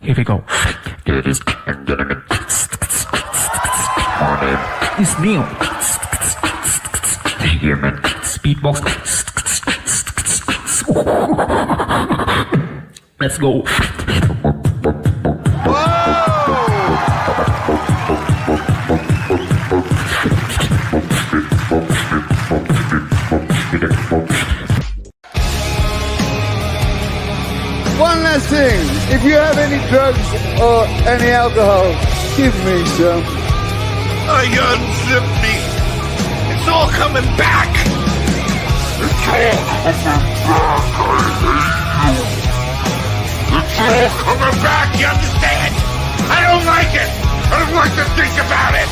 Here we go. Ladies and gentlemen, my name is Neil. Human speedbox. Let's go. One last thing, if you have any drugs or any alcohol, give me some. Unzip me. It's all coming back. It's all coming back, you understand? I don't like it. I don't like to think about it.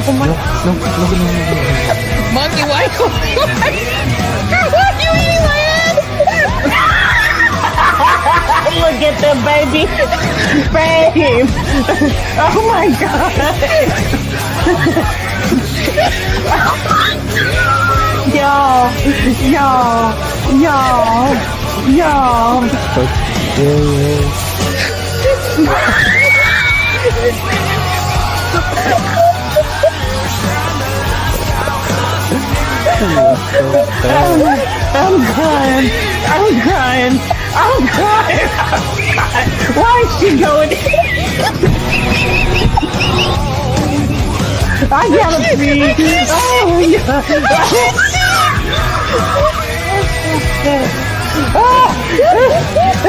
No. Monkey, why are you eating my head? Look at the baby. Babe. Oh my god. I'm crying. Why is she going? I gotta pee. Oh,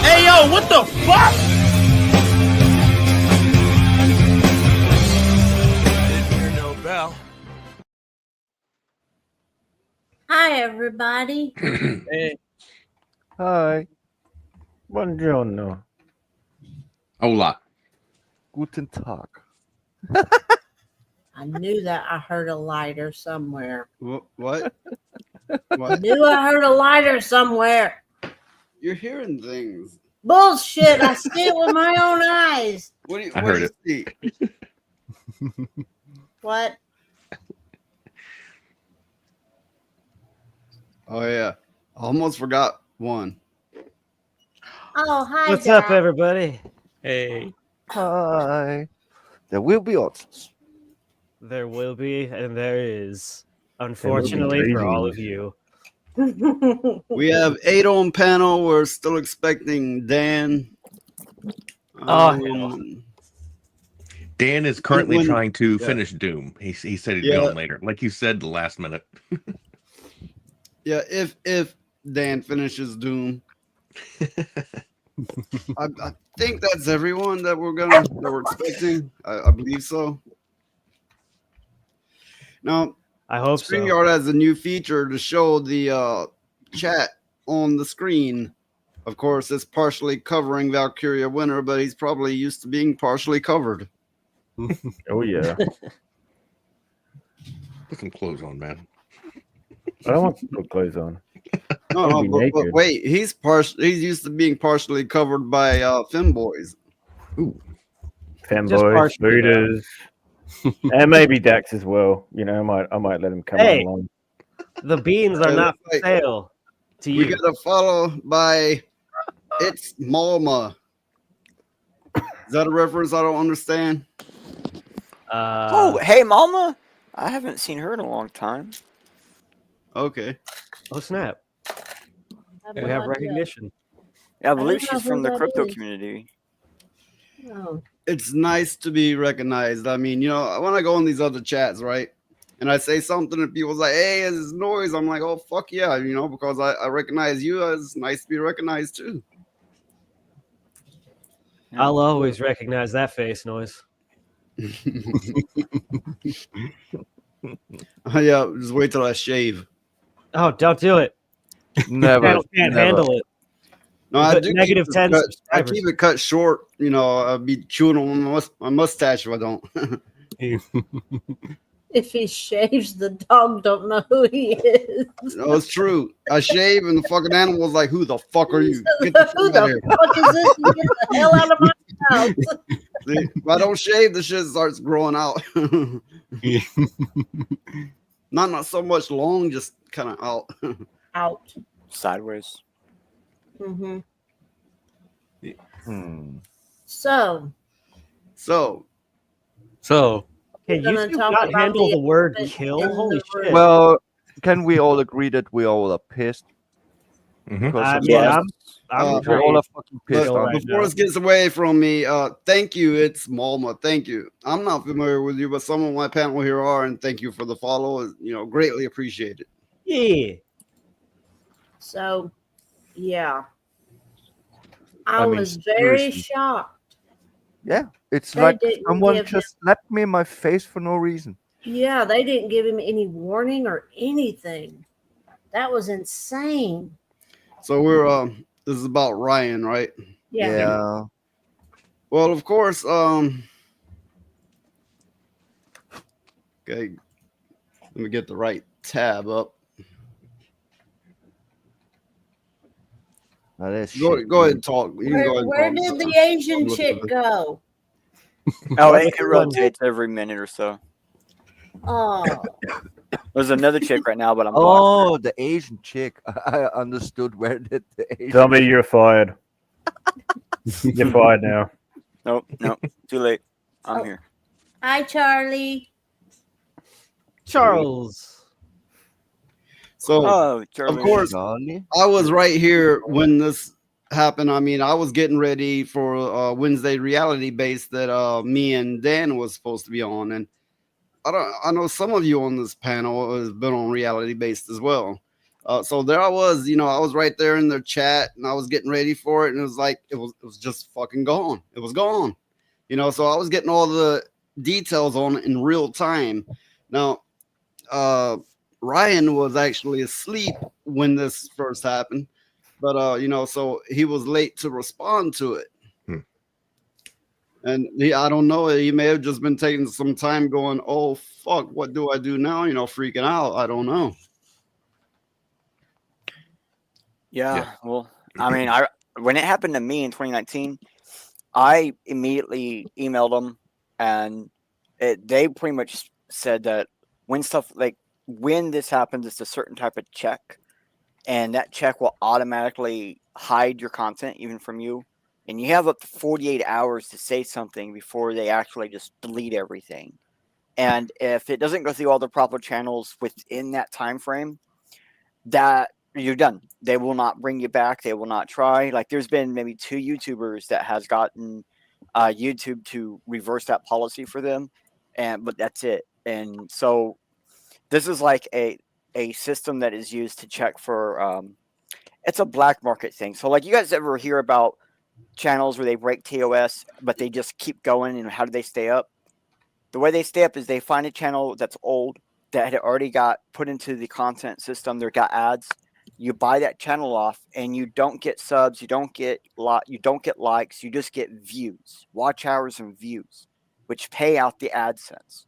Hey, yo, what the fuck? Didn't hear no bell. Hi, everybody. Hey. Hi. Buongiorno. Hola. Guten Tag. I knew that I heard a lighter somewhere. What? I What? knew I heard a lighter somewhere. You're hearing things. Bullshit. I see it with my own eyes. What do you, I what heard do you see? What? Oh yeah, I almost forgot one. Oh, hi, What's Dad. up, everybody? Hey. Hi. There will be odds. There will be, and there is. Unfortunately for all of you. We have 8 on panel. We're still expecting Dan. Oh, Dan is currently When- trying to yeah. finish Doom. He said he'd Yeah. be on later. Like you said, the last minute. Yeah, if Dan finishes Doom. I think that's everyone that we're expecting. I believe so. Now, I hope so. StreamYard has a new feature to show the chat on the screen. Of course, it's partially covering Valkyria Winter, but he's probably used to being partially covered. Oh yeah. Put some clothes on, man. I don't want to put clothes on. No, be but naked. wait, he's used to being partially covered by femboys. Ooh. Fanboys, partially, Buddhas, and maybe Dax as well. You know, I might let him come Hey. along. The beans are Yeah, not for like- sale to We you. got to follow by It's Malma. Is that a reference I don't understand? Uh, Oh, hey, Mama. I haven't seen her in a long time. Okay. Oh snap! I We no have idea. recognition. Yeah, I don't believe know she's who from the that crypto is. community. Oh. It's nice to be recognized. I mean, when I go in these other chats, right? And I say something and people's like, hey, it's noise. I'm like, oh, fuck yeah, because I recognize you. It's nice to be recognized too. I'll always recognize that face noise. Yeah, just wait till I shave. Oh, don't do it. Never. Channel can't never. handle it. No, We I put do negative keep 10 I subscribers. keep it cut short. I'll be chewing on my mustache if I don't. If he shaves, the dog don't know who he is. No, it's true. I shave and the fucking animal's like, who the fuck are you? Get the Who fuck out of the here. fuck is this? You get the hell out of my house. See, if I don't shave, the shit starts growing out. Not so much long, just kind of out. Out. Sideways. Mm-hmm. Hmm. So, So, Can We're you gonna two talk not about handle the the word elephant kill? in Holy the shit. room. Well, can we all agree that we all are pissed? Mhm. Because I of mean, that? I'm we all pretty are fucking pissed. chill aren't right we? before now. this gets away from me, thank you. It's Malma. Thank you. I'm not familiar with you, but some of my panel here are, and thank you for the follow. Greatly appreciated. Yeah. So, yeah. I I mean, was very seriously. shocked. Yeah, it's They like didn't someone give just slapped me in my face for no reason. Yeah, they didn't give him any warning or anything. That was insane. So we're this is about Ryan, right? Yeah. Well, of course, okay. Let me get the right tab up. Now, that's Go shit, ahead dude. and talk. You can go ahead and Where talk. did the Asian chick go? Oh, That's it the one. rotates every minute or so. Oh, There's another chick right now, but I'm Oh, the Asian chick. I understood where did the Asian Tell me chick- you're fired. You're fired now. Nope, too late. I'm Oh. here. hi, Charlie. Charles. So, Oh, Charlie. of course, Charlie? I was right here when this happened. I mean, I was getting ready for Wednesday reality base that me and Dan was supposed to be on, and I know some of you on this panel has been on reality based as well. So there I was, I was right there in their chat, and I was getting ready for it, and it was like it was just fucking gone. It was gone, So I was getting all the details on it in real time. Now, Ryan was actually asleep when this first happened, but so he was late to respond to it. And I don't know, he may have just been taking some time going, oh fuck, what do I do now? Freaking out. I don't know. Yeah. Well, I mean, when it happened to me in 2019, I immediately emailed them, and they pretty much said that when this happens, it's a certain type of check, and that check will automatically hide your content even from you, and you have up to 48 hours to say something before they actually just delete everything. And if it doesn't go through all the proper channels within that time frame, that you're done. They will not bring you back. They will not try. Like, there's been maybe 2 YouTubers that has gotten YouTube to reverse that policy for them, but that's it. And so this is like a system that is used to check for it's a black market thing. So, like, you guys ever hear about channels where they break TOS, but they just keep going, and how do they stay up? The way they stay up is they find a channel that's old, that had already got put into the content system. They got ads. You buy that channel off, and you don't get subs. You don't get likes. You just get views, watch hours, and views, which pay out the AdSense,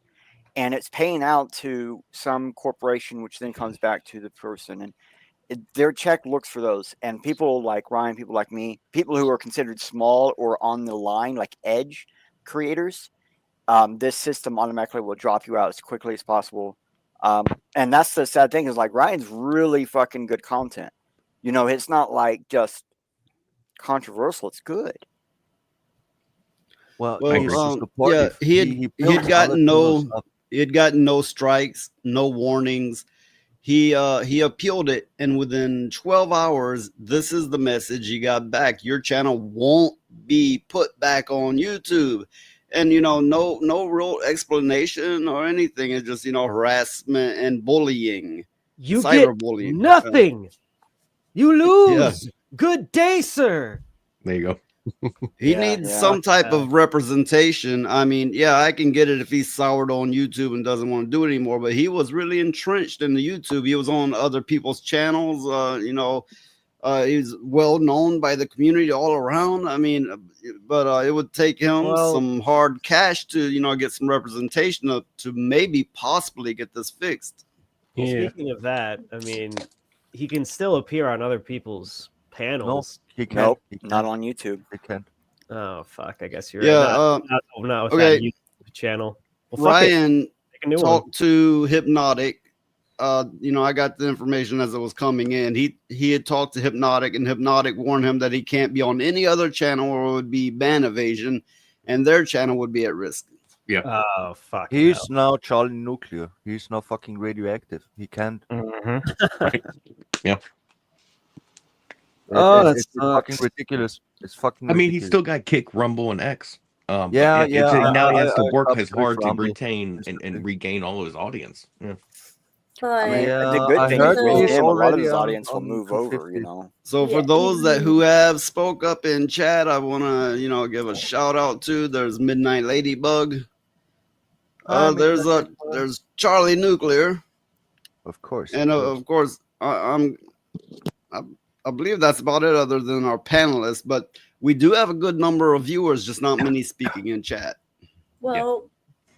and it's paying out to some corporation, which then comes back to the person. And their check looks for those. And people like Ryan, people like me, people who are considered small or on the line, like edge creators, this system automatically will drop you out as quickly as possible. And that's the sad thing, is like, Ryan's really fucking good content. It's not like just controversial. It's good. Well, Well, he's yeah, supportive. he had builds gotten other channels no up. He had gotten no strikes, no warnings. He appealed it, and within 12 hours, this is the message he got back: your channel won't be put back on YouTube. And no real explanation or anything. It's just harassment and bullying. You get Cyberbullying. nothing. You lose. Good day, sir. There you go. He needs some type of representation. I mean, I can get it if he's soured on YouTube and doesn't want to do it anymore, but he was really entrenched in the YouTube. He was on other people's channels. He's well known by the community all around. I mean, but it would take him some hard cash to, get some representation to maybe possibly get this fixed. Well, speaking of that, I mean, he can still appear on other people's panels. He can't. Nope, not on YouTube. He can't. Oh fuck! I guess you're right. Not with that YouTube channel. Well, Ryan talked to Hypnotic. I got the information as it was coming in. He had talked to Hypnotic, and Hypnotic warned him that he can't be on any other channel or it would be ban evasion, and their channel would be at risk. Yeah. Oh fuck! He's now Charlie Nuclear. He's now fucking radioactive. He can't. Right. Yeah. It's fucking ridiculous. It's fucking. I mean, ridiculous. he's still got Kick, Rumble, and X. Yeah. Now he has to work as stopped hard with to Rumble. retain and regain all of his audience. Yeah. But The good thing is with him, a lot of his audience will move over. So for those who have spoke up in chat, I want to give a shout out to. There's Midnight Ladybug. There's Charlie Nuclear, of course, and of course I believe that's about it, other than our panelists. But we do have a good number of viewers, just not many speaking in chat. Well,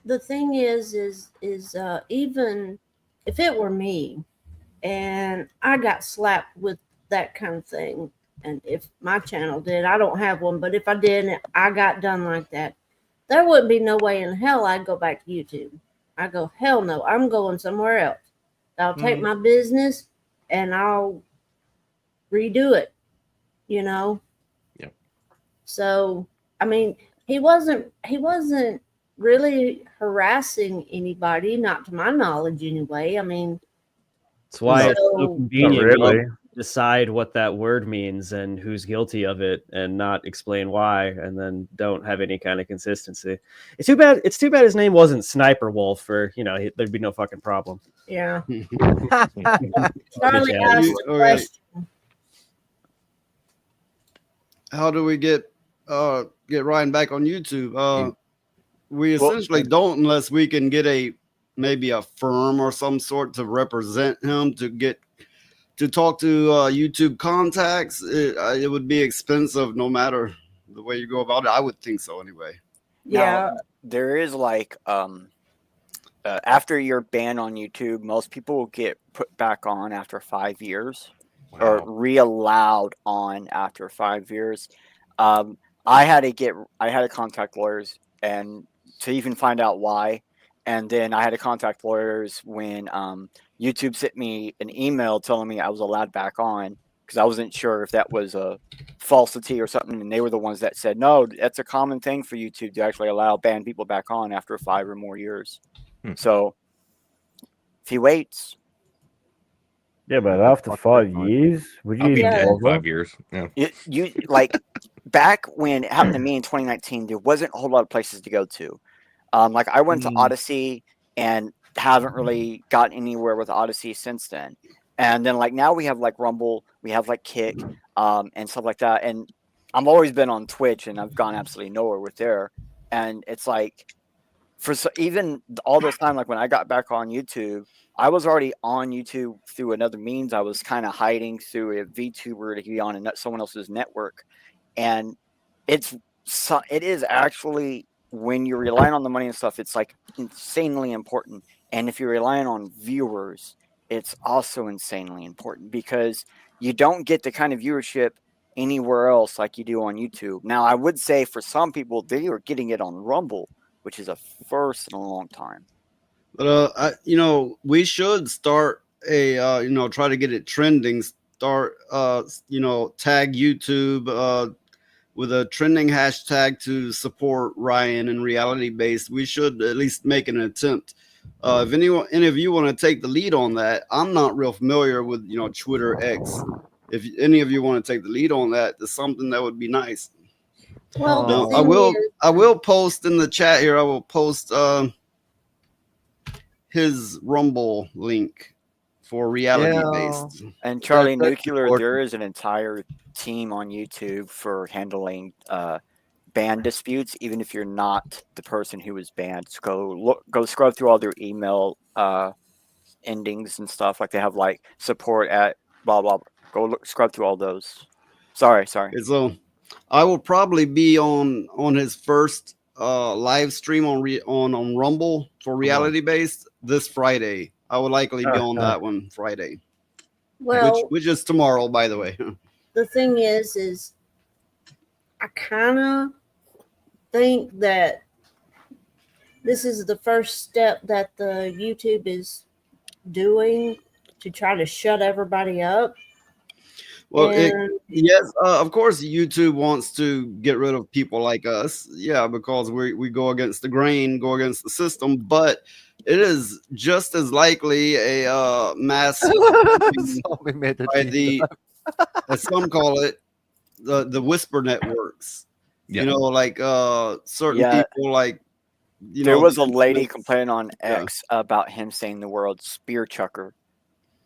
the thing is even if it were me and I got slapped with that kind of thing, and if my channel did, I don't have one, but if I did and I got done like that, there wouldn't be no way in hell I'd go back to YouTube. I go, hell no, I'm going somewhere else. I'll take my business and I'll redo it, Yeah. So, I mean, he wasn't really harassing anybody, not to my knowledge anyway. I mean, that's why it's so convenient really. to decide what that word means and who's guilty of it, and not explain why, and then don't have any kind of consistency. It's too bad. It's too bad his name wasn't Sniper Wolf, or there'd be no fucking problem. Yeah. Charlie asked a question. How do we get Ryan back on YouTube? We essentially don't, unless we can get maybe a firm or some sort to represent him, to talk to YouTube contacts. It would be expensive no matter the way you go about it. I would think so anyway. Yeah. Now, there is after you're banned on YouTube, most people will get put back on after 5 years. Wow. Or re-allowed on after 5 years. I had to contact lawyers and to even find out why. And then I had to contact lawyers when YouTube sent me an email telling me I was allowed back on, because I wasn't sure if that was a falsity or something. And they were the ones that said, no, that's a common thing for YouTube to actually allow banned people back on after 5 or more years. So if he waits. Yeah, but after 5 years, would you I'll be even dead in bother? 5 years. Yeah. You like back when it happened to me in 2019, there wasn't a whole lot of places to go to. Like I went to Odyssey and haven't really gotten anywhere with Odyssey since then. And then like now we have like Rumble, we have like Kick, and stuff like that. And I've always been on Twitch and I've gone absolutely nowhere with there. And it's like even all this time, like when I got back on YouTube, I was already on YouTube through another means. I was kind of hiding through a VTuber to be on someone else's network. And it is actually, when you're relying on the money and stuff, it's like insanely important. And if you're relying on viewers, it's also insanely important, because you don't get the kind of viewership anywhere else like you do on YouTube. Now, I would say for some people, they are getting it on Rumble, which is a first in a long time. But we should start try to get it trending. Start tag YouTube with a trending hashtag to support Ryan and reality based. We should at least make an attempt. If any of you want to take the lead on that, I'm not real familiar with Twitter X. If any of you want to take the lead on that, that's something that would be nice. Well, the Now, thing I will post in the chat here. I will post his Rumble link for reality based. And Charlie that's Nuclear, important. there is an entire team on YouTube for handling ban disputes, even if you're not the person who was banned. So go scrub through all their email endings and stuff. Like they have like support at blah blah. Go scrub through all those. Sorry. And so I will probably be on his first live stream on Rumble for reality based this Friday. I will likely be on that one Friday. well, Which is tomorrow, by the way. the thing is I kind of think that this is the first step that the YouTube is doing to try to shut everybody up. Well, And- yes, of course, YouTube wants to get rid of people like us. Yeah, because we go against the grain, go against the system. But it is just as likely a mass Zombie made a by deep the, dive. as some call it, the whisper networks. Yeah. Like certain Yeah. people, like There was a lady internet- complaining on Yeah. X about him saying the word spear chucker.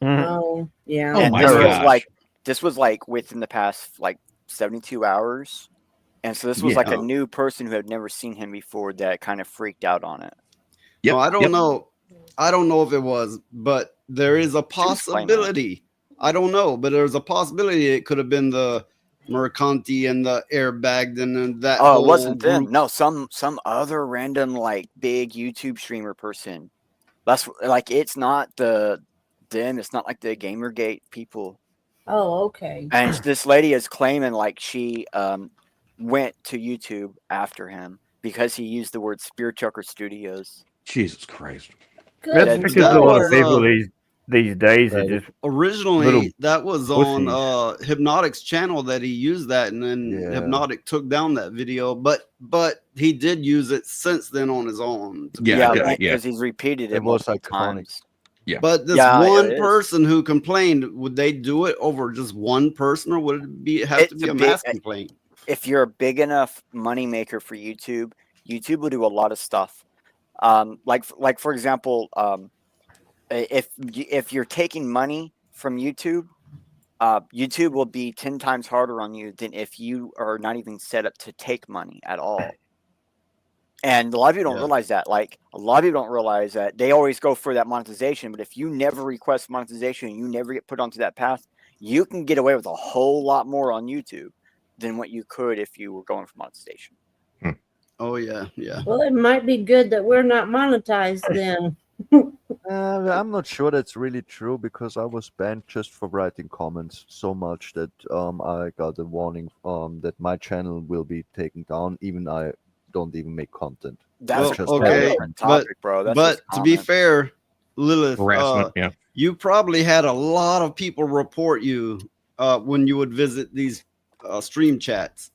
Oh, yeah. Oh And my this was gosh. this was like within the past like 72 hours. And so this was like a Yeah. new person who had never seen him before that kind of freaked out on it. Yep. No, I don't yep. know. I don't know if it was, but there is a was claiming possibility. I don't know, but there's a possibility it could have been the Mercanti and the Airbag and that. Oh, whole it wasn't them. group. No, some other random like big YouTube streamer person. That's like it's not them. It's not like the Gamergate people. Oh, okay. And this lady is claiming like she went to YouTube after him because he used the word Spear Chucker Studios. Jesus Christ. That's Good because That a lot was, of people these days are just Originally, little that was pussies. on Hypnotic's channel that he used that, and then Yeah. Hypnotic took down that video. But he did use it since then on his own. to be Yeah, fair. yeah. because he's repeated it, It was multiple iconic. times. But this Yeah, it one is. person who complained, would they do it over just one person, or would it have to It's be a a big- mass complaint? If you're a big enough moneymaker for YouTube, YouTube will do a lot of stuff. Like for example, if you're taking money from YouTube, YouTube will be 10 times harder on you than if you are not even set up to take money at all. And a lot of people don't Yeah. realize that. Like a lot of people don't realize that they always go for that monetization. But if you never request monetization, you never get put onto that path, you can get away with a whole lot more on YouTube than what you could if you were going for monetization. Oh yeah, yeah. Well, it might be good that we're not monetized then. I'm not sure that's really true because I was banned just for writing comments so much that I got a warning that my channel will be taken down. Even I don't even make content. That's Well, a just totally okay, different topic, bro. That's but just to be comment. fair, Lilith, Harassment. Yeah. you probably had a lot of people report you when you would visit these stream chats.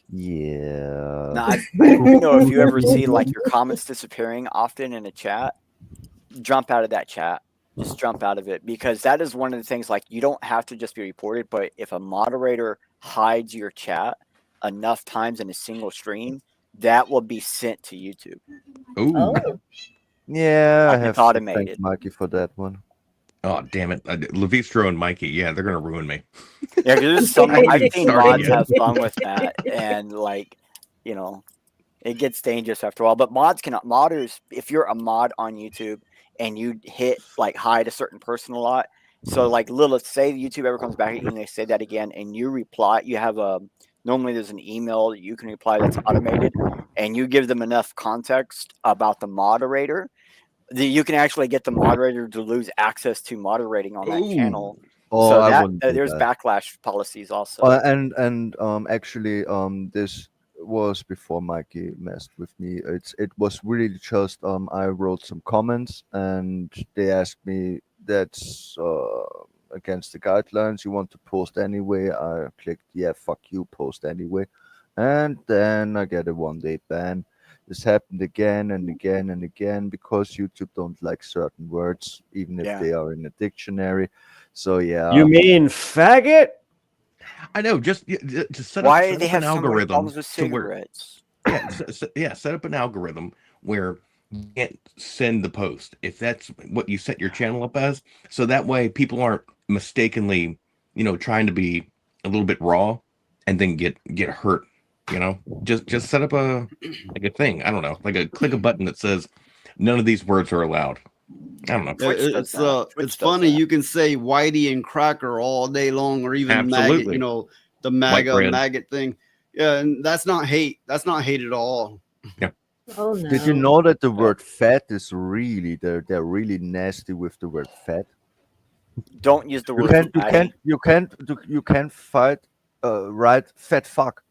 Yeah. Now, I don't know if you ever see like your comments disappearing often in a chat. Jump out of that chat. Just jump out of it because that is one of the things. Like you don't have to just be reported, but if a moderator hides your chat enough times in a single stream, that will be sent to YouTube. Ooh. Oh, Yeah, I Like, have it's to thank automated. Mikey for that one. Oh, damn it. Levistro and Mikey. Yeah, they're going to ruin me. Yeah, because there's so many. I've seen Starting mods yet. have fun with that, and like, you know, it gets dangerous after a while. But modders, if you're a mod on YouTube and you hit like hide a certain person a lot, so like Lilith, say YouTube ever comes back and they say that again, and you reply, you have a normally there's an email that you can reply that's automated, and you give them enough context about the moderator. You can actually get the moderator to lose access to moderating on that Ooh. channel. Oh, So I that wouldn't do there's that. backlash policies also. And actually this was before Mikey messed with me. It was really just I wrote some comments and they asked me that's against the guidelines. You want to post anyway? I clicked yeah, fuck you, post anyway, and then I get a 1-day ban. This happened again and again and again because YouTube don't like certain words, even if Yeah. they are in a dictionary. So yeah, You mean faggot? I know. Just set Why up, do set they up an have so many algorithm problems with to where cigarettes? set up an algorithm where you can't send the post if that's what you set your channel up as, so that way people aren't mistakenly, trying to be a little bit raw and then get hurt. Just set up a thing. I don't know, click a button that says none of these words are allowed. I don't know. Twitch does that. Twitch It's does funny. that. You can say Whitey and cracker all day long, or even Absolutely. maggot. The White bread. maggot thing. Yeah, and that's not hate. That's not hate at all. Oh no. did you know that the word fat is really they're really nasty with the word fat? Don't use the You word fatty. you can't write fat fuck.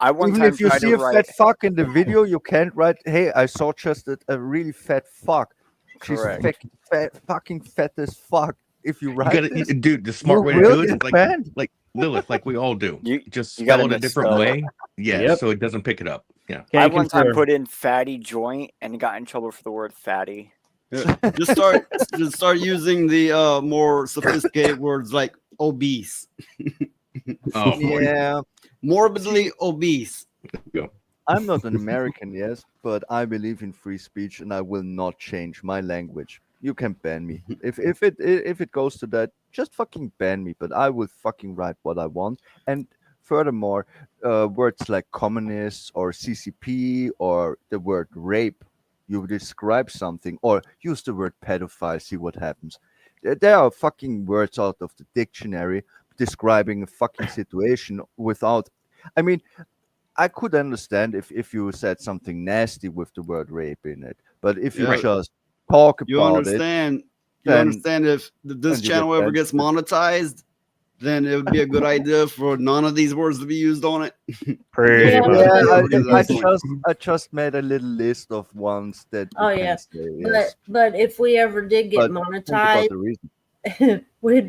I one Even time if you tried see to a write. fat fuck in the video, you can't write, "Hey, I saw just a really fat fuck." She's Correct. fucking fat as fuck. If you You write gotta, this, dude. The smart you way to will do it is get banned. like Lilith, like we all do. You Just you gotta spell it a different misspell it. way. Yeah, Yep. so it doesn't pick it up. Yeah. I Can't one time confirm. put in fatty joint and got in trouble for the word fatty. Yeah. Just start using the more sophisticated words like obese, Oh boy. Yeah, morbidly obese. I'm not an American, yes, but I believe in free speech, and I will not change my language. You can ban me if it goes to that. Just fucking ban me, but I will fucking write what I want. And furthermore, words like communist or CCP or the word rape, you describe something, or use the word pedophile. See what happens. There are fucking words out of the dictionary describing a fucking situation without. I mean, I could understand if you said something nasty with the word rape in it, but if you Yeah. just talk You about understand? You then- understand if this and you channel get ever banned. gets monetized, then it would be a good idea for none of these words to be used on it. Pretty Yeah, much. Yeah, I just made a little list of ones that you Oh, can yeah. say, yes. But if we ever did get But think about monetized, the reason.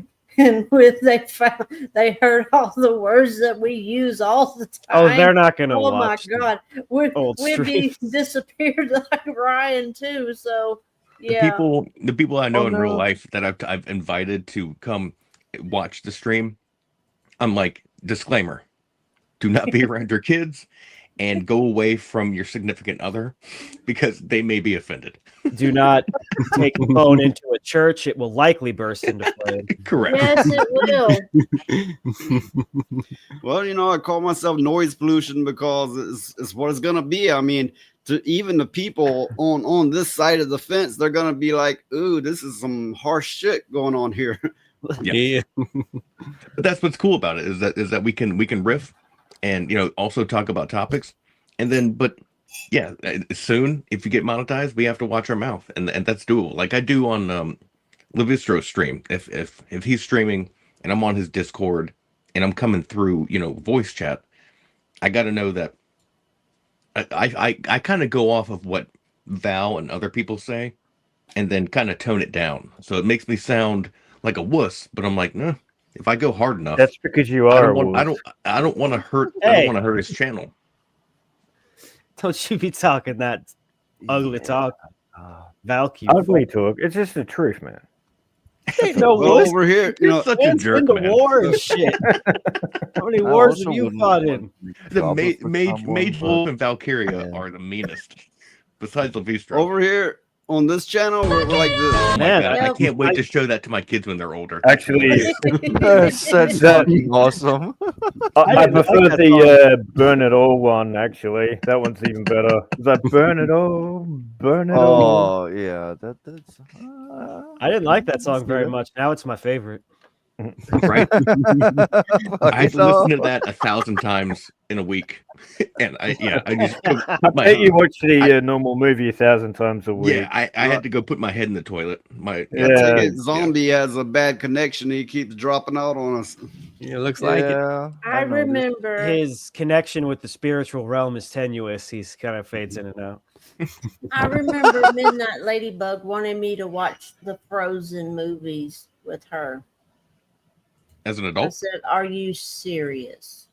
they heard all the words that we use all the time. Oh, they're not gonna Oh my watch. god, old we'd be streams. disappeared like Ryan too. So The yeah, people I know Oh, in real no. life that I've invited to come watch the stream, I'm like, disclaimer: do not be around your kids, and go away from your significant other because they may be offended. Do not take a phone into a church. It will likely burst into flame. Correct. yes, it will. Well, I call myself noise pollution because it's what it's gonna be. I mean, to even the people on this side of the fence, they're gonna be like, "Ooh, this is some harsh shit going on here." Yeah. But that's what's cool about it is that we can riff and also talk about topics, and then yeah, soon if you get monetized, we have to watch our mouth, and that's doable. Like I do on Levistro's stream. If he's streaming and I'm on his Discord and I'm coming through voice chat, I got to know that I kind of go off of what Val and other people say, and then kind of tone it down, so it makes me sound like a wuss. But I'm like, no. If I go hard enough, That's because you I are. don't want to hurt. I Hey. don't want to hurt his channel. Don't you be talking that ugly talk, Valky. Ugly talk. It's just the truth, man. Ain't no Well, wars. over here, You're such a Man's jerk, been to man. war and shit. How many I wars also have you wouldn't fought want in? to make The trouble Mage for someone, Mage but- Wolf and Valkyria Yeah. are the meanest. Besides Levistro. over here on this channel, we're like this. Oh my Man, god, I Yep. can't wait to show that to my kids when they're older. Actually, That's fucking awesome. I didn't prefer like that the burn it all one. Actually, that one's even better. Is that burn it all? Burn it all. Oh yeah, that's. I didn't like that song very Yeah. much. Now it's my favorite. Right? I have to You know? listen to that 1,000 times in a week. And I just I bet you watch the normal movie 1,000 times a week. I had to go put my head in the toilet. I Yeah. take it, Zombie has a bad connection. He keeps dropping out on us. Yeah, looks like it. Yeah, I noticed. remember. His connection with the spiritual realm is tenuous. He's kind of fades in and out. I remember Midnight Ladybug wanted me to watch the Frozen movies with her. As an I adult. said, "Are you serious?"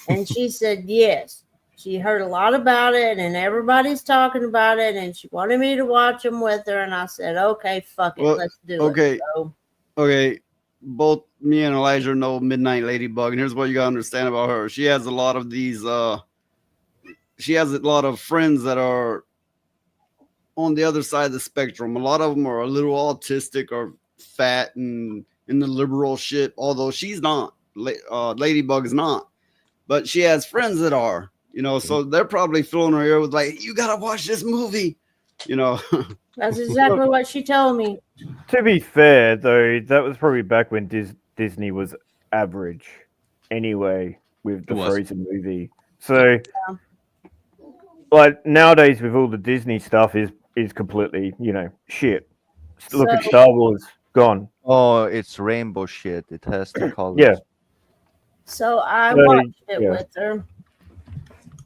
And she said, "Yes." she heard a lot about it, and everybody's talking about it, and she wanted me to watch them with her, and I said, okay, fuck it, Well, let's do okay. it. So, Okay, both me and Elijah know Midnight Ladybug, and here's what you gotta understand about her. She has a lot of these. She has a lot of friends that are on the other side of the spectrum. A lot of them are a little autistic or fat and in the liberal shit. Although she's not. Ladybug is not, but she has friends that are. You know, so they're probably filling her ear with like, "You gotta watch this movie." You know. that's exactly what she told me. To be fair, though, that was probably back when Disney was average anyway with the Frozen movie. So, like, nowadays with all the Disney stuff is completely, shit. Look at Star Wars, gone. Oh, it's rainbow shit. It has the colors. Yeah. So I watched it with her,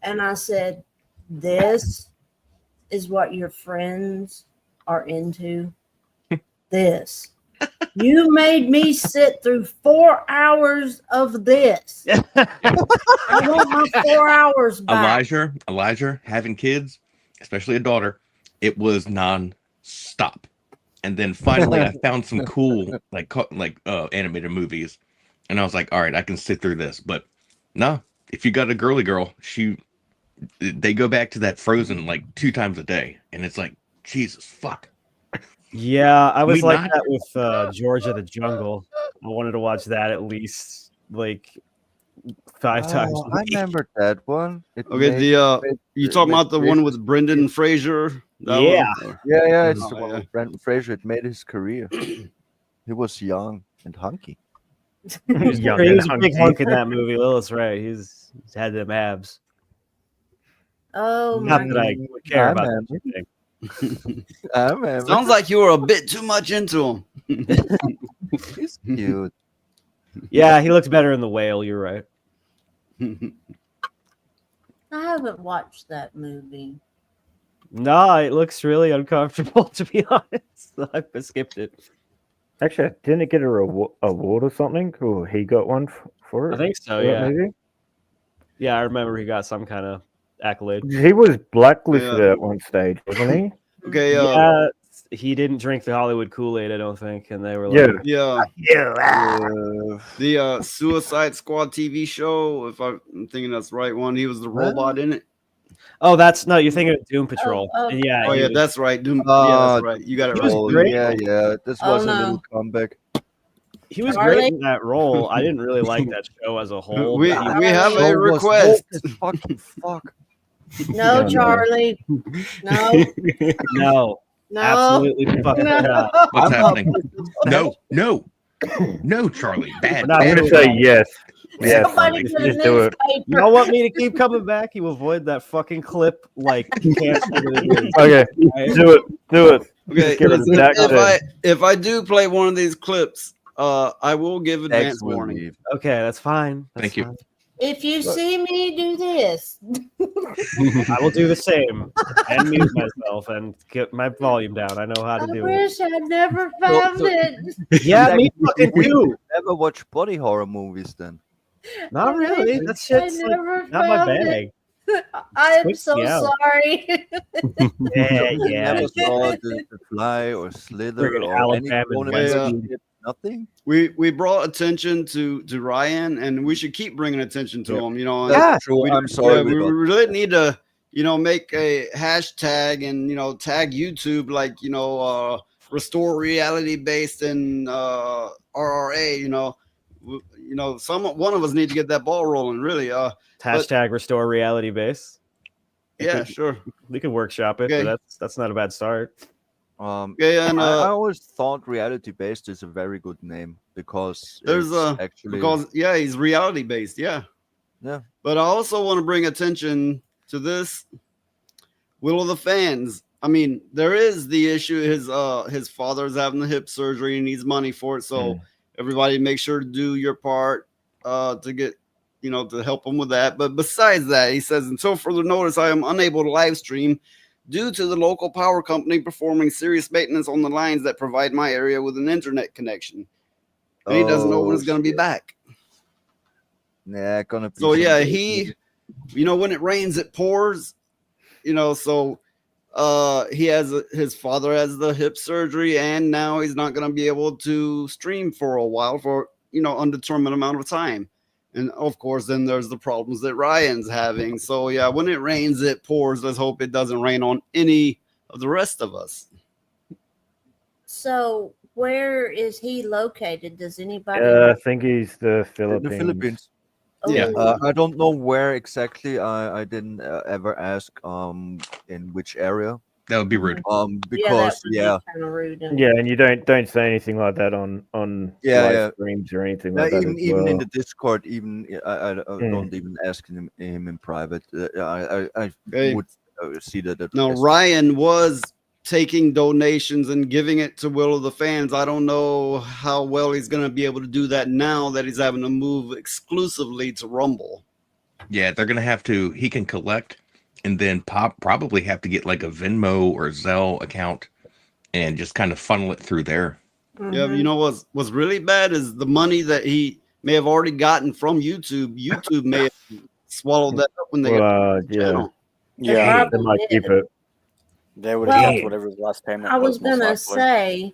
and I said, this is what your friends are into. This. You made me sit through 4 hours of this. I want my 4 hours back. Elijah, having kids, especially a daughter, it was non-stop. And then finally I found some cool animated movies, and I was like, all right, I can sit through this. But no, if you got a girly girl, they go back to that Frozen like 2 times a day, and it's like, Jesus fuck. Yeah, I was like that with George of the Jungle. I wanted to watch that at least like 5 times. I remember that one. You talking about the one with Brendan Fraser? Yeah, it's the one with Brendan Fraser. It made his career. He was young and hunky. He was a big hunk in that movie. Lilith's right. He's had them abs. Oh Not my that I would care about that. Sounds like you were a bit too much into him. He's cute. Yeah, he looks better in The Whale. You're right. I haven't watched that movie. No, it looks really uncomfortable, to be honest. I skipped it. Actually, didn't it get a award or something? Or he got one for it? I think so, for that yeah. movie? Yeah, I remember he got some kind of accolade. He was blacklisted at one stage, wasn't he? Okay. Yeah, he didn't drink the Hollywood Kool-Aid, I don't think, and they were like, the Suicide Squad TV show. If I'm thinking that's the right one, he was the robot in it. Oh, you're thinking of Doom Patrol. Yeah. Oh yeah, that's right. Doom. Yeah, that's right. You got it right. Great. Yeah. This was a little comeback. He was great in that role. I didn't really like that show as a whole. We have a request. Fucking fuck. No, Charlie. No. No. No. Absolutely fucking not. What's happening? No, Charlie. Bad. I'm going to say yes. Yes. Somebody put a Just do it. newspaper. You don't want me to keep coming back? You avoid that fucking clip like cancer. Okay. Do it. Okay. Just give it a Jackson. If I do play one of these clips, I will give advance warning. Okay, that's fine. Thank you. If you see me do this, I will do the same and mute myself and get my volume down. I know how to I do wish I'd never found it. it. Yeah, me fucking too. Never watch body horror movies then? Not really. That shit's like, never not my found bag. I am Freaks so me out. sorry. Yeah. Never saw the Fly or Slither Friggin' or any Alabama one of West. these. Nothing. We brought attention to Ryan, and we should keep bringing attention to him. You know, That's true. I'm sorry. we really need to, make a hashtag and tag YouTube, like restore reality based in RRA. One of us need to get that ball rolling. Really. Hashtag restore reality base. Yeah, sure. We could workshop it, Okay. but that's not a bad start. And I always thought reality based is a very good name because there's actually he's reality based. Yeah. But I also want to bring attention to this. Will of the fans. I mean, there is the issue. His father's having the hip surgery and needs money for it. So everybody make sure to do your part to get to help him with that. But besides that, he says, until further notice, I am unable to live stream due to the local power company performing serious maintenance on the lines that provide my area with an internet connection. And he doesn't know when it's going to be back. Yeah, gonna be. So yeah, he when it rains, it pours. So his father has the hip surgery, and now he's not going to be able to stream for a while, for undetermined amount of time. And of course, then there's the problems that Ryan's having. So yeah, when it rains, it pours. Let's hope it doesn't rain on any of the rest of us. So where is he located? Does anybody I think he's the Philippines. The Philippines. Oh. Yeah. I don't know where exactly. I didn't ever ask in which area. That would be rude. Because kind of rude. Yeah, and you don't say anything like that on live streams or anything like that. Even in the Discord, I don't even ask him in private. I would see that. Now Ryan was taking donations and giving it to Will of the Fans. I don't know how well he's going to be able to do that now that he's having to move exclusively to Rumble. Yeah, they're gonna have to. He can collect, and then probably have to get like a Venmo or Zelle account, and just kind of funnel it through there. Yeah, what's really bad is the money that he may have already gotten from YouTube. YouTube may have swallowed that up when they got the channel. Yeah, they might keep it. They would have kept whatever the last payment. I was gonna say,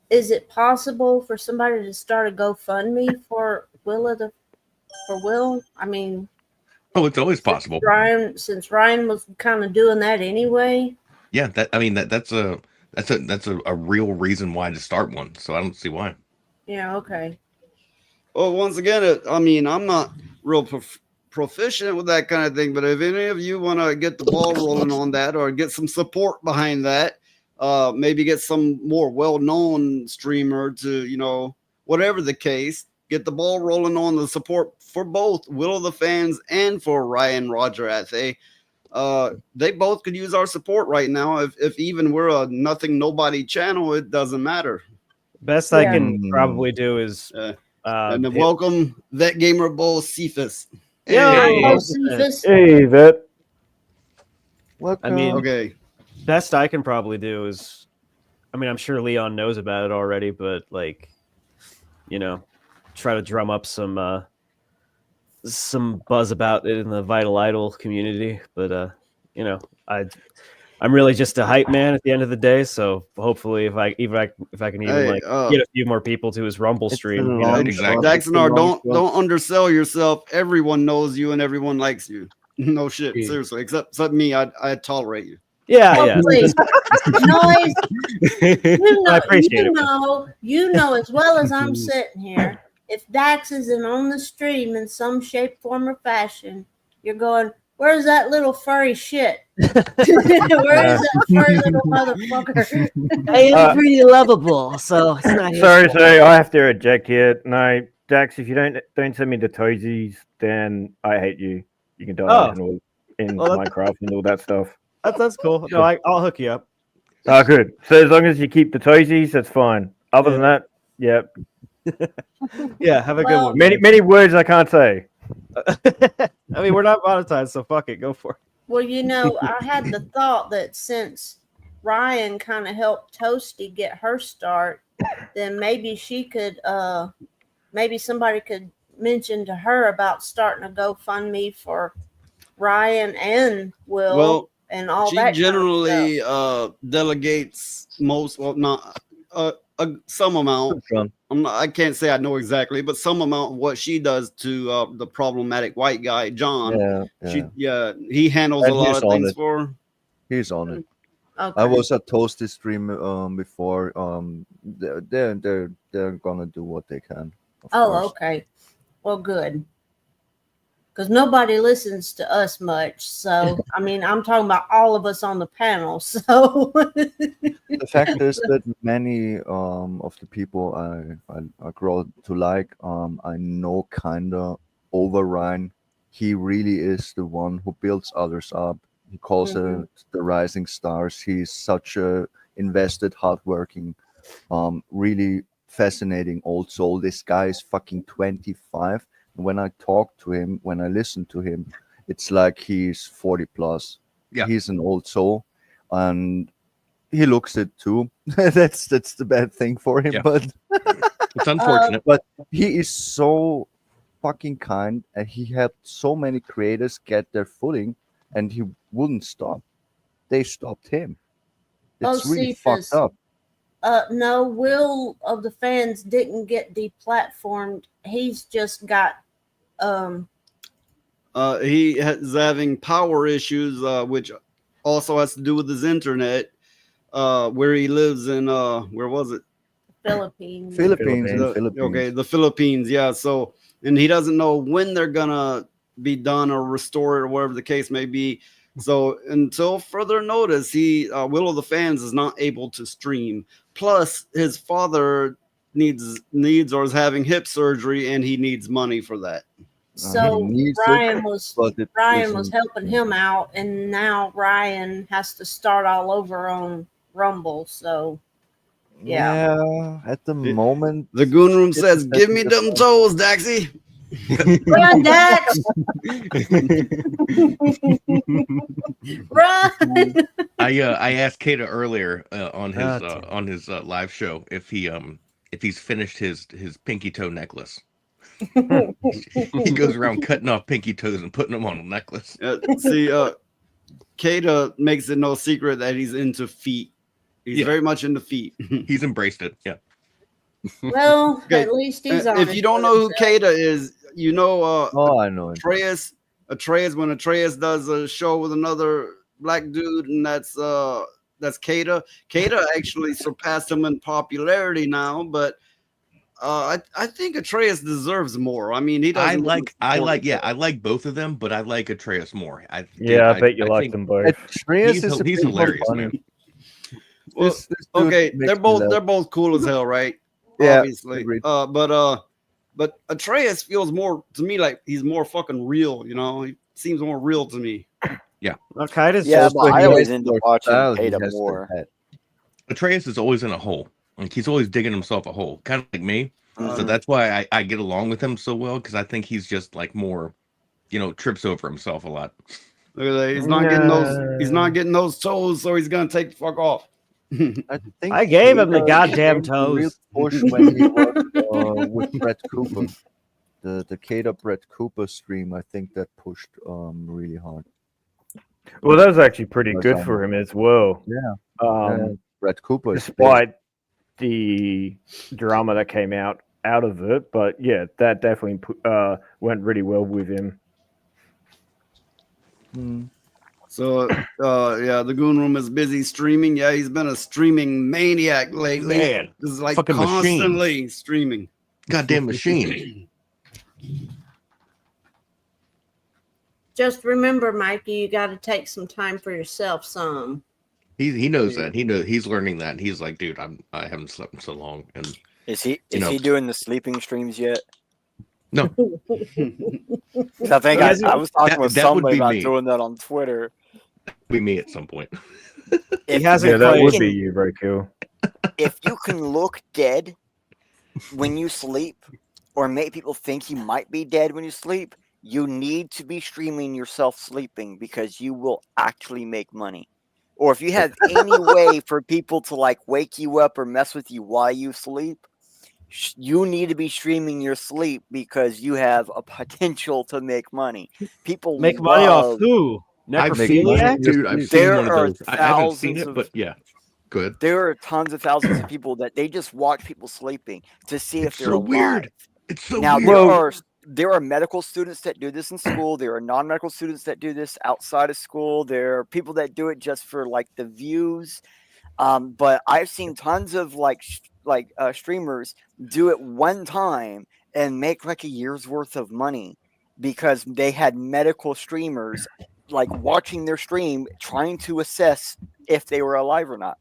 is it possible for somebody to start a GoFundMe for Will? I mean, it's always possible. Since Ryan was kind of doing that anyway. Yeah, that's a real reason why to start one. So I don't see why. Yeah. Okay. Well, once again, I'm not real proficient with that kind of thing, but if any of you want to get the ball rolling on that or get some support behind that, maybe get some more well-known streamer to, whatever the case, get the ball rolling on the support for both Will of the Fans and for Ryan Roger Athe. They both could use our support right now. If even we're a nothing nobody channel, it doesn't matter. Best I can probably do is and then welcome Vet Gamer Bull Cephas. Hey, Vet. I mean, okay. Best I can probably do is, I'm sure Leon knows about it already, but try to drum up some buzz about it in the Vital Idol community. But I'm really just a hype man at the end of the day. So hopefully, if I can even get a few more people to his Rumble stream, exactly. Daxonar, don't undersell yourself. Everyone knows you and everyone likes you. No shit, seriously. Except me, I tolerate you. Yeah. Please. Noise. I appreciate it. You know as well as I'm sitting here. If Dax isn't on the stream in some shape, form, or fashion, you're going, where's that little furry shit? Where is that furry little motherfucker? I am pretty lovable, so it's not. Sorry, I have to reject here. No, Dax, if you don't send me the toesies, then I hate you. You can donate in Minecraft and all that stuff. That's cool. No, I'll hook you up. Oh, good. So as long as you keep the toesies, that's fine. Other than that, yeah. Yeah, have a good one. Many words I can't say. We're not monetized, so fuck it, go for it. Well, I had the thought that since Ryan kind of helped Toasty get her start, then maybe she could, maybe somebody could mention to her about starting a GoFundMe for Ryan and Will. Well, and all she that generally kind of delegates some amount. I can't say I know exactly, but some amount of what she does to the problematic white guy John. He handles And a lot he's of on things it. for her. He's on it. Okay. I was at Toasty stream before. They're gonna do what they can. of course. Okay. Well, good. Because nobody listens to us much. So, I'm talking about all of us on the panel. So, The fact is that many of the people I grow to like, I know kinda over Ryan. He really is the one who builds others up. He calls it the rising stars. He's such a invested, hardworking, really fascinating old soul. This guy is fucking 25. When I talk to him, when I listen to him, it's like he's 40 plus. Yeah. He's an old soul, and he looks it too. that's the bad thing for him, Yeah. but It's unfortunate. but he is so fucking kind, and he helped so many creators get their footing, and he wouldn't stop. They stopped him. It's really fucked up. No, Will of the Fans didn't get deplatformed. He's just got he is having power issues, which also has to do with his internet, where he lives in where was it? Philippines. Philippines. Okay, the Philippines. Yeah. So, and he doesn't know when they're gonna be done or restored or whatever the case may be. So until further notice, he Will of the Fans is not able to stream. Plus, his father needs or is having hip surgery, and he needs money for that. So Ryan was helping him out, and now Ryan has to start all over on Rumble. So yeah, at the moment, the Goon Room says, "Give me them toes, Daxie." Run, Dax! Run! I asked Kata earlier on his live show if he's finished his pinky toe necklace. He goes around cutting off pinky toes and putting them on a necklace. See, Kata makes it no secret that he's into feet. He's very much into feet. He's embraced it. Yeah. Well, at least he's on. If you don't know who Kata is, you know. I know Atreus. When Atreus does a show with another black dude, and that's Kata. Kata actually surpassed him in popularity now, but I think Atreus deserves more. I mean, he doesn't. I like both of them, but I like Atreus more. I bet you like them both. Atreus he's hilarious, man. Well, okay, they're both cool as hell, right? Yeah, obviously. But Atreus feels more to me like he's more fucking real. You know, he seems more real to me. Yeah. Okay. Yeah, but I always end up watching Kata more. Atreus is always in a hole. Like he's always digging himself a hole, kind of like me. So that's why I get along with him so well, because I think he's just like more, trips over himself a lot. Look at that. He's not getting those toes, so he's gonna take the fuck off. I gave him the goddamn toes. Real push when he was with Brett Cooper. The Kata Brett Cooper stream, I think that pushed really hard. Well, that was actually pretty good for him as well. Yeah. Brett Cooper, despite the drama that came out of it, but yeah, that definitely went really well with him. So the Goon Room is busy streaming. Yeah, he's been a streaming maniac lately. Man, this is like fucking constantly machine. Streaming. Goddamn machine. Just remember, Mikey, you got to take some time for yourself. Some. He knows that. He's learning that. He's like, dude, I haven't slept in so long. And is he doing the sleeping streams yet? No. I think I was talking with somebody about doing that on Twitter. Be me at some point. That would be you, very cool. If you can look dead when you sleep, or make people think you might be dead when you sleep, you need to be streaming yourself sleeping, because you will actually make money. Or if you have any way for people to like wake you up or mess with you while you sleep, you need to be streaming your sleep, because you have a potential to make money. People make money off who? Necrophiliac? Dude, I've seen one of those. I haven't seen it, but yeah, good. There are tons of thousands of people that they just watch people sleeping to see if they're alive. Weird. It's so now, weird. There are medical students that do this in school. There are non-medical students that do this outside of school. There are people that do it just for like the views. But I've seen tons of streamers do it one time and make like a year's worth of money, because they had medical streamers like watching their stream, trying to assess if they were alive or not.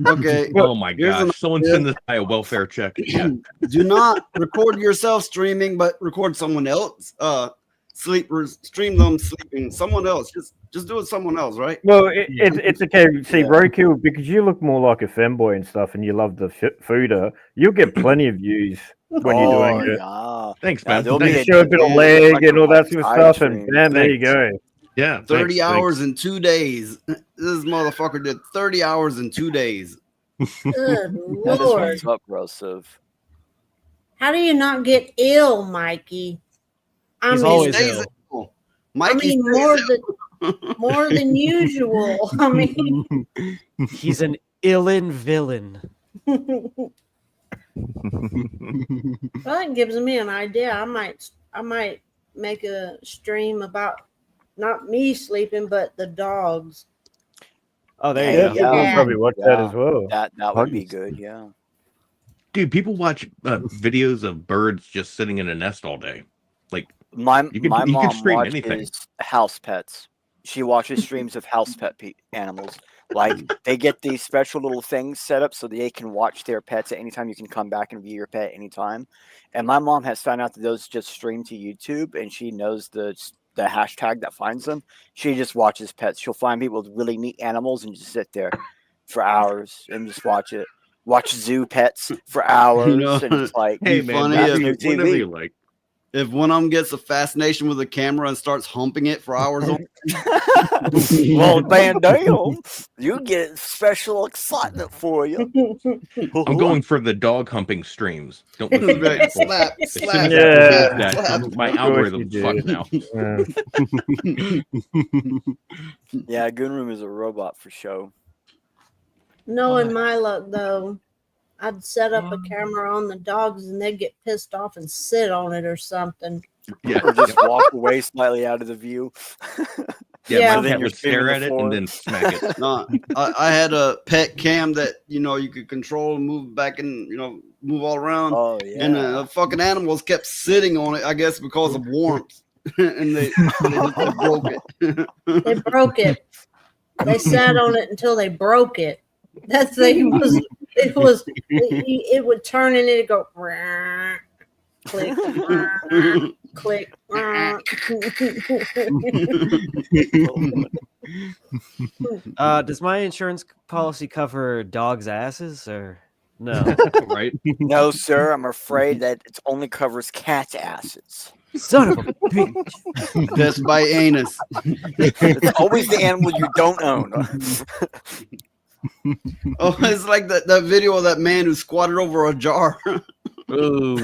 Okay. Oh my gosh! Someone send this guy a welfare check. Yeah. Do not record yourself streaming, but record someone else. Stream them sleeping. Someone else. Just do it. Someone else, right? Well, it's okay. See, Roku, because you look more like a femboy and stuff, and you love the fooder, you'll get plenty of views when you're doing it. Yeah. Thanks, man. You show a bit of leg and all that sort of stuff, and bam, there you go. Yeah, 30 hours in 2 days. This motherfucker did 30 hours in 2 days. Good That is Lord. what's up, Rosov. How do you not get ill, Mikey? He's always ill. Mikey more than usual. I mean, he's an illin villain. Well, that gives me an idea. I might make a stream about not me sleeping, but the dogs. Oh, there you go. I'll probably watch that as well. That would be good. Yeah. Dude, people watch videos of birds just sitting in a nest all day. Like my mom watches anything. house pets. She watches streams of house pet animals. Like they get these special little things set up so they can watch their pets at any time. You can come back and view your pet anytime. And my mom has found out that those just stream to YouTube, and she knows the hashtag that finds them. She just watches pets. She'll find people with really neat animals and just sit there for hours and just watch it. Watch zoo pets for hours, and it's like, hey man, whatever you like. If one of them gets a fascination with a camera and starts humping it for hours, well, man, damn, you get special excitement for you. I'm going for the dog humping streams. Don't listen to Right. people. Slap, As soon slap, as I slap, do that, slap. my algorithm's fucked now. Yeah, Goonroom is a robot for show. Knowing my luck, though, I'd set up a camera on the dogs and they'd get pissed off and sit on it or something. Yeah, Or just walk away slightly out of the view. Yeah. my cat would stare at it and then smack it. No, I had a pet cam that you could control and move back and move all around. Oh yeah. And the fucking animals kept sitting on it, I guess, because of warmth, and they just broke it. They broke it. They sat on it until they broke it. That thing was. It would turn and it'd go click, click. Does my insurance policy cover dogs' asses or no? Right? No, sir. I'm afraid that it only covers cats' asses. Son of a bitch! Just by anus. It's always the animal you don't own. Oh, it's like that video of that man who squatted over a jar. Ooh.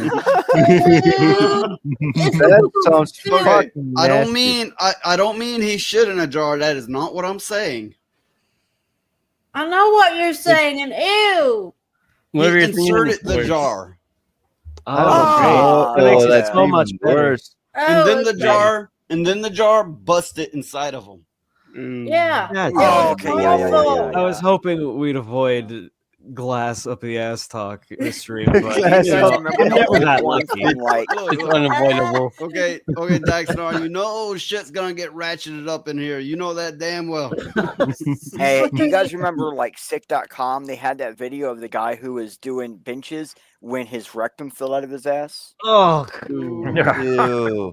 That sounds Okay, fucking I don't nasty. mean I don't mean he shit in a jar. That is not what I'm saying. I know what you're saying, and ew. He inserted the jar, Oh, great. That makes it so much better. and then Oh, the jar busted inside of him. yeah. God, Oh, okay. Yeah. I was hoping we'd avoid glass up the ass talk in the stream, but Glass you know, up. I'm never that lucky. Like, It's unavoidable. Okay, Daxnar, shit's gonna get ratcheted up in here. You know that damn well. hey, do you guys remember like sick.com? They had that video of the guy who was doing benches when his rectum fell out of his ass. Oh, Ew.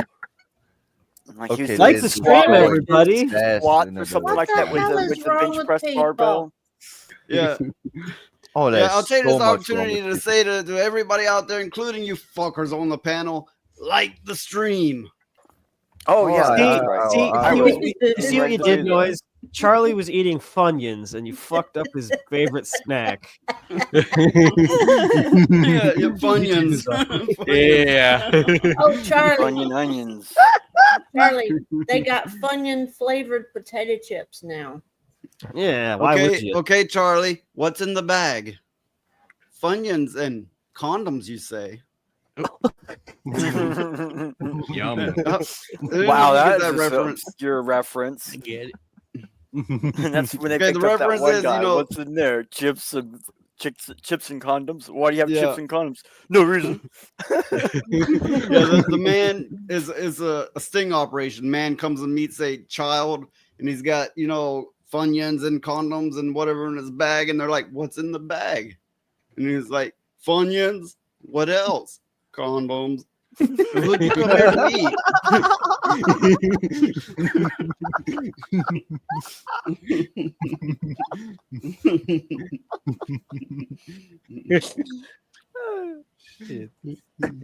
Like he was Okay, like doing the it's stream, squat- everybody. Nasty, squats no or something doubt. like What that the with hell the, is with the wrong bench with press people? barbell. Yeah. Oh, Yeah, that's I'll take so this much opportunity wrong. to say to everybody out there, including you fuckers on the panel, like the stream. Oh yeah, Oh, that's I- right. See, I you, will. you see what you did, Noise? Charlie was eating Funyuns, and you fucked up his favorite snack. Yeah, your Funyuns. Yeah. Oh, Charlie, Onions. Charlie, they got Funyun flavored potato chips now. Yeah, why would Okay, you? okay, Charlie, what's in the bag? Funyuns and condoms, you say? Yum. Wow, Get that is reference. your reference. I get it. And that's when they Okay, picked the up that reference one is, guy. What's in there? Chips and condoms. Why do you have Yeah. chips and condoms? No reason. Yeah, the man is a sting operation. Man comes and meets a child, and he's got Funyuns and condoms and whatever in his bag, and they're like, "What's in the bag?" And he's like, "Funyuns. What else? Condoms." Who'd you come here to meet?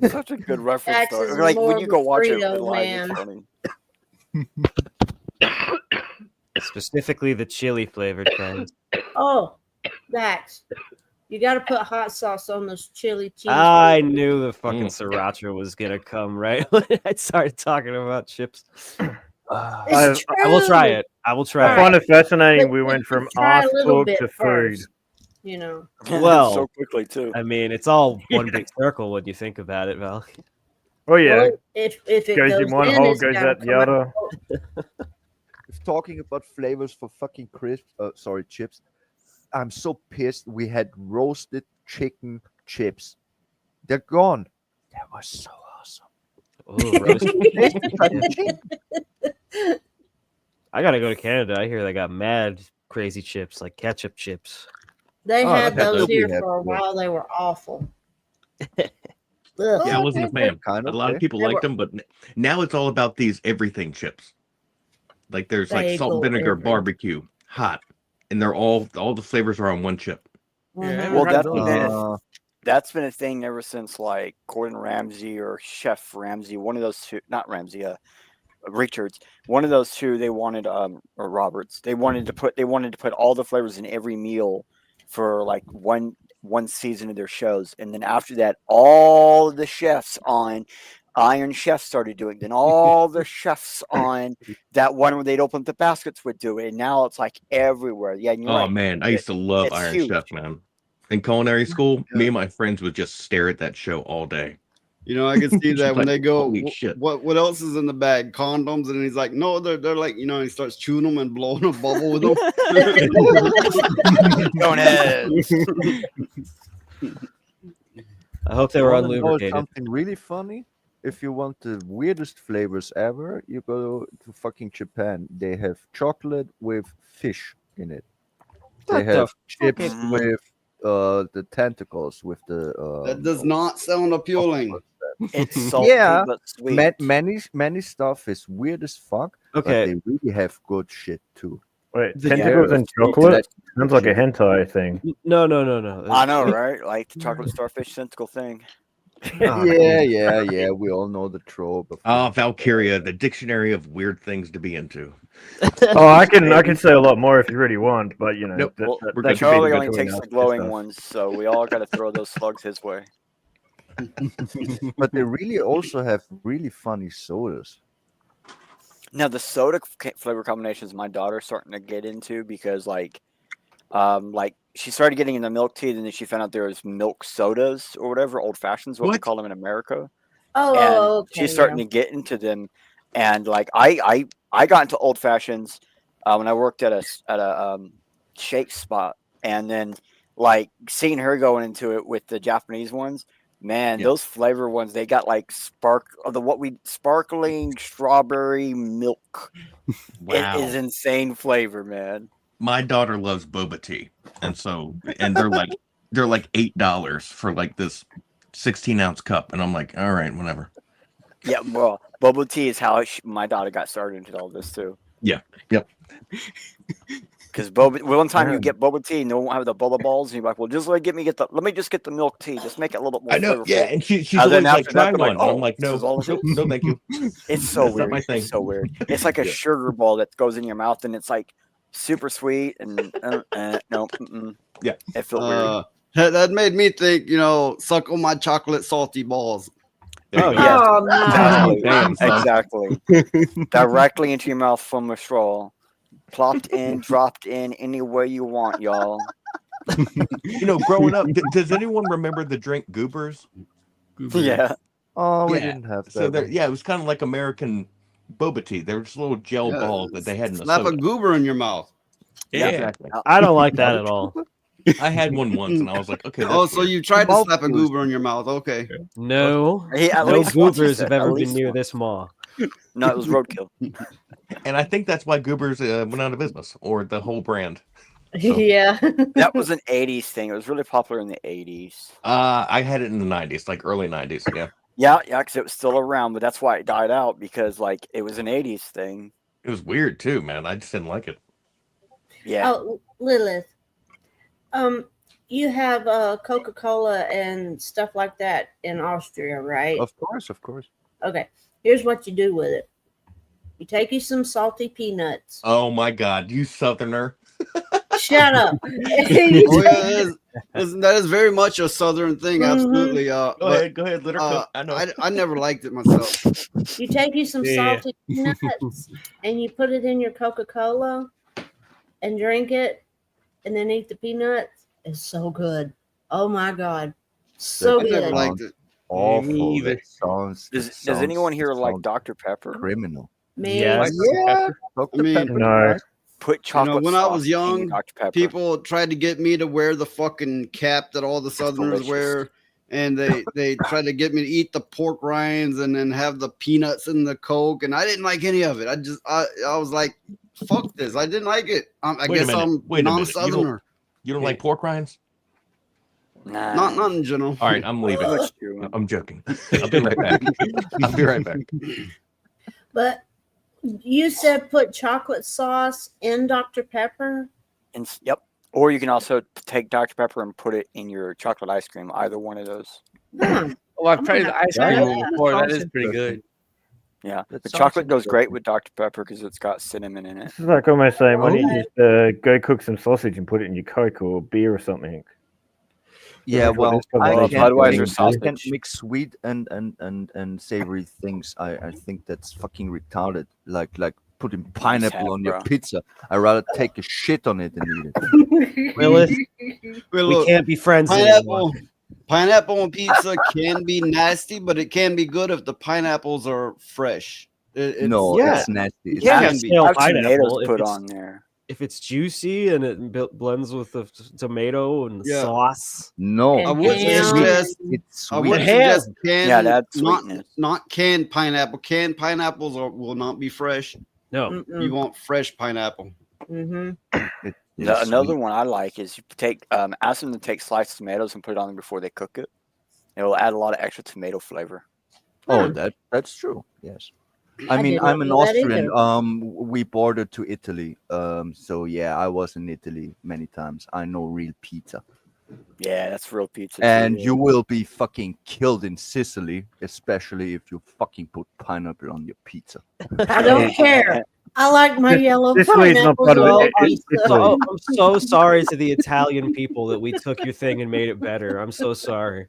Such a good reference. Dax Though. is Like more when you of go a watch it Frito live, man. it's funny. Specifically the chili flavored kind. Oh, Dax, You got to put hot sauce on those chili cheese. I knew the fucking sriracha was gonna come right when I started talking about chips. I will try it. I will try I it. find it fascinating. We But went from try a ass little talk bit to food. first, you know. Well, so quickly too. I mean, it's all one big circle when you think about it, Val. Oh yeah, Well, if it goes goes in one in, hole, it's goes gotta out the come out. other. If talking about flavors for fucking chips, I'm so pissed. We had roasted chicken chips. They're gone. That was so awesome. Oh, roasted. Tasted like chicken. I gotta go to Canada. I hear they got mad crazy chips, like ketchup chips. They Oh, had that's those what we here have for a here. while. They were awful. Ugh. Yeah, I wasn't a fan. Kind A of, lot of okay. people They liked were- them, but now it's all about these everything chips. Like there's like salt Bagel and vinegar everything. barbecue, hot, and they're all the flavors are on one chip. Mhm. Well, tried that's been a thing ever since like Gordon Ramsay or Chef Ramsay, one of those two, not Ramsay, Richards, one of those two. They wanted or Roberts. They wanted to put all the flavors in every meal for like one season of their shows, and then after that, all the chefs on Iron Chef started doing. Then all the chefs on that one where they'd open up the baskets would do it, and now it's like everywhere. Yeah, and you're Oh right. man, I used to love It's Iron huge. Chef, man. In culinary school, me and my friends would just stare at that show all day. You know, I can see that when Like, they go, holy shit. what else is in the bag? Condoms, and he's like, no, they're like, you know, he starts chewing them and blowing a bubble with them. Going ahead. I hope they were Wanna know unlubricated. something really funny? If you want the weirdest flavors ever, you go to fucking Japan. They have chocolate with fish in it. They What the have chips fuck? with the tentacles with the That does not sound appealing. It's salty Yeah, but sweet. many stuff is weird as fuck, but Okay. they really have good shit too. Wait, The tentacles and chocolate? Sounds like a hentai thing. No. I know, right? Like the chocolate starfish tentacle thing. Yeah. We all know the trope. Of Oh, Valkyria, the dictionary of weird things to be into. Oh, I can say a lot more if you really want, but you know, Nope. Well, We're that good. should be Charlie only between takes us the and glowing stuff. ones, so we all got to throw those slugs his way. But they really also have really funny sodas. Now the soda flavor combinations my daughter's starting to get into because like she started getting into milk tea, and then she found out there was milk sodas or whatever, old fashions, what we What? call them in America. Oh, And okay, she's starting to get into them. And like I got into old fashions when I worked at a shake spot, and then like seeing her going into it with the Japanese ones. Man, Yeah. those flavor ones, they got like sparkling strawberry milk. Wow. It is insane flavor, man. My daughter loves boba tea, and they're like $8 for like this 16-ounce cup, and I'm like, all right, whatever. Yeah, well, bubble tea is how my daughter got started into all this too. Yeah, yep. Because one time you get boba tea and they won't have the boba balls, and you're like, well, just let me just get the milk tea, just make it a little bit more I know. flavorful. Yeah, and she's And always then like, after try that, they're one. like, I'm like, this no, is all it is? no, thank you. It's so That's not weird. my thing. It's so weird. It's like a sugar ball that goes in your mouth, and it's like super sweet, and no, yeah, it felt weird. That made me think, you know, suck on my chocolate salty balls. Oh yes, Oh, no. exactly, Damn, son. exactly. Directly into your mouth from a straw, plopped in, dropped in, anywhere you want, y'all. You know, growing up, does anyone remember the drink Goobers? Yeah. Oh, we Yeah. didn't have that. So one. it was kind of like American boba tea. They were just little gel Yeah, balls that they had in the Slap soda. a goober in your mouth. Yeah, exactly. I don't like that at all. I had one once, and I was like, okay. That's Oh, so weird. you tried to Mouth slap a boost. goober in your mouth? Okay. No, At no least once he goobers said, have at ever been least near once. this mall. No, it was roadkill. And I think that's why Goobers went out of business, or the whole brand. Yeah. That was an 80s thing. It was really popular in the 80s. I had it in the 90s, like early 90s. Yeah, Yeah, because it was still around, but that's why it died out, because like it was an 80s thing. it was weird too, man. I just didn't like it. Yeah. Oh, Lilith. You have Coca-Cola and stuff like that in Austria, right? Of course. Okay. Here's what you do with it. You take you some salty peanuts. Oh my God, you Southerner! Shut up. Oh, yeah, Listen, that is very much a Southern thing. Mhm. Absolutely. Go ahead, let her cook. I know. I never liked it myself. You take you some Yeah. salted peanuts and you put it in your Coca-Cola and drink it, and then eat the peanuts. It's so good. Oh my god, so I never good. liked it. Awful. either. That sounds. Does anyone here like Dr. Pepper? Criminal. Me, Yes. Yeah. Dr. I mean, Pepper. No. Put You know, chocolate when I sauce was in your young, Dr. Pepper. people tried to get me to wear the fucking cap that all the Southerners delicious. wear, and they tried to get me to eat the pork rinds and then have the peanuts in the Coke, and I didn't like any of it. I was like, fuck this. I didn't like it. I Wait a guess minute, I'm wait a minute. non-Southerner. You don't like pork rinds? Nah. Not in general. All right, I'm leaving. Much too. I'm joking. I'll be right back. I'll be right back. but you said put chocolate sauce in Dr. Pepper. And, yep. Or you can also take Dr. Pepper and put it in your chocolate ice cream. Either one of those. Huh. Oh, I've tried the ice try cream that. before. That Sounds is pretty good. Yeah. That The sounds chocolate goes great interesting. with Dr. Pepper because it's got cinnamon in it. This is like almost saying, why don't you Okay. just go cook some sausage and put it in your Coke or beer or something? Yeah, That's what well, this comes I off can't, as. Budweiser mix, I sausage. can't mix sweet and savory things. I think that's fucking retarded. Like putting pineapple on your bro. pizza. I'd rather take a shit on it than eat it. Willis, Well, we look, can't be friends anymore. pineapple on pizza can be nasty, but it can be good if the pineapples are fresh. No, Yeah. it's nasty. It's Yeah, can it's be. stale Have pineapple tomatoes if put it's, on there. if it's juicy and it blends with the tomato and the Yeah. sauce. no. I would Ham. suggest It's I sweet. would The ham. suggest canned, Yeah, that's not sweetness. not canned pineapple. Canned pineapples will not be fresh. No. You want fresh pineapple. Mm-hmm. It is Another sweet. one I like is you take ask them to take sliced tomatoes and put it on there before they cook it. It will add a lot of extra tomato flavor. Oh, that's true. Yes. I I mean, did not I'm an know that Austrian. either. We bordered to Italy. So yeah, I was in Italy many times. I know real pizza. Yeah, that's real pizza. too. And you will be fucking killed in Sicily, especially if you fucking put pineapple on your pizza. I don't care. I like my yellow Sicily's not pineapples part of on it. pizza. So, I'm so sorry to the Italian people that we took your thing and made it better. I'm so sorry.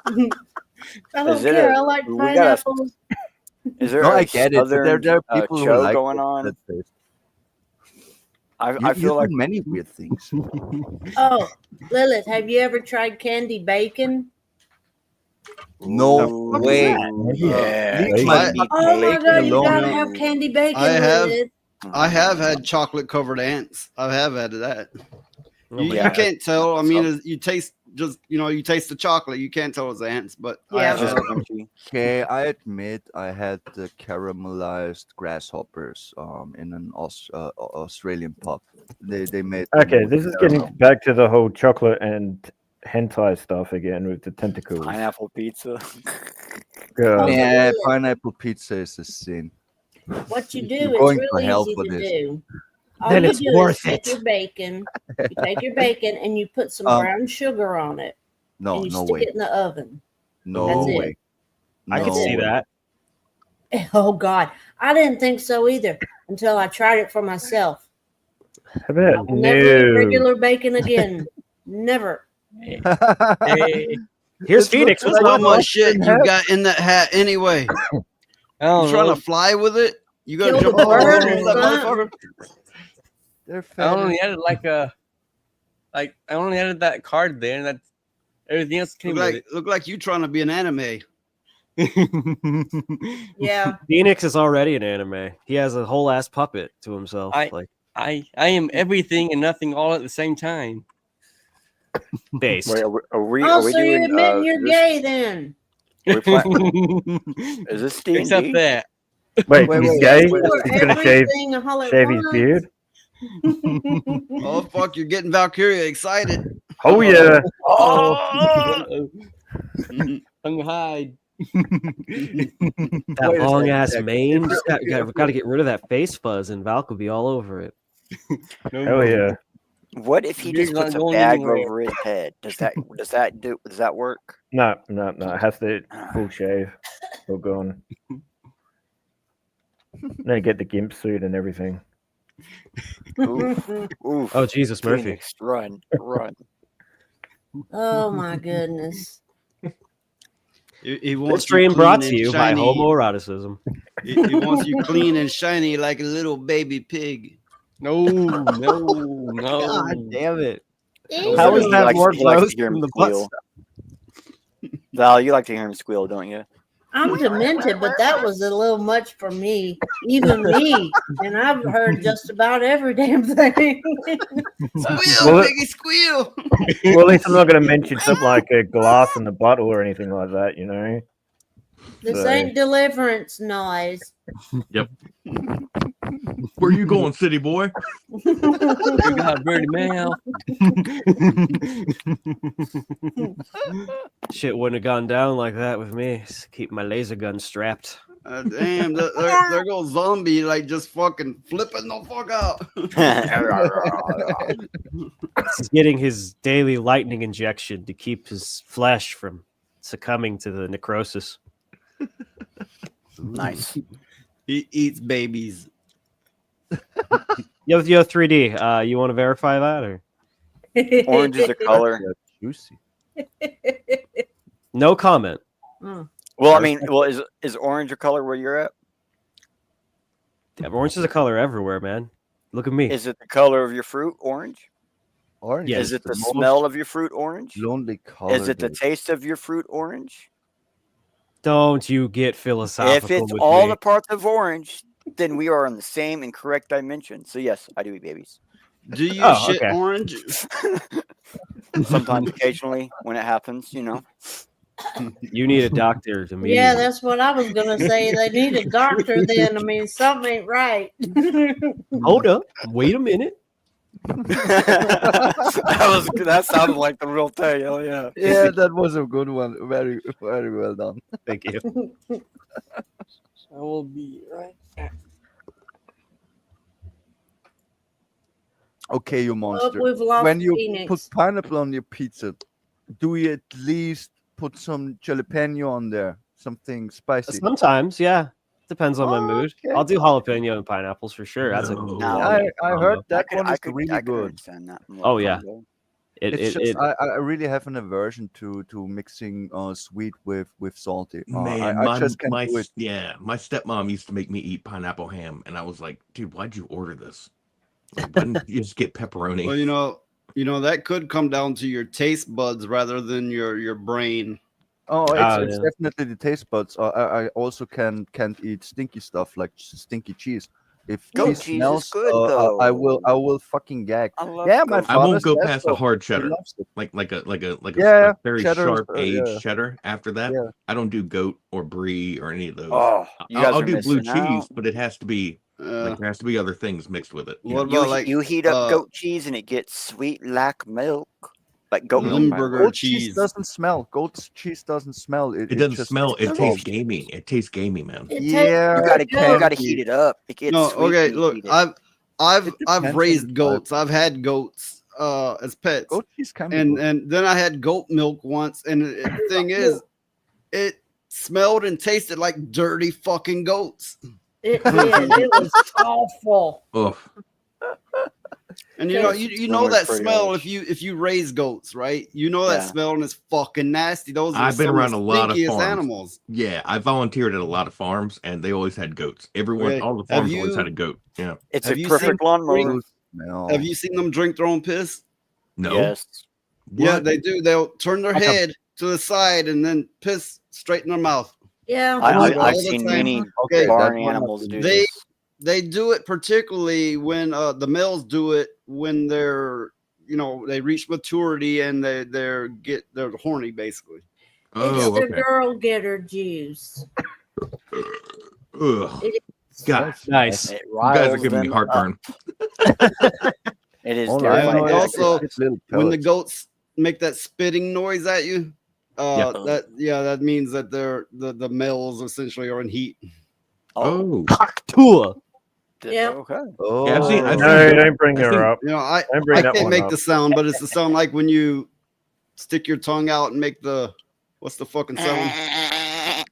I don't Is it care. a- I like we gotta- pineapples. Is there No, a I get it. But southern there are people who show like going it. on? That's it. I You feel do like many weird things. Oh, Lilith, have you ever tried candy bacon? No What is way. that? Yeah, Leave my candy fucking Oh my bacon god, you alone. gotta have candy bacon I have- with it. I have had chocolate covered ants. I have had that. Oh You, my you God. can't tell. I mean, you taste you taste the chocolate. You can't tell it's ants, but I Yeah. have Just had it. crunchy. Okay, I admit I had the caramelized grasshoppers in an Australian pub. They made them Okay, with this is caramel. getting back to the whole chocolate and hentai stuff again with the tentacles. Pineapple pizza. God. Yeah, pineapple pizza is a sin. What you do You're is going real to hell easy for to this. do. All Then you it's do worth is take it. your bacon. You take your bacon and you put some Um, brown sugar on it, No, and you no stick way. it in the oven. No That's it. way. I can No see way. that. Oh God, I didn't think so either until I tried it for myself. How I about will never eat no? regular bacon again. Never. Hey, here's It Phoenix. looks What's like how going much on? shit you got in that hat anyway. I don't You trying know. to fly with it? You gonna Kill jump the all bird over or that something. motherfucker? They're I fat. only added I only added that card there, and that's everything else came with Look like you trying to be an anime. it. Yeah. Phoenix is already an anime. He has a whole ass puppet to himself. I- Like I am everything and nothing all at the same time. based. Wait, are we Oh, so doing? you're admitting you're this, gay then? Is this Except D&D? that. Wait, Wait, he's wait, gay. wait, You are He's gonna shave everything all at his once. beard. Oh fuck, you're getting Valkyria excited. Oh yeah. Oh, tongue hide. That Wait a long second, ass Jack. mane. Just got to get rid of that face fuzz, and Val could be all over it. Hell yeah. What if he You're just not puts a going bag anywhere. over his head? Does that work? No. It has to full shave. All gone. Then get the gimp suit and everything. Oof, oof. Oh, Jesus, Murphy. Phoenix, run. Oh my goodness. He This wants you stream clean brought to and you by shiny. homoeroticism. He wants you clean and shiny like a little baby pig. No, no, no. God damn it. How How is that more he likes gross to hear him than the butt squeal. stuff? Val, you like to hear him squeal, don't you? I'm demented, but that was a little much for me, even me. And I've heard just about every damn thing. Squeal, piggy, squeal. Well, at least I'm not going to mention something like a glass in the bottle or anything like that, you know. This So- ain't deliverance noise. Yep. Where you going, city boy? You got a dirty mouth. Shit wouldn't have gone down like that with me. Just keep my laser gun strapped. Damn, there goes zombie, like just fucking flipping the fuck out. He's getting his daily lightning injection to keep his flesh from succumbing to the necrosis. Nice. He eats babies. Yo, 3D, you want to verify that or Orange is a color. Juicy. no comment? Well, I mean, is orange a color where you're at? Yeah, orange is a color everywhere, man. Look at me. Is it the color of your fruit, orange? Orange. Yes. Is it the most smell of your fruit, orange? lonely color. Is it the there. taste of your fruit, orange? Don't you get philosophical If it's with all me. the parts of orange, then we are in the same and correct dimension. So yes, I do eat babies. Do you Oh, shit okay. orange? Sometimes, occasionally, when it happens, you know. You need a doctor to meet. Yeah, that's what I was gonna say. They need a doctor then. I mean, something ain't right. Hold up. Wait a minute. that sounded like the real thing. Oh yeah. Yeah, that was a good one. Very, very well done. Thank you. I will be right back. Okay, you monster. we've lost When you Phoenix. put pineapple on your pizza, do you at least put some jalapeno on there? Something spicy. Sometimes, yeah. Depends on my mood. Okay. I'll do jalapeno and pineapples for sure. That's a No. I heard that I one is could really good. understand that. Oh, yeah. It's just I really have an aversion to mixing sweet with salty. Man, I just can't my do it. my stepmom used to make me eat pineapple ham, and I was like, dude, why'd you order this? Like, why didn't you just get pepperoni? Well, you know that could come down to your taste buds rather than your brain. Oh, it's yeah. definitely the taste buds. I also can't eat stinky stuff like stinky cheese. If Goat cheese cheese is smells, good, I though. will fucking gag. I love Yeah, my goat I won't father go says past so. a hard He cheddar, loves it. like Yeah, a very cheddar is- sharp aged yeah. cheddar. After that, Yeah. I don't do goat or brie or any of those. Oh, you guys I'll are do blue missing cheese, out. but it has to be like there has to be other things mixed with it. What You, about like you heat up goat cheese and it gets sweet like milk, like goat milk. Limburger Goat cheese? cheese doesn't smell. Goat cheese doesn't smell. It doesn't just smell. It tastes tastes good. gamey. It tastes gamey, man. It Yeah, You gotta it can heat be. it up. It gets No, sweet. okay. when you Look, heat it. I've depends on raised the type. goats. I've had goats as pets, Goat cheese can be and good. and then I had goat milk once. And the thing is, it smelled and tasted like dirty fucking goats. It did. It was awful. Oh, And you know, Yes, you know smells that pretty smell harsh. if you raise goats, right? You know that Yeah. smell and it's fucking nasty. Those are I've been some around of a the lot of stinkiest farms. animals. yeah, I volunteered at a lot of farms, and they always had goats. Everyone, Okay, all the have farms always you- had a goat. Yeah, It's have a you perfect seen lawnmower. Good No. Have you seen them drink their own piss? no, Yes. Yeah, What? they do. They'll turn their Like a- head to the side and then piss straight in their mouth. Yeah. I do it all I've the seen time. many Okay, barn that one animals I've do They this. they do it particularly when the males do it when they're they reach maturity and they're horny basically. It's Oh, the okay. girl getter juice. Ugh. It God, Nice. It you guys are riles giving me them heartburn. up. It is Oh, terrifying. And yeah, also, it's little when the pellets. goats make that spitting noise at you, Yeah. that means that they're the males essentially are in heat. Oh, Coctua. Yeah. Okay. Oh, Yeah, I've seen No, goat- don't bring I've seen- her up. I Don't bring that can't one make up. the sound, but it's the sound like when you stick your tongue out and make the what's the fucking sound?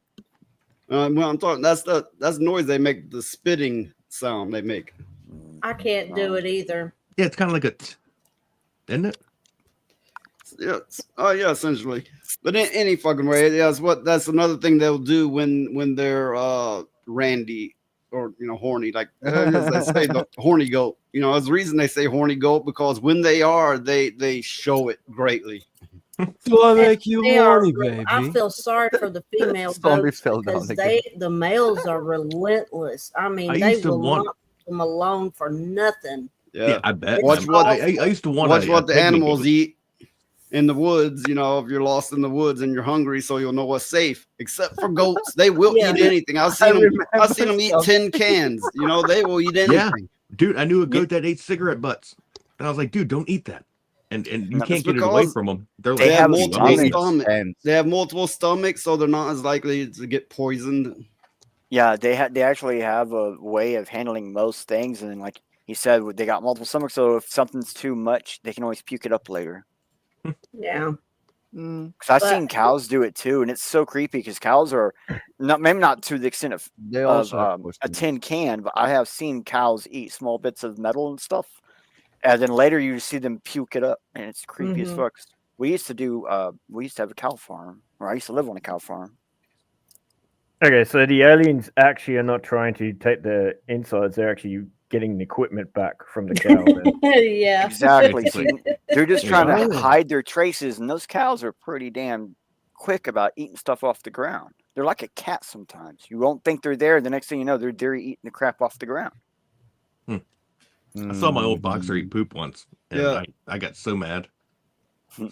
Well, I'm talking that's the noise they make, the spitting sound they make. I can't do it either. Yeah, it's kind of like a, isn't it? Yeah. Oh yeah, essentially. But in any fucking way, that's another thing they'll do when they're randy or horny, like as they say, the horny goat. There's a reason they say horny goat, because when they are, they show it greatly. Do I make you They are horny, re- baby? I feel sorry for the female Zombie goats fell down because again. the males are relentless. I mean, I they used to will want- not leave them alone for nothing. Yeah, I bet. Watch what I used to want. watch what the pygmy animals goat. eat in the woods. If you're lost in the woods and you're hungry, so you'll know what's safe. Except for goats, they will Yeah. eat anything. I've seen them eat tin cans. They will eat Yeah, anything. dude, I knew a goat that ate cigarette butts, and I was like, dude, don't eat that. And you That's can't get it away because from them. They're they like, have "Ooh, multiple I'm eating stomachs. this." They have multiple stomachs, so they're not as likely to get poisoned. Yeah, they actually have a way of handling most things, and like he said, they got multiple stomachs, so if something's too much, they can always puke it up later. Yeah. Because I've seen cows do it too, and it's so creepy because cows are maybe not to the extent of, They also have a poison. tin can, but I have seen cows eat small bits of metal and stuff, and then later you see them puke it up, and it's creepy as Mhm. fuck. We used to have a cow farm, or I used to live on a cow farm. Okay, so the aliens actually are not trying to take the insides; they're actually getting the equipment back from the cow. Then. Yeah. Exactly. Basically. They're just trying to Yeah. hide their traces, and those cows are pretty damn quick about eating stuff off the ground. They're like a cat sometimes. You won't think they're there. The next thing you know, they're eating the crap off the ground. I saw my old Mm. boxer eat poop once, and Yeah. I got so mad.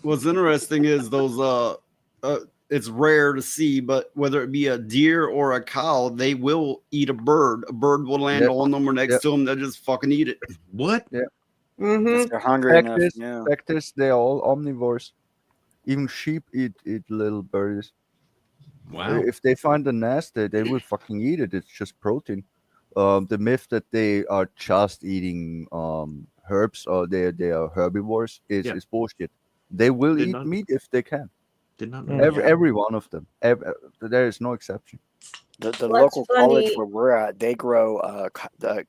What's interesting is those it's rare to see, but whether it be a deer or a cow, they will eat a bird. A bird will land Yep. on them or next Yep. to them. They'll just fucking eat it. What? Mm-hmm. They're hungry enough. Cactus, Yeah. cactus, they're all omnivores. Even sheep eat little birds. Wow. If they find a nest, they will fucking eat it. It's just protein. The myth that they are just eating herbs or they are herbivores Yeah. is bullshit. They will Did eat not- meat if they can. Did not know. Mm. that. Every one of them. There is no exception. The What's local college funny- where we're at, they grow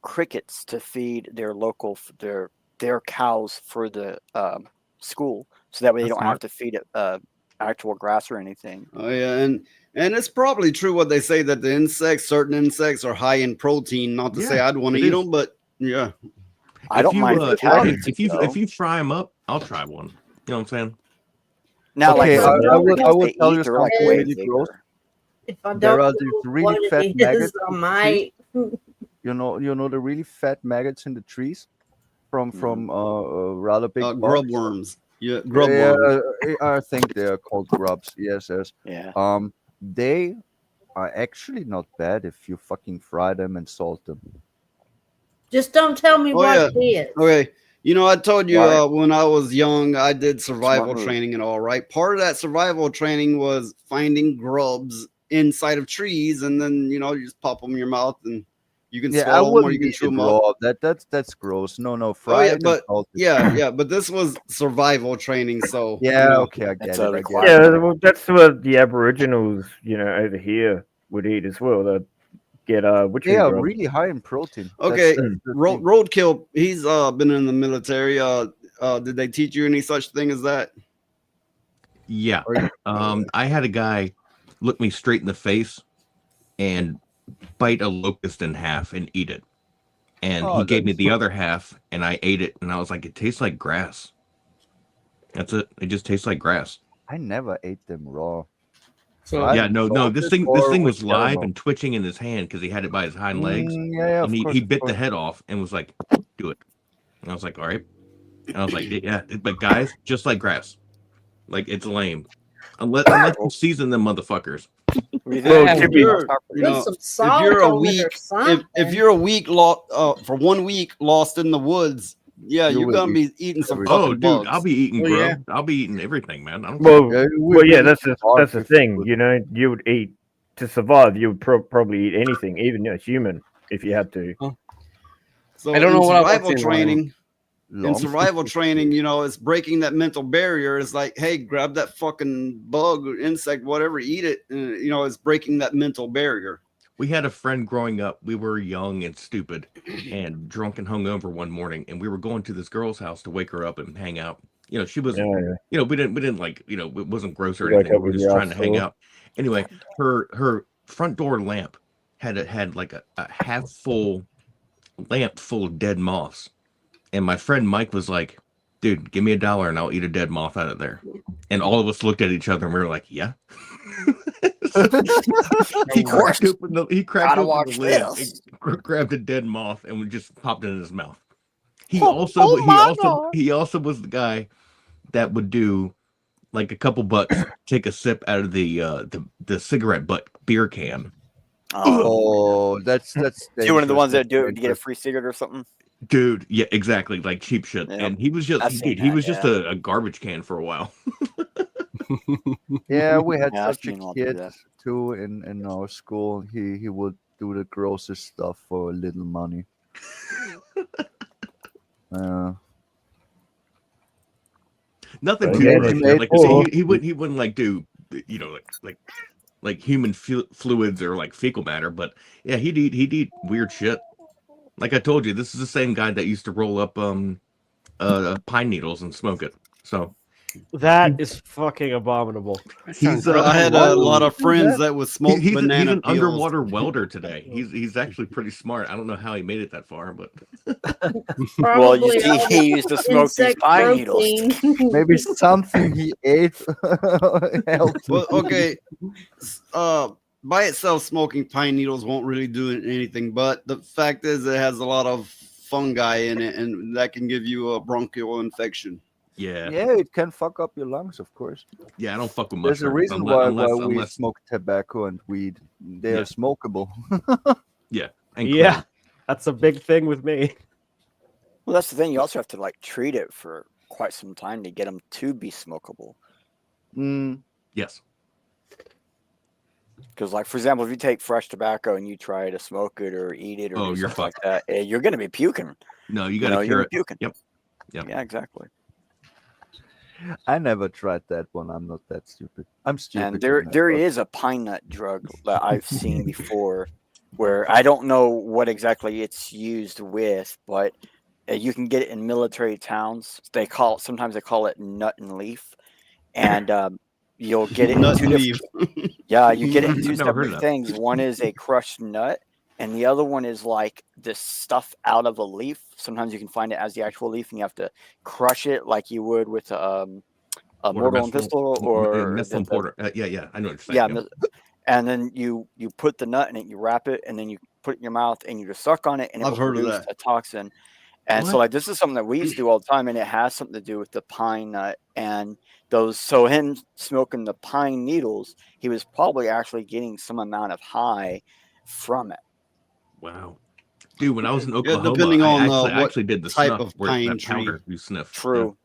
crickets to feed their local their cows for the school, so that way they That's don't have to feed it actual grass or anything. Oh yeah, and it's probably true what they say that certain insects are high in protein. Not to say Yeah, I'd want to it eat is. them, but yeah. I don't mind the cow meat, if you though. fry them up, I'll try one. You know what I'm saying? Now, Okay, like I will they tell eat, you they're like something way really gross. bigger. If I There don't are know these what really it fat is, maggots I in the might. You know the really fat maggots in the trees from rather big Grub bugs? worms. Yeah, grub Yeah, worms. I think they are called grubs. Yes. Yeah. They are actually not bad if you fucking fry them and salt them. Just don't tell me Oh what yeah. it is. Okay. I told you Right. when I was young, I did survival move. training and all, right? Part of that survival training was finding grubs inside of trees, and then you just pop them in your mouth, and you can Yeah, I swallow them or wouldn't you can eat chew it them up. raw. That's gross. No, Oh fry yeah, it and but salt it. yeah, but this was survival training, so Yeah, okay, I get It's it. a I get requirement. it. Yeah, well, that's what the Aboriginals, over here would eat as well. They'd get They are grub. really high in protein. Okay, That's the thing. Roadkill. He's been in the military. Did they teach you any such thing as that? Yeah. Or you- I had a guy look me straight in the face and bite a locust in half and eat it. And Oh, he gave me that's- the other half and I ate it and I was like, it tastes like grass. That's it. It just tastes like grass. I never ate them raw. So Right. Yeah, no, salted this thing or was with live caramel? and twitching in his hand because he had it by his hind legs. Yeah, And of course, he of bit the course. head off and was like, do it. And I was like, all right. And I was like, yeah, but guys, just like grass. Like it's lame. Unless you season them motherfuckers. Well, If to be- you're, Put some salt if you're a on it or week, something. if you're a week for 1 week lost in the woods, yeah, You you're will gonna be eating some everything. Oh, fucking dude, bugs. I'll be eating Oh, grub. yeah. I'll be eating everything, man. I don't Well, Yeah, well, yeah, that's the hard that's the if- thing. You would eat to survive. You would probably eat anything, even a human, if you had to. So I don't in know what I was survival saying, training. In Lump. survival training, it's breaking that mental barrier. It's like, hey, grab that fucking bug or insect, whatever, eat it. And, it's breaking that mental barrier. We had a friend growing up. We were young and stupid and drunk and hungover one morning, and we were going to this girl's house to wake her up and hang out. You know, she was, we didn't like, it wasn't gross or anything. We were just trying to hang out. Anyway, her front door lamp had like a half full lamp full of dead moths. And my friend Mike was like, dude, give me $1 and I'll eat a dead moth out of there. And all of us looked at each other and we were like, yeah. He cracked open the lid, and grabbed a dead moth and just popped it in his mouth. He also was the guy that would do like a couple bucks, take a sip out of the cigarette butt beer can. Oh, that's you one of the ones that do it to get a free cigarette or something. Dude, yeah, exactly, like cheap shit. Yep. And he was just just a garbage can for a while. Yeah, we had such a kid too in our school. He would do the grossest stuff for a little money. Nothing too crazy. Like he wouldn't like do like human fluids or like fecal matter, but yeah, he'd eat weird shit. Like I told you, this is the same guy that used to roll up pine needles and smoke it. So that is fucking abominable. I had a lot of friends that would smoke banana he's an peels. underwater welder today. He's actually pretty smart. I don't know how he made it that far, but well, you see, he used to smoke these pine needles. Maybe something he ate helped. Well, okay. By itself, smoking pine needles won't really do anything. But the fact is, it has a lot of fungi in it, and that can give you a bronchial infection. Yeah, it can fuck up your lungs, of course. Yeah, I don't fuck with mushrooms. There's a reason why we smoke tobacco and weed. They are smokable. Yeah, that's a big thing with me. Well, that's the thing. You also have to like treat it for quite some time to get them to be smokable. Yes. Because, like, for example, if you take fresh tobacco and you try to smoke it or eat it or do something like that, you're going to be puking. No, you got to cure it. Puking. Yep. Yeah, exactly. I never tried that one. I'm not that stupid. I'm stupid. And there is a pine nut drug that I've seen before where I don't know what exactly it's used with, but you can get it in military towns. Sometimes they call it nut and leaf. And you'll get it in two different. Yeah, you get it in two separate things. One is a crushed nut, and the other one is like this stuff out of a leaf. Sometimes you can find it as the actual leaf, and you have to crush it like you would with a mortar and pestle or porter. Yeah, I know what you're saying. Yeah, and then you put the nut in it, you wrap it, and then you put it in your mouth, and you just suck on it, and it will produce a toxin. And so, like, this is something that we used to do all the time, and it has something to do with the pine nut and those. So him smoking the pine needles, he was probably actually getting some amount of high from it. Wow, dude! When I was in Oklahoma, depending on I actually did the type snuff of where pine that tree. powder you sniff. True.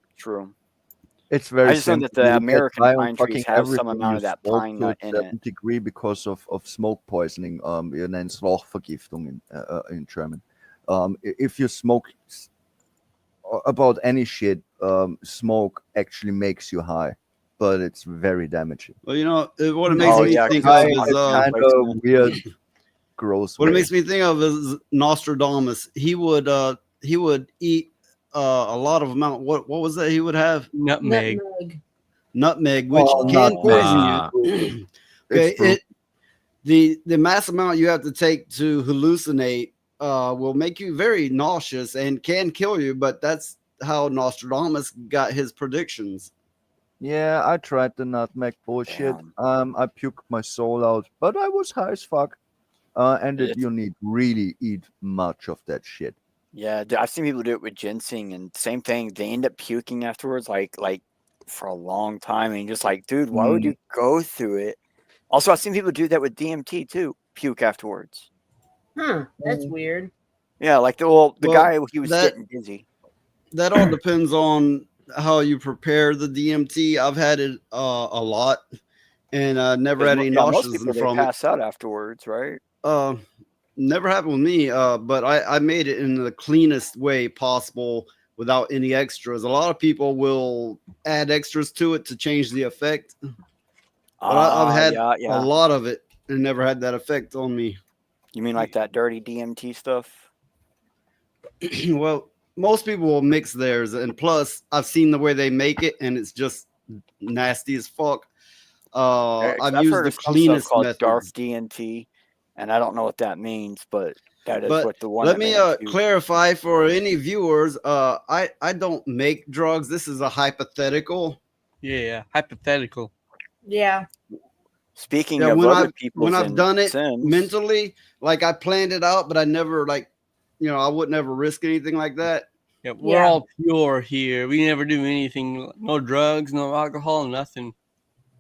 It's very. I just know that the American pine trees have some amount of that pine nut in it. Degree because of smoke poisoning. Wir nennen es Rauchvergiftung in German. If you smoke about any shit, smoke actually makes you high, but it's very damaging. Well, you know what it makes me think of is kind of weird, gross. What it makes me think of is Nostradamus. He would eat a lot of amount. What was that? He would have nutmeg, which can poison you. Okay, the mass amount you have to take to hallucinate will make you very nauseous and can kill you, but that's how Nostradamus got his predictions. Yeah, I tried the nutmeg bullshit. I puked my soul out, but I was high as fuck. And you need really eat much of that shit. Yeah, I've seen people do it with ginseng, and same thing. They end up puking afterwards, like for a long time, and you're just like, dude, why would you go through it? Also, I've seen people do that with DMT too, puke afterwards. That's weird. Yeah, like the guy, he was getting dizzy. That all depends on how you prepare the DMT. I've had it a lot, and never had any most nauseous people, from they pass out afterwards, right? Never happened with me. But I made it in the cleanest way possible without any extras. A lot of people will add extras to it to change the effect. But I've had a lot of it and never had that effect on me. You mean like that dirty DMT stuff? Well, most people will mix theirs, and plus, I've seen the way they make it, and it's just nasty as fuck. I've used heard the of some stuff cleanest called methods. dark DMT, and I don't know what that means, but that is But what the one. let that me made us use. clarify for any viewers. I don't make drugs. This is a hypothetical. Yeah, hypothetical. Yeah. Speaking Yeah, of when other I've people's done it sins, mentally, like I planned it out, but I never I would never risk anything like that. Yeah, we're all pure here. We never do anything. No drugs, no alcohol, nothing.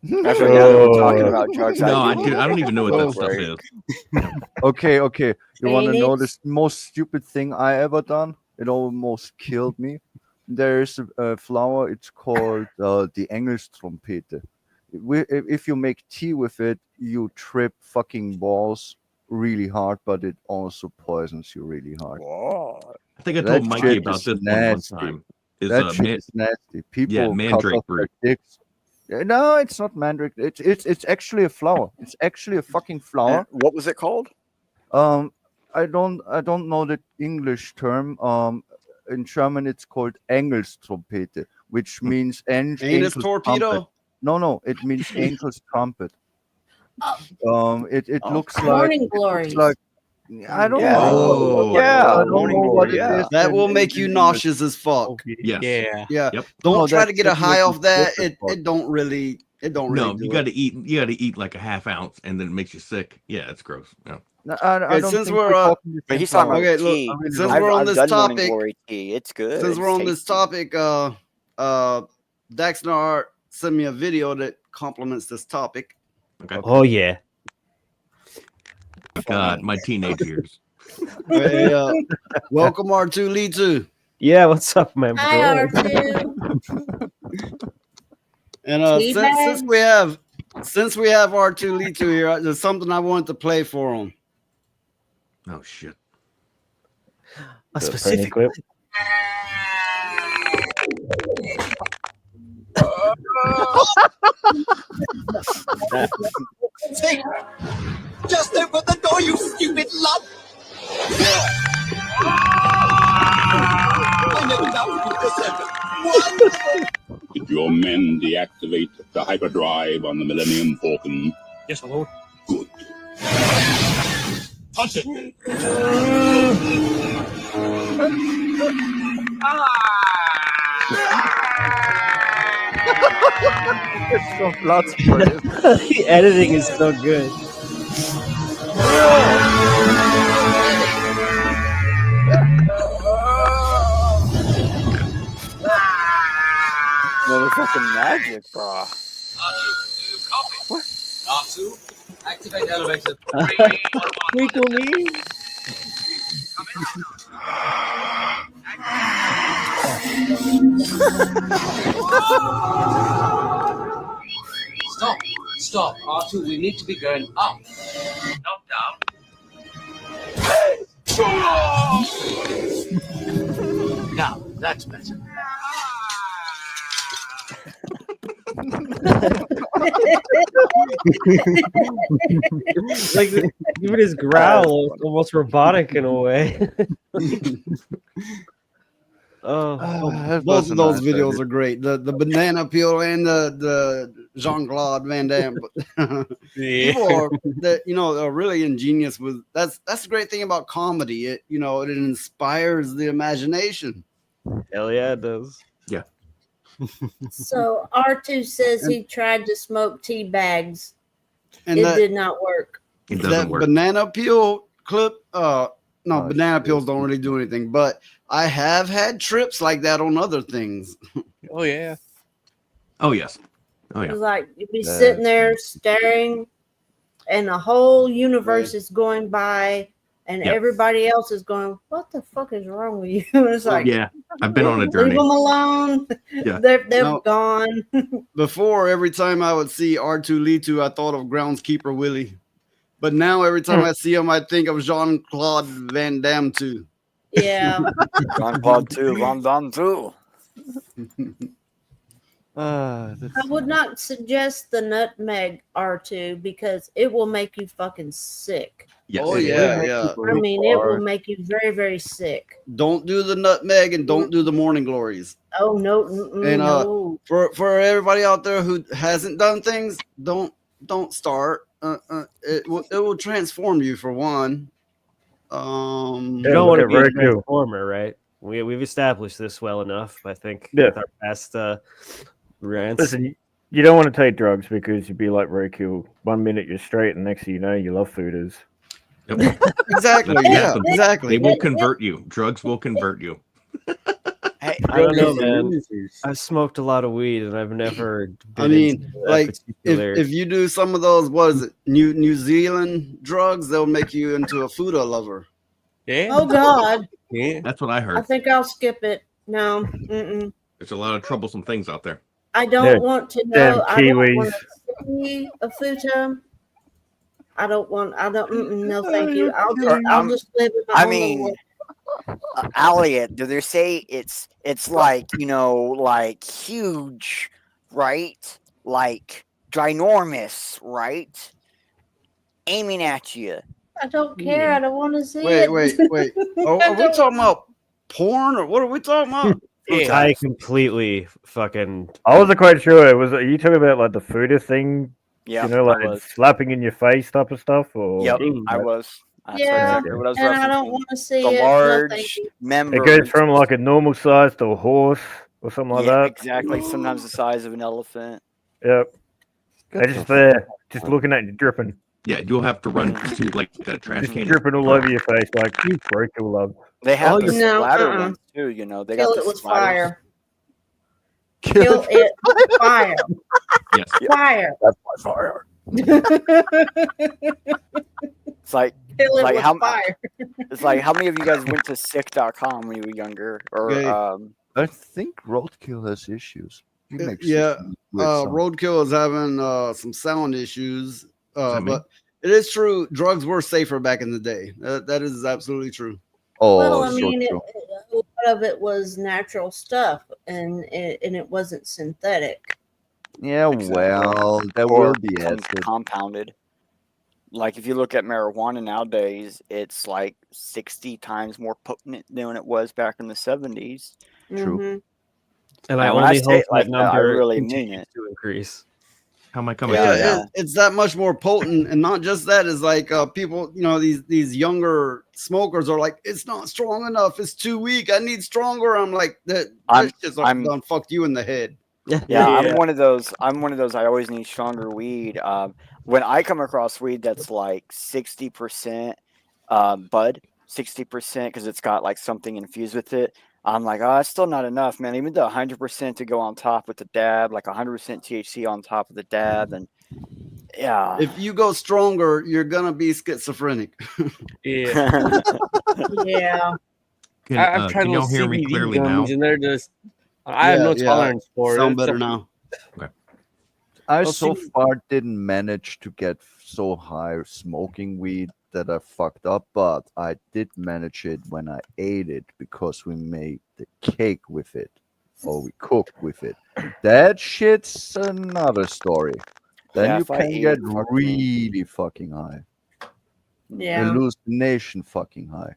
actually, now that we're talking about drugs, No, I I don't even know what that stuff break. is. Okay. You want to know Phoenix? the most stupid thing I ever done? It almost killed me. There's a flower. It's called the Engelstrompete. If you make tea with it, you trip fucking balls really hard, but it also poisons you really hard. I think I That told Mikey shit about is this nasty. one time. Is That shit is nasty. People cut mandrake off their root. dicks. No, it's not mandrake. It's actually a flower. It's actually a fucking flower. What was it called? I don't know the English term. In German it's called Engelstrompete, which means Anus angel's torpedo. trumpet. No, it means angel's trumpet. It looks like Morning glories. I don't Yeah. know. Yeah, I don't morning know what glory, it yeah. is. That will make you nauseous as fuck. Yes. Yeah. Yeah. Yep. Don't No, try that to get a shit high makes off you that. sick as fuck. It don't really No, do you it. got to eat. You got to eat like a half ounce, and then it makes you sick. Yeah, it's gross. No. I Okay, don't since think we're, talking the But same he's talking flower. about Okay, look, tea. I really since don't. we're on I've this done morning topic, glory tea. It's good. since It's we're on this tasty. topic, Daxnar sent me a video that complements this topic. Okay. Oh yeah. God, my teenage years. Hey, welcome R2 Lee 2. Yeah, what's up, man? Hi, bro? R2. And Tea since bags? we have R2 Lee 2 here, there's something I wanted to play for him. Oh shit. A specific clip. Just open the door, you stupid lump! I never doubted you for a second. Wonderful! Did your men deactivate the hyperdrive on the Millennium Falcon? Yes, my lord. Good. Punch it! It's so blood spray. The editing is so good. Motherfucking magic, bro. What? R2, activate elevator. Twinkle me. Stop. R2, we need to be going up. Not down. Now, that's better. Like even his growl is almost robotic in a way. Oh, Both of those videos are great. The banana peel and the Jean-Claude Van Damme. People are are really ingenious with that's the great thing about comedy. It it inspires the imagination. hell yeah, it does. Yeah. So R2 says he tried to smoke tea bags. And It that, did not work. It doesn't that work. banana peel clip, no, Oh, banana shit. peels don't really do anything, but I have had trips like that on other things. Oh yeah. Oh yes. Oh It yeah. was like you'd be That's sitting there staring, and the whole universe is going by, and Yep. everybody else is going, "What the fuck is wrong with you?" It's like, Yeah. I've been on a leave journey. them alone. Yeah. They're No. gone. Before, every time I would see R2 Lee I thought of Groundskeeper Willie. But now every time I see him, I think of Jean-Claude Van Damme too. Yeah. Jean-Claude 2, Van Damme 2. I would not suggest the nutmeg R2 because it will make you fucking sick. Yes. Oh yeah. I mean, it will make you very, very sick. Don't do the nutmeg and don't do the morning glories. Oh no, And no. for everybody out there who hasn't done things, don't start. It will transform you for one. You Yeah, don't look want to at be a Roku. transformer, right? We've established this well enough, I think, Yeah. with our past rants. Listen, you don't want to take drugs because you'd be like Roku. 1 minute you're straight, and next thing you know, you love fooders. Yep. Exactly. That's what Yeah. happens. Exactly. They will convert you. Drugs will convert you. Hey, I don't know, man. I've smoked a lot of weed, and I've never been I mean, into that like particular... if you do some of those, what is it, New Zealand drugs, they'll make you into a food lover. Yeah. Oh God. Yeah. That's what I I heard. think I'll skip it. No. Mm-mm. There's a lot of troublesome things out there. I don't Yeah, want to damn know. I don't want Kiwis. to see a futa. I don't. No, thank you. I'll just live in my I own mean, world. Elliot, do they say it's like, like huge, right? Like ginormous, right? Aiming at you. I don't care. I don't want to see Wait. it. Are we talking about porn or what are we talking about? I completely fucking... I wasn't quite sure. Are you talking about like the fooder thing? Yeah, You know, I like was. slapping in your face type of stuff? Or Yep, I was. That's Yeah, exactly what I was and I referencing. don't want to see The it. No, thank large you. member. It goes from like a normal size to a horse or something like Yeah, that. exactly. Sometimes the size of an elephant. Yep. They're just there, just looking at you, dripping. Yeah, you'll have to run to like a trash Just can. dripping all over your face like you broke your love. They have the No, splatter uh-uh. ones too. They Kill got it the with splatters. fire. Kill it with fire. Yes. Fire. That's my fire. It's like Kill it like with how fire. it's like how many of you guys went to sick.com when you were younger? Or Okay. I think Roadkill has issues. He makes Yeah, some weird sounds. Roadkill is having some sound issues, that mean? but it is true. Drugs were safer back in the day. That is absolutely true. Oh, Well, I so mean, true. a lot of it was natural stuff, and it wasn't synthetic. Yeah, well, there or will be acid. compounded. Like if you look at marijuana nowadays, it's like 60 times more potent than it was back in the 70s. True. Mhm. And I And when I only say hope it like that that, I number really mean continues it. to increase. How am I coming? Yeah, to that? it's that much more potent, and not just that. Is like people, these younger smokers are like, it's not strong enough. It's too weak. I need stronger. I'm like that. I'm- That shit's done fucked you in the head. Yeah, I'm one of those. I always need stronger weed. When I come across weed that's like 60% bud, 60% because it's got like something infused with it, I'm like, oh, it's still not enough, man. Even the 100% to go on top with the dab, like 100% THC on top of the dab, and yeah. If you go stronger, you're gonna be schizophrenic. Yeah. Yeah. I've tried can those y'all hear me CBD clearly now? gummies, and they're just. I have no tolerance for it. Sound It's better a- now. I Well, so see- far didn't manage to get so high smoking weed that I fucked up, but I did manage it when I ate it because we made the cake with it or we cooked with it. That shit's another story. Then Yeah, you if I can ate get it, fuck me. really fucking high. Yeah. Hallucination fucking high.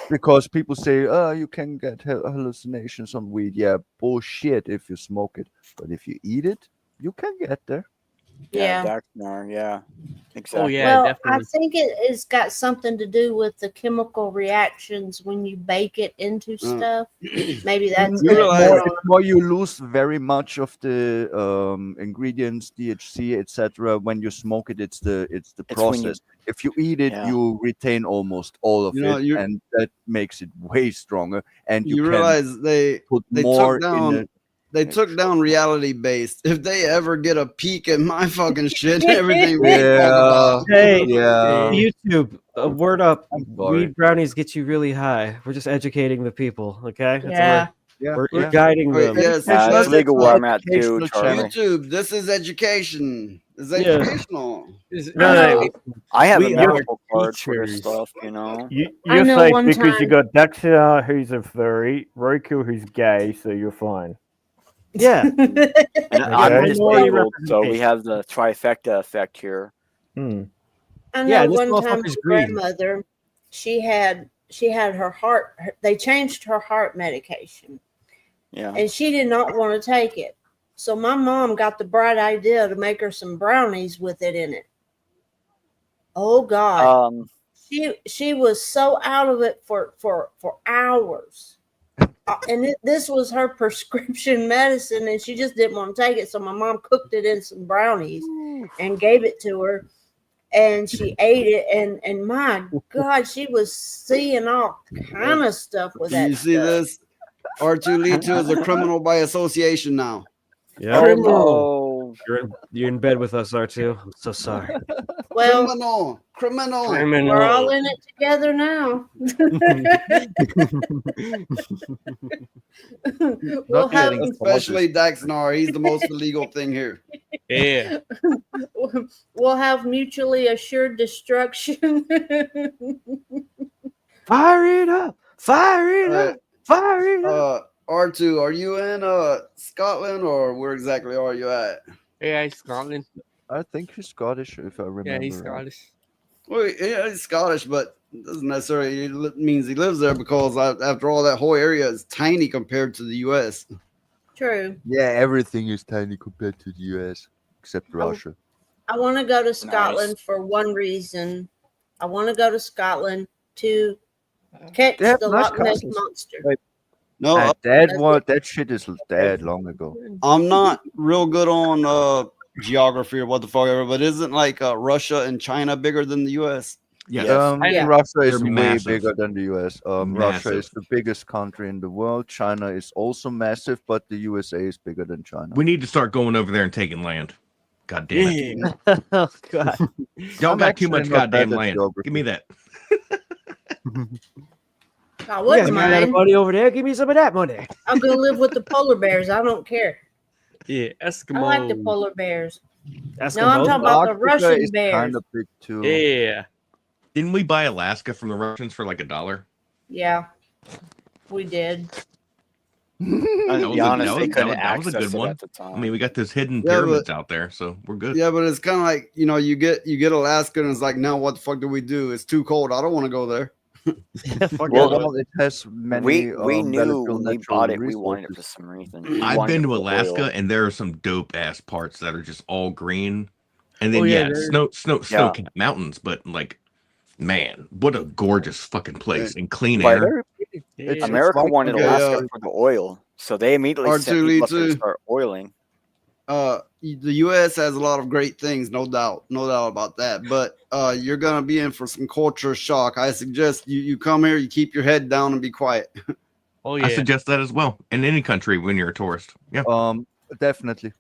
Because people say, oh, you can get hallucinations on weed. Yeah, bullshit if you smoke it. But if you eat it, you can get there. Yeah. Dachshund, yeah. Exactly. Oh yeah, Well, definitely. I think it's got something to do with the chemical reactions when you bake it into stuff. Maybe that's You it. realize- It's more you lose very much of the ingredients, DHC, etc. When you smoke it, it's the It's when you- process. If you eat it, Yeah. you retain almost all of You know, it, you're- and that makes it way stronger. And you You can realize they put they more took down. in it. They took down reality based. If they ever get a peek at my fucking shit, everything we talk about. Hey, Yeah. YouTube, word up. I'm sorry. Weed brownies get you really high. We're just educating the people, okay? That's Yeah. Yeah, We're yeah. guiding Wait, them. yes, Yeah, let's- it's legal where I'm at too, Educational Charlie. channel. YouTube, this is education. It's Yeah. educational. No, no, I have We a are medical card for this teachers. stuff, you know. I You're know safe one because you time- got Daxia, who's a furry, Roku, who's gay, so you're fine. Yeah. And I'm Okay. Minority disabled, so we representation. have the trifecta effect here. I know Yeah, this one time motherfucker's my green. grandmother, she had her heart. They changed her heart medication, Yeah. and she did not want to take it. So my mom got the bright idea to make her some brownies with it in it. Oh God, she was so out of it for hours. And this was her prescription medicine, and she just didn't want to take it. So my mom cooked it in some brownies and gave it to her, and she ate it. And my God, she was seeing all kind of stuff with that. You see this? R2-D2 is a criminal by association now. Yeah. Criminal. You're in bed with us, R2. I'm so sorry. Well, criminal. We're all in it together now. We'll have, especially Daxnar. He's the most illegal thing here. Yeah. We'll have mutually assured destruction. Fire it up! Fire it up! Fire it up! R2, are you in Scotland, or where exactly are you at? Yeah, he's Scotland. I think he's Scottish, if I remember. Yeah, he's right. Scottish. Well, yeah, he's Scottish, but doesn't necessarily means he lives there, because after all, that whole area is tiny compared to the U.S. True. Yeah, everything is tiny compared to the US, except Russia. I want to go to Scotland for one reason. I want to go to Scotland to catch They have the nice Loch Ness castles. monster. No, that shit is dead long ago. I'm not real good on geography or what the fuck ever, but isn't like Russia and China bigger than the U.S.? Yes. Russia is They're way massive. bigger than the US. Russia Massive. is the biggest country in the world. China is also massive, but the USA is bigger than China. We need to start going over there and taking land. God damn it. Oh God. Y'all I'm got too actually much not goddamn bad at land. geography. Give me that. What's Yeah, I got a mine? money over there. Give me some of that money. I'll go live with the polar bears. I don't care. Yeah, Eskimo. I like the polar bears. Eskimos? No, I'm talking about the Arctica Russian is bears. kind of big too. Yeah. Didn't we buy Alaska from the Russians for like $1? Yeah, we did. That was, be honest, that they was, couldn't that was a access good it one. at the time. I mean, we got those hidden Yeah, pyramids out there, so we're good. Yeah, but it's kind of like, you get Alaska, and it's like, now what the fuck do we do? It's too cold. I don't want to go there. Well, it has many. we knew valuable when we natural bought it, we wanted it for resources. some reason. We I've wanted been it to for Alaska, oil. and there are some dope ass parts that are just all green, and then Oh, yeah, yeah, they're- snow-capped mountains. But like, man, what a gorgeous fucking place and clean Like, air. Yeah. America wanted Okay, Alaska for the oil, so they immediately sent people up there to R2-D2. start oiling. The U.S. has a lot of great things, no doubt about that. But you're gonna be in for some culture shock. I suggest you come here, you keep your head down, and be quiet. Oh yeah. I suggest that as well in any country when you're a tourist. Yeah. Definitely.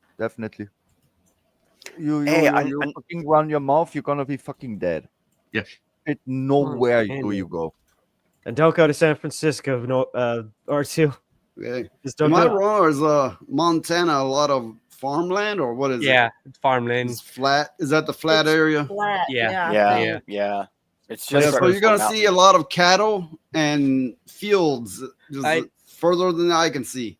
You fucking run your mouth, you're gonna be fucking dead. Yes. It nowhere do you go. And don't go to San Francisco, no, R2. Okay. Just don't Am I go. wrong, or is Montana a lot of farmland, or what is it? Yeah, it's farmland. It's flat. Is that the flat area? Flat. Yeah. Yeah. It's Yeah, just so you're gonna see a lot of cattle and fields just further than I can see.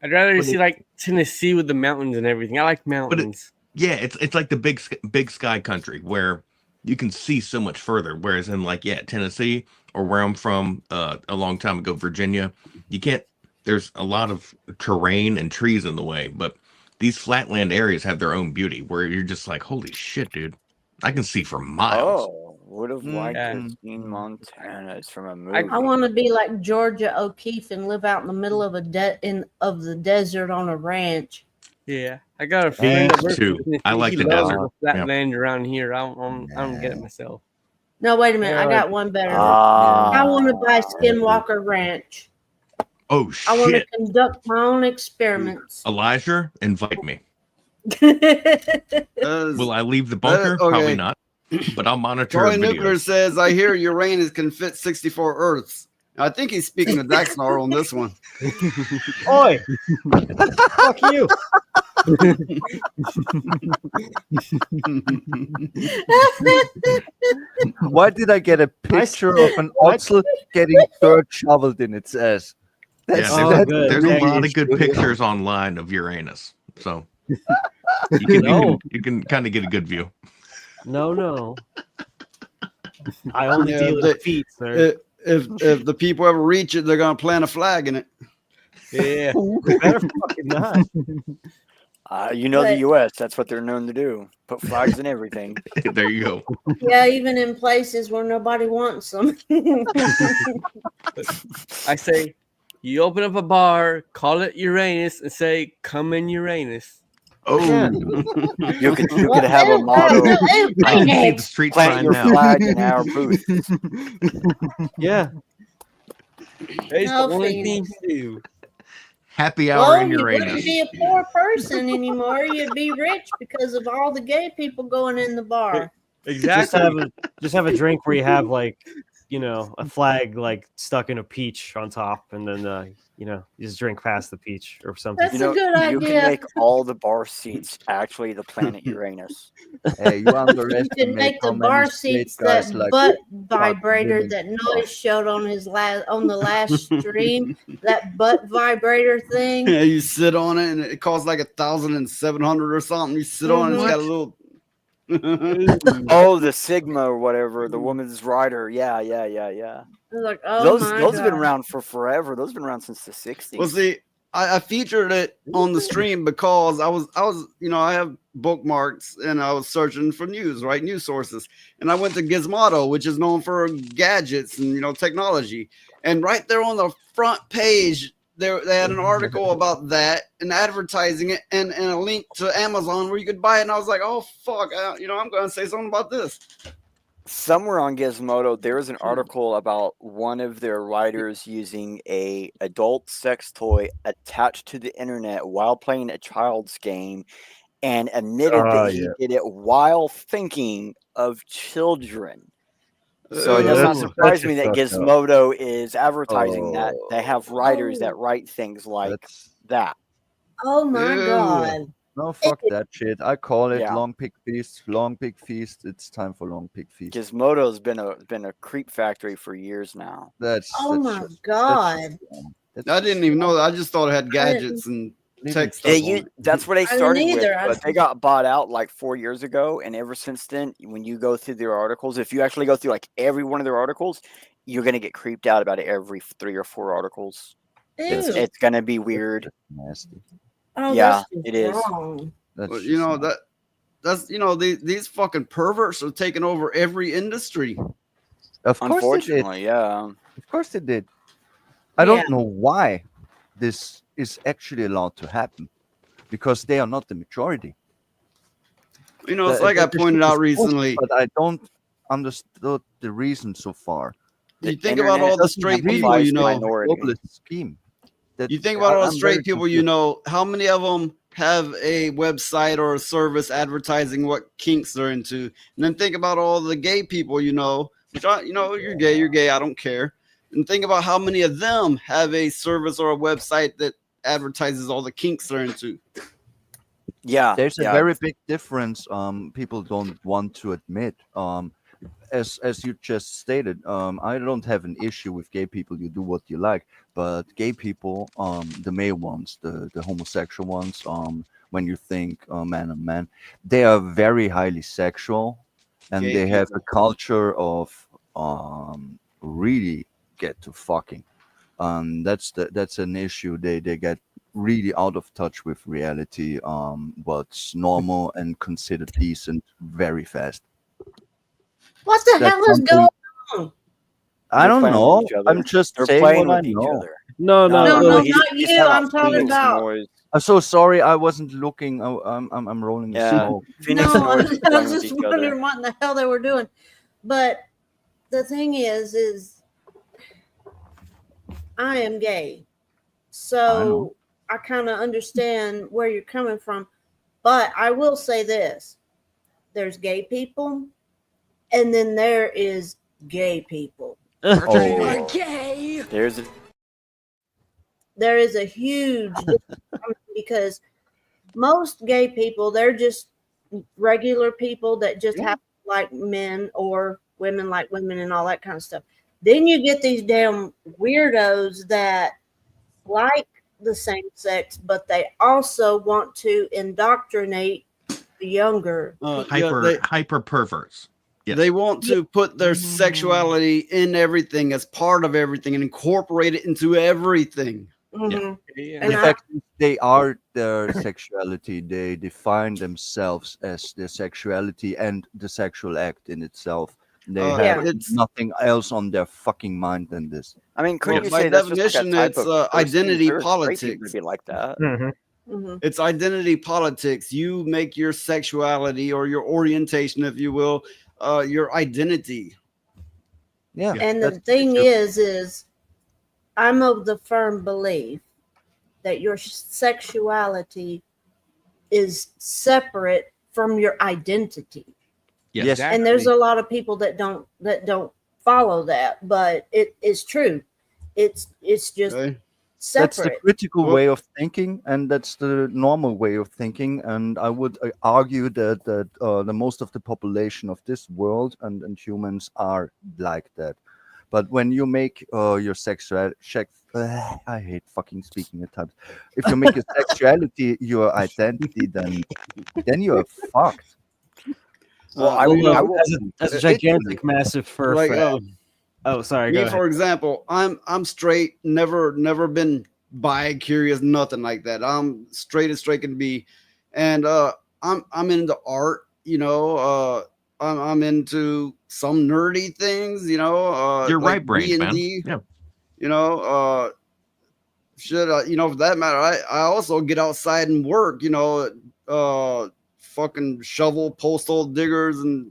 I'd rather see like Tennessee with the mountains and everything. I like mountains. Yeah, it's like the big sky country where you can see so much further. Whereas in like Tennessee or where I'm from a long time ago, Virginia, you can't. There's a lot of terrain and trees in the way, but these flatland areas have their own beauty where you're just like, holy shit, dude, I can see for miles. Oh, would have liked to have seen Montana. It's from a movie. I want to be like Georgia O'Keeffe and live out in the middle of the desert on a ranch. Yeah, I got a friend that Me works too. in Tennessee. I like He the loves desert. the flat Yeah. land around here. I don't get it myself. No, wait a minute. I Yeah. got one better. Ah. I want to buy Skinwalker Ranch. Oh I want to shit, conduct my own experiments. Elijah, invite me. That is- Will I leave the bunker? okay. Probably not, but I'll monitor Troy videos. Nuclear says, I hear Uranus can fit 64 Earths. I think he's speaking to Daxnar on this one. Oi! Fuck you! Why did I get a picture of an oxel getting dirt shoveled in its ass? That's, Yeah, Oh, that's good. there's a really lot of good issue. pictures online of Uranus, so you can No. you can kind of get a good view. No. I only Yeah, deal if with feet, sir. if the people ever reach it, they're gonna plant a flag in it. Yeah. Better fucking not. You know the But- U.S. That's what they're known to do. Put flags in everything. There you go. Yeah, even in places where nobody wants them. I say, you open up a bar, call it Uranus, and say, "Come in Uranus." Oh, Yeah. You could have a motto. I can see the street Plant sign your now. flag in our booth. Yeah. It's No, the only Phoenix. thing to do. Happy hour Well, in you Uranus. wouldn't be a poor person anymore. You'd be rich because of all the gay people going in the bar. Exactly. Just have a drink where you have like, a flag like stuck in a peach on top, and then you just drink past the peach or something. That's a good You idea. can make all the bar seats actually the planet Uranus. Hey, you You can underestimate make how the many bar straight seats guys that like butt fucking vibrator women. that Noise showed on the last stream. That butt vibrator thing. Yeah, you sit on it and it costs like 1,700 or something. You sit on it, it's got a little. Oh, the Sigma or whatever, the woman's rider. Yeah. I was like, oh Those my have been God. around for forever. Those have been around since the 60s. Well, see, I featured it on the stream because I have bookmarks and I was searching for news sources, and I went to Gizmodo, which is known for gadgets and technology, and right there on the front page they had an article about that and advertising it and a link to Amazon where you could buy it, and I was like, oh fuck, I'm gonna say something about this. Somewhere on Gizmodo, there was an article about one of their writers using a adult sex toy attached to the internet while playing a child's game, and admitted that he did it while thinking of children. So it does not surprise me that Gizmodo is advertising that. They have writers that write things like that. Oh my God. No, fuck that shit. I call it Yeah. long pig feast. Long pig feast. It's time for long pig feast. Gizmodo's been a creep factory for years now. Oh my God. I didn't even know that. I just thought it had gadgets and tech stuff. That's where they I didn't started with, either. but they got bought out like 4 years ago, and ever since then, when you go through their articles, if you actually go through like every one of their articles, you're gonna get creeped out about every 3 or 4 articles. It's gonna be weird. Nasty. Oh, Yeah, that's it is. wrong. That's these fucking perverts are taking over every industry. Of course they did. Unfortunately, yeah. Of course they did. I don't know why this is actually allowed to happen, because they are not the majority. It's like I pointed out recently. But I don't understood the reason so far. You think about all the straight people globalist scheme. You think about all the straight people how many of them have a website or a service advertising what kinks they're into? And then think about all the gay people which you're gay, I don't care. And think about how many of them have a service or a website that advertises all the kinks they're into. Yeah, there's a very big difference. People don't want to admit. As you just stated, I don't have an issue with gay people. You do what you like, but gay people, the male ones, the homosexual ones, when you think man on man, they are very highly sexual, and Gay they have people. a culture of really get to fucking. That's an issue. They get really out of touch with reality. What's normal and considered decent very fast. What the That's hell is something- going on? I don't playing know. with each other. I'm just They're saying playing what I with each know. other. No, No, he's- not he's you. talking I'm about talking Phoenix about. Noise. I'm so sorry. I wasn't looking. I'm rolling the Yeah. smoke. Phoenix No, I Noise is was playing with just each wondering other. what in the hell they were doing. But the thing is I am gay. So I kind of understand where you're coming from. But I will say this. There's gay people, and then there is gay people. Oh, Gay. There is a huge difference because most gay people, they're just regular people that just happen to like men or women like women and all that kind of stuff. Then you get these damn weirdos that like the same sex, but they also want to indoctrinate the younger. Hyper perverts. Yes. They want to put their sexuality in everything as part of everything and incorporate it into everything. Mhm. The And I, fact is they are their sexuality. They define themselves as their sexuality and the sexual act in itself. They have it's nothing else on their fucking mind than this. I mean, couldn't you by say that's just like a definition, type it's of person? identity There's straight people politics. to be like that. It's identity politics. You make your sexuality or your orientation, if you will, your identity. Yeah. and the thing is I'm of the firm belief that your sexuality is separate from your identity. Yes. And there's a lot of people that don't follow that, but it is true. It's just That's the separate. critical way of thinking, and that's the normal way of thinking. And I would argue that the most of the population of this world and humans are like that. But when you make your I hate fucking speaking at times. If you make your sexuality your identity, then you are fucked. Well, as a gigantic, massive fur like, fan. Oh, sorry. Go Me, ahead. for example, I'm straight. Never been bi-curious, nothing like that. I'm straight as straight can be, and I'm into art. You know, I'm into some nerdy things. You know, You're like right, brains, man. D&D. Yeah. You know, you know, for that matter, I also get outside and work. You know, fucking shovel postal diggers and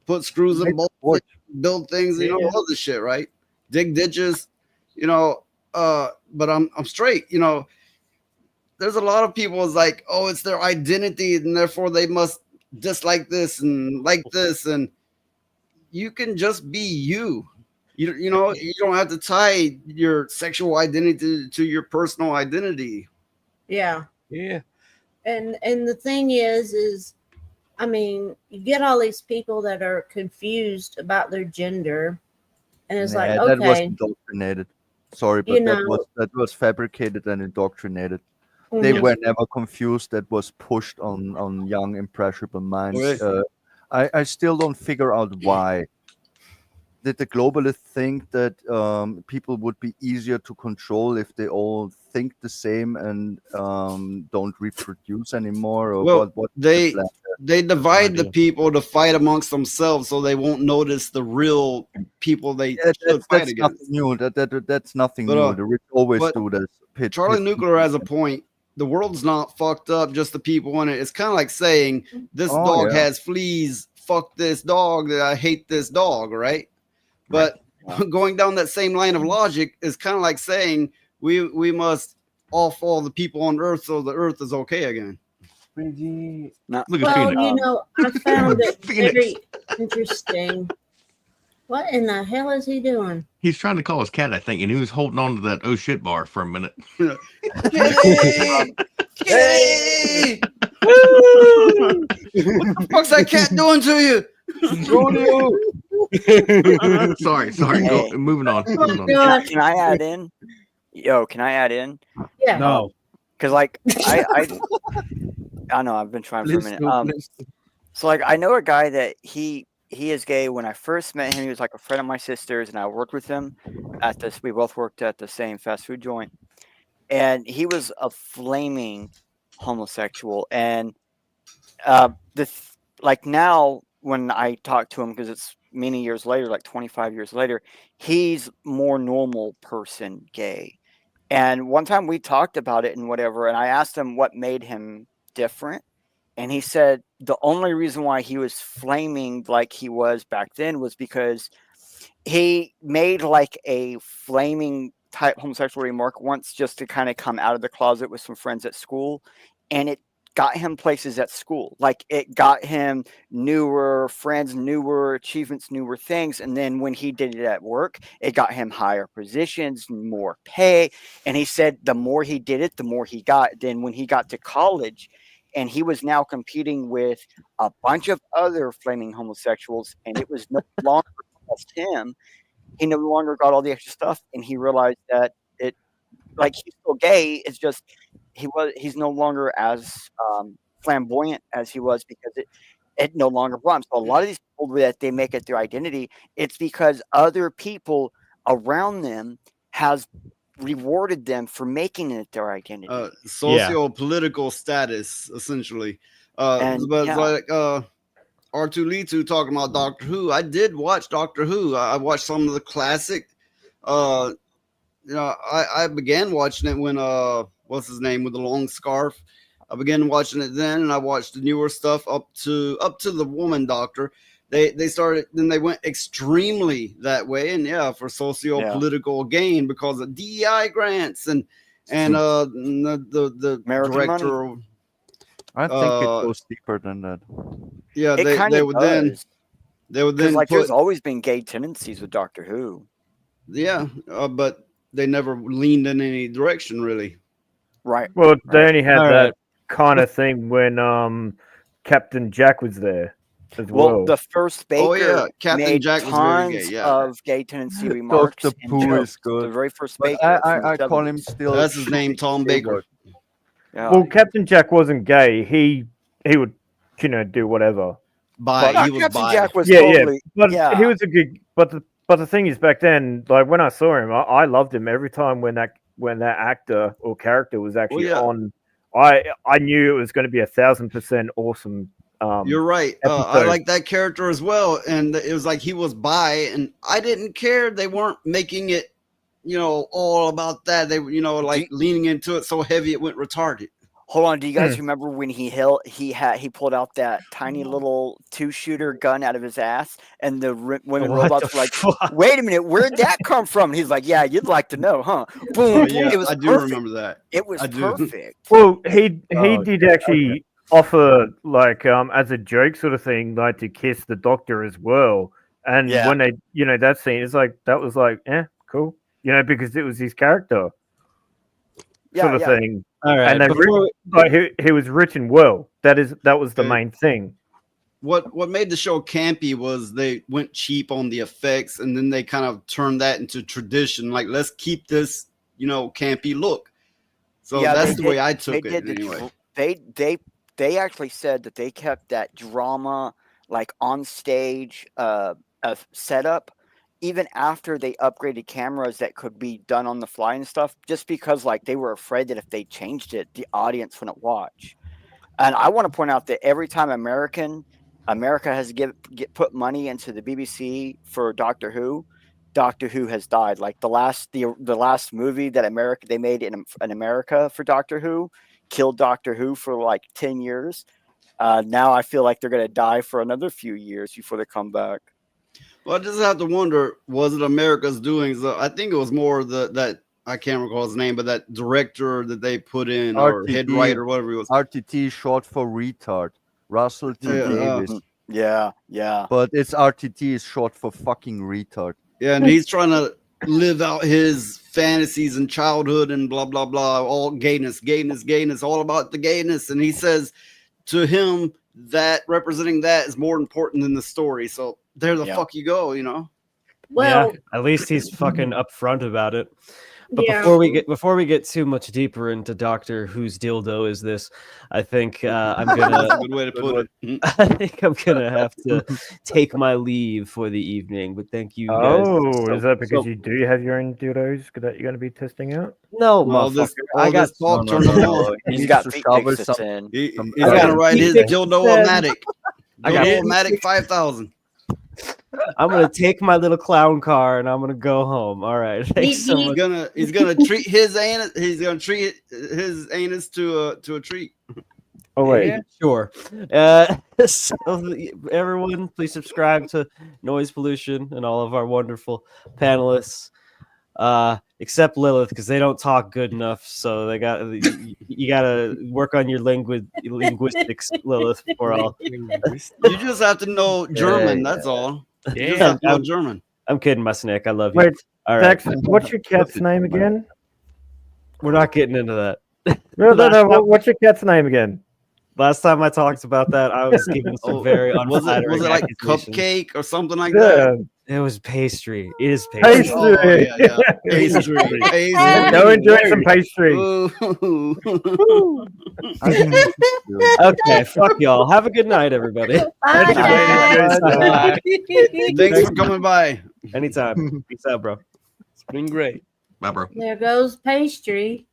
put screws in bolts, build things, you know, all this shit, right? Dig ditches, you know. But I'm straight, you know. There's a lot of people is like, oh, it's their identity, and therefore they must dislike this and like this, and you can just be you. You know, you don't have to tie your sexual identity to your personal identity. Yeah. Yeah. And the thing is I mean, you get all these people that are confused about their gender, and it's like, that was okay, indoctrinated. Sorry, but you know, that was fabricated and indoctrinated. Mhm. They were never confused. That was pushed on young impressionable minds. I still don't figure out why. Did the globalists think that people would be easier to control if they all think the same and don't reproduce anymore? Or Well, what they divide the people to fight amongst themselves, so they won't notice the real people they should fight that's against. nothing new. That's nothing But, new. The rich always but do this. Charlie Nuclear has a point. The world's not fucked up, just the people in it. It's kind of like saying this dog has fleas. Fuck this dog. I hate this dog, right? But going down that same line of logic is kind of like saying we must off all the people on Earth so the Earth is okay again. Look at well, Phoenix. you know, I found it very interesting. What in the hell is he doing? He's trying to call his cat, I think, and he was holding on to that oh shit bar for a minute. Kitty! Kitty! What the fuck's that cat doing to you? sorry. Hey. Moving on. Can I add in? Yo, can I add in? Yeah. No. Because like I know I've been trying for a minute. So like I know a guy that he is gay. When I first met him, he was like a friend of my sister's, and I worked with him at this. We both worked at the same fast food joint, and he was a flaming homosexual. And like now when I talk to him, because it's many years later, like 25 years later, he's more normal person gay. And one time we talked about it and whatever, and I asked him what made him different. And he said the only reason why he was flaming like he was back then was because he made like a flaming type homosexual remark once just to kind of come out of the closet with some friends at school. And it got him places at school. Like it got him newer friends, newer achievements, newer things. And then when he did it at work, it got him higher positions, more pay. And he said the more he did it, the more he got. Then when he got to college, and he was now competing with a bunch of other flaming homosexuals, and it was no longer just him. He no longer got all the extra stuff, and he realized that it like he's still gay. It's just he's no longer as flamboyant as he was because it no longer brought him. So a lot of these people that they make it their identity, it's because other people around them has rewarded them for making it their identity. Socio-political status, essentially. But it's like R2Litu talking about Doctor Who. I did watch Doctor Who. I watched some of the classic. I began watching it when what's his name with the long scarf. I began watching it then, and I watched the newer stuff up to the Woman Doctor. They started, then they went extremely that way, and for socio-political gain because of DEI grants and the director. Money. I think it goes deeper than that. Yeah, they would then like put, there's always been gay tendencies with Doctor Who. Yeah, but they never leaned in any direction really. Right. Well, they only had that kind of thing when Captain Jack was there as well. The first Baker Captain made Jack tons was very gay, of gay tendency remarks. Dr. Pooh is good. The very first But Baker. I call him still. That's his name, Tom Baker. Yeah. Well, Captain Jack wasn't gay. He would, do whatever. He was Captain Jack was But he was a good. But the thing is, back then, like when I saw him, I loved him every time when that actor or character was actually on. I knew it was going to be 1,000% awesome. You're right. I like that character as well, and it was like he was bi, and I didn't care. They weren't making it, all about that. They, leaning into it so heavy it went retarded. Hold on, do you guys remember when he pulled out that tiny little 2-shooter gun out of his ass, and the women robots were like, "Wait a minute, where'd that come from?" And he's like, "Yeah, you'd like to know, huh?" Boom! It was I do perfect. remember that. It was perfect. Well, he did actually offer like as a joke sort of thing, like to kiss the Doctor as well. And when they, that scene, it's like that was like, cool, because it was his character sort of thing. All right, and he was rich and well. That was the main thing. What made the show campy was they went cheap on the effects, and then they kind of turned that into tradition. Like, let's keep this, campy look. So that's the way I took it. Anyway, they actually said that they kept that drama like on stage setup even after they upgraded cameras that could be done on the fly and stuff, just because like they were afraid that if they changed it, the audience wouldn't watch. And I want to point out that every time America has put money into the BBC for Doctor Who has died. Like the last movie that they made in America for Doctor Who killed Doctor Who for like 10 years. Now I feel like they're going to die for another few years before they come back. Well, I just have to wonder, was it America's doing? So I think it was more that I can't recall his name, but that director that they put in, or head writer, whatever it was. RTT, short for retard. Russell T. Davis. Yeah. But it's RTT is short for fucking retard. Yeah, and he's trying to live out his fantasies and childhood and blah, blah, blah. All gayness, all about the gayness. And he says to him that representing that is more important than the story. So there the fuck you go, Well, at least he's fucking upfront about it. But Yeah. before we get too much deeper into Doctor Whose dildo is this, I think I'm gonna. That's a good way to put it. I think I'm gonna have to take my leave for the evening. But thank you. Oh, guys is that because you do have your own dildos that you're going to be testing out? No, Well, motherfucker. I got talk turned on. He's got feet pics to 10. He's gonna write his dildo-o-matic. I got Dildo-o-matic 5,000. I'm gonna take my little clown car and I'm gonna go home. All right. Thanks so much. He's gonna treat his anus. He's gonna treat his anus to a treat. Oh wait, Yeah, sure. So everyone, please subscribe to Noise Pollution and all of our wonderful panelists, except Lilith, because they don't talk good enough. So you gotta work on your linguistics, Lilith. You just have to know German. That's all. You just have to know German. I'm kidding, my snake. I love you. wait, All right, Dex, what's your cat's name again? we're not getting into that. No. What's your cat's name again? Last time I talked about that, I was given some very was it unflattering like accusations. cupcake or something like Yeah, that? It was pastry. It is pastry. Pastry. Oh, yeah. Pastry. Pastry. Go enjoy some pastry. Ooh. Okay, fuck y'all. Have a good night, everybody. Bye, Guys. Dad. Thanks for coming by. Anytime. Peace out, bro. It's been great. Bye, bro. There goes pastry.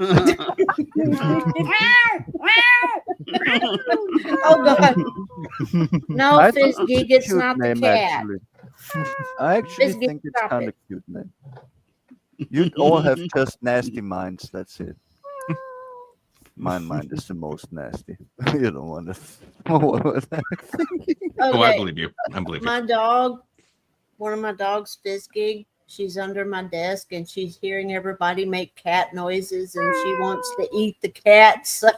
Oh God! No, I think Fizgig, a it's cute not the name, cat. actually. I actually Fizgig, think it's stop kind of it. cute name. You'd all have just nasty minds. That's it. My mind is the most nasty. You don't want to. Oh, I Okay, believe you. I believe you. my dog, one of my dogs, Fizgig, she's under my desk and she's hearing everybody make cat noises and she wants to eat the cat. So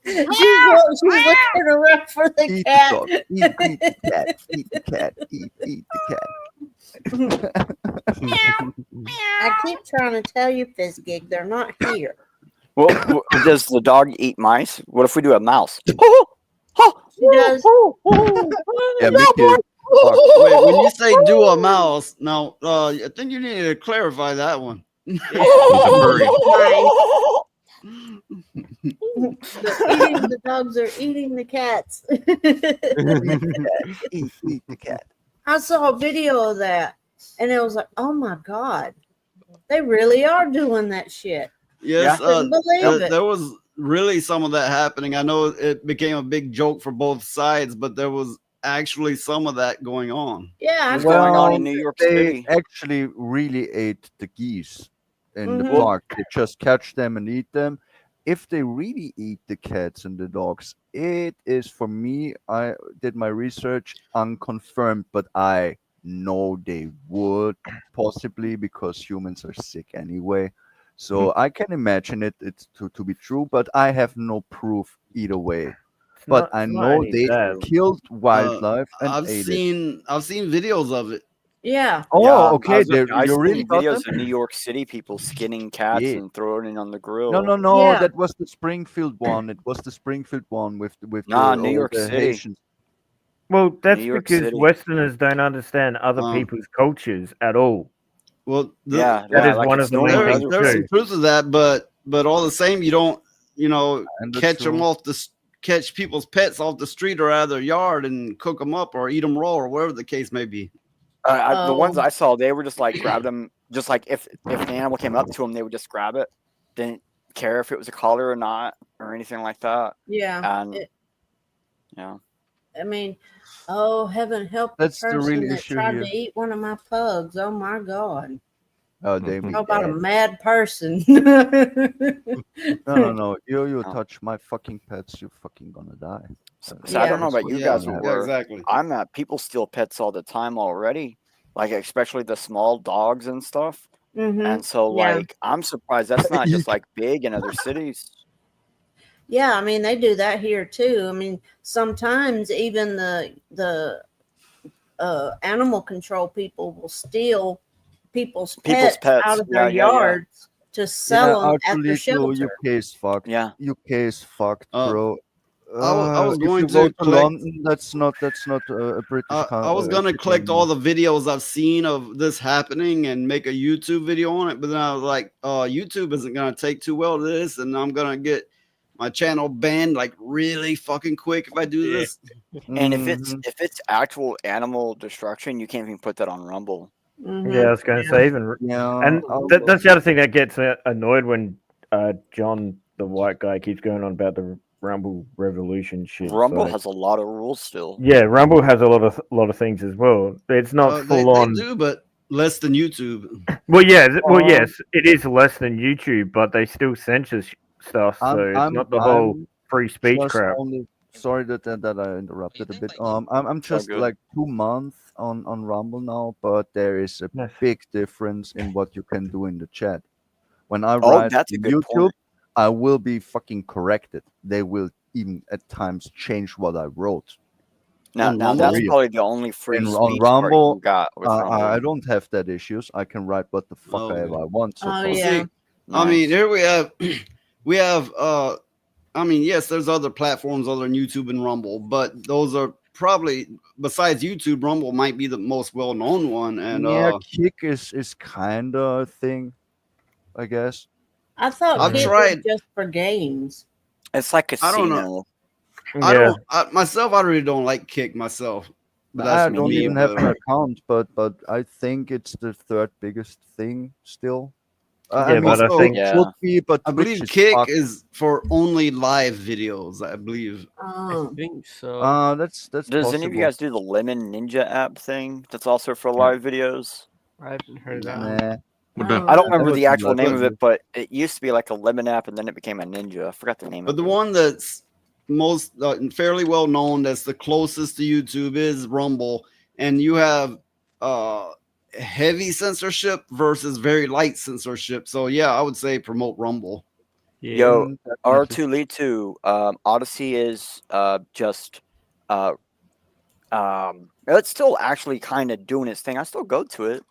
she's looking around for the Eat cat. the dog. Eat the cat. Eat the cat. Eat the cat. I keep trying to tell you, Fizgig, they're not here. Well, does the dog eat mice? What if we do a mouse? She does. Yeah, me too. Wait, when you say do a mouse, now I think you need to clarify that one. He's a furry. The dogs are eating the cats. Eat the cat. I saw a video of that and it was like, oh my God, they really are doing that shit. Yes, Couldn't believe it. there was really some of that happening. I know it became a big joke for both sides, but there was actually some of that going on. Yeah, What's going on in New York They City? actually really ate the geese in the Mhm. park. They just catch them and eat them. If they really eat the cats and the dogs, it is, for me, I did my research, unconfirmed, but I know they would possibly, because humans are sick anyway. So I can imagine it's to be true, but I have no proof either way. But I know they killed wildlife and I've ate it. seen videos of it. Yeah. Oh, Yeah, okay. I've You really seen got videos them? of New York City people skinning cats Yeah. and throwing it on the grill. No. Yeah. That was the Springfield one. It was the Springfield one with Nah, the, New all York the City. Haitians. Well, that's New York because City. Westerners don't understand other people's cultures at all. Well, Yeah, That yeah, is like one it's of the normal main in things other there's some too. proof of that, but all the same, you don't And that's catch them true. off catch people's pets off the street or out of their yard and cook them up or eat them raw or whatever the case may be. The ones Oh. I saw, they were just like grab them, just like if an animal came up to them, they would just grab it. Didn't care if it was a collar or not or anything like that. Yeah. And yeah, I mean, oh, heaven help the That's the real person that issue tried here. to eat one of my pugs. Oh my God. Oh, they be How about a dead. mad person? No. You No. touch my fucking pets, you're fucking gonna die. So I don't know That's about what's you Yeah, guys, gonna but yeah, happen. exactly. I'm at people steal pets all the time already, like especially the small dogs and stuff. Mhm. And so, Yeah. like, I'm surprised that's not just like big in other cities. Yeah, I mean they do that here too. I mean, sometimes even the animal control people will steal people's pets out of their Yeah. yards to sell them at actually, their no, shelter. UK is fucked. Yeah. UK is fucked, Uh, bro. I was If going you to go to collect. London, that's not a British. I was gonna city collect all anymore. the videos I've seen of this happening and make a YouTube video on it, but then I was like, YouTube isn't gonna take too well to this, and I'm gonna get my channel banned like really fucking quick if I do this. And if it's Mhm. actual animal destruction, you can't even put that on Rumble. Mhm. Yeah, I was going to say even, Yeah, and I'll- that's the other thing that gets annoyed when John, the white guy, keeps going on about the Rumble Revolution shit. Rumble so- has a lot of rules still. yeah, Rumble has a lot of things as well. It's not They full on. do, but less than YouTube. Well, yeah, yes, it is less than YouTube, but they still censor stuff, so it's not the whole I'm free speech just crap. only sorry that I interrupted a bit. I'm just good. like 2 months on Rumble now, but there is a Nice. big difference in what you can do in the chat. When I Oh, write that's a on good YouTube, point. I will be fucking corrected. They will even at times change what I wrote. Now Rumble? that's Real. probably the only free And speech on part Rumble, you got with Rumble. I don't have that issues. I can write what the fuck Okay. I want. So Oh, far. yeah. See, I mean, Nice. here we have I mean, yes, there's other platforms other than YouTube and Rumble, but those are probably besides YouTube, Rumble might be the most well-known one. And yeah, Kick is kind of a thing, I guess. I thought I've Kick tried. was just for games. It's like I don't know. casino. I Yeah. don't myself. I really don't like Kick myself, but that's I just don't me. even have an But account, but I think it's the third biggest thing still. I Yeah, mean, but I also, think it Yeah. would be, but I Twitch believe is Kick fucked. is for only live videos. I believe. I think so. That's Does possible. any of you guys do the Lemon Ninja app thing? That's also for live videos. I haven't heard of that. Nah. What the- I don't remember Never the done actual that name of before. it, but it used to be like a Lemon app, and then it became a Ninja. I forgot the name But of the it. one that's most fairly well known, that's the closest to YouTube, is Rumble, and you have heavy censorship versus very light censorship. So yeah, I would say promote Rumble. Yo, definitely. R2 Lead 2, Odyssey is just it's still actually kind of doing its thing. I still go to it,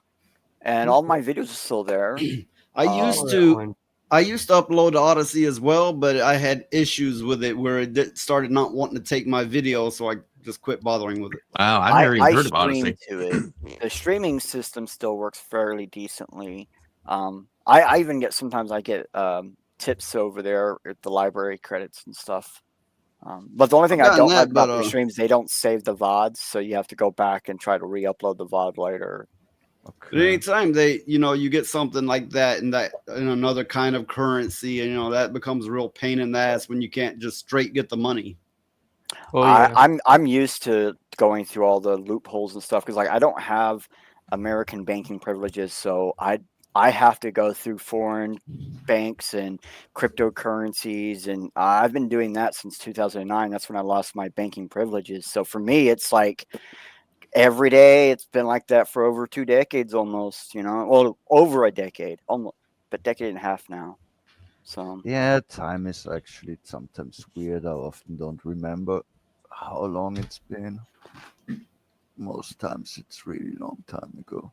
and all my videos are still there. I used to upload to Odyssey as well, but I had issues with it where started not wanting to take my video, so I just quit bothering with it. Wow, I've never even I heard of stream Odyssey. to it. The streaming system still works fairly decently. I even get sometimes I get tips over there at the library credits and stuff. But the only thing I've I gotten don't like that, about but the streams, they don't save the VODs, so you have to go back and try to re-upload the VOD later. But anytime you get something like that in another kind of currency, and that becomes a real pain in the ass when you can't just straight get the money. I'm used to going through all the loopholes and stuff because like I don't have American banking privileges, so I have to go through foreign banks and cryptocurrencies, and I've been doing that since 2009. That's when I lost my banking privileges. So for me, it's like every day. It's been like that for over 2 decades almost. Well, over a decade, almost, but decade and a half now. So Yeah, time is actually sometimes weird. I often don't remember how long it's been. Most times it's really long time ago.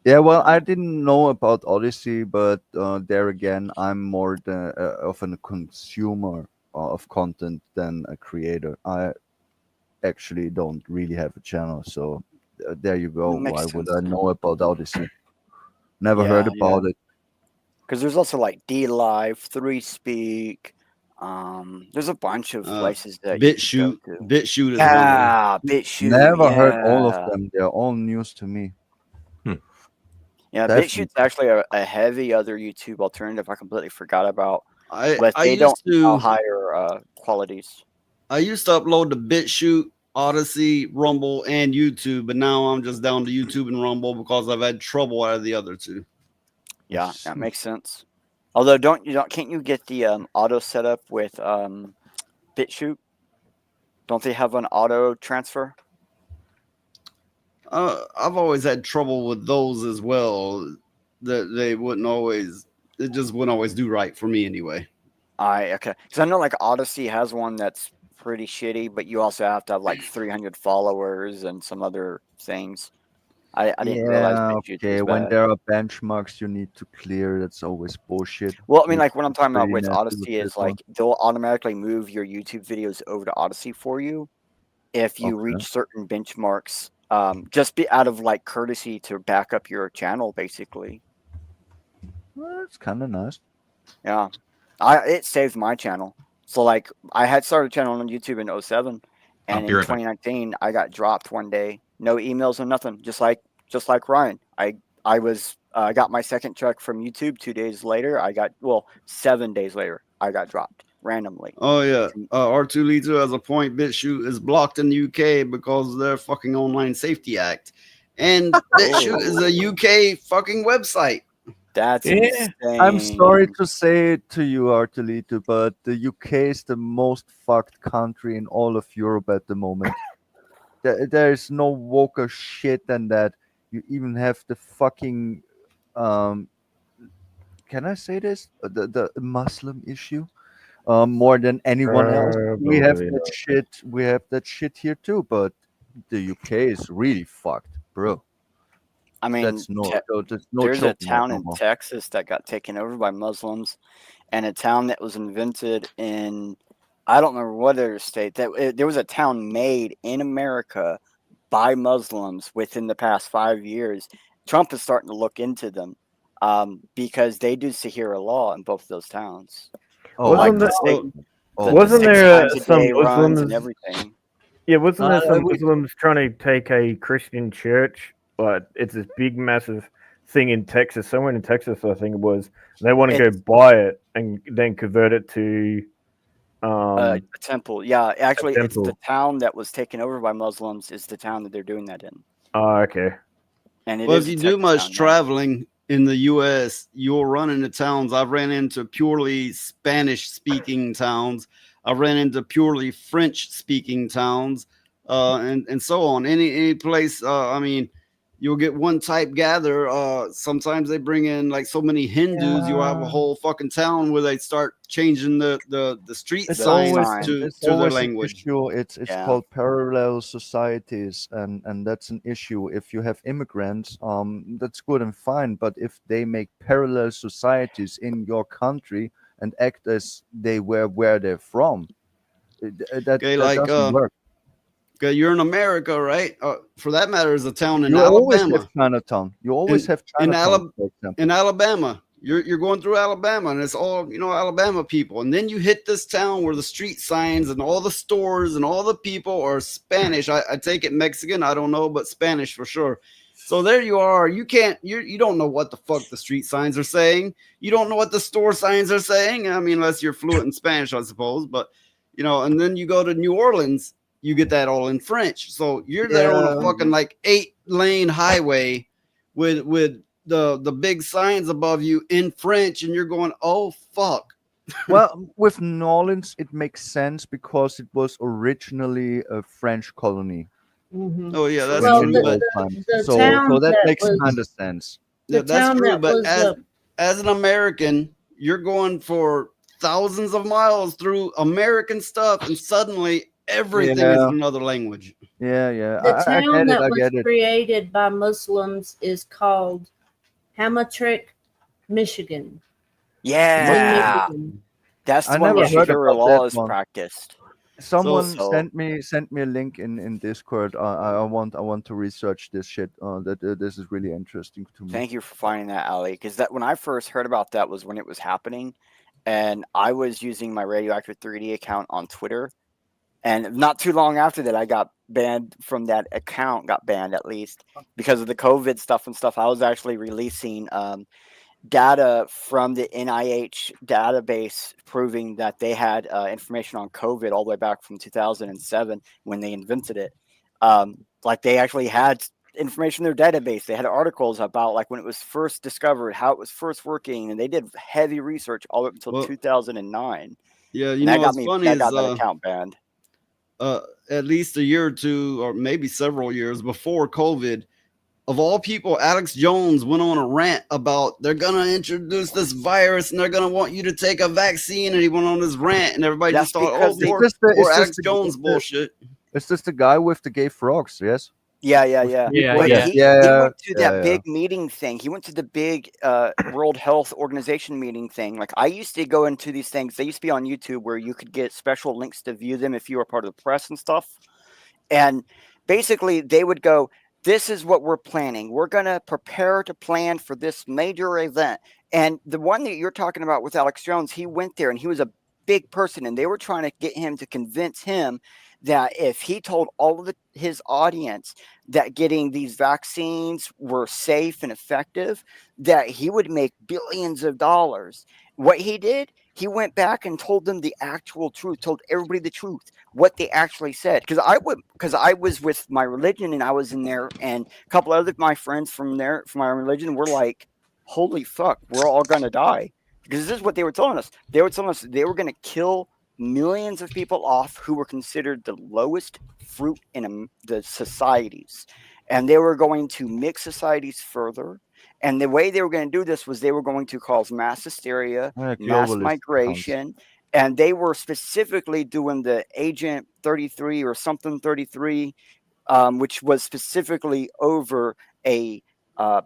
Yeah, well, I didn't know about Odyssey, but there again, I'm more of a consumer of content than a creator. I actually don't really have a channel, so there you go. Makes Why would sense. I know about Odyssey? Never heard about it. Because there's also like D Live, 3Speak. There's a bunch of places that you can go to. BitChute is Yeah, BitChute. Never heard all of yeah. them. They're all news to me. Yeah, Definitely. BitChute's actually a heavy other YouTube alternative I completely forgot about. But I they used don't to- have higher qualities. I used to upload to BitChute, Odyssey, Rumble, and YouTube, but now I'm just down to YouTube and Rumble because I've had trouble out of the other two. Yeah, that makes sense. Although can't you get the auto setup with BitChute? Don't they have an auto transfer? I've always had trouble with those as well. That they wouldn't always. It just wouldn't always do right for me anyway. Okay, because I know like Odyssey has one that's pretty shitty, but you also have to have like 300 followers and some other things. I didn't realize BitChute okay. was When bad. there are benchmarks you need to clear, that's always bullshit. Well, I mean, It's like what I'm talking about pretty with nasty Odyssey with is that one. like they'll automatically move your YouTube videos over to Odyssey for you if you Okay. reach certain benchmarks. Just be out of like courtesy to back up your channel, basically. Well, that's kind of nice. Yeah, it saved my channel. So like I had started a channel on YouTube in 2007, and in be right back. 2019 I got dropped one day. No emails or nothing. Just like Ryan. I got my second check from YouTube 2 days later. 7 days later I got dropped randomly. Oh yeah, R2Lito has a point. BitChute is blocked in the UK because of their fucking Online Safety Act, and BitChute is a UK fucking website. That's insane. I'm sorry to say it to you, Artelito, but the UK is the most fucked country in all of Europe at the moment. There is no woker shit than that. You even have the fucking can I say this? The Muslim issue. More than anyone else. We have Probably that shit. We have that shit here too, but the UK is really fucked, bro. I mean, that's there's no there's a joking town no in more. Texas that got taken over by Muslims, and a town that was invented in I don't remember what other state there was a town made in America by Muslims within the past 5 years. Trump is starting to look into them because they do Sahira law in both of those towns. Oh, Like Wasn't the there, six, wasn't 6 there times a some day runs and Muslims? everything. Yeah, wasn't there some we- Muslims trying to take a Christian church? But it's this big, massive thing in Texas, somewhere in Texas, I think it was. They want to go buy it and then convert it to A temple. Yeah, actually, it's the temple. town that was taken over by Muslims is the town that they're doing that in. Oh, okay. And it Well, is if a you do Texas much town, yeah. traveling in the U.S., you'll run into towns. I've ran into purely Spanish-speaking towns. I've ran into purely French-speaking towns, and so on. Any place. I mean, you'll get one type gather. Sometimes they bring in like so many Hindus. You'll have a whole fucking town where they start changing the street It's signs always to it's their always an language. issue. It's Yeah. called parallel societies, and that's an issue. If you have immigrants, that's good and fine. But if they make parallel societies in your country and act as they were where they're from, that Okay, that like doesn't work. okay, you're in America, right? For that matter, there's a town in You always Alabama. have Chinatown. You always have in Chinatown, for example. in Alabama. You're going through Alabama, and it's all Alabama people. And then you hit this town where the street signs and all the stores and all the people are Spanish. I take it Mexican. I don't know, but Spanish for sure. So there you are. You don't know what the fuck the street signs are saying. You don't know what the store signs are saying. I mean, unless you're fluent in Spanish, I suppose. But and then you go to New Orleans, you get that all in French. So you're there on a fucking like 8-lane highway with the big signs above you in French, and you're going, oh fuck. Well, with New Orleans, it makes sense because it was originally a French colony. Oh yeah, that's Well, true. the But So town that makes was- kind of sense. the yeah, that's town true. that But was as an American, you're going for thousands of miles through American stuff, and suddenly everything is Yeah. another language. Yeah, yeah. the I town get it. that I was get it. created by Muslims is called Hamtramck, Michigan. Yeah. Michigan. That's I the one never where heard Shahira about law that is one. practiced. Someone So- sent me a link in Discord. I want to research this shit. This is really interesting to me. Thank you for finding that, Ali. Because that when I first heard about that was when it was happening, and I was using my Radioactive 3D account on Twitter, and not too long after that, I got banned from that account. Got banned at least because of the COVID stuff and stuff. I was actually releasing data from the NIH database proving that they had information on COVID all the way back from 2007 when they invented it. Like they actually had information in their database. They had articles about like when it was first discovered, how it was first working, and they did heavy research all the way up until 2009. Yeah, And that got what's me. funny That is got that account banned. at least a year or two, or maybe several years before COVID, of all people, Alex Jones went on a rant about they're gonna introduce this virus and they're gonna want you to take a vaccine, and he went on this rant, and everybody That's just thought, because they- more Is this Alex the- Jones is this- bullshit. Is this the guy with the gay frogs? Yes. Yeah. But he went to that big meeting thing. He went to the big World Health Organization meeting thing. Like I used to go into these things. They used to be on YouTube where you could get special links to view them if you were part of the press and stuff. And basically, they would go, "This is what we're planning. We're going to prepare to plan for this major event." And the one that you're talking about with Alex Jones, he went there and he was a big person, and they were trying to get him to convince him that if he told all of his audience that getting these vaccines were safe and effective, that he would make billions of dollars. What he did, he went back and told them the actual truth, told everybody the truth, what they actually said. Because I was with my religion and I was in there, and a couple other my friends from my religion were like, "Holy fuck, we're all gonna die." Because this is what they were telling us. They were telling us they were gonna kill millions of people off who were considered the lowest fruit in the societies, and they were going to mix societies further. And the way they were going to do this was they were going to cause mass hysteria, mass globalist migration, and they were specifically doing the Agent 33 or something 33, which was specifically over a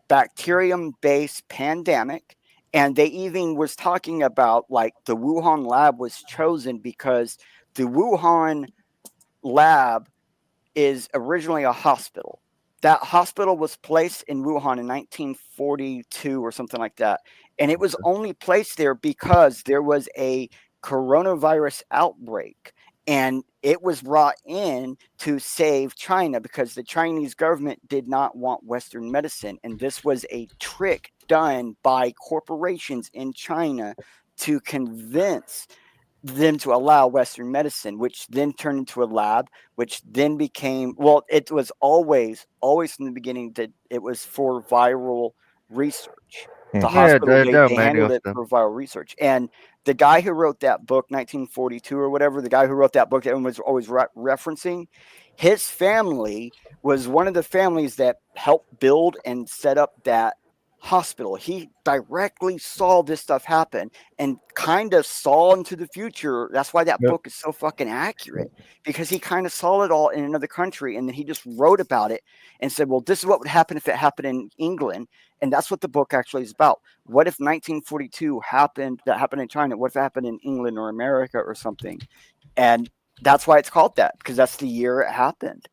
bacterium-based pandemic. And they even was talking about like the Wuhan lab was chosen because the Wuhan lab is originally a hospital. That hospital was placed in Wuhan in 1942 or something like that. And it was only placed there because there was a coronavirus outbreak. And it was brought in to save China because the Chinese government did not want Western medicine. And this was a trick done by corporations in China to convince them to allow Western medicine, which then turned into a lab, which then became, well, it was always from the beginning that it was for viral research. The hospital, there are they many handled of it them. for viral research. And the guy who wrote that book, 1942 or whatever, the guy who wrote that book that everyone was always referencing, his family was one of the families that helped build and set up that hospital. He directly saw this stuff happen and kind of saw into the future. That's why that book is so fucking accurate, because he kind of saw it all in another country, and then he just wrote about it and said, well, this is what would happen if it happened in England. And that's what the book actually is about. What if 1942 happened in China? What if it happened in England or America or something? And that's why it's called that, because that's the year it happened.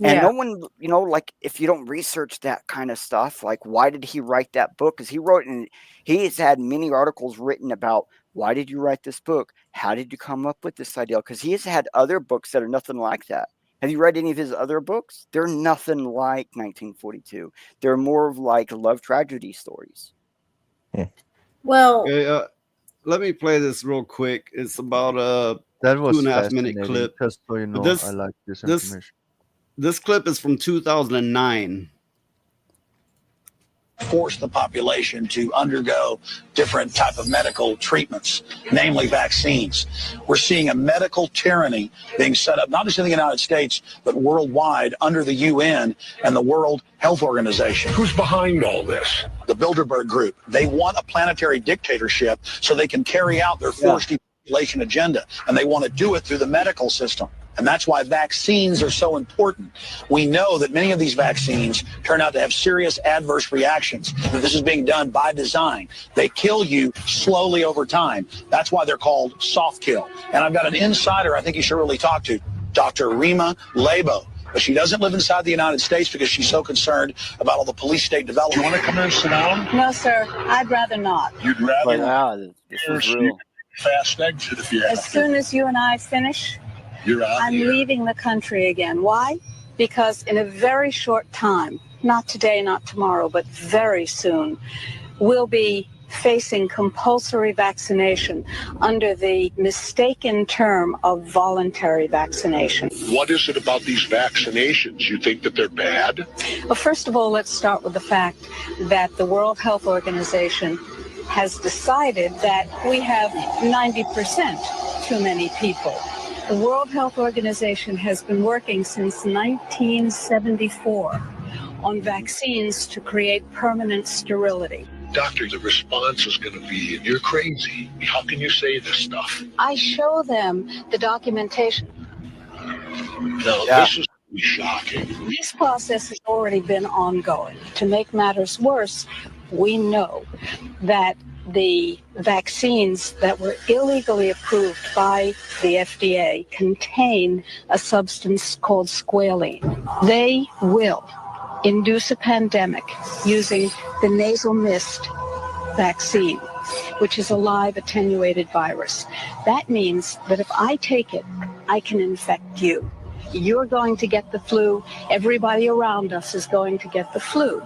And no one, like, if you don't research that kind of stuff, like, why did he write that book? Because he wrote, and he's had many articles written about, why did you write this book? How did you come up with this idea? Because he has had other books that are nothing like that. Have you read any of his other books? They're nothing like 1942. They're more of like love tragedy stories. Well, Okay, let me play this real quick. It's about That was 2.5 minute fascinating. clip. Just so you know, But I like this this information. this clip is from 2009. Force the population to undergo different type of medical treatments, namely vaccines. We're seeing a medical tyranny being set up, not just in the United States, but worldwide under the UN and the World Health Organization. Who's behind all this? The Bilderberg Group. They want a planetary dictatorship so they can carry out their forced depopulation agenda, and they want to do it through the medical system. And that's why vaccines are so important. We know that many of these vaccines turn out to have serious adverse reactions. This is being done by design. They kill you slowly over time. That's why they're called soft kill. And I've got an insider I think you should really talk to, Dr. Rima Labo. But she doesn't live inside the United States because she's so concerned about all the police state development. You want to come here and sit down? No, sir. I'd rather not. You'd rather this is real. fast exit if you have As soon as you and I finish, You're out I'm here. leaving the country again. Why? Because in a very short time, not today, not tomorrow, but very soon, we'll be facing compulsory vaccination under the mistaken term of voluntary vaccination. What is it about these vaccinations? You think that they're bad? Well, first of all, let's start with the fact that the World Health Organization has decided that we have 90% too many people. The World Health Organization has been working since 1974 on vaccines to create permanent sterility. Doctor, the response is going to be, you're crazy. How can you say this stuff? I show them the documentation. No, this is shocking. This process has already been ongoing. To make matters worse, we know that the vaccines that were illegally approved by the FDA contain a substance called squalene. They will induce a pandemic using the nasal mist vaccine, which is a live attenuated virus. That means that if I take it, I can infect you. You're going to get the flu. Everybody around us is going to get the flu.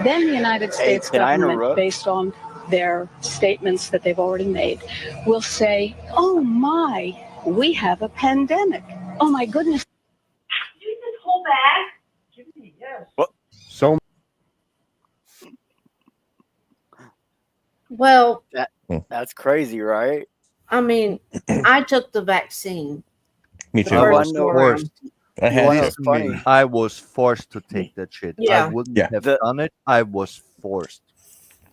Then the United States government, based on their statements that they've already made, will say, oh my, we have a pandemic. Oh my goodness. Did you just hold back? Give me, yes. So well, That's crazy, right? I mean, I took the vaccine. Me the too. first go around. I had to. funny. I was forced to take that shit. Yeah. I wouldn't Yeah. have done it. I was forced.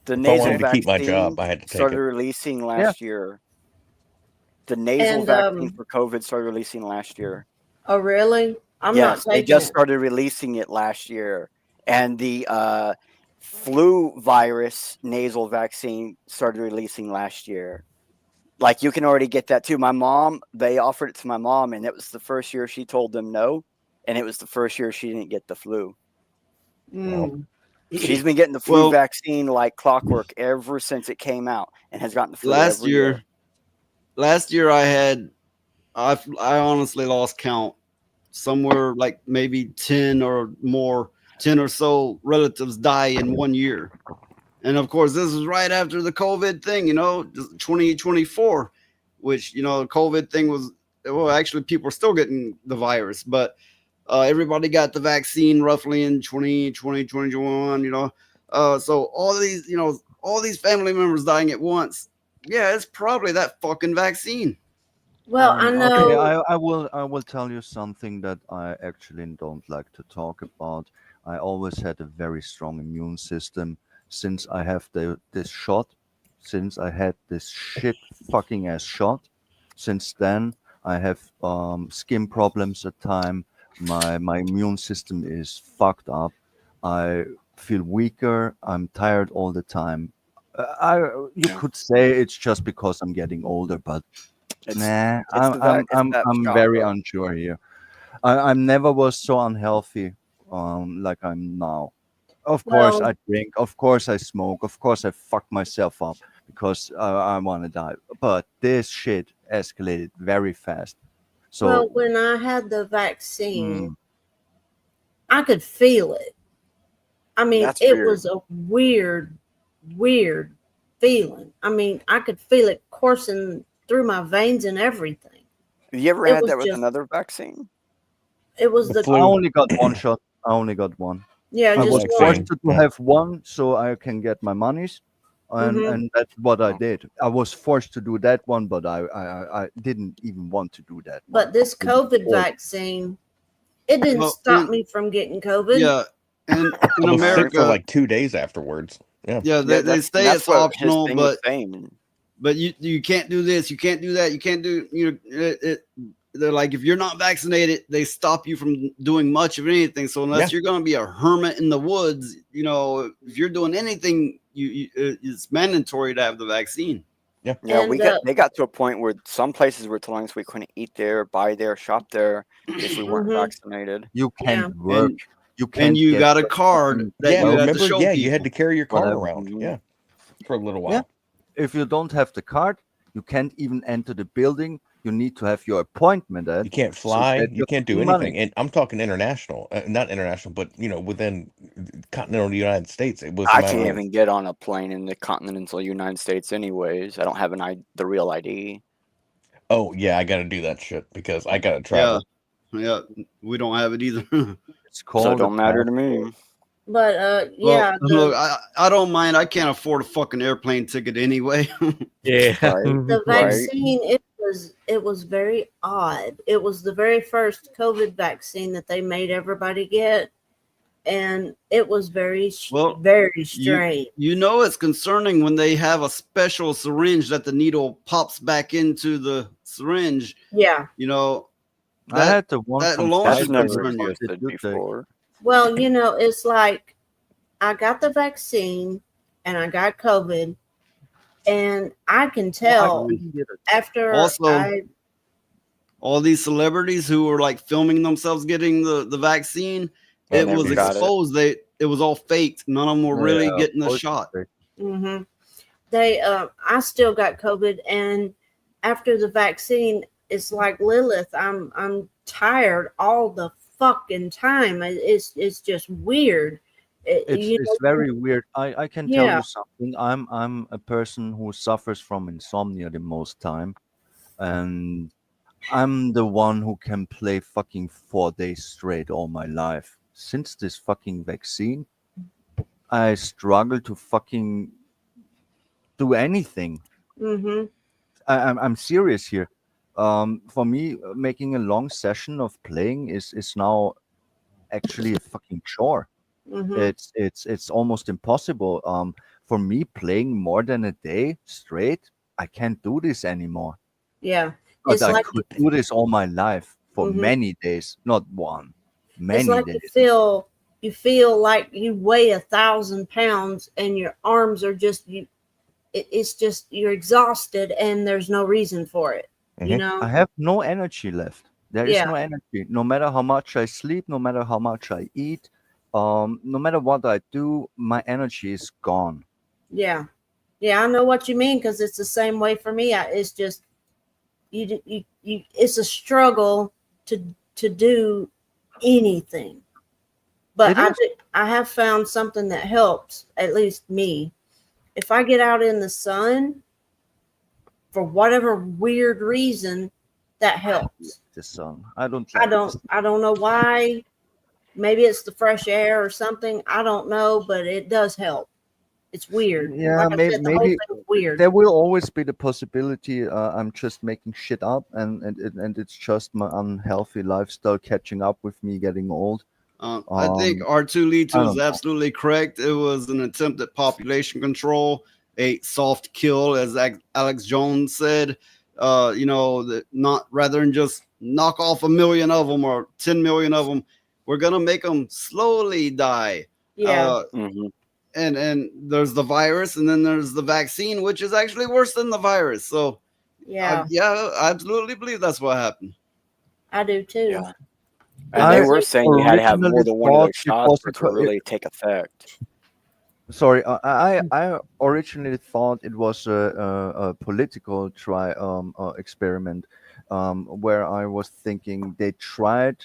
The If I nasal wanted to keep my vaccine job, I had to take started it. releasing last year. The nasal And, vaccine for COVID started releasing last year. Oh, really? I'm Yes, not they taking just it. started releasing it last year. And the flu virus nasal vaccine started releasing last year. Like you can already get that too. My mom, they offered it to my mom, and it was the first year she told them no, and it was the first year she didn't get the flu. Mm. She's been getting the flu Well, vaccine like clockwork ever since it came out, and has gotten the flu every year. Last year I honestly lost count. Somewhere like maybe 10 or more, 10 or so relatives die in 1 year. And of course, this is right after the COVID thing, 2024, which, the COVID thing was, well, actually, people are still getting the virus, but everybody got the vaccine roughly in 2020, 2021, so all these family members dying at once. Yeah, it's probably that fucking vaccine. Well, I Okay, know. I will tell you something that I actually don't like to talk about. I always had a very strong immune system since I have this shot, since I had this shit fucking ass shot. Since then, I have skin problems at time. My immune system is fucked up. I feel weaker. I'm tired all the time. You could say it's just because I'm getting older, but nah, It's that I'm shot, very bro. unsure here. I never was so unhealthy, like I'm now. Of course, Well, I drink. Of course, I smoke. Of course, I fuck myself up because I want to die. But this shit escalated very fast. well, So, when I had the vaccine, mm, I could feel it. I mean, That's it weird. was a weird feeling. I mean, I could feel it coursing through my veins and everything. Have you ever It had was that with just, another vaccine? it was The the, I flu. only got one shot. I only got one. yeah, I just was Vaccine. forced one. to Yeah. have one so I can get my monies, Hmm. and that's what I did. I was forced to do that one, but I didn't even want to do that one. But this I was COVID forced. vaccine, it didn't Well, stop me from getting COVID. yeah, and in I was sick Right. for America, like 2 days afterwards. Yeah. yeah, Yeah, they say that's it's what his optional, thing was saying. but you can't do this, you can't do that, you can't do they're like, if you're not vaccinated, they stop you from doing much of anything. So unless Yeah. you're going to be a hermit in the woods, if you're doing anything, it's mandatory to have the vaccine. Yeah. Yeah, And they got to a point where some places were telling us we couldn't eat there, buy there, shop there if we weren't Mhm. vaccinated. You yeah, can't work. and You and can't you get got a your card fucking that Yeah. you have to Remember? show Yeah. You had people. to carry your car whatever. around. Mhm. Yeah. For a little Yeah. while. If you don't have the card, you can't even enter the building. You need to have your appointment at You can't to fly. get You your can't do fucking money. anything. And I'm talking international, not international, but within continental United States, it was a I matter can't of, even get on a plane in the continental United States, anyways. I don't have the real ID. oh yeah, I got to do that shit because I got to Yeah, travel. yeah, we don't have it either. It's So it called a don't matter to passport. me. but Well, yeah, look, I don't mind. I can't afford a fucking airplane ticket anyway. Yeah. Right. the Right. vaccine, it was very odd. It was the very first COVID vaccine that they made everybody get, and it was Well, very strange. it's concerning when they have a special syringe that the needle pops back into the syringe. Yeah. I That had the one that from alone That's should Pfizer. never concern you. What did existed you take? before. Well, it's like I got the vaccine and I got COVID, and I can I tell couldn't get it. after Also, all these celebrities who were like filming themselves getting the vaccine, They it never was got it. exposed. It was all faked. None of them were really Yeah, of getting the course it's shot. fake. Mm-hmm. I still got COVID, and after the vaccine, it's like Lilith. I'm tired all the fucking time. It's just weird. It's very weird. I can tell Yeah. you something. I'm a person who suffers from insomnia the most time, and I'm the one who can play fucking 4 days straight all my life. Since this fucking vaccine, I struggle to fucking do anything. Mm-hmm. I'm serious here. For me, making a long session of playing is now actually a fucking chore. Mm-hmm. It's almost impossible. For me, playing more than a day straight, I can't do this anymore. Yeah. But It's I like could do this all my life for Mhm. many days, not one, it's many like days. you feel like you weigh 1,000 pounds and your arms are just it's just you're exhausted and there's no reason for it. You know? I have no energy left. There is Yeah. no energy. No matter how much I sleep, no matter how much I eat, no matter what I do, my energy is gone. Yeah. Yeah, I know what you mean because it's the same way for me. It's just you it's a struggle to do anything. But I have found something that helps, at least me. If I get out in the sun for whatever weird reason, that helps. The sun. I don't like I don't know why. Maybe it's the fresh air or something. I don't know, but it does help. It's weird. Yeah, Like I said, the whole maybe thing's weird. there will always be the possibility I'm just making shit up, and it's just my unhealthy lifestyle catching up with me getting old. I think R2 I was don't know. absolutely correct. It was an attempt at population control, a soft kill, as Alex Jones said. Not rather than just knock off 1 million of them or 10 million of them, we're gonna make them slowly die. Yeah. And there's the virus, and then there's the vaccine, which is actually worse than the virus. So Yeah. I absolutely believe that's what happened. I do too. Yeah. And they were saying you had to have more than one of those shots for it to really take effect. Sorry, I originally thought it was a political experiment, where I was thinking they tried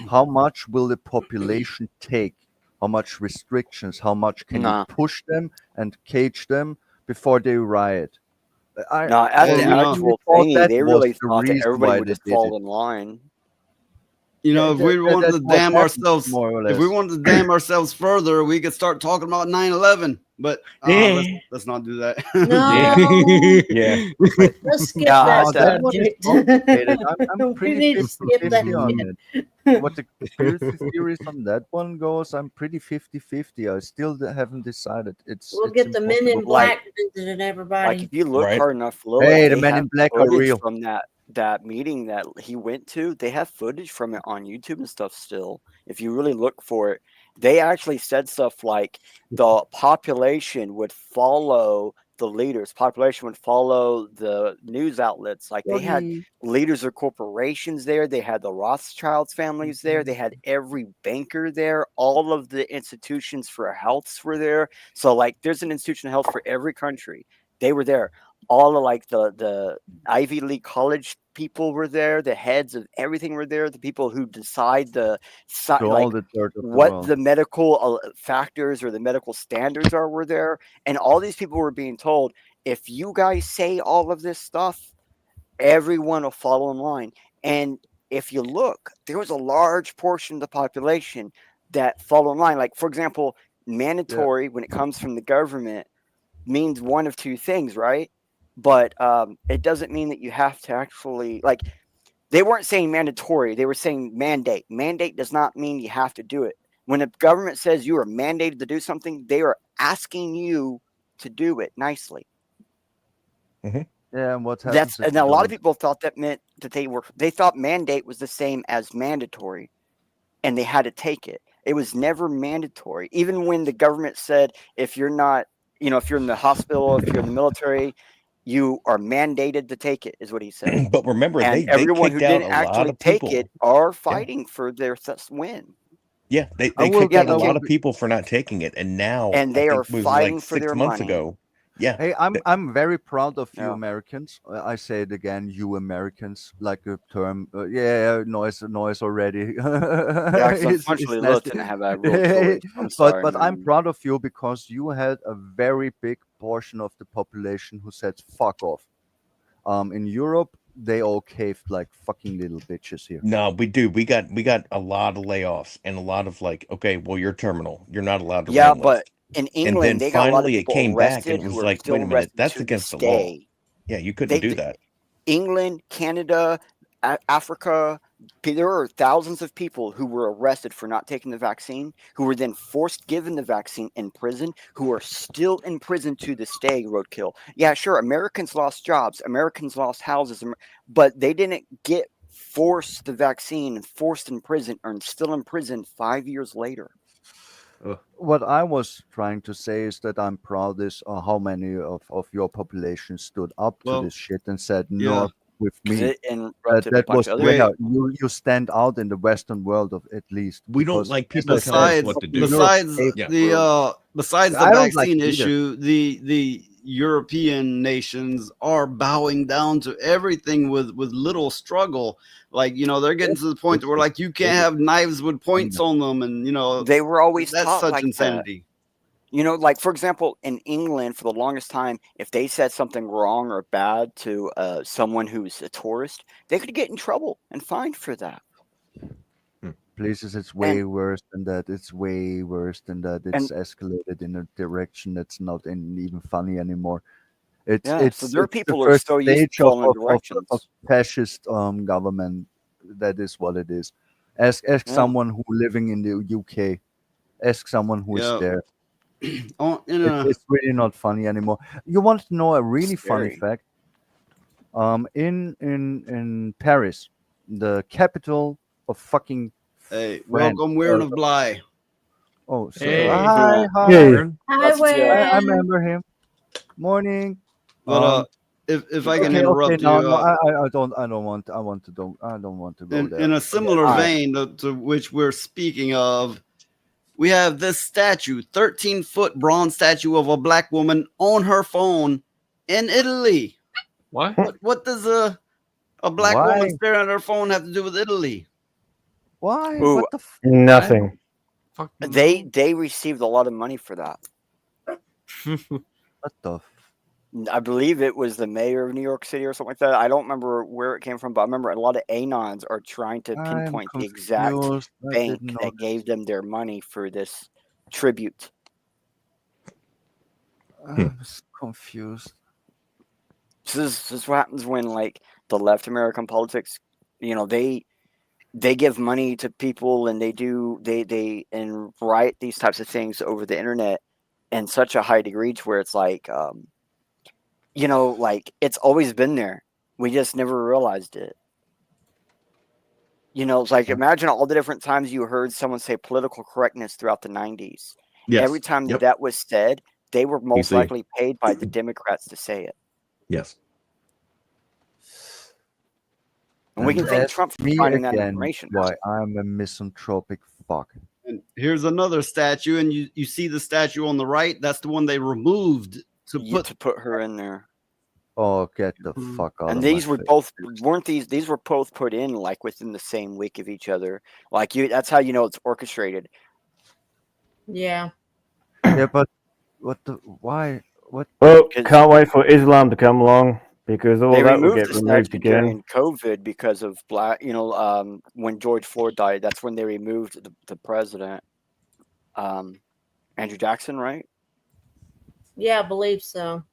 how much will the population take, how much restrictions, how much can you push them and cage them before they riot. No, at the actual thingy, they really thought that everybody would just fall in line. If we want to damn ourselves, more or if we less. want to damn ourselves further, we could start talking about 9/11. But let's not do that. No. Yeah. Let's skip Yeah, that that- subject. I'm We pretty need to skip that 50-50 on shit. it. What the conspiracy theories on that one goes, I'm pretty 50-50. I still haven't decided. We'll It's get the men in impossible. black visiting everybody. Like if you look hard enough, Lilith, Hey, the they men have in black are footage real. from that meeting that he went to. They have footage from it on YouTube and stuff still. If you really look for it, they actually said stuff like the population would follow the leaders. Population would follow the news outlets. Like they had leaders of corporations there. They had the Rothschilds families there. They had every banker there. All of the institutions for healths were there. So like there's an institution of health for every country. They were there. All of like the Ivy League college people were there. The heads of everything were there. The people who decide all the dirt of the what world. the medical factors or the medical standards are were there. And all these people were being told, if you guys say all of this stuff, everyone will follow in line. And if you look, there was a large portion of the population that follow in line. Like, for example, mandatory when it comes from the government means one of two things, right? But it doesn't mean that you have to actually, like, they weren't saying mandatory. They were saying mandate. Mandate does not mean you have to do it. When a government says you are mandated to do something, they are asking you to do it nicely. Yeah, and what happens? And a lot of people thought that meant that they thought mandate was the same as mandatory, and they had to take it. It was never mandatory. Even when the government said, if you're not, if you're in the hospital, if you're in the military, you are mandated to take it, is what he said. But remember, and they everyone who kicked out didn't a lot actually of take people. it are fighting for their win. Yeah, they I will kicked out get- a I will lot of be- people for not taking it, and now And they I are think it was fighting like for 6 their months money. ago. Yeah, Hey, I'm very proud of you Yeah. Americans. I say it again, you Americans, like a term. Yeah, noise already. Yeah, because It's unfortunately, Lil nasty. didn't have that real choice. I'm sorry, but I'm man. proud of you because you had a very big portion of the population who said "fuck off." In Europe, they all caved like fucking little bitches here. no, we do. We got a lot of layoffs and a lot of like, okay, well, you're terminal. You're not allowed to Yeah, run but list. in And then England, they got a lot of finally it people came back, and arrested it was who are like, still wait a minute, arrested that's to against this the law. day. Yeah, you couldn't do that. England, Canada, Africa, there are thousands of people who were arrested for not taking the vaccine, who were then forced given the vaccine in prison, who are still in prison to this day, roadkill. Yeah, sure, Americans lost jobs, Americans lost houses, but they didn't get forced the vaccine and forced in prison or still in prison 5 years later. What I was trying to say is that I'm proud is how many of your population stood up to Well, this shit and said yeah. not with 'Cause me. it interrupted a That bunch was of other rare. people. You stand out in the Western world of at least. We don't because like people as I telling us said, what to do. Europe Besides gave Yeah. besides the I don't like vaccine either. issue, the European nations are bowing down to everything with little struggle. Like, they're getting to the point where like you can't have knives with points on them, and They were always that's taught such like that. insanity. Like for example, in England, for the longest time, if they said something wrong or bad to someone who's a tourist, they could get in trouble and fined for that. Places it's way And worse than that. It's way worse than that. and It's escalated in a direction that's not even funny anymore. It's yeah, so it's their it's the people are first so used to stage of following of, of, directions. of fascist government. That is what it is. Ask Yeah. someone who living in the UK. Ask someone who is Yeah. there. In a It's really not funny anymore. You want to know a really funny Scary. fact? In Paris, the capital of fucking hey, France. welcome, Weird of Bly. Oh, so Hey. hi, hi. Hey. Hi, That's I Wayne. remember him. Morning. But Um. if I can Okay. Okay. interrupt No. you, No. I don't. I don't want. I don't want to go there. in a similar All right. vein to which we're speaking of, we have this statue, 13-foot bronze statue of a black woman on her phone in Italy. What? What does a black Why? woman staring at her phone have to do with Italy? Why? Ooh, What the? Nothing. Fuck they received a lot of money for that. What the? I believe it was the mayor of New York City or something like that. I don't remember where it came from, but I remember a lot of anons are trying to I'm pinpoint the exact confused. I bank didn't that gave them their money for this tribute. I'm confused. This is what happens when like the left American politics, they give money to people and they and write these types of things over the internet in such a high degree to where it's like like it's always been there. We just never realized it. It's like imagine all the different times you heard someone say political correctness throughout the 90s. Yes. Every time Yep. that was said, they were most see. likely paid by the Democrats to say it. Yes. And we can thank ask Trump for me finding that again information. why I'm a misanthropic fuck. And here's another statue, and you see the statue on the right. That's the one they removed To put her in there. Oh, get the fuck out And of these my were face. both weren't these were both put in like within the same week of each other. Like that's how you know it's orchestrated. Yeah. Yeah, but why? What? Well, 'Cause- can't wait for Islam to come along because all They that will removed get the removed statue again. during COVID because of when George Floyd died. That's when they removed the president, Andrew Jackson, right? Yeah, I believe so.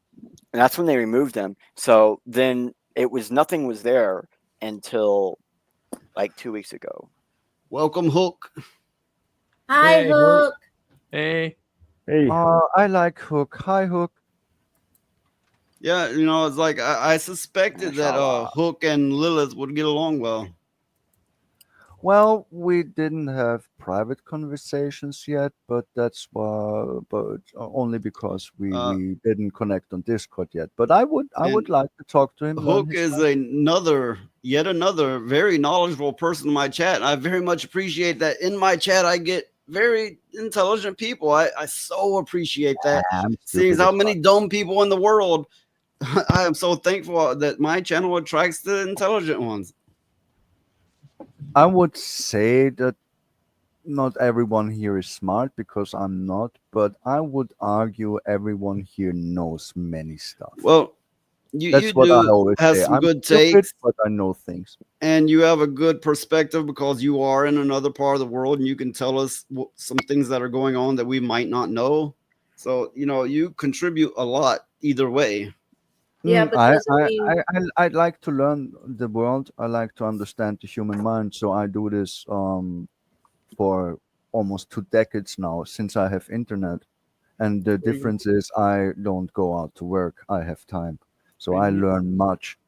And that's when they removed them. So then nothing was there until like 2 weeks ago. Welcome, Hook. Hi, Hey, Hook. Hey. Hey. I like Hook. Hi, Hook. Yeah, it's like I suspected that Hook and Lilith would get along well. Well, we didn't have private conversations yet, but that's why. But only because we didn't connect on Discord yet. But I would And like to talk to him. learn Hook his is yet another very knowledgeable person in my chat. I very much appreciate that. In my chat, I get very intelligent people. I so appreciate that. Seeing how many dumb people in the world, I am so thankful that my channel attracts the intelligent ones. I would say that not everyone here is smart because I'm not, but I would argue everyone here knows many stuff. Well, That's you what I do always have say. some I'm good stupid, takes, but I know things. and you have a good perspective because you are in another part of the world, and you can tell us some things that are going on that we might not know. So you contribute a lot either way. Yeah, because I like to learn the world. I like to understand the human mind. So I do this for almost 2 decades now since I have internet. And the difference is I don't go out to work. I have time. So I learn much.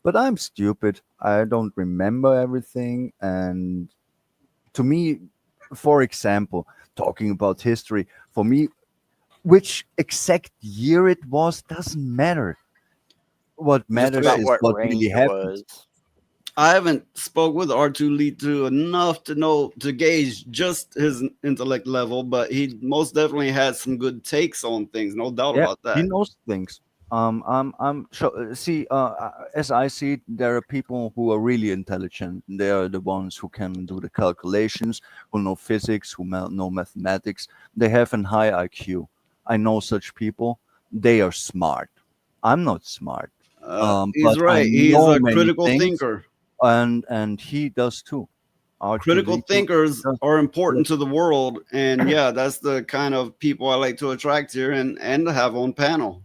But I'm stupid. I don't remember everything. And to me, For example, talking about history, for me, which exact year it was doesn't matter. What Just matters about is what what range really it happened. was. I haven't spoke with R2D2 enough to know to gauge just his intellect level, but he most definitely had some good takes on things, no doubt Yeah, about he that. knows things. I'm sure. See, as I see it, there are people who are really intelligent. They are the ones who can do the calculations, who know physics, who know mathematics. They have an high IQ. I know such people. They are smart. I'm not smart, He's but I right. He's know a many critical things, thinker. and he does too. Critical R2D2 thinkers does. are Yes. important to the world, and yeah, that's the kind of people I like to attract here and to have on panel.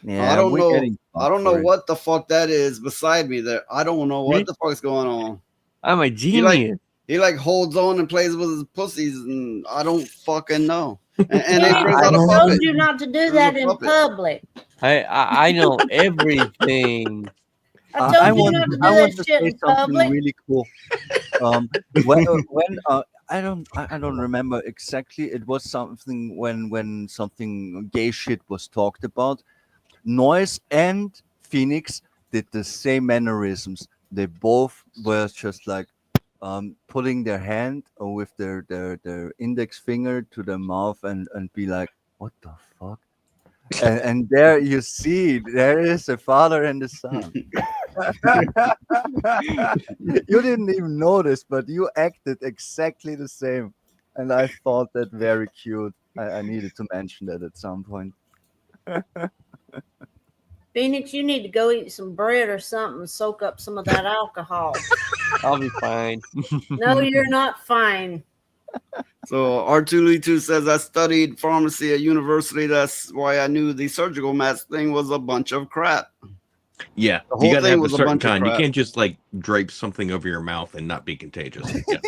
I Yeah, don't we're know. getting I don't know for it. what the fuck that is beside me there. I don't know what Me? the fuck's going on. I'm a He like genius. he like holds on and plays with his pussies, and I don't fucking know. And he Phoenix, brings I out a told puppet. you not to do There's a that in puppet. public. I know everything. I I told you want not to I do that want to shit say in something public. really cool. When I don't remember exactly. It was something when something gay shit was talked about. Noise and Phoenix did the same mannerisms. They both were just like putting their hand with their index finger to their mouth and be like, "What the fuck?" And there you see, there is a father and a son. You didn't even notice, but you acted exactly the same. And I thought that very cute. I needed to mention that at some point. Phoenix, you need to go eat some bread or something, soak up some of that alcohol. I'll be fine. No, you're not fine. So R2D2 says I studied pharmacy at university. That's why I knew the surgical mask thing was a bunch of crap. Yeah, The you whole got to thing have a was a certain bunch of kind. You crap. can't just like drape something over your mouth and not be contagious. Yeah.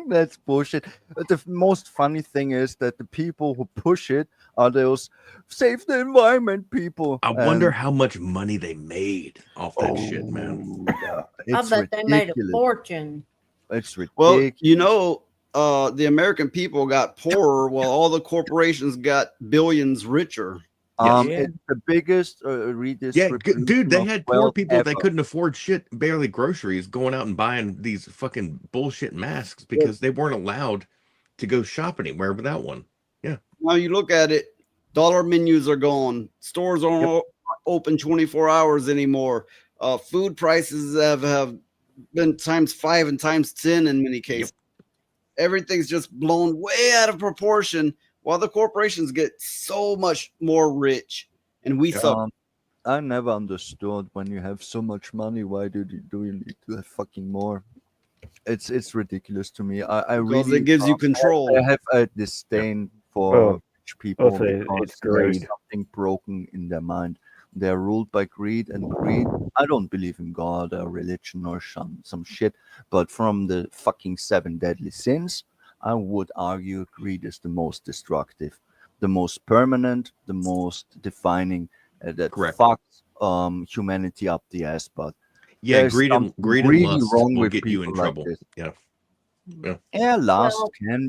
That's bullshit. But the most funny thing is that the people who push it are those save the environment people. I wonder how much money they made off that shit, man. Yeah, I it's bet they made a ridiculous. fortune. It's Well, ridiculous. you know, the American people got poorer while all the corporations got billions richer. Yes. Yeah. It's the biggest Yeah, redistribution dude, they of had poor wealth people ever. that couldn't afford shit, barely groceries, going out and buying these fucking bullshit masks Yeah. because they weren't allowed to go shop anywhere without one. Yeah. Now you look at it, dollar menus are gone. Stores aren't open 24 hours anymore. Food prices have been times 5 and times 10 in many cases. Everything's just blown way out of proportion while the corporations get so much more rich and we suffer. I never understood when you have so much money, why do you need to have fucking more? It's ridiculous to me. I Because really it gives you control. I have a disdain for Well, rich people also because it's there is greed. something broken in their mind. They're ruled by greed, and greed. I don't believe in God or religion or some shit, but from the fucking 7 deadly sins, I would argue greed is the most destructive, the most permanent, the most defining. That Correct. fucks humanity up the ass. But Yeah, there's greed and something really lust wrong will with get you in people like trouble. this. Yeah. Yeah. Yeah, lust Well, can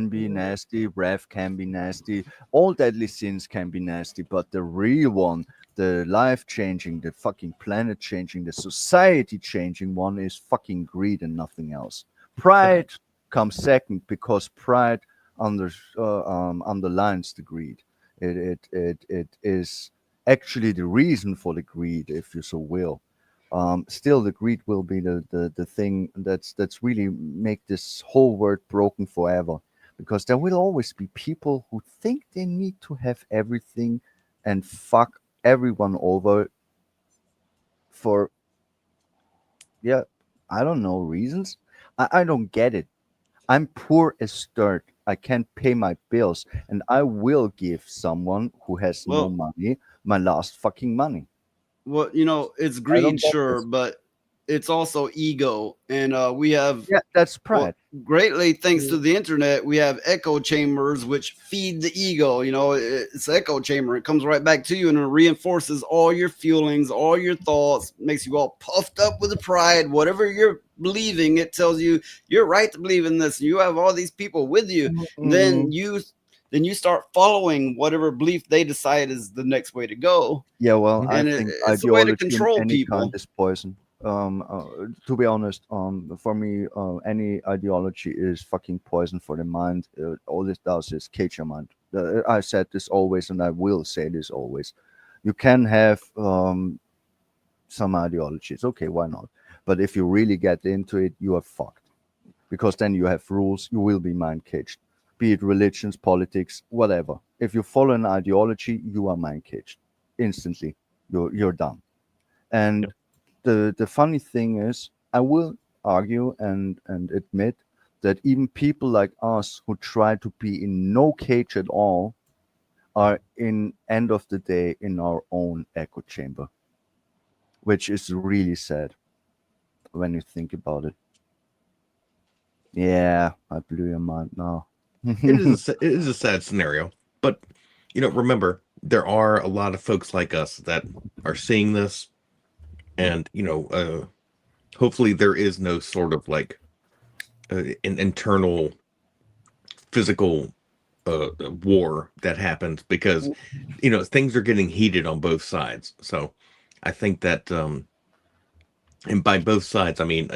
be nasty, wrath can be nasty, all deadly sins can be nasty, but the real one, the life changing, the fucking planet changing, the society changing one is fucking greed and nothing else. Pride comes second because pride underlines the greed. It is actually the reason for the greed, if you so will. Still, the greed will be the thing that's really make this whole world broken forever, because there will always be people who think they need to have everything and fuck everyone over for, yeah, I don't know, reasons. I don't get it. I'm poor as dirt. I can't pay my bills, and I will give someone who has no Well, money my last fucking money. well, you know, it's I don't greed, get sure, this. but it's also ego, and we have that's pride. Greatly thanks to the internet, we have echo chambers which feed the ego. You know, it's an echo chamber. It comes right back to you and it reinforces all your feelings, all your thoughts, makes you all puffed up with the pride. Whatever you're believing, it tells you you're right to believe in this. You have all these people with you. Then you start following whatever belief they decide is the next way to go. Yeah, well, and I think it's a way to ideology control in any people. kind is poison. To be honest, for me, any ideology is fucking poison for the mind. All it does is cage your mind. I said this always, and I will say this always. You can have some ideologies, okay, why not? But if you really get into it, you are fucked, because then you have rules. You will be mind caged, be it religions, politics, whatever. If you follow an ideology, you are mind caged instantly. You're done. And the funny thing is, I will argue and admit that even people like us who try to be in no cage at all are, in end of the day, in our own echo chamber, which is really sad when you think about it. Yeah, I blew your mind now. It is a sad scenario, but remember, there are a lot of folks like us that are seeing this, and hopefully there is no sort of like an internal physical war that happens, because things are getting heated on both sides. So I think that and by both sides I mean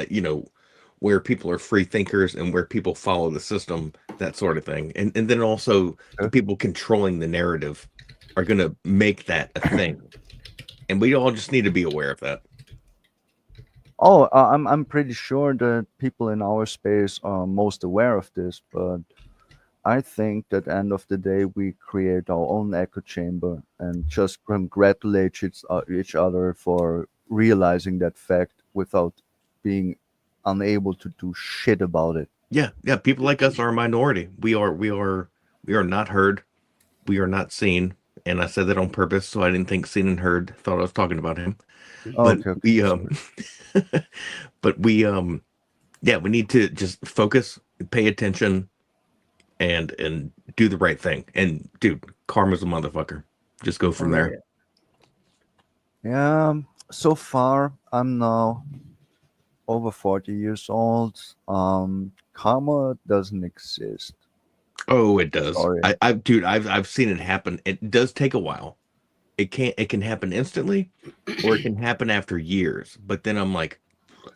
where people are free thinkers and where people follow the system, that sort of thing, and then also the people controlling the narrative are going to make that a thing, and we all just need to be aware of that. Oh, I'm pretty sure that people in our space are most aware of this, but I think that end of the day we create our own echo chamber and just congratulate each other for realizing that fact without being unable to do shit about it. Yeah, people like us are a minority. We are not heard. We are not seen. And I said that on purpose, so I didn't think seen and heard thought I was talking about him. But Okay. we need to just focus, pay attention, and do the right thing. And dude, karma's a motherfucker. Just go from there. Yeah, so far I'm now over 40 years old. Karma doesn't exist. Oh, it does. Sorry. I've seen it happen. It does take a while. It can happen instantly, or it can happen after years. But then I'm like,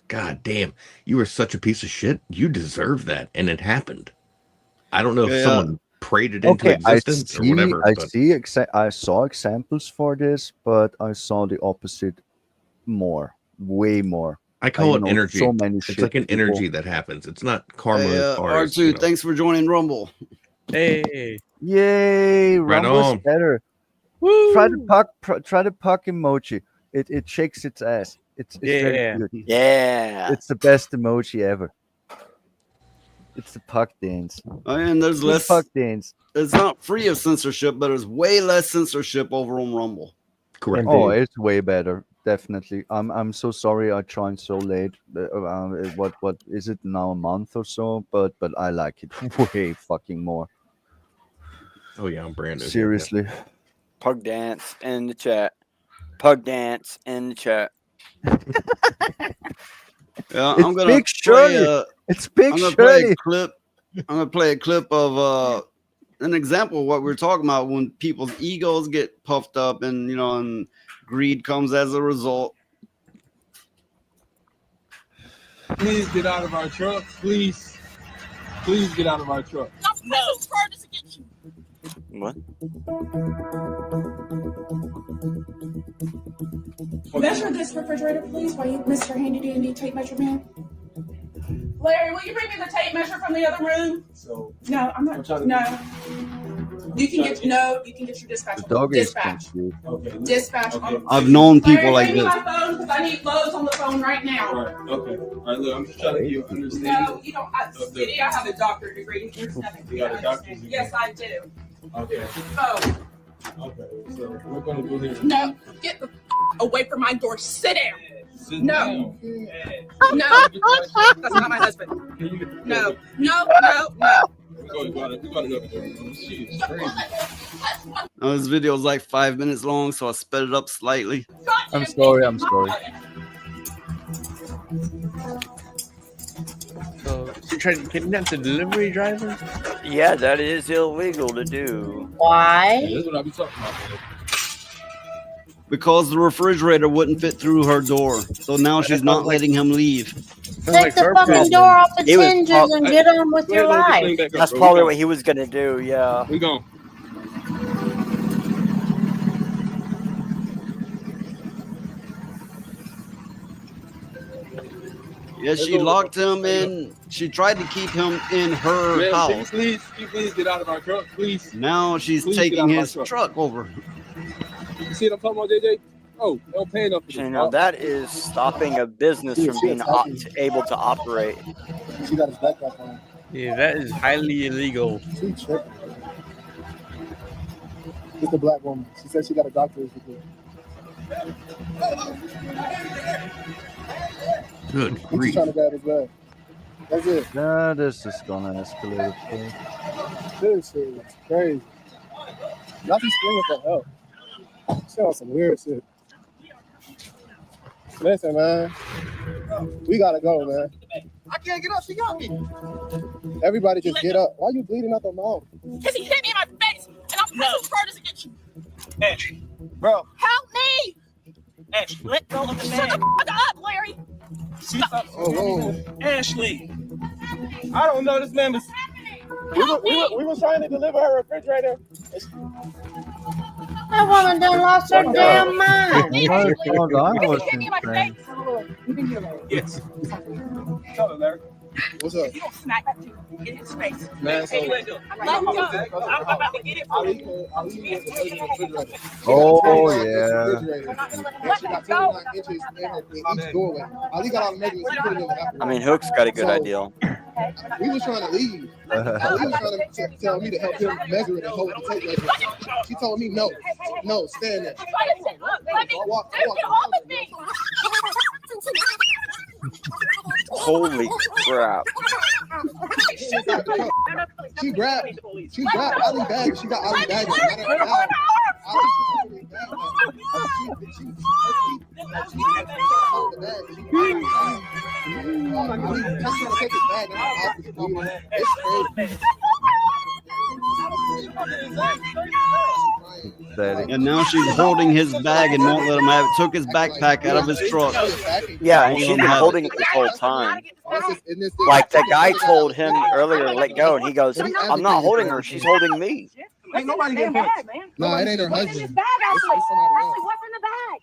God damn, you were such a piece of shit. You deserve that, and it happened. I don't know if someone prayed it into existence or whatever. I saw examples for this, but I saw the opposite way more. I call it energy. So many it's like an energy that happens. It's not karma. R2, thanks for joining Rumble. Hey, yay! Right Rumble's on. better. Woo! Try the puck emoji. It shakes its ass. It's very good. Yeah. It's the best emoji ever. It's the puck dance. And there's less puck dance. It's not free of censorship, but there's way less censorship over on Rumble. Correct. Oh, it's way better. Definitely. I'm so sorry I joined so late. What is it now, a month or so? But I like it way fucking more. Oh yeah, I'm brand new. Seriously. Pug dance in the chat. Pug dance in the chat. Yeah, It's I'm gonna Big Shirley. It's Big I'm gonna Shirley. I'm gonna play a clip of an example of what we're talking about when people's egos get puffed up and and greed comes as a result. Please get out of our truck. Please get out of our truck. No. What? Measure this refrigerator, please. Will you, Mr. Handy Dandy tape measure man? Larry, will you bring me the tape measure from the other room? So no, I'm not. No. You can get your dispatch. The dog is Dispatch. confused. Okay. Dispatch. Okay. I've known people Larry, like bring me this. my phone because I need Lowe's on the phone right now. All right. Okay. All right. Look, I'm just trying to get you understand. No, you don't. Sweetie, I have a doctorate degree. There's nothing for You you got to a doctorate understand. degree? Yes, I do. Okay. Oh, Okay. So we're gonna go here. no. Get the away from my door. Sit down. No. No. That's not my husband. No. No. No. No. She's crazy. This video is like 5 minutes long, so I sped it up slightly. I'm sorry. I'm sorry. So she tried to kidnap the delivery driver? Yeah, that is illegal to do. Why? That's what I be talking about. Because the refrigerator wouldn't fit through her door, so now she's not letting him leave. Take the fucking door off its hinges and get on with your life. That's probably what he was gonna do. Yeah. We gone. Yeah, she locked him in. She tried to keep him in her Man, house. can you please get out of our truck, please? Now she's Please get taking out of my his truck over. You see what I'm talking about, JJ? Oh, they don't pay enough for You this. know, that is stopping a business from being able to operate. She got his backpack on. Yeah, that is highly illegal. She tripping. It's a black woman. She said she got a doctor's degree. Good She's grief. trying to grab his bag. That's it. Yeah, this is gonna escalate. This is crazy. Y'all be screaming for help. She on some weird shit. Listen, man. We gotta go, man. I can't get up. She got me. Everybody just get up. Why are you bleeding out the mouth? Because he hit me in my face, and I'm pressing charges against you. Ash, Bro. Help me! Ash, let go of the Shut bag. the fuck up, Larry! Stop. Oh, whoa. Ashley. I don't know. This man was. We was trying to deliver her refrigerator. That woman done lost her damn mind. Yes. Tell her, Larry. What's up? You don't smack that dude in his face. Man, so Let him go. I'm about to get it for you. Oh yeah. Let him go. I mean, Hook's got a good idea. We was trying to leave. He was trying to tell me to help him measure it and hold the tape measure. She told me no, stand there. Walk. Holy crap. She grabbed Ali bag. She got Ali bag. And now she's holding his bag and won't let him have it. Took his backpack out of his truck. Yeah, and she's been holding it this whole time. Like the guy told him earlier to let go, and he goes, I'm not holding her, she's holding me. Ain't nobody getting punched. No, it ain't her husband. Ashley, what's in the bag?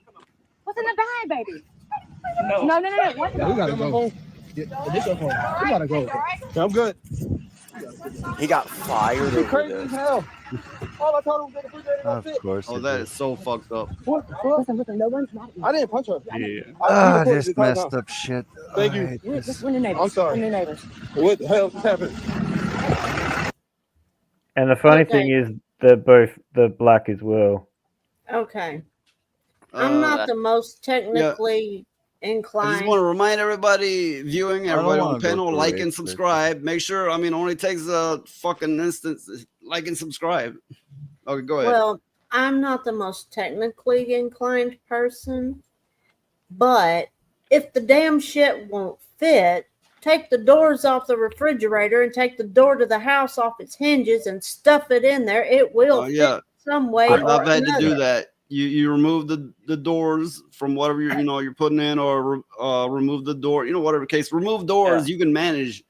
What's in the bag, baby? No. What? We gotta go. We gotta go. I'm good. He got fired over Crazy as this. hell. All I told him was the refrigerator don't Of fit. course. Oh, that is so fucked up. What? Listen, no one's mad at you. I didn't punch her. Ah, this messed up shit. Thank you. I hate this. We're your neighbors. I'm sorry. We're your neighbors. What the hell just happened? And the funny Okay. thing is, they're both the black as well. Okay. I'm not the most technically I inclined. just want to remind everybody viewing, I don't everybody on wanna the go panel, through like it, and but- subscribe. Make sure, only takes a fucking instance. Like and subscribe. Okay, go ahead. Well, I'm not the most technically inclined person, but if the damn shit won't fit, take the doors off the refrigerator and take the door to the house off its hinges and stuff it in there. It will Yeah. fit some way. I've or had to do another. that. You remove the doors from whatever you're putting in, or remove the door. Whatever case, remove doors. You can manage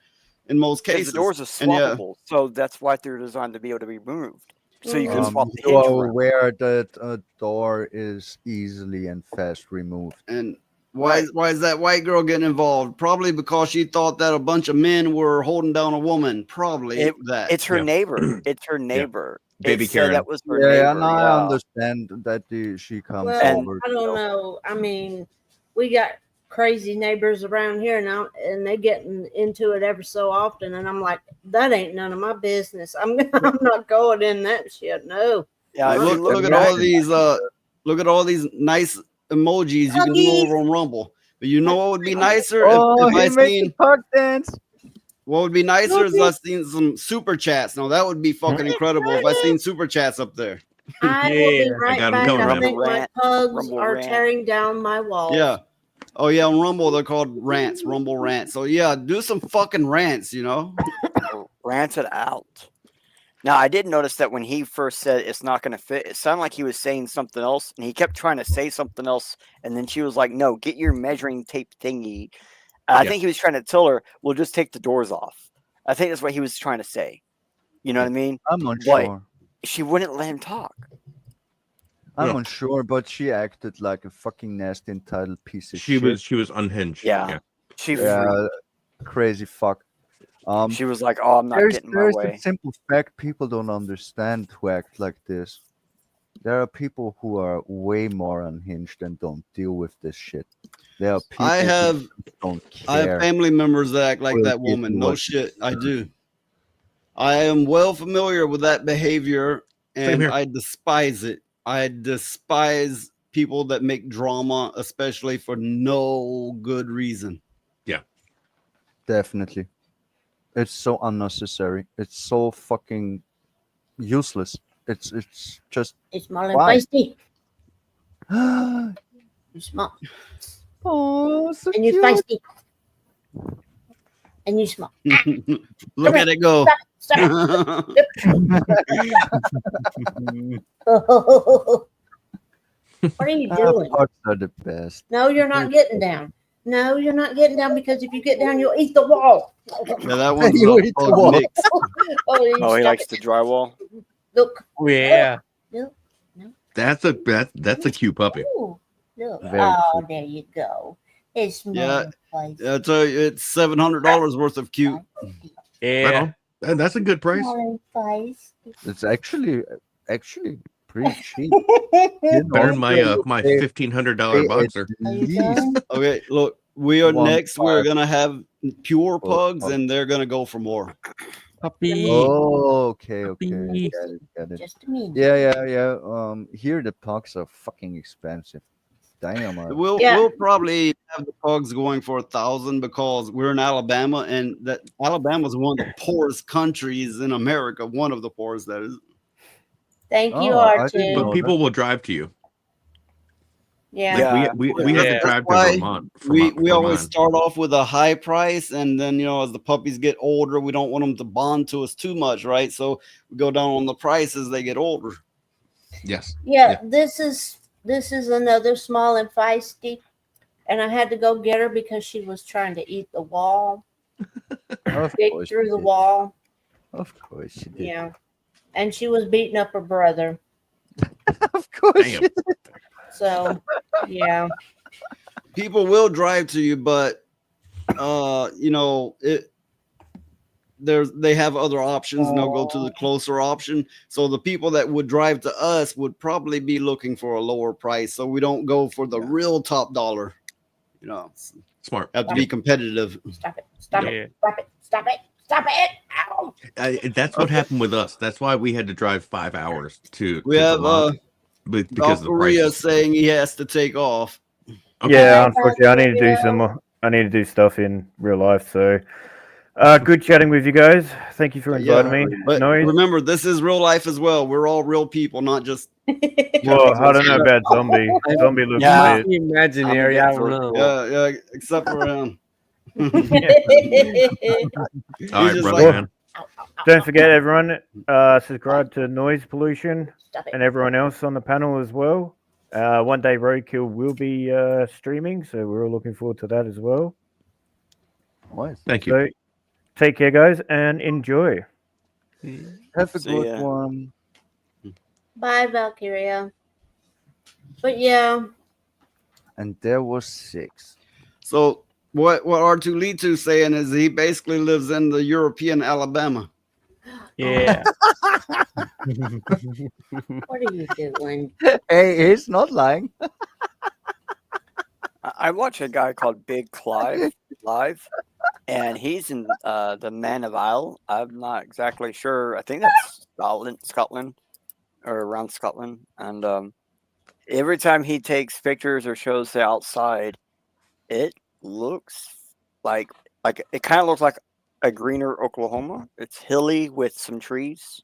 in most Because cases. the doors are And yeah. swappable, so that's why they're designed to be able to be moved. So you can You swap the hinge are around. aware that a door is easily and fast removed. And why is that white girl getting involved? Probably because she thought that a bunch of men were holding down a woman. Probably that. It's her neighbor. It's her neighbor. Baby It said Karen. That was her Yeah, neighbor. and I yeah. understand that she comes Well, over. I don't know. I mean, we got crazy neighbors around here now, and they getting into it ever so often. And I'm like, that ain't none of my business. I'm not going in that shit. No. Yeah, if you look at all these nice emojis you can do over on Rumble. But you know what would be nicer Oh, if he I makes seen the pug dance. what would be nicer is I've seen some super chats. Now that would be fucking incredible if I seen super chats up there. I will be right got 'em back. coming, I man. think my Rant. pugs Rumble are rant. tearing down my walls. Yeah. Oh yeah, on Rumble they're called rants, Rumble rants. So yeah, do some fucking rants, you know. Rant it out. Now, I did notice that when he first said it's not going to fit, it sounded like he was saying something else, and he kept trying to say something else, and then she was like, "No, get your measuring tape thingy." And I think he was trying to tell her, "We'll just take the doors off." I think that's what he was trying to say. You know what I mean? I'm unsure. But she wouldn't let him talk. I'm unsure, but she acted like a fucking nasty, entitled piece of She shit. was unhinged. Yeah. She crazy fuck. She was like, "Oh, I'm not getting my there's way." a simple fact people don't understand who act like this. There are people who are way more unhinged and don't deal with this shit. There are people I who have don't care. I have family members that act like Will that give woman. you No what- shit, I do. I am well familiar with that behavior, and here. I despise it. I despise people that make drama, especially for no good reason. Yeah. Definitely. It's so unnecessary. It's so fucking useless. It's just It's small and why? feisty. You small. Oh, so and you cute. feisty. And you small. Look at it go. Stop What are you doing? Pugs are the best. No, you're not getting down. No, you're not getting down because if you get down, you'll eat the wall. Yeah, that one's You a eat the pug wall. mix. Oh, he stop likes it. the drywall. Look. Yeah. Look. That's a cute puppy. Ooh, look. Very Oh, there you go. It's small. Yeah, and feisty. I tell you, it's $700 worth of cute. Right Yeah. on. And that's a good price. Small and feisty. It's actually pretty cheap. Better than my They- $1,500 they boxer. at least Okay, look, we are One next. We're pug. gonna have pure Oh, pugs, pug. and they're gonna go for more. Puppy. Oh, okay. Puppy. Get it. Just a minute. Yeah. Here the pugs are fucking expensive. Damn. We'll probably have the pugs going for 1,000 because we're in Alabama, and that Alabama is one of the poorest countries in America. One of the poorest, that is. Thank you, Oh, I R2. didn't know But people will drive to you. Yeah. Like we had to That's drive to why Vermont. we always Vermont. start off with a high price, and then as the puppies get older, we don't want them to bond to us too much, right? So we go down on the price as they get older. Yes. Yeah, this is another small and feisty, and I had to go get her because she was trying to eat the wall, Of dig course through she the did. wall. Of course she did. Yeah, and she was beating up her brother. Of course. Damn. she did. So, yeah, People will drive to you, but they have other options, and they'll go to the closer option. So the people that would drive to us would probably be looking for a lower price. So we don't go for the real top dollar. Smart. Have to be competitive. stop it, stop Yeah. it, stop it, stop it, stop it! Ow! That's what happened with us. That's why we had to drive 5 hours to. We to have Vermont, because of the Valkyria prices. saying he has to take off. Okay. Yeah, unfortunately, I need to do stuff in real life. So, good chatting with you guys. Thank you for inviting me. But No, remember, this is real life as well. We're all real people, not just. well, I don't know about zombie. Zombie looks Yeah. a bit. Imaginary. I don't know. Yeah, except for him. All He's right, just brother, like- man. Don't forget, everyone, subscribe to Noise Pollution Stop it. and everyone else on the panel as well. One day Roadkill will be streaming, so we're all looking forward to that as well. Nice. Thank you. So, take care, guys, and enjoy. Have a See good ya. one. Bye, Valkyria. But yeah, And there was 6. So what R2 saying is he basically lives in the European Alabama. Yeah. what are you doing? Hey, he's not lying. I watch a guy called Big Clive live, and he's in the Man of Isle. I'm not exactly sure. I think that's Scotland, or around Scotland. And every time he takes pictures or shows the outside, It looks like it kind of looks like a greener Oklahoma. It's hilly with some trees.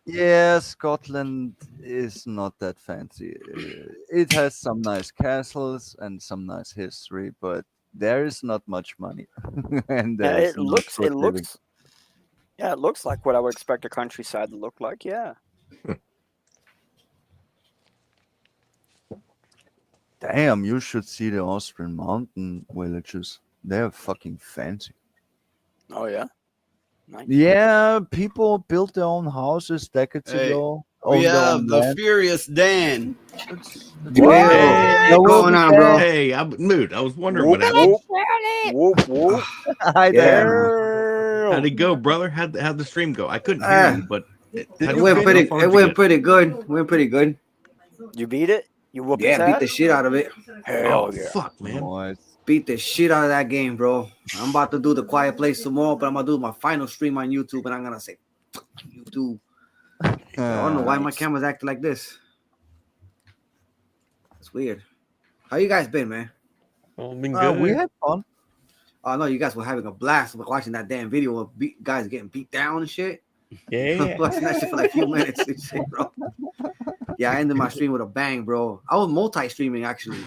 Yeah, Scotland is not that fancy. It has some nice castles and some nice history, but there is not much money, and Yeah, there's it not looks good it living. looks yeah, it looks like what I would expect a countryside to look like. Yeah. Damn, you should see the Austrian mountain villages. They're fucking fancy. Oh yeah. Nice. Yeah, people built their own houses decades Hey, ago. we Owned their have own the land. Furious Dan. It's What's going on, bro? Hey, I'm mood. I was wondering Whoop, what happened. whoop, whoop. Hi Yeah, there. How'd it go, brother? How'd the stream go? I couldn't hear you, but it how'd went go? pretty. How far It did you went get? pretty good. Went pretty good. You beat it? You whooped his Yeah, beat ass? the shit out of it. Hell Oh yeah. fuck, man! Nice. Beat the shit out of that game, bro. I'm about to do the Quiet Place tomorrow, but I'm gonna do my final stream on YouTube, and I'm gonna say, "Fuck YouTube." I don't know why my camera's acting like this. It's weird. How you guys been, man? Oh, been good. We had fun. Oh no, you guys were having a blast watching that damn video of guys getting beat down and shit. Yeah. Watching that shit for like a few minutes and shit, bro. Yeah, I ended my stream with a bang, bro. I was multi-streaming actually.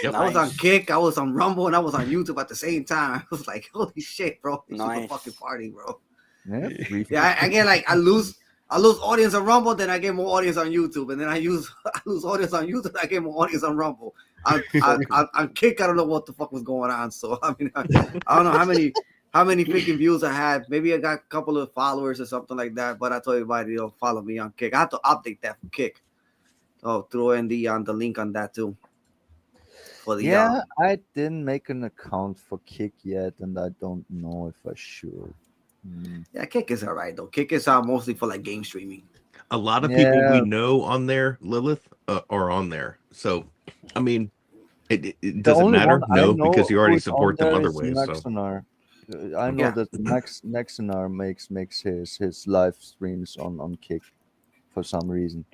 Yep. I was on Kick, I was on Rumble, and I was on YouTube at the same time. I was like, holy shit, bro. This is a fucking party, bro. Yeah, Yeah, I get like I lose audience on Rumble, then I get more audience on YouTube, and then I lose audience on YouTube, I get more audience on Rumble. On Kick, I don't know what the fuck was going on. So I mean, I don't know how many freaking views I had. Maybe I got a couple of followers or something like that. But I told everybody, follow me on Kick. I have to update that for Kick. Oh, throw in the link on that too. For the Yeah, I didn't make an account for Kick yet, and I don't know if I should. Yeah, Kick is alright though. Kick is mostly for like game streaming. A lot of people we know on there, Lilith, are on there. So, I mean, it doesn't matter, no, because you already support them other ways. So. I know that Nexonar makes his live streams on Kick for some reason.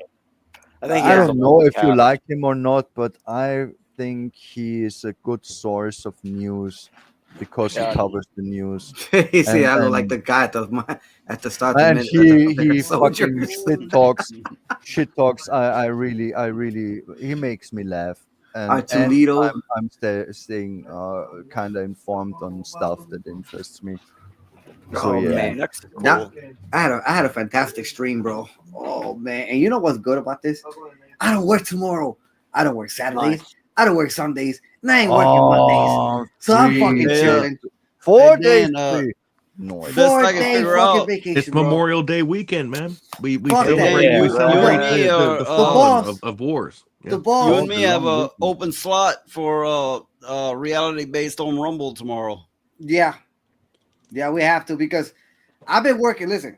I don't know if you like him or not, but I think he is a good source of news because he covers the news. You see, I don't like the guy at the start. And he fucking shit talks. I really he makes me laugh. And I'm staying kind of informed on stuff that interests me. So yeah, man. I had a fantastic stream, bro. Oh man, and you know what's good about this? I don't work tomorrow. I don't work Saturdays. I don't work Sundays. And I ain't working Mondays. So I'm fucking chilling. 4 days. No, 4 day fucking vacation. It's Memorial Day weekend, man. We Fuck celebrate, that. we celebrate Yeah. the falling of wars. Yeah. The boss. You and me have a open slot for reality based on Rumble tomorrow. Yeah, we have to because I've been working. Listen,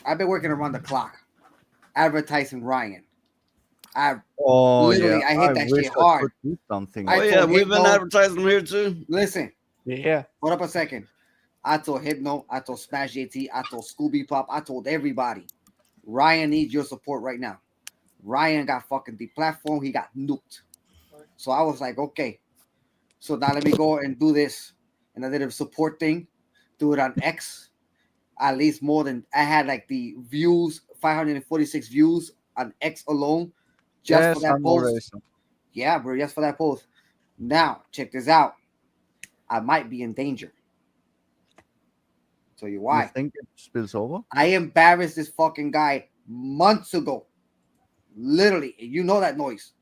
I've been working around the clock, advertising Ryan. I hit that shit hard. We've been advertising him here too. Listen, hold up a second. I told Hypno, I told Smash JT, I told Scooby Pop, I told everybody. Ryan needs your support right now. Ryan got fucking deplatformed. He got nuked. So I was like, okay. So now let me go and do this. And I did a support thing. Do it on X. At least more than I had like the views, 546 views on X alone. Just for that post. Yeah, bro, just for that post. Now, check this out. I might be in danger. Tell you why. You think it spills over? I embarrassed this fucking guy months ago. Literally, you know that noise.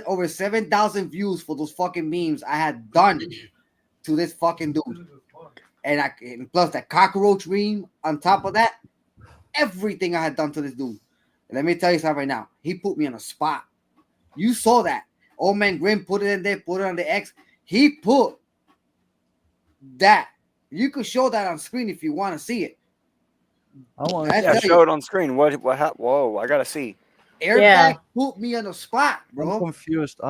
Over 7,000 views for those fucking memes I had done to this fucking dude. And plus that cockroach meme on top of that, everything I had done to this dude. And let me tell you something right now. He put me on a spot. You saw that. Old man Grim put it in there, put it on the X. He put that. You could show that on screen if you want to see it. I want to show it on screen. What whoa, I gotta see. Airbag put me on the spot, bro. I'm confused.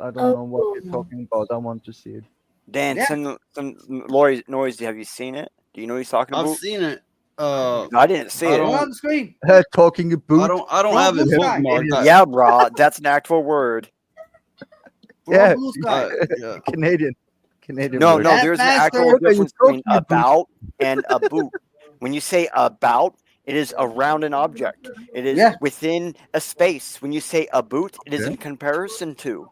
I don't know what you're talking about. I want to see it. Dan, send some noise. Have you seen it? Do you know what he's talking about? I've seen it. I didn't see it on the screen. Talking about. I don't have it bookmarked. Yeah, bro, that's an actual word. Yeah, blue sky. Canadian No, word. no, That there's an bastard- actual Okay, you difference told between me, Boot. about and a boot. When you say about, it is around an object. It is Yeah. within a space. When you say a boot, it is Okay. in comparison to.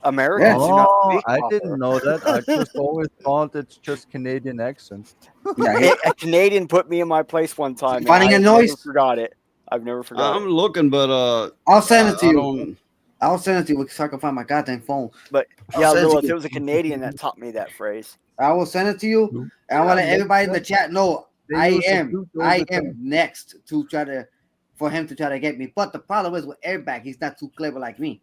Americans do not Oh, speak I proper. didn't know that. I just always thought it's just Canadian accent. A Canadian put me in my place one time. And Finding a I've noise? never forgot it. I've never forgot I'm it. looking, but I'll send it to I you. don't. I'll send it to you so I can find my goddamn phone. But I'll yeah, send it to Lilith, you. it was a Canadian that taught me that phrase. I will send it to you. And I want to let everybody in the chat know They use the boot all I the am time. next to try to for him to try to get me. But the problem is with Airbag, he's not too clever like me.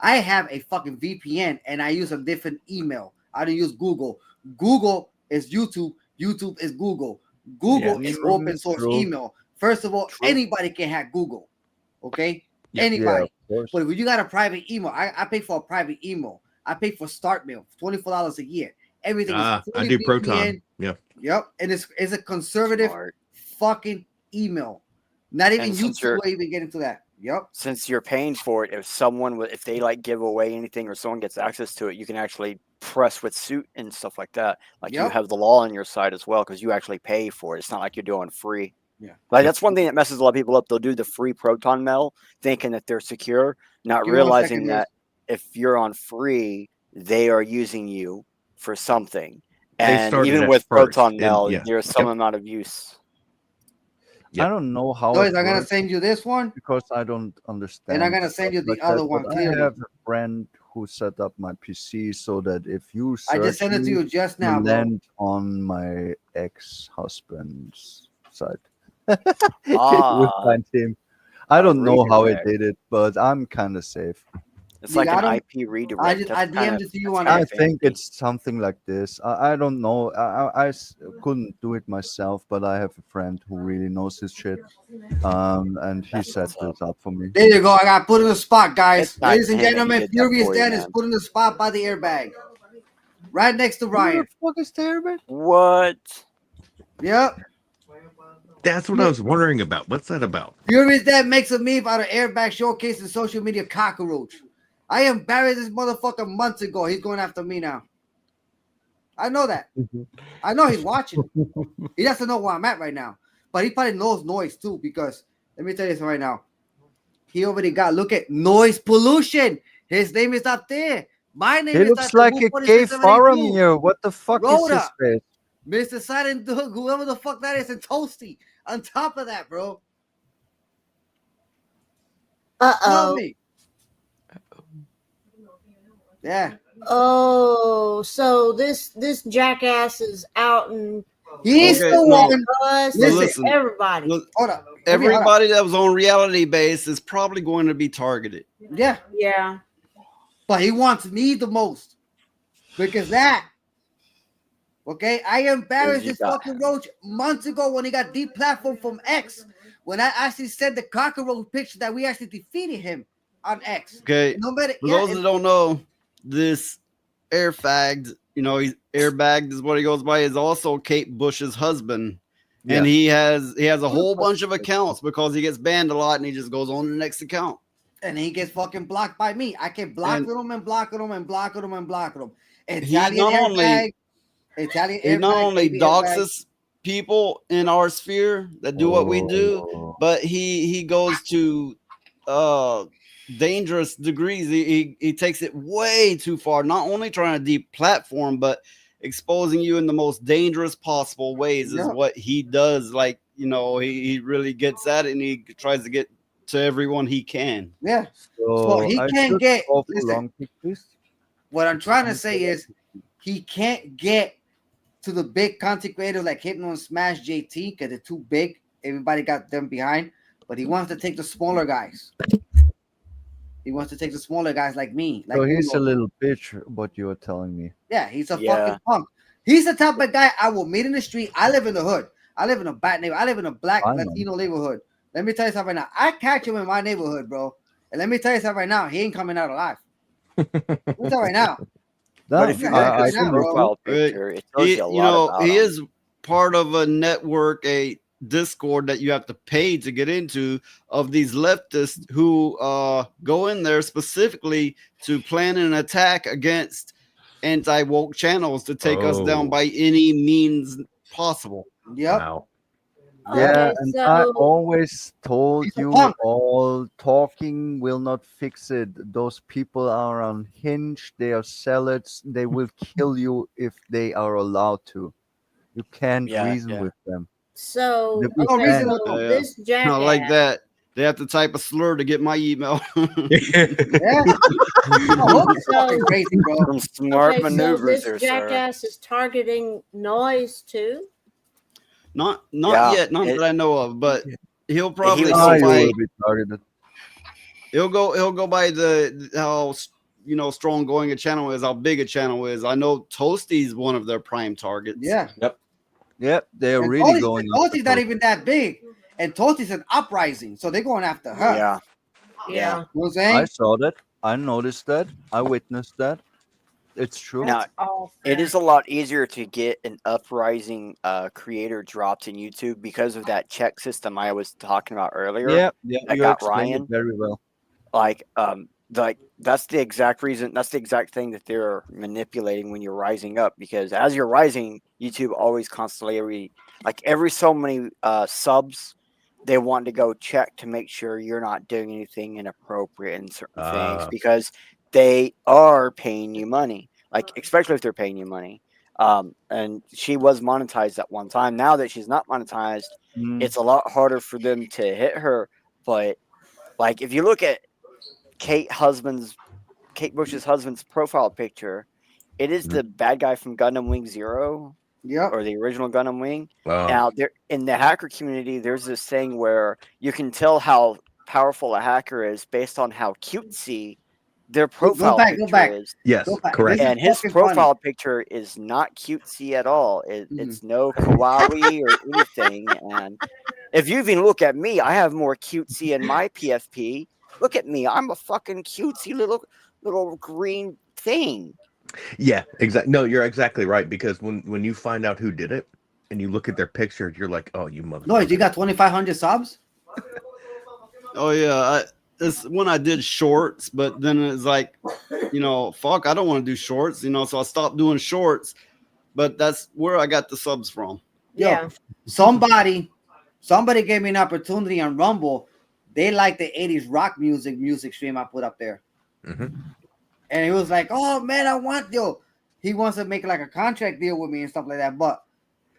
I have a fucking VPN and I use a different email. I don't use Google. Google is YouTube. YouTube is Google. Google is true, open source true. email. First of all, anybody can hack Google. Okay? Anybody. of course. But if you got a private email, I pay for a private email. I pay for Start Mail, $24 a year. Everything is I fully do VPN. Proton. Yeah. Yep. And it's a conservative fucking email. Not even And since YouTube you're- will even get into that. Yep. Since you're paying for it, if they like give away anything or someone gets access to it, you can actually press with suit and stuff like that. Like you Yep. have the law on your side as well because you actually pay for it. It's not like you're doing free. Yeah. Like that's one thing that messes a lot of people up. They'll do the free Proton Mail thinking that they're secure, not Give me 1 realizing second, that if you're on free, they are using you for something. They And started even it with first, Proton and Mail, yeah. there's some Yep. amount of use. I don't know how Boys, it I'm gonna works send you this one. because I don't understand. And I'm gonna send you stuff the like other that, one but clearly. I have a friend who set up my PC so that if you search I just sent it to me, you just now, you bro. land on my ex-husband's site. Ah, With my team. I don't know how it redirect. did it, but I'm kind of safe. It's You like an got 'em? IP redirect. I That's DM'd kind of, it to you that's on kind I of think fancy. it's something like this. I don't know. Couldn't do it myself, but I have a friend who really knows his shit. And he set this up for me. There you go. I got put in the spot, guys. It's nice Ladies and to him that he gentlemen, did that Furious for you, Dan is man. put in the spot by the airbag. Right next to Ryan. What is there, man? What? Yep. That's what I was wondering about. What's that about? Furious Dan makes a meme out of airbag showcasing social media cockroach. I embarrassed this motherfucker months ago. He's going after me now. I know that. I know he's watching. He doesn't know where I'm at right now. But he probably knows noise too, because let me tell you this right now. He already got, look at noise pollution. His name is up there. My name He is looks up there. like a gay 4782. Faramir. What the fuck is his Rhoda. face? Mr. Silent Doug, whoever the fuck that is, and Toasty. On top of that, bro. Tell Uh-oh. me. Yeah. Oh, so this jackass is out and He's Okay, the no. one. us So and listen, everybody. look, Hold up. everybody that was on reality base is probably going to be targeted. Yeah. Yeah. But he wants me the most. Because that. Okay, I embarrassed You this got- fucking roach months ago when he got deplatformed from X. When I actually said the cockroach picture that we actually defeated him on X. Okay. No matter, For yeah, those that don't know, this airfagged, he's airbagged is what he goes by, is also Kate Bush's husband. And he has a whole bunch of accounts because he gets banned a lot and he just goes on to the next account. and he gets fucking blocked by me. I keep blocking him and blocking him and blocking him and blocking him. Italian not only- airbag, Italian He not airbag, only baby airbag. doxes people in our sphere that do what we do, but he goes to dangerous degrees. He takes it way too far, not only trying to deplatform, but exposing you in the most dangerous possible ways is Yeah. what he does. Like, he really gets at it and he tries to get to everyone he can. Yeah. So So he I can't should get. go for Listen, long kick, please. what I'm trying to say is he can't get to the big content creators like Hypno and Smash JT because they're too big. Everybody got them behind, but he wants to take the smaller guys. He wants to take the smaller guys like me. Like So he's a Uno. little bitch, what you're telling me. Yeah, he's a Yeah. fucking punk. He's the type of guy I will meet in the street. I live in the hood. I live in a bad neighborhood. I live in a black I know. Latino neighborhood. Let me tell you something right now. I catch him in my neighborhood, bro. And let me tell you something right now. He ain't coming out alive. Let me tell you right now. But if you look at his I- profile picture, it tells He, you a lot about he him. is part of a network, a Discord that you have to pay to get into of these leftists who go in there specifically to plan an attack against anti-woke channels to take us down by any means possible. Yep. Wow. Yeah, Okay, and I so always told He's a you punk. all talking will not fix it. Those people are unhinged. They are zealots. They will kill you if they are allowed to. You can't reason with them. So We okay, can't. so this I like jackass. that. They have to type a slur to get my email. Yeah. Oh, Hogan's fucking crazy, bro. Some smart Okay, so maneuvers this there, sir. jackass is targeting noise too. Not Yeah, yet, not that I know of, but he'll he probably was go You by. will be targeted. He'll go by the how strong going a channel is, how big a channel is. I know Toasty's one of their prime targets. Yeah. Yep. Yep, they are And really going after Toasty's not even that big. And Toasty's an uprising, so they're going after her. Yeah. Yeah. You know what I'm I saying? saw that. I noticed that. I witnessed that. It's true. Now, it is a lot easier to get an uprising creator dropped in YouTube because of that check system I was talking about earlier. Yeah, that you got explained Ryan. it very well. Like that's the exact reason. That's the exact thing that they're manipulating when you're rising up. Because as you're rising, YouTube always constantly every so many subs, they want to go check to make sure you're not doing anything inappropriate in certain things because they are paying you money. Like especially if they're paying you money. And she was monetized at one time. Now that she's not monetized, it's a lot harder for them to hit her. But like if you look at Kate Bush's husband's profile picture, it is the bad guy from Gundam Wing Zero, or the original Gundam Wing. Wow. Now, there in the hacker community, there's this thing where you can tell how powerful a hacker is based on how cutesy their profile picture is. Yes, correct. And his profile picture is not cutesy at all. It's no kawaii or anything. And if you even look at me, I have more cutesy in my PFP. Look at me. I'm a fucking cutesy little green thing. Yeah, exactly. No, you're exactly right. Because when you find out who did it and you look at their picture, you're like, oh, you mother. No, you got 2,500 subs? Oh yeah, it's when I did shorts, but then it's like, fuck, I don't want to do shorts, so I stopped doing shorts. But that's where I got the subs from. Yeah. Somebody gave me an opportunity on Rumble. They like the 80s rock music stream I put up there. Mm-hmm. And he was like, oh man, I want you. He wants to make like a contract deal with me and stuff like that. But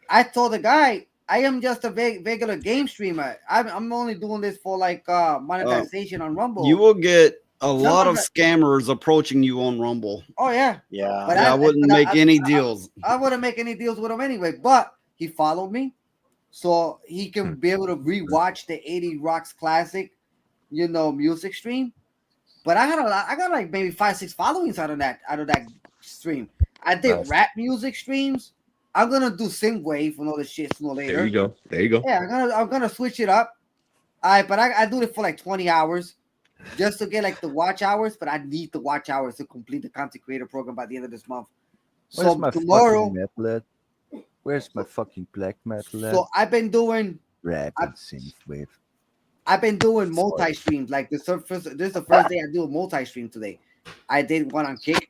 I told the guy, I am just a regular game streamer. I'm only doing this for like monetization on Rumble. You will get a lot of scammers approaching you on Rumble. Oh yeah. Yeah. But I wouldn't make any deals. I wouldn't make any deals with him anyway, but he followed me. So he can be able to rewatch the 80 Rocks Classic, music stream. But I got like maybe 5-6 followings out of that stream. I did rap music streams. I'm gonna do synthwave and all this shit sooner or later. There you go. Yeah, I'm gonna switch it up. But I do it for like 20 hours just to get like the watch hours. But I need the watch hours to complete the content creator program by the end of this month. Where's my tomorrow, fucking metal at? Where's my fucking black metal at? So I've been doing rap and synthwave. I've been doing multi-streams. Like this is the first day I do a multi-stream today. I did one on Kick.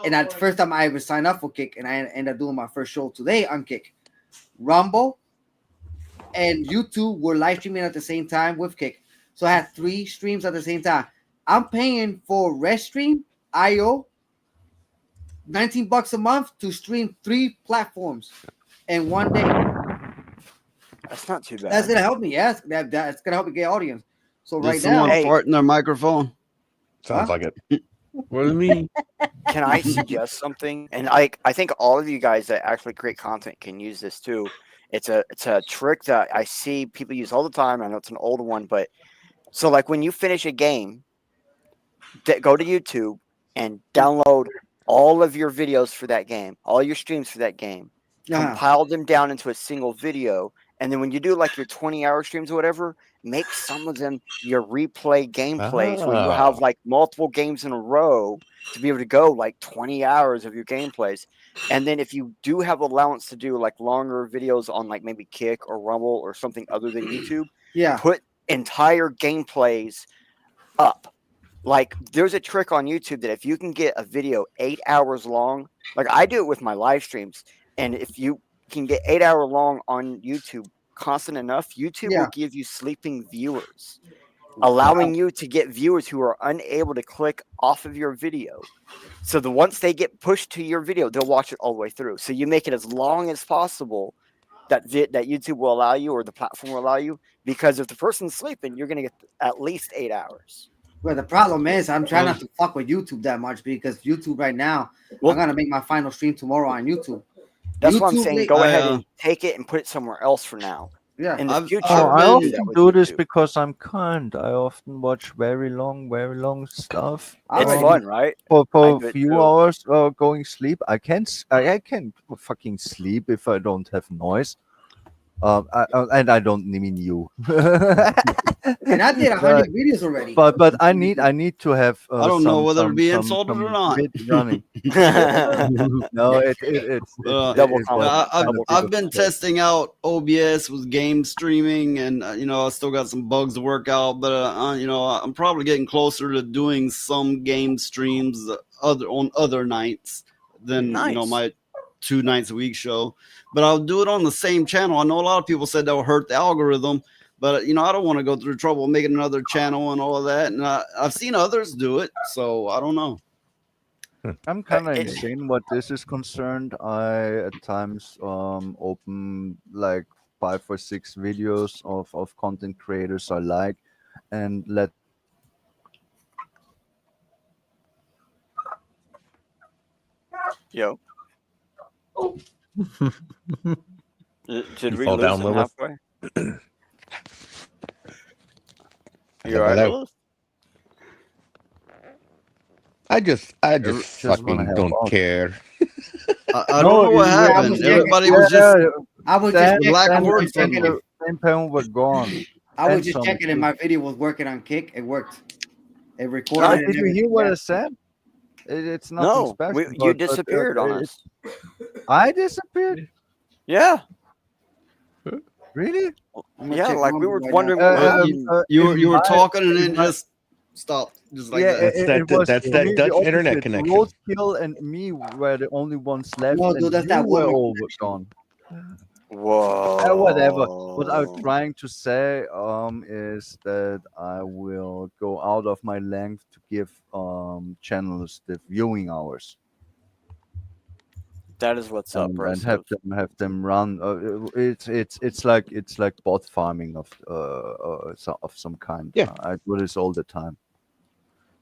And that's the first time I ever signed up for Kick. And I ended up doing my first show today on Kick. Rumble and YouTube were live streaming at the same time with Kick. So I had 3 streams at the same time. I'm paying for Restream.io $19 a month to stream 3 platforms in one day. That's not too bad. That's gonna help me. Yes, that's gonna help me get audience. So Did right someone now, fart in their microphone? Sounds like it. What do you mean? Can I suggest something? And I think all of you guys that actually create content can use this too. It's a trick that I see people use all the time. I know it's an old one, but so like when you finish a game, go to YouTube and download all of your videos for that game, all your streams for that game, compile them down into a single video. And then when you do like your 20-hour streams or whatever, make some of them your replay gameplays where you have like multiple games in a row to be able to go like 20 hours of your gameplays. And then if you do have allowance to do like longer videos on like maybe Kick or Rumble or something other than YouTube, Yeah. put entire gameplays up. Like there's a trick on YouTube that if you can get a video 8 hours long, like I do it with my live streams, and if you can get 8 hour long on YouTube constant enough, YouTube Yeah. will give you sleeping viewers, allowing you to get viewers who are unable to click off of your video. So the once they get pushed to your video, they'll watch it all the way through. So you make it as long as possible that that YouTube will allow you, or the platform will allow you, because if the person's sleeping, you're going to get at least 8 hours. Well, the problem is I'm trying not to fuck with YouTube that much because YouTube right now, I'm gonna make my final stream tomorrow on YouTube. That's what I'm saying. Go ahead I, and take it and put it somewhere else for now. Yeah. In the future, I do often that with do this YouTube. because I'm kind. I often watch very long stuff. It's fun, right? For I a do it few too. hours going sleep. I can fucking sleep if I don't have noise. And I don't mean you. And I did 100 videos already. But I need to have. I don't know whether to be some insulted or not. bit running. No, it's I've been testing out OBS with game streaming, and I still got some bugs to work out. But I'm probably getting closer to doing some game streams on other nights than my 2 nights a week show. But I'll do it on the same channel. I know a lot of people said that will hurt the algorithm, but I don't want to go through trouble making another channel and all of that. And I've seen others do it, so I don't know. I'm kind of insane what this is concerned. I at times open like 5 or 6 videos of content creators I like and let Yo. Did we fall lose down, him Lilith? halfway? You all right, Hello? Lilith? I just just wanna fucking help don't out. care. I don't know what happened. Everybody was just I was just black checking, horde from checking you. same time we're gone. I was And just some checking if too. my video was working on Kick. It worked. It Oh, recorded. did you hear what I said? It's nothing No, special. you disappeared on us. I disappeared? Yeah. Really? Yeah, like we were right wondering now. what happened. You were talking and then just stopped, just like that. That's that Dutch internet connection. Roadkill and me were the only ones left, No, and dude, that's you that were woman. all gone. Whoa. Whatever. What I'm trying to say is that I will go out of my length to give channels the viewing hours. That is what's up, bro. And have them run. It's like bot farming of some kind. Yeah. I do this all the time.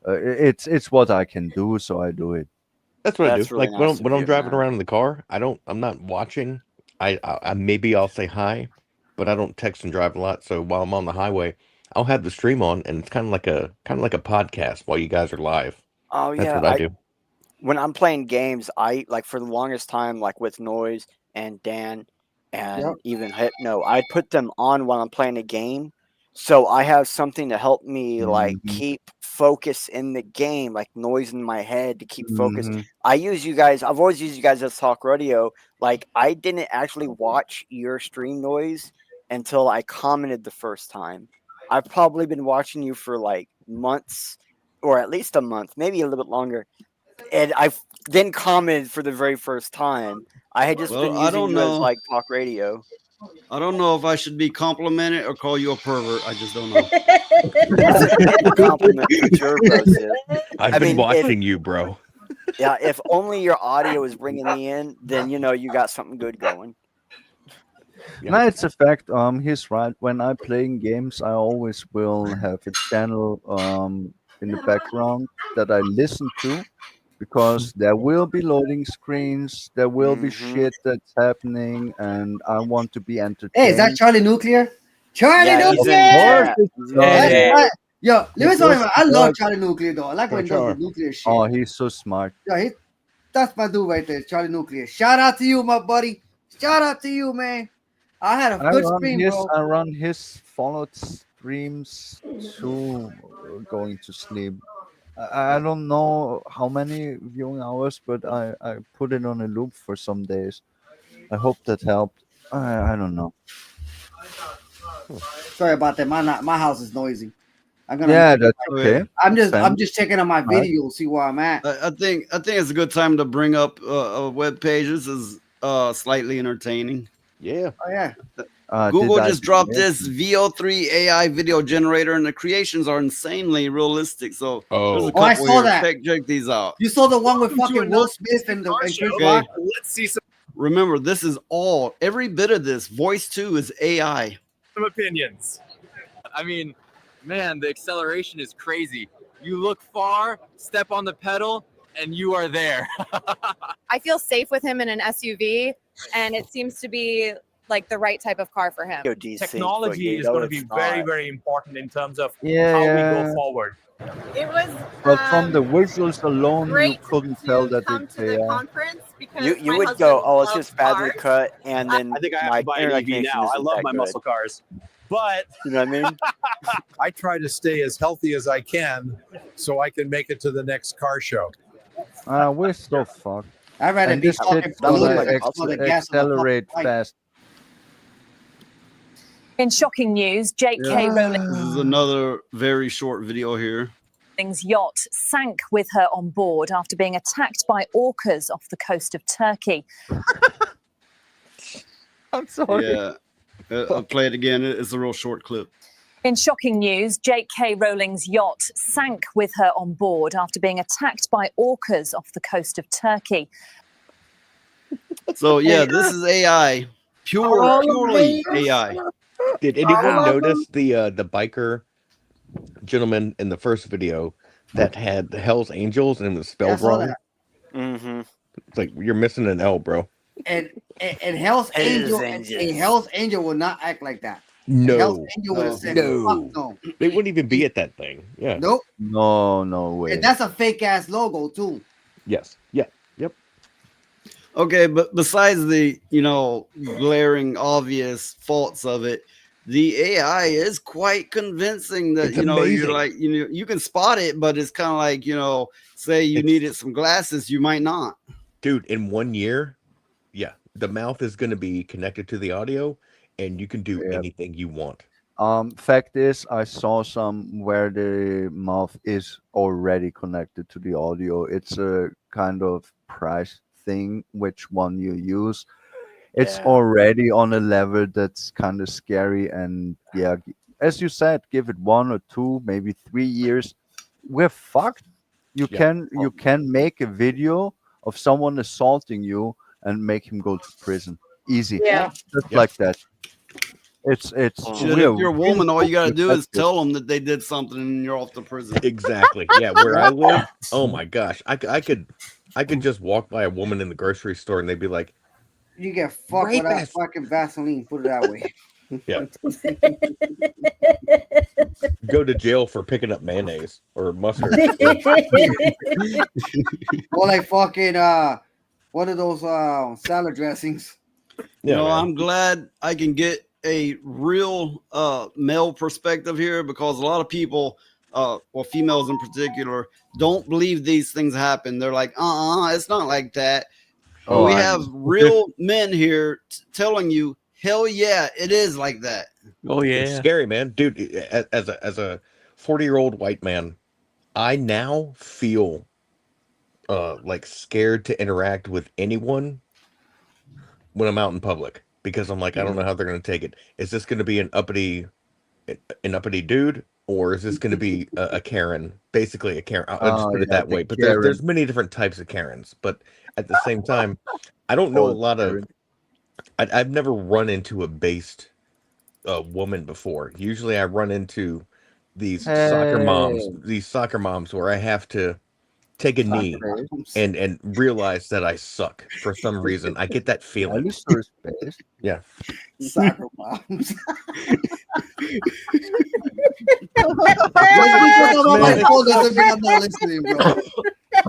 It's what I can do, so I do it. That's what I That's do. really Like when nice I'm, when of I'm you, driving man. around in the car, I'm not watching. I maybe I'll say hi, but I don't text and drive a lot. So while I'm on the highway, I'll have the stream on, and it's kind of like a podcast while you guys are live. Oh That's yeah, what I do. when I'm playing games, I like for the longest time, like with Noise and Dan and Yep. even Hypno, I put them on while I'm playing a game, so I have something to help me like keep focus in the game, like noise in my head to keep focus. I use you guys. I've always used you guys as talk radio. Like I didn't actually watch your stream Noise until I commented the first time. I've probably been watching you for like months, or at least a month, maybe a little bit longer. And I then commented for the very first time. I had just been I using don't you as know. like talk radio. I don't know if I should be complimented or call you a pervert. I just don't know. It's a compliment for sure, bro. Sid. I've I been mean, watching you, bro. Yeah, if only your audio is bringing me in, then you know you got something good going. No, it's a fact. He's right. When I'm playing games, I always will have a channel in the background that I listen to, because there will be loading screens, there will be shit that's happening, and I want to be entertained. Hey, is that Charlie Nuclear? Charlie Yeah, he's in Nuclear! chat. That's right. Yo, let me tell you, I love Charlie. Charlie Nuclear though. I like when he does the nuclear shit. Oh, he's so smart. Yeah, that's my dude right there, Charlie Nuclear. Shout out to you, my buddy. Shout out to you, man. I had a good stream, bro. I run his followed streams too, going to sleep. I don't know how many viewing hours, but I put it on a loop for some days. I hope that helped. I don't know. Sorry about that. My house is noisy. I'm gonna. Yeah, that's okay. I'm That's I'm just checking on my Right. video, see where I'm at. I think it's a good time to bring up a web page. This is slightly entertaining. Yeah. Oh yeah. Google did I just dropped do this VO3 AI video generator, and the creations are insanely realistic. So there's a Oh, I couple saw here. that. Check these out. You saw the one with fucking Will Smith and Chris Rock? Let's see some. Remember, this is every bit of this. Voice 2 is AI. Some opinions. I mean, man, the acceleration is crazy. You look far, step on the pedal, and you are there. I feel safe with him in an SUV, and it seems to be like the right type of car for him. Technology is going to be very, very important in terms of how we Yeah. go forward. It was But from the visuals alone, you great couldn't tell that it's AI. conference because You my would husband go, oh, it's loves just badly cars. cut, and then I think I have my to buy an internet EV connection now. I isn't love that my good. muscle cars. But you know what I mean? I try to stay as healthy as I can so I can make it to the next car show. We're so fucked. I'd rather And be this fucking shit's gonna polluted for the gas on the accelerate fucking bike. fast. In shocking news, J.K. Yeah. This is another very short video here. Rowling's yacht sank with her on board after being attacked by orcas off the coast of Turkey. I'm sorry. Yeah. I'll play it again. It's a real short clip. In shocking news, J.K. Rowling's yacht sank with her on board after being attacked by orcas off the coast of Turkey. So yeah, this is AI. Purely AI. Did anyone notice the biker gentleman in the first video that had the Hell's Angels and it was spelled saw wrong? that. Mm-hmm. It's like you're missing an L, bro. And Hell's Angel, a Hell's Angel will not act like that. No, Hell's Angel would have said, "Fuck no." They wouldn't even be at that thing. Yeah. Nope. No way. And that's a fake ass logo too. Yes. Yeah. Yep. Okay, but besides the glaring obvious faults of it, the AI is quite convincing that It's you're amazing. like you can spot it, but it's kind of like say you needed some glasses, you might not. Dude, in 1 year, yeah, the mouth is going to be connected to the audio, and you can do anything you want. Fact is, I saw some where the mouth is already connected to the audio. It's a kind of price thing, which one you use. It's already on a level that's kind of scary. And yeah, as you said, give it 1 or 2, maybe 3 years. We're fucked. You can make a video of someone assaulting you and make him go to prison. Easy. Yeah. Just like that. It's Shit, if you're a woman, all you gotta do is tell them that they did something and you're off to prison. Exactly. Yeah, where I live, oh my gosh, I could just walk by a woman in the grocery store and they'd be like, You get fucked Rape without ass. fucking Vaseline. Put it that way. yeah, go to jail for picking up mayonnaise or mustard. Or like fucking one of those salad dressings. I'm glad I can get a real male perspective here, because a lot of people, females in particular, don't believe these things happen. They're like, it's not like that. Oh, we I have know. real men here telling you, hell yeah, it is like that. Oh yeah, It's scary, man. Dude, as a 40-year-old white man, I now feel like scared to interact with anyone when I'm out in public, because I'm like, I don't know how they're going to take it. Is this going to be an uppity dude, or is this going to be a Karen? Basically a Karen. I'll just put it that way. But there's many different types of Karens. But at the same time, I don't know a lot of. I've never run into a based woman before. Usually, I run into these soccer moms where I have to take a knee and realize that I suck for some reason. I get that feeling. Yeah. Soccer moms. Just because I'm on my phone doesn't mean I'm not listening, bro.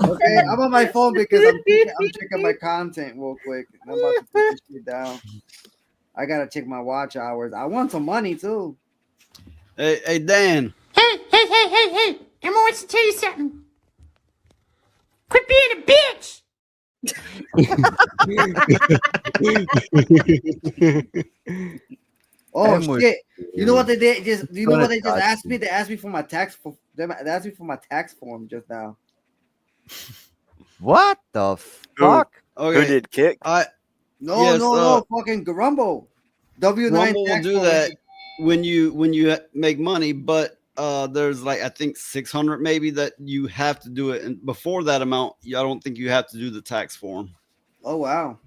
Okay, I'm on my phone because I'm checking my content real quick. I'm about to put this shit down. I gotta check my watch hours. I want some money too. Hey, Dan. Hey, Emma wants to tell you something. Quit being a bitch. Oh I'm with shit! You know what they you. did? Just you know Gonna what they just touch asked you. me? They asked me for my tax. They asked me for my tax form just now. What the Who? fuck? Who Okay, did kick? No, yes, no, fucking Garumbo. W9 Rumble will tax do form. that when you make money, but there's like I think 600 maybe that you have to do it, and before that amount, I don't think you have to do the tax form. Oh wow.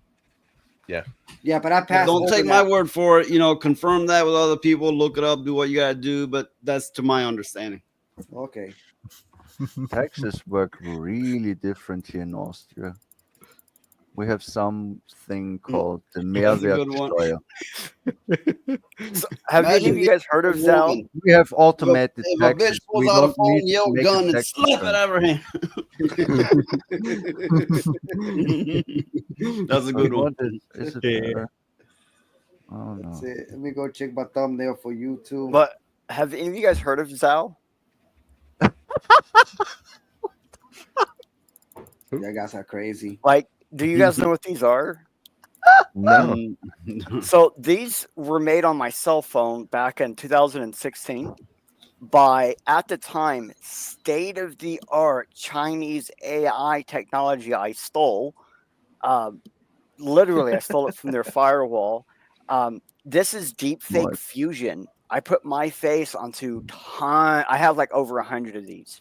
Yeah. Yeah, but I But passed. don't over take my that. word for it. Confirm that with other people. Look it up. Do what you gotta do. But that's to my understanding. Okay. Taxes work really different here in Austria. We have something called the That's a good one. Mehrwertsteuer. So, have any of you guys heard of Zell? We have automated If a bitch taxes. pulls We out a don't phone, need to yell make gun, a and tax slap it return. out of her hand. That's a good one. Is it oh no. That's it. Let me go check my thumbnail for YouTube. But have any of you guys heard of Zell? You guys are crazy. Like, do you guys know what these are? No. So these were made on my cell phone back in 2016 by, at the time, state-of-the-art Chinese AI technology I stole. Literally, I stole it from their firewall. This is deepfake What? fusion. I put my face onto I have like over 100 of these.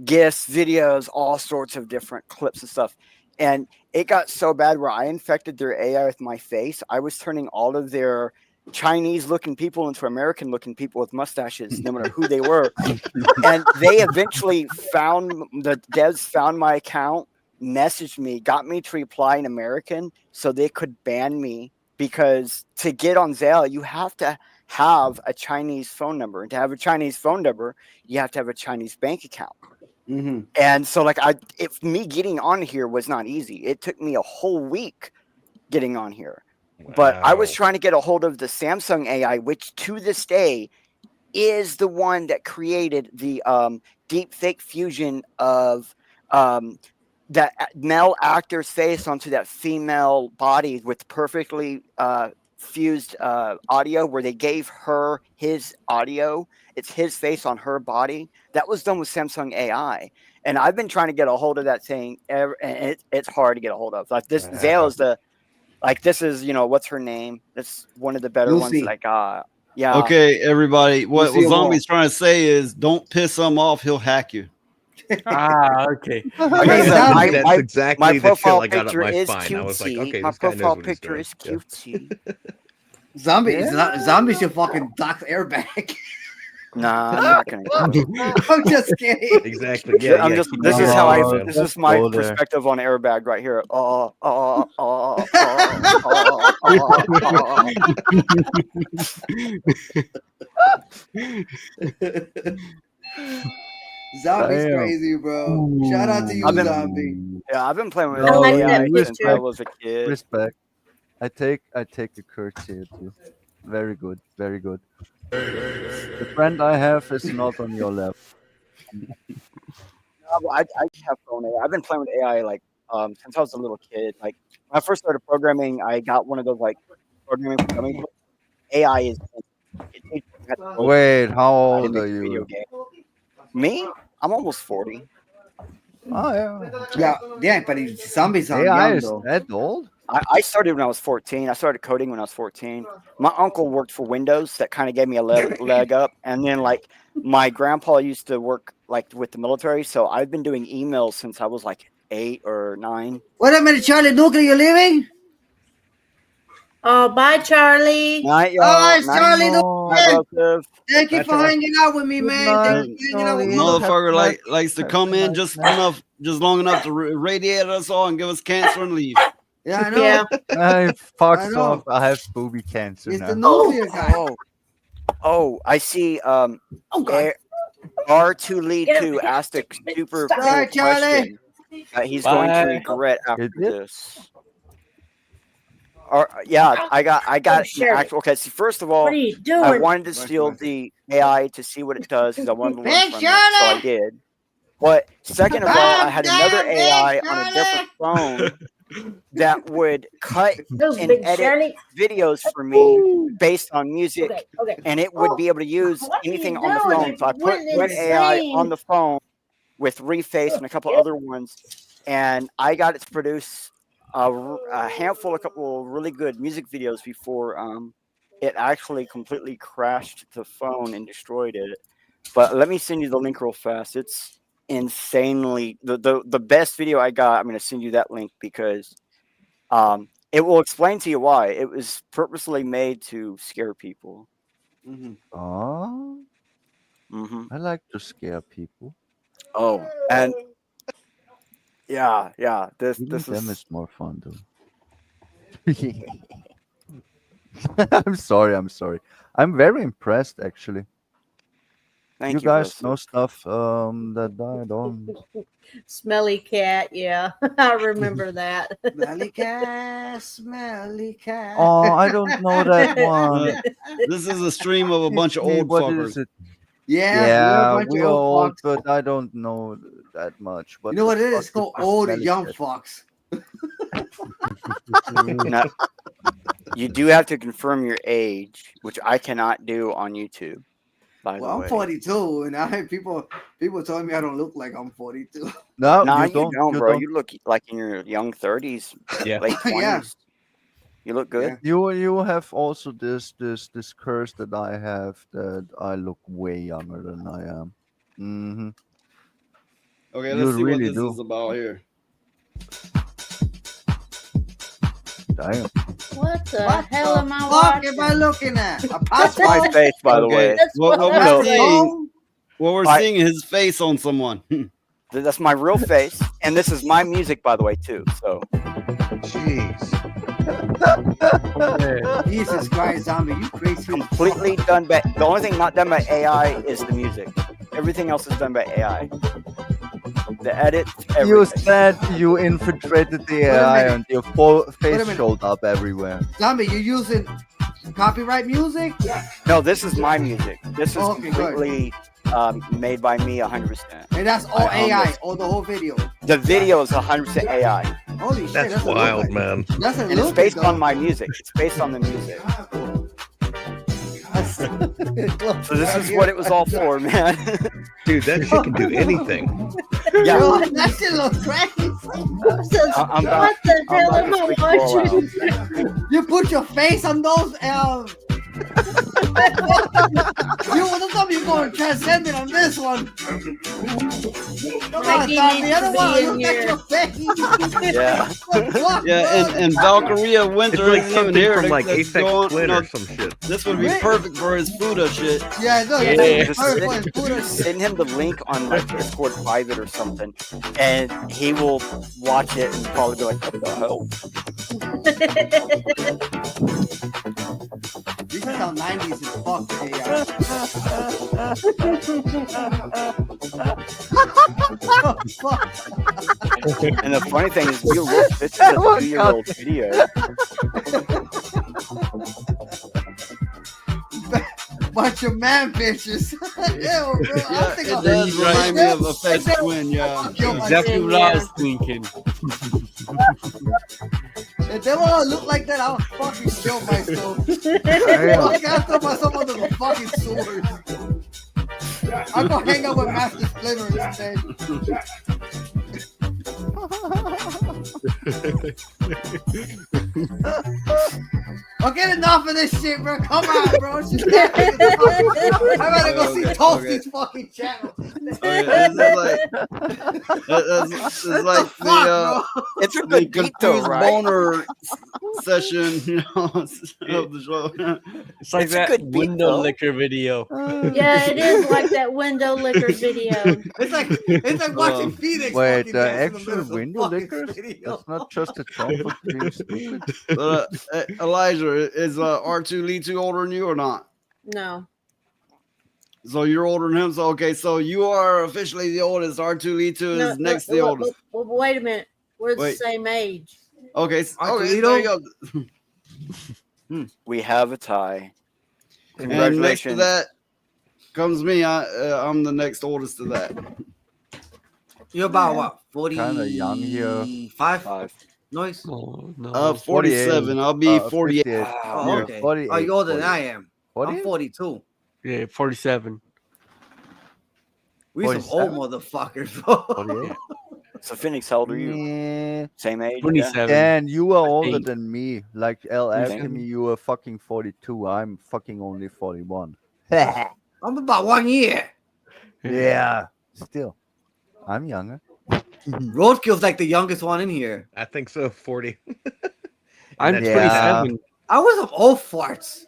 GIFs, videos, all sorts of different clips and stuff. And it got so bad where I infected their AI with my face. I was turning all of their Chinese-looking people into American-looking people with mustaches, no matter who they were. And they eventually the devs found my account, messaged me, got me to reply in American so they could ban me, because to get on Zelle, you have to have a Chinese phone number. And to have a Chinese phone number, you have to have a Chinese bank account. Mm-hmm. And so, like, if me getting on here was not easy. It took me a whole week getting on here. Wow. But I was trying to get a hold of the Samsung AI, which to this day is the one that created the deep fake fusion of that male actor's face onto that female body with perfectly fused audio, where they gave her his audio. It's his face on her body. That was done with Samsung AI. And I've been trying to get a hold of that thing, and it's hard to get a hold of. Like, this Zale is this is, what's her name? That's one of the better ones that I got. Yeah. Okay, everybody. What Lucy Zombie's trying to say is, don't piss him off. He'll hack you. Okay. That's exactly my the profile chill I got up picture my is spine. I was like, cutesy. okay, My this guy knows profile what he's picture doing. is cutesy. Zombie should fucking dock the airbag. Nah, I'm not gonna. I'm just kidding. Exactly. Yeah. I'm yeah, just. keep This going. is how Yeah. this is my perspective on airbag right here. Zombie's Damn. crazy, bro. Shout out to you, Zombie. Yeah, I've been playing with No, AI since I was a kid. Respect. I take a courtesy at you. Very good. Very good. The friend I have is not on your level. I have phone AI. I've been playing with AI like since I was a little kid. Like, when I first started programming, I got one of those like programming for dummies. AI is. Wait, how old are you? Me? I'm almost 40. Oh yeah. Yeah, but Zombie's on AI young is though. that old? I started when I was 14. I started coding when I was 14. My uncle worked for Windows. That kind of gave me a leg up. And then, like, my grandpa used to work like with the military, so I've been doing emails since I was like 8 or 9. Wait a minute, Charlie Nuclear, you leaving? Oh, bye, Charlie. Night, y'all. All right, Night, Charlie night, relative. Thank you for hanging out with me, man. Thank you for hanging out with me. Motherfucker likes to come in just long enough to radiate us all and give us cancer and leave. Yeah, I know. I fucked I know. off. I have booby cancer It's now. the nuclear guy. Oh, I see. R2 Lead 2 asked a super cool Bye, Charlie. question that he's going to Bye. regret after this. Yeah, I got an actual. Okay, see, first of all, What are you doing? I wanted to steal the AI to see what it does because I wanted to learn Hey, from it, so I Charlie! did. But second of all, I had another AI on a different phone that would cut Those and big edit Shirley. videos for me based on music, Okay, okay. and it would be able to use What are you anything on the doing? phone. You're So I put went one AI insane. on the phone with Reface and a couple other ones, and I got it to produce a handful, a couple of really good music videos before it actually completely crashed the phone and destroyed it. But let me send you the link real fast. It's insanely the best video I got. I'm going to send you that link because it will explain to you why. It was purposely made to scare people. Oh, I like to scare people. Oh, and yeah, this Killing this them is is more fun, though. I'm sorry. I'm very impressed, actually. Thank You you, guys Joseph. know stuff that I don't. Smelly cat. Yeah, I remember that. Smelly cat, smelly cat. Oh, I don't know that one. This is a stream of a bunch of Hey, old what fuckers. is it? Yeah, we're a bunch we of are old old, fucks. but I don't know that much. But You know what it is? fuck It's called the old smelly young cat. fucks. Now, you do have to confirm your age, which I cannot do on YouTube. By Well, the I'm way, 42, and I people told me I don't look like I'm 42. No, nah, you don't. You bro. don't. You look like in your young 30s, Yeah. late 20s. Yeah. You look good. You have also this curse that I have that I look way younger than I am. Mm-hmm. Okay, You let's see what really this do. is about here. Damn. What the What hell the am I fuck watching? am I looking at? A That's my passport? face, by the way. That's What what we're that's seeing, what we're I- seeing is his face on someone. That's my real face, and this is my music, by the way, too. So, Jeez. Jesus Christ, zombie, you crazy. completely done by. The only thing not done by AI is the music. Everything else is done by AI. The edit, You everything. said you infiltrated the a AI minute. and your full a face minute. showed up everywhere. Zombie, you using copyright music? No, this is my music. This is Okay, good. completely made by me 100%. And that's all I own AI, this. or the whole video. The video is 100% AI. Holy shit, That's a wild, look man. like. That's a And it's look based like, on my music. It's based on the music. So this is what it was all for, man. Dude, that shit can do anything. Yeah. Yo, that shit looks crazy. I'm about, What the I'm hell about am to I freak you all out. watching? You put your face on those. This time you're going transcendent on this one. Come on, Zombie. I don't want to look at your face. Yeah. What, Yeah, and Valkyria It's Winter like isn't even something here. from like That's Aphex going- Twin you know, or some shit. This would be perfect for his Fuda shit. Yeah, no, Yeah. it's Just perfect for Buddha. send him the link on like Discord private or something, and he will watch it and probably be like, "What the hell?" This is how 90s is fucked, AI. And the funny thing is, you look. This is a 2-year-old video. Bunch of man bitches. Ew, bro. Yeah, it does remind me of Aphex Twin, yeah. Exactly what I was thinking. If they all look like that, I'll fucking kill myself. I'll throw myself under the fucking sword. I'll go hang out with Master Splinter instead. I'll get enough of this shit, bro. Come on, bro. I better go see Toasty's fucking channel. It's like the It's a the good beat, though, confused right? boner session, you know, of the show. It's like It's a that good beat, window though. licker video. Yeah, it is like that window licker video. It's like watching Phoenix. Wait, fucking dance in the actual middle of the window fucking lickers? video. That's not just a term for being stupid. But, Elijah, is R2-L2 older than you or not? No. So you're older than him. So okay, so you are officially the oldest. R2-L2 is next to the oldest. Well, wait a minute. We're the Wait. same age. Okay, okay, there you go. We have a tie. And next to Congratulations. that comes me. I'm the next oldest to that. You're about what? Kind of young here. 45? Noise? No. 47. I'll be 48. 58. Oh, Yeah. okay. 48, Oh, you're older than 48. I am. I'm 48? 42. Yeah, 47. We some 47? old motherfuckers, bro. 48? So Phoenix, how old are you? Yeah. Same age? 27. Dan, you are older 28. than me. Like L asking 27. me, you were fucking 42. I'm fucking only 41. I'm about 1 year. Yeah. Still, I'm younger. Roadkill's like the youngest one in here. I think so. 40. I'm that's 27. I was some old farts.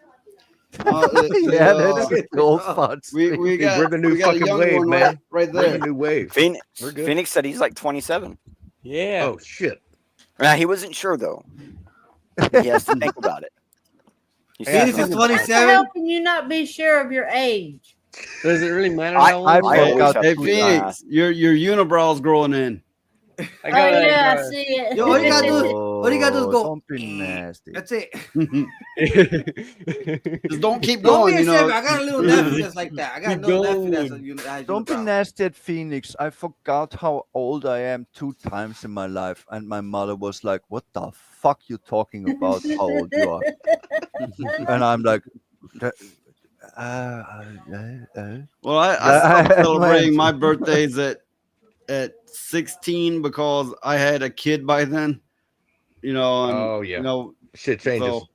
Yeah, that's the old farts. We got, we're the new we got a fucking young wave, one man. right We're there. the new wave. Phoenix, We're good. Phoenix said he's like 27. Yeah. Oh shit. Nah, he wasn't sure though. He has to think about it. He said Phoenix is no. How the 27. hell can you not be sure of your age? Does it really matter I- how old I you are? always Hey, have hey to Phoenix, your unibrow's growing in. I Oh got yeah, I see it. Yo, all you gotta do is go. Don't be nasty. That's it. Just don't keep Don't going, be you ashamed. know. I got a little nephew that's like that. I got a Keep little nephew that's going. a Don't be nasty at Phoenix. I forgot how old I am 2 times in my life, and my mother was like, "What the fuck you talking about? How old you are?" And I'm like, Well, I I stopped had celebrating my my birthdays at 16 because I had a kid by then. You know, and Oh yeah. you know, Shit changes. so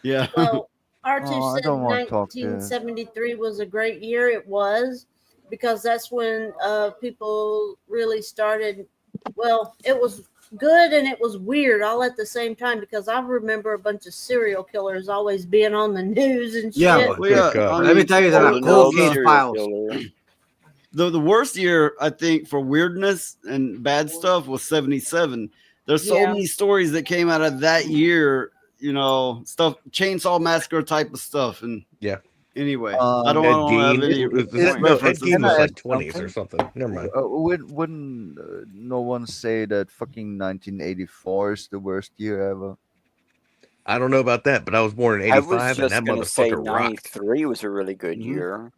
yeah. Well, R2 Oh, I said don't want to talk to- 1973 was a great year. It was because that's when people really started. Well, it was good and it was weird all at the same time because I remember a bunch of serial killers always being on the news and shit. Yeah, Well, yeah, I let me mean, tell you all that the- cold all case the- files. The worst year I think for weirdness and bad stuff was 77. There's so Yeah. many stories that came out of that year, you know, stuff, Chainsaw Massacre type of stuff. And Yeah. anyway, Um, I don't Ed have Gein. any No, references. Ed Gein Can I was like ask 20s or something? something. Never mind. Wouldn't no one say that fucking 1984 is the worst year ever? I don't know about that, but I was born in I was 85 and just that gonna say motherfucker rocked. 93 was a really good Mm-hmm. year.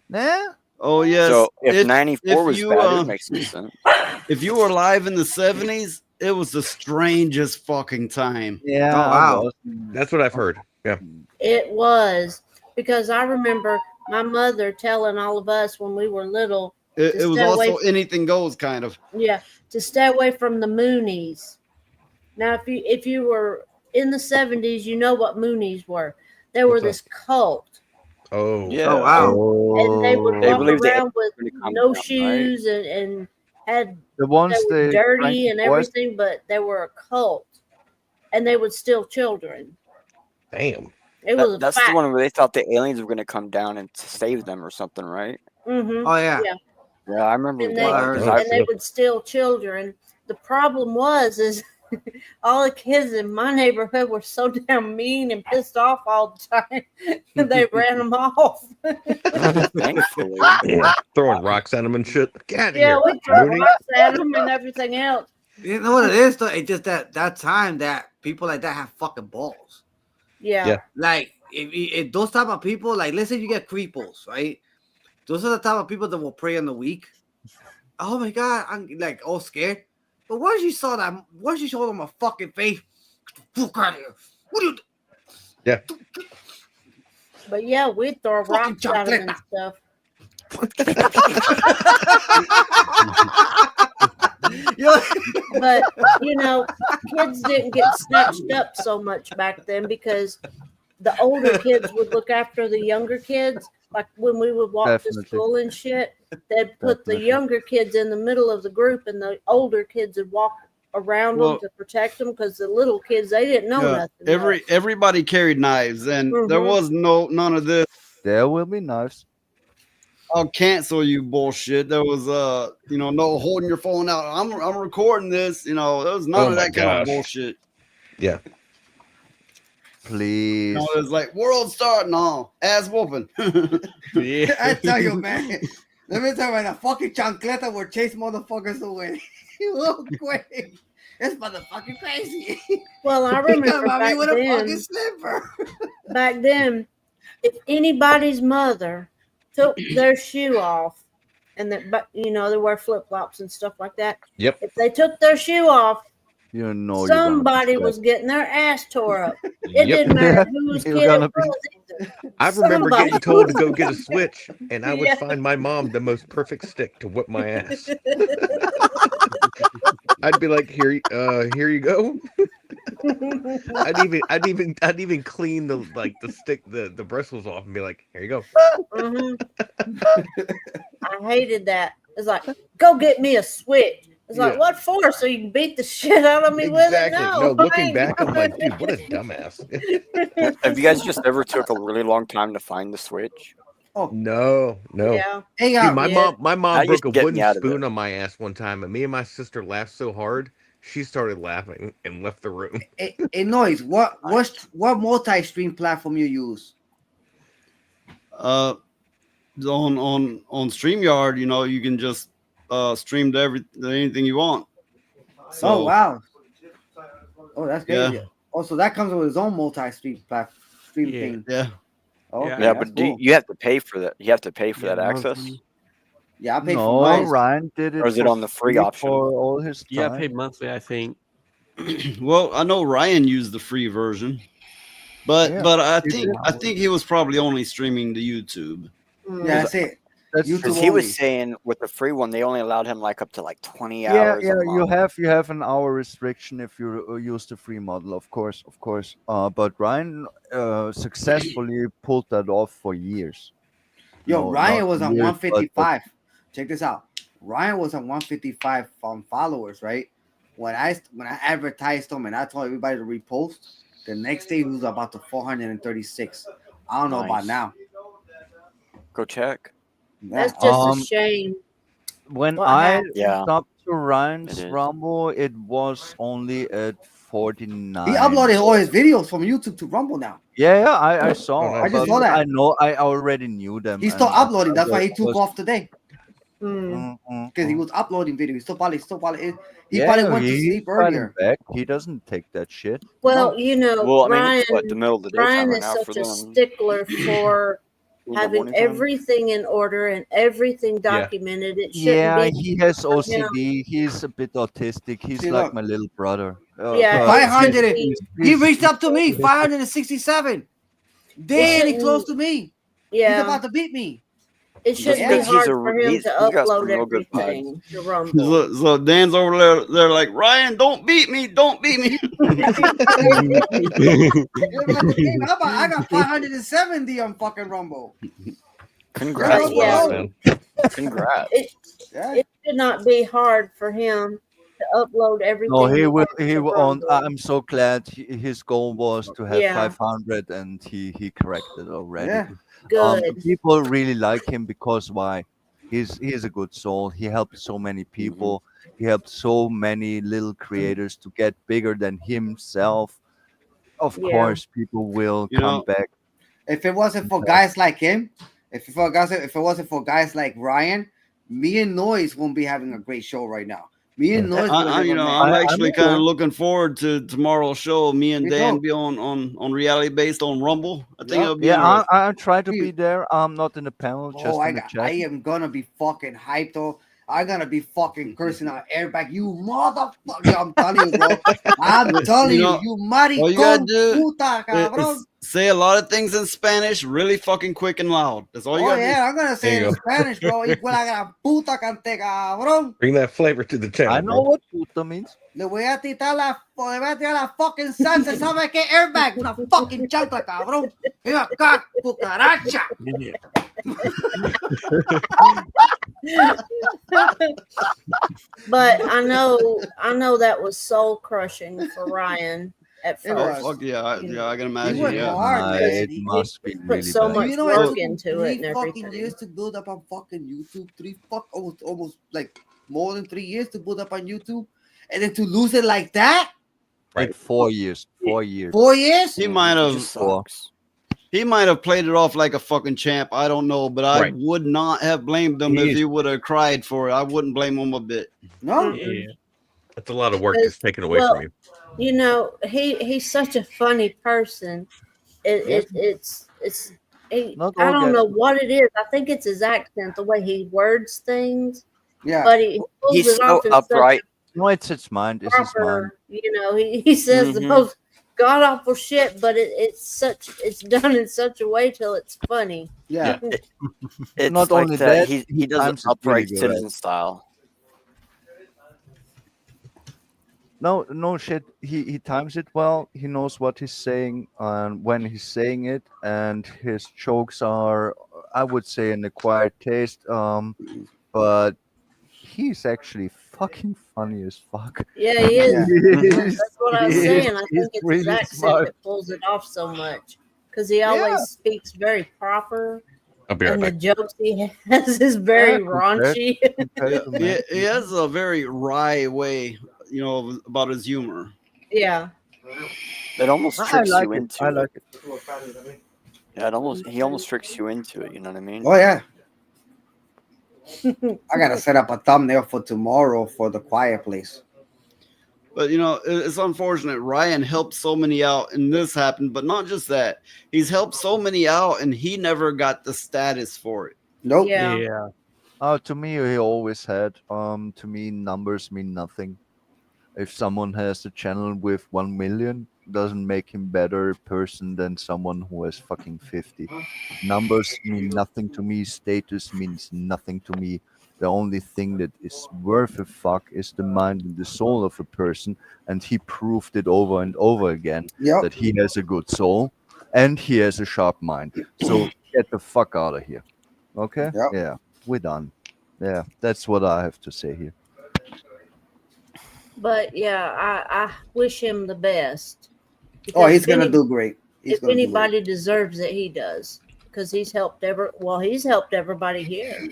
Nah. Oh yes. So if 94 was you, bad, it makes some sense. if you were alive in the 70s, it was the strangest fucking time. Yeah. Oh, wow. That's what I've heard. Yeah. It was because I remember my mother telling all of us when we were little. It to was stay away also anything goes kind of. Yeah, to stay away from the Moonies. Now, if you were in the 70s, you know what Moonies were. They were What's this cult, Oh. Yeah. Oh, wow. and they would They walk believe the around with aliens are gonna come no down, shoes and had The ones they were they prank dirty and the boys- everything, but they were a cult, and they would steal children. Damn. It was a That's fact. the one where they thought the aliens were going to come down and save them or something, right? Mm-hmm. Oh, yeah. Yeah, I remember And that. they 'cause I- and they would steal children. The problem is all the kids in my neighborhood were so damn mean and pissed off all the time that they ran them off. Thankfully. Yeah. Throwing rocks at them and shit. Get out of Yeah, here. we throw Mooney. rocks at them and everything else. You know what it is though? It's just that time that people like that have fucking balls. Yeah. Yeah. Like if those type of people, like let's say you get creeples, right? Those are the type of people that will prey on the weak. Oh my god, I'm like all scared. But once you saw that, once you showed them a fucking face, get the fuck out of here. What do you do? Yeah. But yeah, we'd throw rocks at them and stuff. But you know, kids didn't get snatched up so much back then because the older kids would look after the younger kids. Like when we would walk Definitely. to school and shit, they'd put the Definitely. younger kids in the middle of the group, and the older kids would walk around Well- them to protect them because the little kids they didn't know Yeah, nothing. everybody carried knives, and there Mhm. was none of this. There will be knives. I'll cancel you bullshit. There was no holding your phone out. I'm recording this. You know, there was none Oh of my that kind of gosh. bullshit. Yeah. Please. You know, it was like world starting on ass whooping. Yeah. I tell you, man. Let me tell you, man, a fucking chancleta will chase motherfuckers away. Real quick. It's motherfucking crazy. Well, I remember Mommy back with a then. fucking slipper. Back then, if anybody's mother took their shoe off, and but they wear flip flops and stuff like that. Yep. If they took their shoe off, You know, somebody was getting their ass tore up. It Yep. didn't matter whose You're kid it gonna be- was either. I remember Somebody getting told to was- go get a switch, and I would Yeah. find my mom the most perfect stick to whip my ass. I'd be like, here you go. I'd even clean the stick, the bristles off, and be like, here you go. Mhm. I hated that. It's like, go get me a switch. It's like, Yeah. what for? So you can beat the shit out of me with it? Exactly. No, No, looking I ain't back, I'm doing like, dude, what a dumbass. Have you guys just ever took a really long time to find the switch? No. Yeah. Hey, Dude, my mom That used broke a to get me wooden out of spoon on my ass one time, and me and my sister laughed so hard, she started laughing and left the room. Hey, Noise, what multi-stream platform you use? On StreamYard, you can just stream to anything you want. So, Oh wow. Oh, that's Yeah. crazy. Also, that comes with its own multi-stream stream thing. Yeah. Oh, Yeah, but you have to pay for that. You have to pay for that access. Yeah, I paid No, for mine. Ryan did it. Or is it for on the free option? for all his time? Yeah, I paid monthly, I think. Well, I know Ryan used the free version, but Yeah, I he think did. he was probably only streaming to YouTube. Yeah, that's it. That's YouTube Because he was only. saying with the free one, they only allowed him like up to like 20 Yeah, hours. yeah. a You month. have an hour restriction if you use the free model, of course. But Ryan successfully pulled that off for years. Yo, No, Ryan not was on years, 155. Check this out. Ryan was on 155 followers, right? When I advertised him and I told everybody to repost, the next day he was about to 436. I don't know about Nice. now. Go check. That's just a shame. When What I happened? Yeah. stopped to Ryan's It is. Rumble, it was only at 49. He uploaded all his videos from YouTube to Rumble now. Yeah, I saw. nice. I just but saw that. I know. I already knew them. He stopped and uploading. That's why he it took was- off today. Mm, Because he was uploading videos. He probably yeah, probably went to he's sleep fighting earlier. back. He doesn't take that shit. Well, Well, I mean, Ryan, it's what, the middle of the daytime Ryan right is now for such a them. stickler for In the having morning time. everything in order and everything documented. It shouldn't Yeah, be. he has for him. OCD. He's a bit autistic. He's See, like look. my little brother. Yeah, but 500. he's- He he's- reached up to me. 567. Danny shouldn't- close to me. He's Yeah, about to beat me. it shouldn't be because he's hard a- for him he's- to he's got some upload real good vibes. everything to Rumble. So Dan's over there. They're like, Ryan, don't beat me. Don't beat me. I got 570 on fucking Rumble. Congrats, Yeah. man. Congrats. It should not be hard for him to upload everything. No, he he will. has He to will. On, Rumble. I'm so glad his goal was to have Yeah. 500, and he cracked it already. Yeah. Good. People really like him because why? He's a good soul. He helped so many people. He helped so many little creators to get bigger than himself. Of Yeah. course, people will You come know- back. If it wasn't for guys like him, if it wasn't for guys like Ryan, me and Noise won't be having a great show right now. Me and Noise. I'm actually kind of looking forward to tomorrow's show. Me and Me Dan too. be on reality based on Rumble. I think it'll be Yeah, interesting. I try to be there. I'm not in the panel, just Oh, in the chat. I am gonna be fucking hyped though. I'm gonna be fucking cursing out Airbag. You motherfucker! I'm telling you, bro. I'm telling You you, know, you all you gotta maricón do puta, cabrón. is say a lot of things in Spanish, really fucking quick and loud. That's all you Oh gotta yeah, I'm gonna say There it you in go. Spanish, bro. Igual a la puta cante, cabrón. Bring that flavor to the channel. I know what puta means. Le voy a tirar la fucking salsa. ¿Sabe qué? Airbag, una fucking chancla, cabrón. Ven acá, cucaracha. But I know that was soul crushing for Ryan at It first. Oh, fuck yeah, I can imagine. He went Yeah. hard, man. It must be put really so bad. much You know, work it took into it and 3 fucking everything. years to build up on fucking YouTube. Almost like more than 3 years to build up on YouTube, and then to lose it like that. Like 4 years. 4 years. 4 years. He might have. Just sucks. He might have played it off like a fucking champ. I don't know, but I Right. would not have blamed him if He's- he would have cried for it. I wouldn't blame him a bit. No. Yeah. That's a lot of work Because- just taken away well, from you. You know, he's such a funny person. It's Not I all don't get. know what it is. I think it's his accent, the way he words things. Yeah. But he pulls He's it so off in such upright. No, it's his mind. It's his mind. proper, he says the Mhm. most god awful shit, but it's done in such a way till it's funny. Yeah. It's Not like only that. that, He he does it times it really upright good citizen style. No shit. He times it well. He knows what he's saying and when he's saying it, and his jokes are, I would say, in a quiet taste. But he's actually fucking funny as fuck. Yeah, he is. Yeah. That's what I was saying. I He's think it's his really accent smart. that pulls it off so much because he always Yeah. speaks very proper, I'll be right and the back. jokes he has is very raunchy. He has a very wry way, about his humor. Yeah. It almost I tricks like you it. into I it. like it. Yeah, he almost tricks you into it. You know what I mean? Oh yeah. I gotta set up a thumbnail for tomorrow for the Quiet Place. But it's unfortunate. Ryan helped so many out, and this happened. But not just that, he's helped so many out, and he never got the status for it. Nope. Yeah. To me, he always had. To me, numbers mean nothing. If someone has a channel with 1 million, doesn't make him better person than someone who has fucking 50. Numbers mean nothing to me. Status means nothing to me. The only thing that is worth a fuck is the mind and the soul of a person, and he proved it over and over again Yep. that he has a good soul and he has a sharp mind. So get the fuck out of here. Okay? Yep. Yeah, we're done. Yeah, that's what I have to say here. But yeah, I wish him the best. Oh, he's Because gonna do great. He's if gonna do great. anybody deserves it, he does. Because he's helped he's helped everybody here.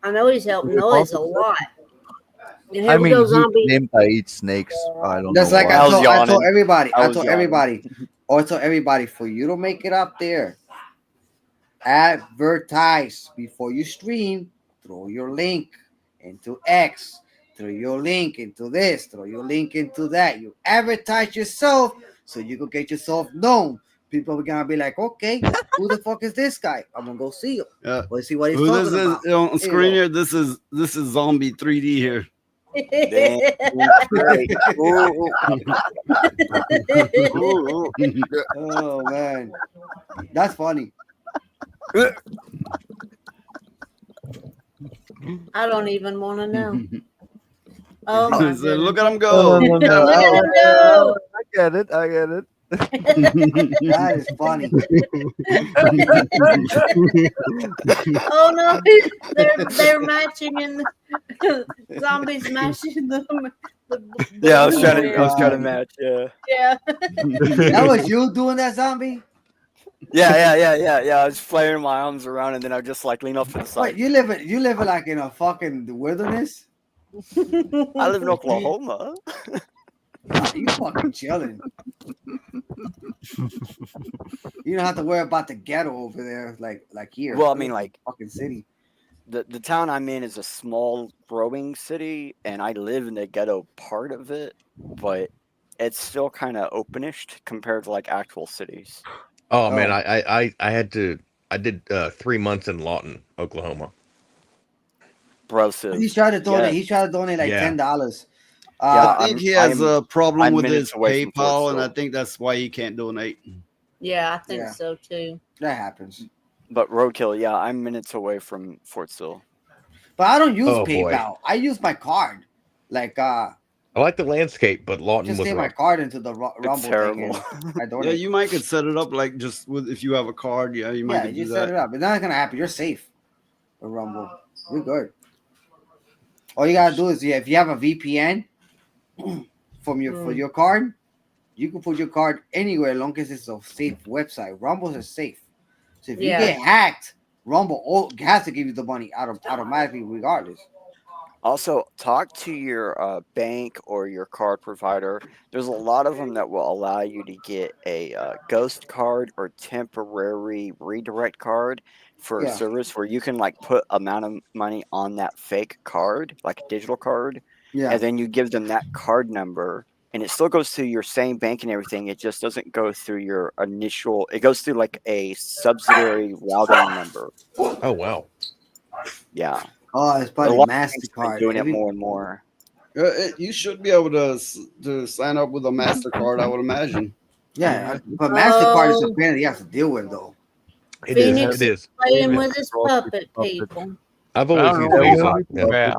I know he's helped Noise a lot. And here I we mean, go, he zombie. named I eat snakes. I don't That's know like why. I told yawning. everybody. I I was told yawning. everybody. Or I told everybody, for you to make it up there, advertise before you stream. Throw your link into X. Throw your link into this. Throw your link into that. You advertise yourself so you can get yourself known. People are gonna be like, okay, who the fuck is this guy? I'm gonna go see him. Let's see what he's Who talking this is about. on Here you screen go. here? This is Zombie 3D here. Damn, great. Ooh. Ooh. Oh man, that's funny. I don't even want to know. Oh my So goodness. look at him go. No. Look at him go. I get it. I get it. That is funny. Oh no, they're matching in the zombies matching the Yeah, I was trying to God. match. Yeah. Yeah. That was you doing that, zombie? Yeah. I was flaring my arms around, and then I would just like lean off to the Wait, side. you live like in a fucking wilderness? I live in Oklahoma. Nah, you fucking chilling. You don't have to worry about the ghetto over there, like here. Well, I mean, like fucking city. the town I'm in is a small growing city, and I live in the ghetto part of it, but it's still kind of openish compared to like actual cities. Oh man, I did 3 months in Lawton, Oklahoma. Bro, He's trying to donate. He's trying to donate like Yeah. $10. I think he has a problem I'm with minutes his away from PayPal, and I Fortsville. think that's why he can't donate. Yeah, I think Yeah. so too. That happens. But roadkill, yeah, I'm minutes away from Fortsville. But I don't use Oh, boy. PayPal. I use my card. Like I like the landscape, but Lawton just was take my rough. card into the Rumble thing terrible. and I donate. Yeah, you might could set it up like just with if you have a card. Yeah, you might Yeah, could you do set that. it up. It's not gonna happen. You're safe. The Rumble. We're good. All you gotta do is if you have a VPN for your card, you can put your card anywhere as long as it's a safe website. Rumbles is safe. So if you get hacked, Rumble has to give you the money automatically regardless. Also, talk to your bank or your card provider. There's a lot of them that will allow you to get a ghost card or temporary redirect card for a Yeah. service where you can like put amount of money on that fake card, like a digital card, Yeah. and then you give them that card number, and it still goes through your same bank and everything. It just doesn't go through your initial. It goes through like a subsidiary routing number. Oh wow. Yeah. Oh, it's A probably lot of banks have been MasterCard. doing it more and more. You should be able to sign up with a MasterCard, I would imagine. Yeah, but MasterCard is a brand that you have to deal with, though. It is. Phoenix It is. playing with his puppet, people. I've always used Visa. Yeah.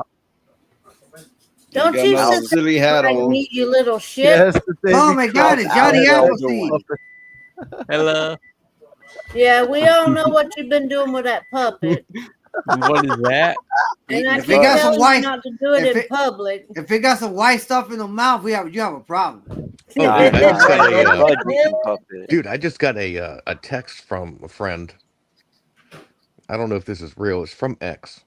Don't got you no sit silly there hat like on. me, you little shit. Yes, Oh my God, it's Johnny Appleseed. Hello. Yeah, we all know what you've been doing with that puppet. What is that? And I If keep it got some telling white, you not to do it if in public. If it got some white stuff in the mouth, you have a problem. Oh, dude, I just got puppet. dude, I just got a text from a friend. I don't know if this is real. It's from X.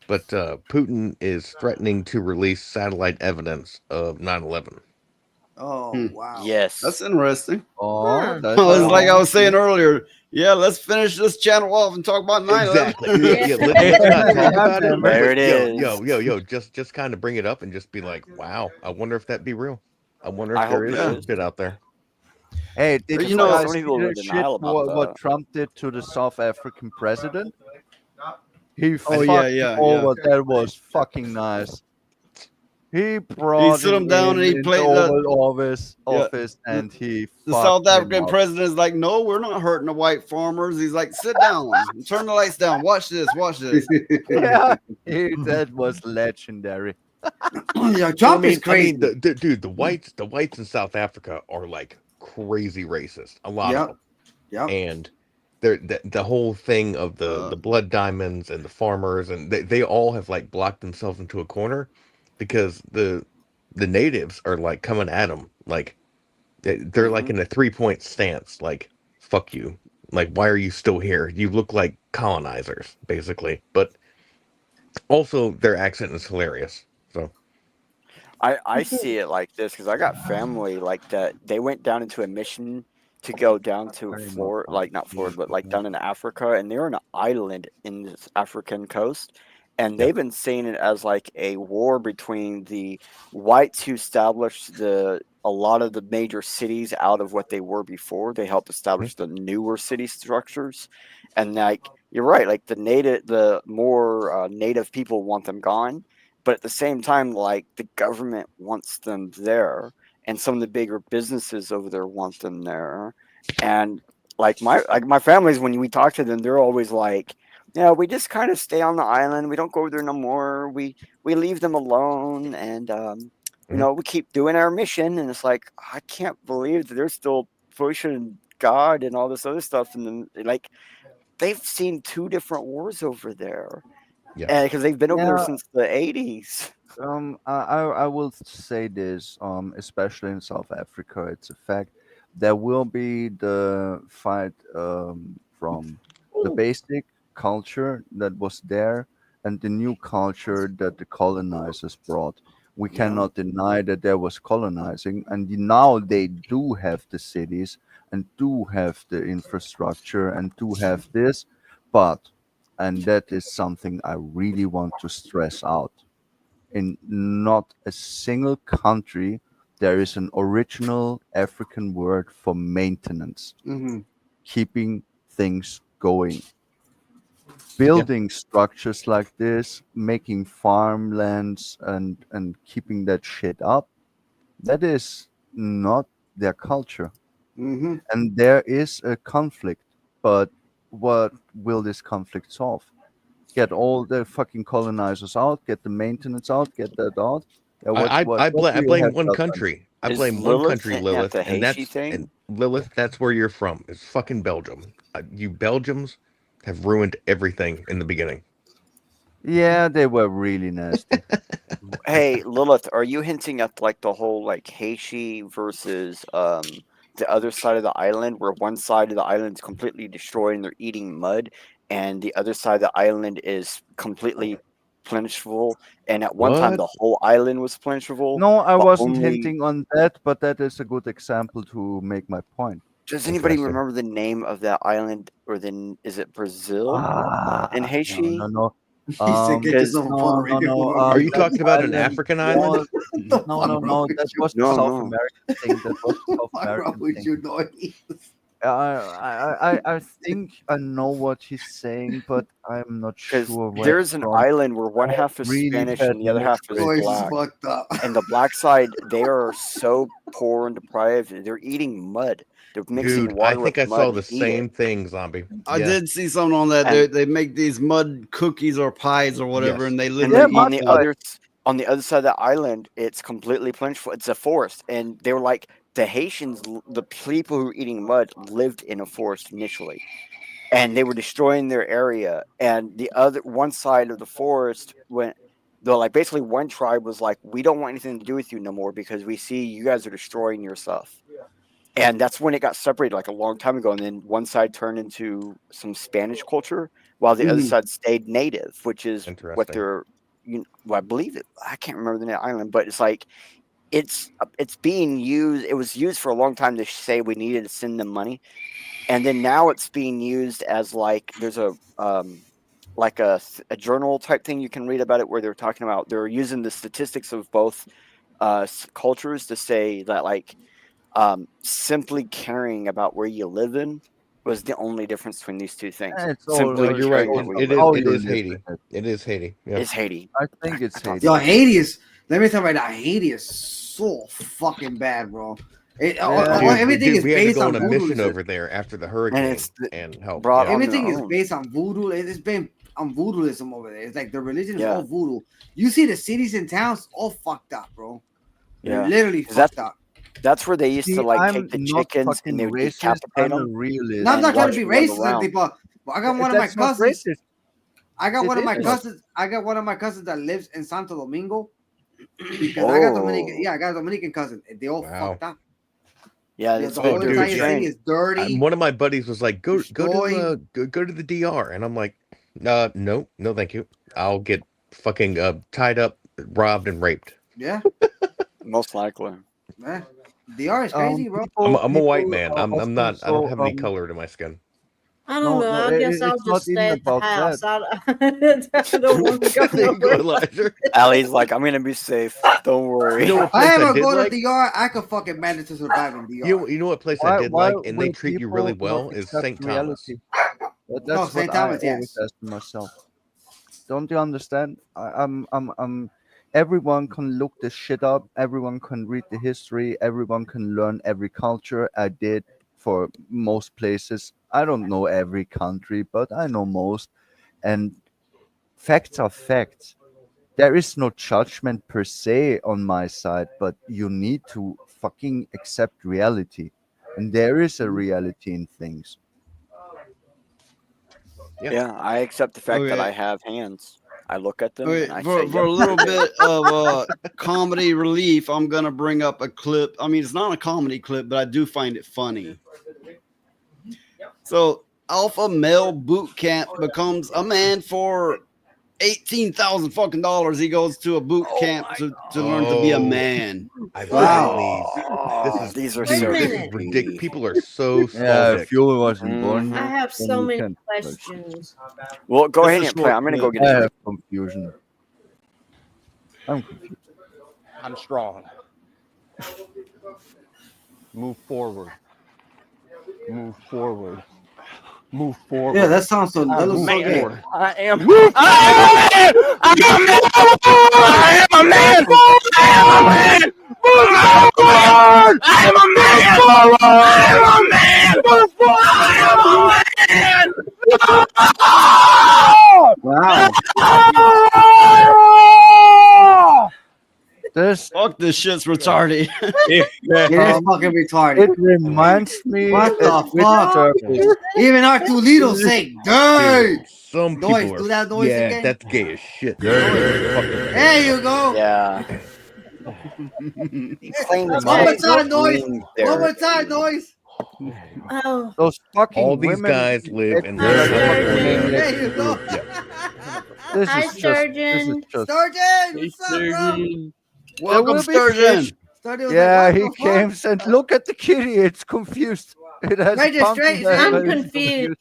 But Putin is threatening to release satellite evidence of 9/11. Oh wow. Yes. That's interesting. Oh, It's like I was saying earlier. Yeah, let's finish this channel off and talk about 9/11. Exactly. Yeah, let's not talk about it. There but it yo, just kind of bring it up and just be like, wow, I wonder if that'd be real. I wonder if I there hope is it some is. shit out there. Hey, did There's you like guys so many see people in the shit denial about what that. Trump did to the South African president? He Oh, fucked yeah, him yeah, over. That was fucking nice. He brought sit him down and he in played the the- Oval Office, Yeah. and he The fucked South him African up. president is like, no, we're not hurting the white farmers. He's like, sit down, turn the lights down, watch this, watch this. Yeah, that was legendary. Yeah, Trump is crazy. Dude, the whites in South Africa are like crazy racist. A lot of them. Yep. And the whole thing of the blood diamonds and the farmers, and they all have like blocked themselves into a corner because the natives are like coming at them like they're like in a 3-point stance, like fuck you, like why are you still here, you look like colonizers basically. But also their accent is hilarious. So I see it like this because I got family like that. They went down into a mission to go down to Florida, like not Florida, but like down in Africa, and they're on an island in this African coast, and they've been seeing it as like a war between the whites who established a lot of the major cities out of what they were before. They helped establish the newer city structures, and like you're right, like the more native people want them gone. But at the same time, like the government wants them there, and some of the bigger businesses over there want them there. And like my family's, when we talk to them, they're always like, "Yeah, we just kind of stay on the island. We don't go there no more. We leave them alone, and you know, we keep doing our mission." And it's like, I can't believe that they're still pushing God and all this other stuff, and then like they've seen 2 different wars over there. Yeah, because they've been over there Yeah. since the 80s. I will say this, especially in South Africa, it's a fact. There will be the fight from the basic culture that was there and the new culture that the colonizers brought. We cannot deny that there was colonizing, and now they do have the cities and do have the infrastructure and do have this, but, and that is something I really want to stress out, in not a single country there is an original African word for maintenance, keeping things going. Building structures like this, making farmlands and keeping that shit up, that is not their culture. And there is a conflict, but what will this conflict solve? Get all the fucking colonizers out, get the maintenance out, get that out. Yeah, I what do you blame have one done? country. I Is blame one Lilith country, hinting at Lilith, the and Haiti thing? and Lilith. That's where you're from. It's fucking Belgium. You Belgians have ruined everything in the beginning. Yeah, they were really nasty. Hey, Lilith, are you hinting at like the whole like Haiti versus the other side of the island, where one side of the island is completely destroyed and they're eating mud, and the other side of the island is completely plentiful, and at one time What? the whole island was plentiful? No, I but wasn't only- hinting on that, but that is a good example to make my point. Does anybody remember the name of that island, or then is it Brazil and Haiti? No. said, "Get yourself a Puerto Rican woman." Are you that talking about an island African island? was- no, that was the No, South no. American thing. That was the South What's wrong American with thing. you, Noy? I think I know what he's saying, but I'm not Because sure where there's it's an from. island where one I have half is really Spanish bad and the other half is memory. Noy's is black. fucked up. And the black side, they are so poor and deprived. They're eating mud. They're mixing Dude, I water think with I saw mud the to eat it. same thing, Zombie. I Yeah. did see something on that. And- They make these mud cookies or pies or whatever, Yes. and they And literally then eat on the other side of the island, it's completely plentiful. It's a forest, and they were like the Haitians, the people who were eating mud lived in a forest initially, and they were destroying their area. And the other one side of the forest went. Though, like basically, one tribe was like, "We don't want anything to do with you no more because we see you guys are destroying your stuff." And that's when it got separated, like a long time ago. And then one side turned into some Spanish culture, while the other Mhm. side stayed native, which is what Interesting. they're. Well, I believe it. I can't remember the name of the island, but it's like it's being used. It was used for a long time to say we needed to send them money, and then now it's being used as like there's a like a journal type thing you can read about it where they're talking about they're using the statistics of both cultures to say that like simply caring about where you live in was the only difference between these two things. It's all Simply No, you're right. caring where It you is. live. It is Haiti. It is Haiti. Yeah. It's Haiti. I think it's Haiti. Yo, Haiti is. Let me tell you right now, Haiti is so fucking bad, bro. Everything is we had to based go on on a voodoo. mission over there after the hurricane and help. brought Yeah. on Everything their is own. based on voodoo. It's been on voodooism over there. It's like the religion is Yeah. all voodoo. You see the cities and towns all fucked up, bro. They're Yeah. literally 'Cause fucked up. That's where they used to See, like I'm take the not chickens fucking and they would racist. decapitate I'm a them. realist. No, I'm not trying watch to be them run racist, around. people. But I got one of my That's not cousins. racist. I got It one of my is. cousins. I got one of my cousins that lives in Santo Domingo. Because I got Dominican. Oh. Yeah, I got a Dominican cousin. And they all Wow. fucked up. Yeah, The that's whole what they're entire trained. city is dirty. One of my buddies was like, "Go to Destroyed. go to the DR," and I'm like, "No, thank you. I'll get fucking tied up, robbed, and raped." Yeah, Most likely. man. DR is crazy, bro. I'm a white man. I'm often not. I don't so, have any color to my skin. I don't know. I guess I'll it's not just even stay at the about house. that. I don't want to go There you go, nowhere. Elijah. Ali's like, I'm gonna be safe. Don't worry. You know what If I place I ever did go like? to DR, I could fucking manage to survive in DR. You know what place I did Why like, and they will treat you really people well not is accept St. Thomas. reality? That's No, what St. I Thomas, always yes. ask myself. Don't you understand? I'm. Everyone can look this shit up. Everyone can read the history. Everyone can learn every culture. I did for most places. I don't know every country, but I know most. And facts are facts. There is no judgment per se on my side, but you need to fucking accept reality. And there is a reality in things. Yeah, I accept the fact that Okay. I have hands. I look at them Okay, and I for say, a "Yep." little bit of comedy relief, I'm gonna bring up a clip. I mean, it's not a comedy clip, but I do find it funny. So, alpha male boot camp becomes a man for $18,000 fucking dollars. He goes to a boot camp to learn to be a man. I've Wow. seen these. These are Wait a so minute. This is creepy. ridiculous. People are so small Yeah, dick. if you wasn't born Mhm. I here, have then so you many can't judge. questions. Well, go This ahead is and play. short I'm gonna go clip. get I a drink. have confusion. I'm confused. I'm strong. Move forward. Move forward. Move forward. Yeah, that sounds so. That looks so Move good. forward. I am. Wow. This Fuck, this shit's retarded. It is fucking retarded. it reminds me What of the Witch fuck? Circles. Even Artulito say, "Dirty." Dude, some Noise, people do are. that noise Yeah, again. that's gay as shit. There you go. Yeah. Claim One my more time, noise. being One more therapy. time, noise. Oh, Those fucking All these women. guys live in Hi, this Sturgeon. There you go. This Hi, is just. This is Sturgeon. just. Sturgeon, what's up, bro? There Welcome, will be Sturgeon. fish. Sturgeon was Yeah, like, he what the fuck? came and look at the kitty. It's confused. It has Registration. something I'm that is confused.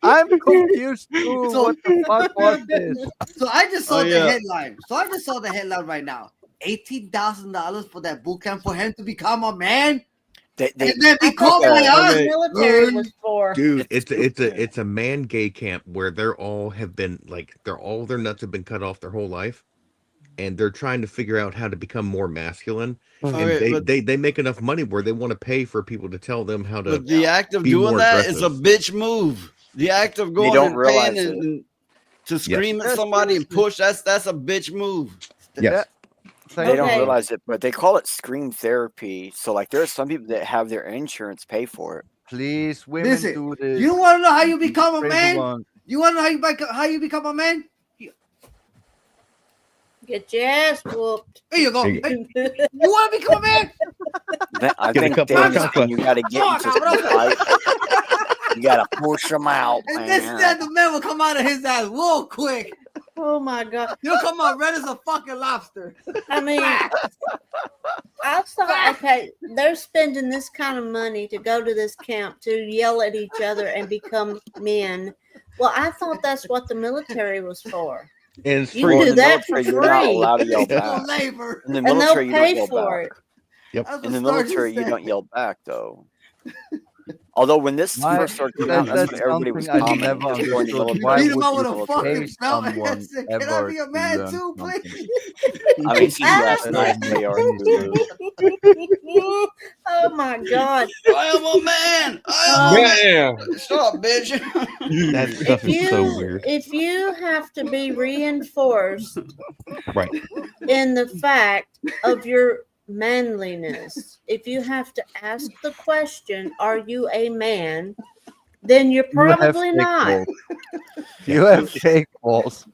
I'm confused too. So- What the fuck was this? So I just saw Oh, the yeah. headline. So I just saw the headline right now. $18,000 for that boot camp for him to become a man, They and then be I caught thought by that's what us. the military was for. Dude, it's a man gay camp where they're all have been like all their nuts have been cut off their whole life, and they're trying to figure out how to become more masculine. And Okay, but- they make enough money where they want to pay for people to tell them how to. But the act of be doing more that is a aggressive. bitch move. The act of going don't and realize paying it. and to scream at Yes, somebody and seriously. push, that's a bitch move. Yes. They don't Okay. realize it, but they call it scream therapy. So like there are some people that have their insurance pay for it. Please, women Listen, do this. you want to know how you become a Crazy man? one. You want to know how you become a man? Get your ass whooped. Here you go. Here you Hey, you want to become a man? I Get a think couple of Dan's chocolate. saying you got to get Oh, into some fight. You got to push them out, And this man. then the man will come out of his ass real quick. Oh my god. He'll come out red as a fucking lobster. I mean, I thought, okay, they're spending this kind of money to go to this camp to yell at each other and become men. Well, I thought that's what the military was for. And it's You free. do in the that for military, you're not free. allowed to yell For back. labor. In the And they'll military, you don't pay yell for back. it. Yep. That's In the what Sergeant military, you said. don't yell back though. Although when this first started coming out, that's when everybody was something I commenting. never Just join the understood. military. Why Beat him would up you with a fucking pay belt and someone said, "Can I ever be a to man learn too, something? please?" I mean, see last night they are. Oh my god. I am a man. I am a Damn. man. Shut up, bitch. That stuff is so weird. If you have to be reinforced Right. in the fact of your manliness, if you have to ask the question, are you a man? Then you're You have probably fake not. balls. You have fake balls.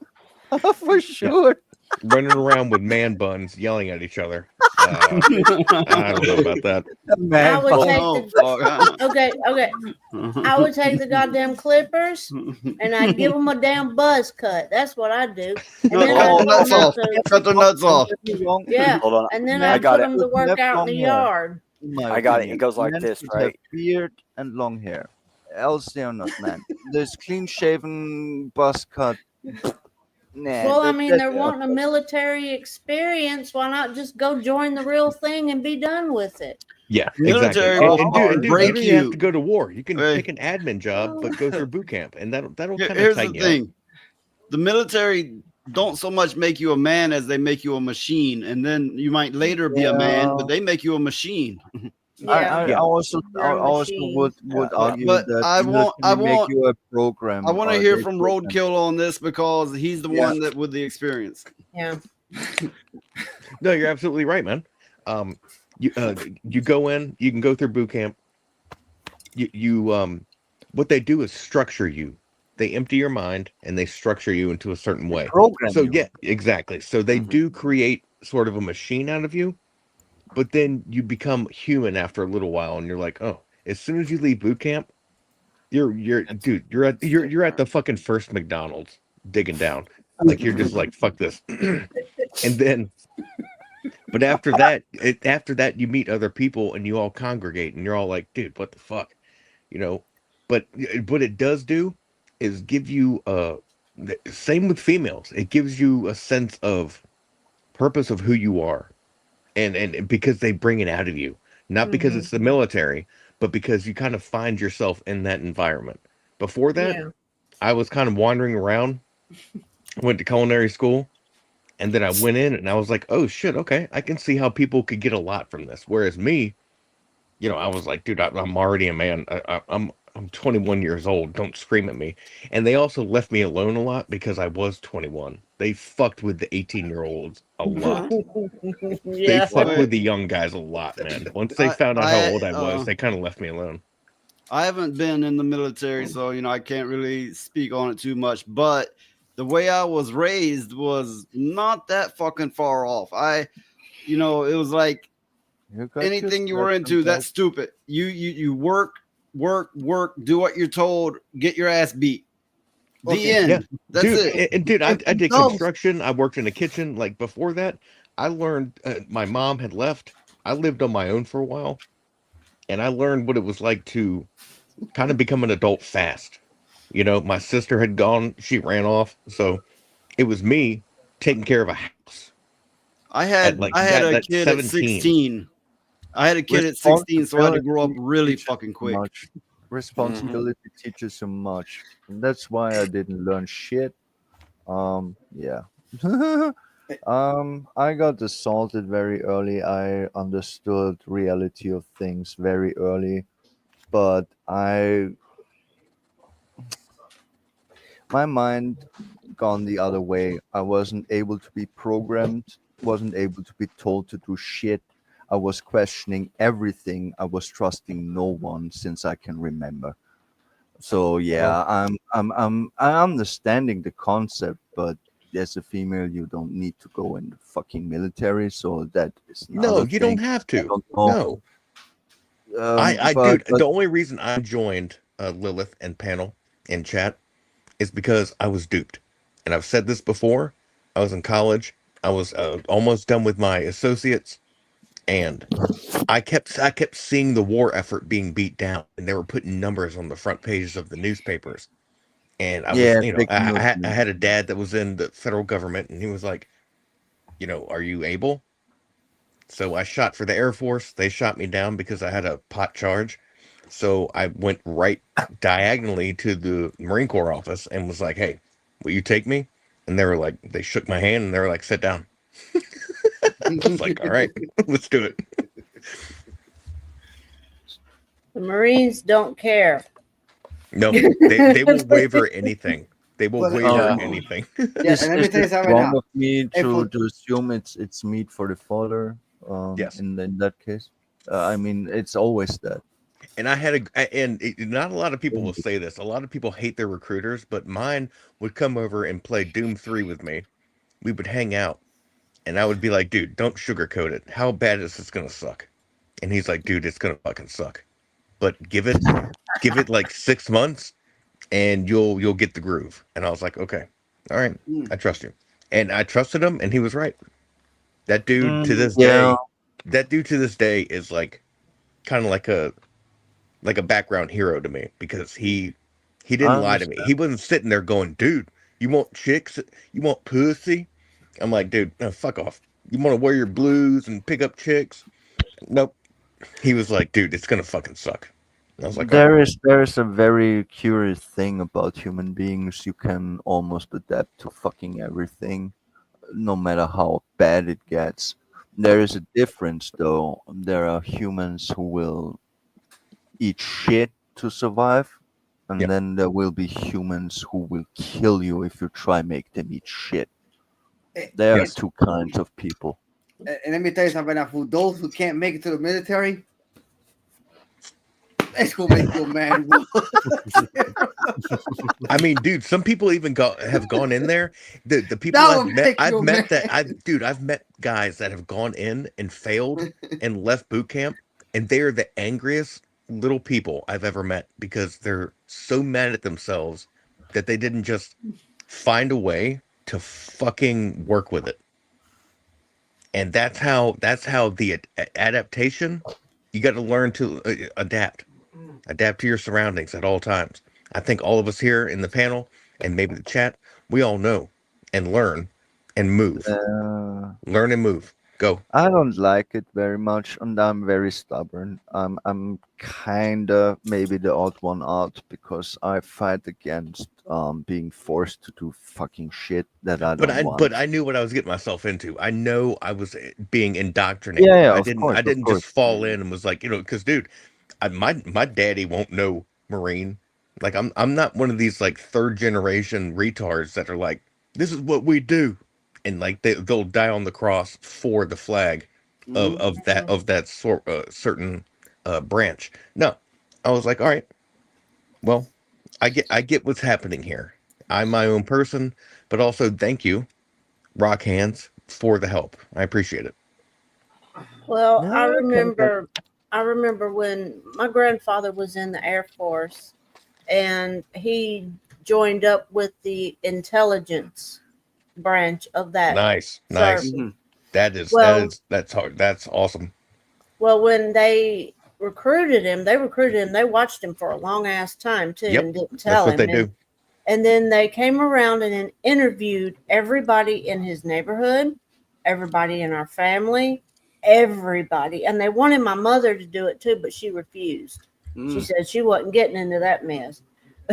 For sure. Running around with man buns, yelling at each other. I don't know about that. I would take Oh, okay. I would take the goddamn clippers and I'd give them a damn buzz cut. That's what I'd do. And Cut then all I'd nuts put 'em off. to- Cut their nuts off. Yeah, Hold on. and then I I'd got put it. them to work out in the yard. I got it. It goes like Men this, should right? Have beard and long hair. Else they are not men. This clean shaven buzz cut. Nah, Well, I that- mean, that- they're wanting a military experience. Why not just go join the real thing and be done with it? Yeah, Military exactly. will And dude, you break don't even have you. to go to war. You can Hey. pick an admin job, but go through boot camp, and that'll kind of Here's the tighten you up. thing: the military don't so much make you a man as they make you a machine, and then you might later be a man, but they make you a machine. I also would argue But that I military make want you a program. I want to or hear they from program. Roadkill on this because he's the Yeah. one that with the experience. Yeah. No, you're absolutely right, man. You go in, you can go through boot camp. What they do is structure you. They empty your mind and they structure you into a certain way. Program So you. yeah, exactly. So they do create sort of a machine out of you, but then you become human after a little while, and you're like, oh, as soon as you leave boot camp, you're at the fucking first McDonald's digging down. Like you're just like, fuck this. And then but after that you meet other people and you all congregate and you're all like, dude, what the fuck? But what it does do is give you same with females. It gives you a sense of purpose of who you are. And because they bring it out of you. Not because it's the military, but because you kind of find yourself in that environment. Before that, Yeah. I was kind of wandering around, went to culinary school, and then I went in and I was like, oh shit, okay, I can see how people could get a lot from this. Whereas me, I was like, dude, I'm already a man. I'm 21 years old. Don't scream at me. And they also left me alone a lot because I was 21. They fucked with the 18-year-olds a lot. They fucked with the young guys a lot, man. Once they found out how old I was, they kind of left me alone. I haven't been in the military, so I can't really speak on it too much. But the way I was raised was not that fucking far off. It was like anything you were into, that's stupid. You work, do what you're told, get your ass beat. The end. Yeah. That's dude, it. And dude, I did No. construction. I worked in a kitchen. Like before that, I learned my mom had left. I lived on my own for a while. and I learned what it was like to kind of become an adult fast. You know, my sister had gone, she ran off, so it was me taking care of a house. I had like a that kid at 16. I had a kid at 16, so I had to grow up really teaches fucking so quick. much. Responsibility teaches so much, and that's why I didn't learn shit. Yeah. I got assaulted very early. I understood reality of things very early, but my mind gone the other way. I wasn't able to be programmed, wasn't able to be told to do shit. I was questioning everything. I was trusting no one since I can remember. So yeah, I'm understanding the concept, but as a female, you don't need to go in the fucking military. So that is No, another you thing. don't have I to. don't know. No. I But dude, the only reason I joined Lilith and panel in chat is because I was duped. And I've said this before. I was in college. I was almost done with my associates, and I kept seeing the war effort being beat down, and they were putting numbers on the front pages of the newspapers. And I was, yeah, you know, fake news. I had a dad that was in the federal government, and he was like, you know, are you able? So I shot for the Air Force. They shot me down because I had a pot charge. So I went right diagonally to the Marine Corps office and was like, hey, will you take me? And they were like, they shook my hand and they were like, sit down. I was like, all right, let's do it. The Marines don't care. No, they will waiver anything. They will But, waiver anything. Yeah, and let me tell you something wrong now. of me Hey, to, for- to assume it's meat for the fodder. Yes. In that case, I mean it's always that. And I had not a lot of people will say this. A lot of people hate their recruiters, but mine would come over and play Doom 3 with me. We would hang out, and I would be like, dude, don't sugarcoat it. How bad is this gonna suck? And he's like, dude, it's gonna fucking suck. But give it like 6 months and you'll get the groove. And I was like, okay, all right, I trust you. And I trusted him, and he was right. That dude to this Yeah. day is like kind of like a background hero to me, because he I didn't lie to me. understand. He wasn't sitting there going, dude, you want chicks? You want pussy? I'm like, dude, no, fuck off. You want to wear your blues and pick up chicks? Nope. He was like, dude, it's gonna fucking suck. And I was like, all right. There is a very curious thing about human beings. You can almost adapt to fucking everything, no matter how bad it gets. There is a difference, though. There are humans who will eat shit to survive, and Yeah. then there will be humans who will kill you if you try make them eat shit. There are two kinds of people. And let me tell you something now. For those who can't make it to the military, let's go make you a man. I mean, dude, some people even have gone in there. The people That I've would met, make you I've a met man. that I've met guys that have gone in and failed and left boot camp, and they are the angriest little people I've ever met, because they're so mad at themselves that they didn't just find a way to fucking work with it. And that's how the adaptation, you got to learn to adapt to your surroundings at all times. I think all of us here in the panel and maybe the chat, we all know and learn and move. Learn and move. Go. I don't like it very much, and I'm very stubborn. I'm kinda maybe the odd one out because I fight against being forced to do fucking shit that I don't want. But I knew what I was getting myself into. I know I was being indoctrinated. Yeah, I of didn't course, I of didn't course. just fall in and was like, you know, because dude, my daddy won't know Marine. Like I'm not one of these like third generation retards that are like, this is what we do, and like they'll die on the cross for the flag of that sort certain branch. No, I was like, all right, well, I get what's happening here. I'm my own person, but also thank you, Rock Hands, for the help. I appreciate it. Well, No, I okay. remember when my grandfather was in the Air Force, and he joined up with the intelligence branch of that Nice. service. That's Well, hard. That's awesome. well, when they recruited him. They recruited him. They watched him for a long ass time too, Yep, and didn't that's tell what him. they do. And then they came around and then interviewed everybody in his neighborhood, everybody in our family, everybody. And they wanted my mother to do it too, but she refused. She said she wasn't getting into that mess.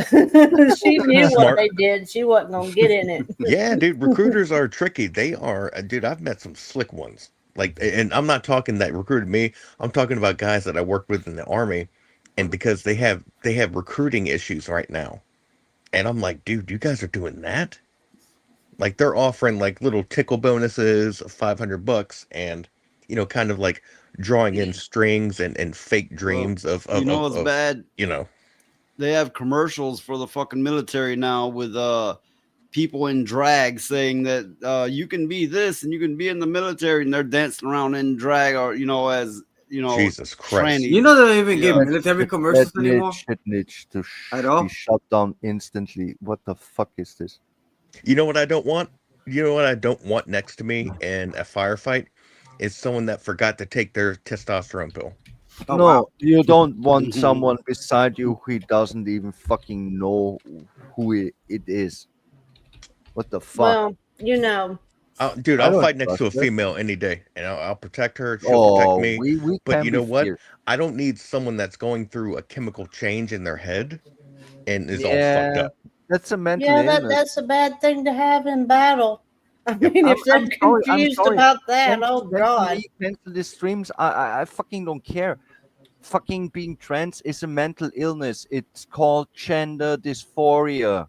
She knew what Smart. they did. She wasn't going to get in it. Yeah, dude, recruiters are tricky. They are, dude. I've met some slick ones. Like, and I'm not talking that recruited me. I'm talking about guys that I worked with in the army, and because they have recruiting issues right now, and I'm like, dude, you guys are doing that? Like, they're offering like little tickle bonuses of $500, and kind of like drawing in strings and fake dreams of You know what's bad? you know. They have commercials for the fucking military now with people in drag saying that you can be this and you can be in the military, and they're dancing around in drag, or as Jesus Christ. trannies. You know they don't even give Yeah. military commercials anymore. Shit needs to At all? be shut down instantly. What the fuck is this? You know what I don't want? You know what I don't want next to me in a firefight is someone that forgot to take their testosterone pill. Oh, No, wow. you don't want someone beside you who doesn't even fucking know who it is. What the fuck? Well, you know, Dude, I I'll don't fight next to a trust it. female any day, and I'll protect her. She'll protect me. we But can you be know what? fierce. I don't need someone that's going through a chemical change in their head and is all fucked Yeah, up. that's a mental yeah, illness. that's a bad thing to have in battle. I mean, if they're I'm confused sorry. about that, oh God. Mental extremes. I fucking don't care. Fucking being trans is a mental illness. It's called gender dysphoria.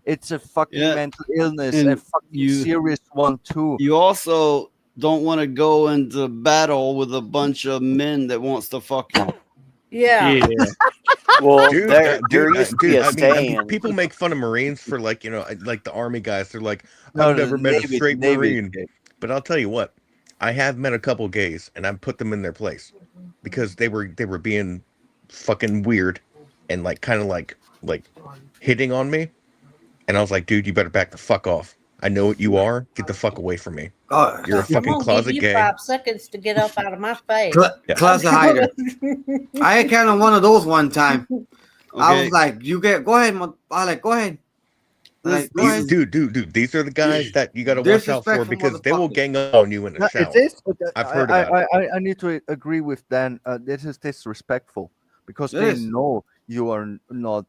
It's a fucking mental illness, a and fucking serious one too. You also don't want to go into battle with a bunch of men that wants to fuck you. Yeah. Well, Dude, there used to be a saying. people make fun of Marines for like the Army guys. They're like, No, I've never met a Navy- straight Navy is Marine. gay. But I'll tell you what, I have met a couple gays, and I've put them in their place because they were being fucking weird and like kind of like hitting on me, and I was like, dude, you better back the fuck off. I know what you are. Get the fuck away from me. Oh, You're a I'm fucking gonna closet give you gay. 5 seconds to get up out of my face. Yeah. Closet hider. I had kind of one of those one time. I Okay. was like, "You get, go ahead." I like, go ahead. Like, go ahead. Dude, these are the guys that you got to watch out for Disrespectful because they will gang up on you in a No, shower. it is. I've heard about it. I need to agree with Dan. This is disrespectful because It they is. know you are not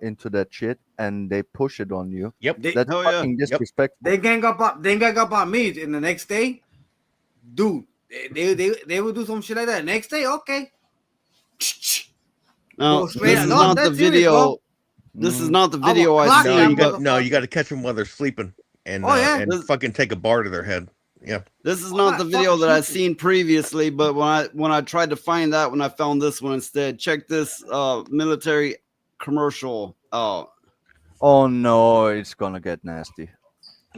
into that shit, and they push it on you. Yep, that's fucking disrespectful. They gang up on me, and the next day, dude, they would do some shit like that. Next day, okay. No, Go straight this out. is No, not the that's serious, video. bro. This is not the I will video I clock see. that No, but you got to catch them while they're sleeping and Oh, yeah. and fucking take a bar to their head. Yeah. This is not the video that I've seen previously, but when I tried to find that one, I found this one instead. Check this military commercial. Oh no, it's gonna get nasty.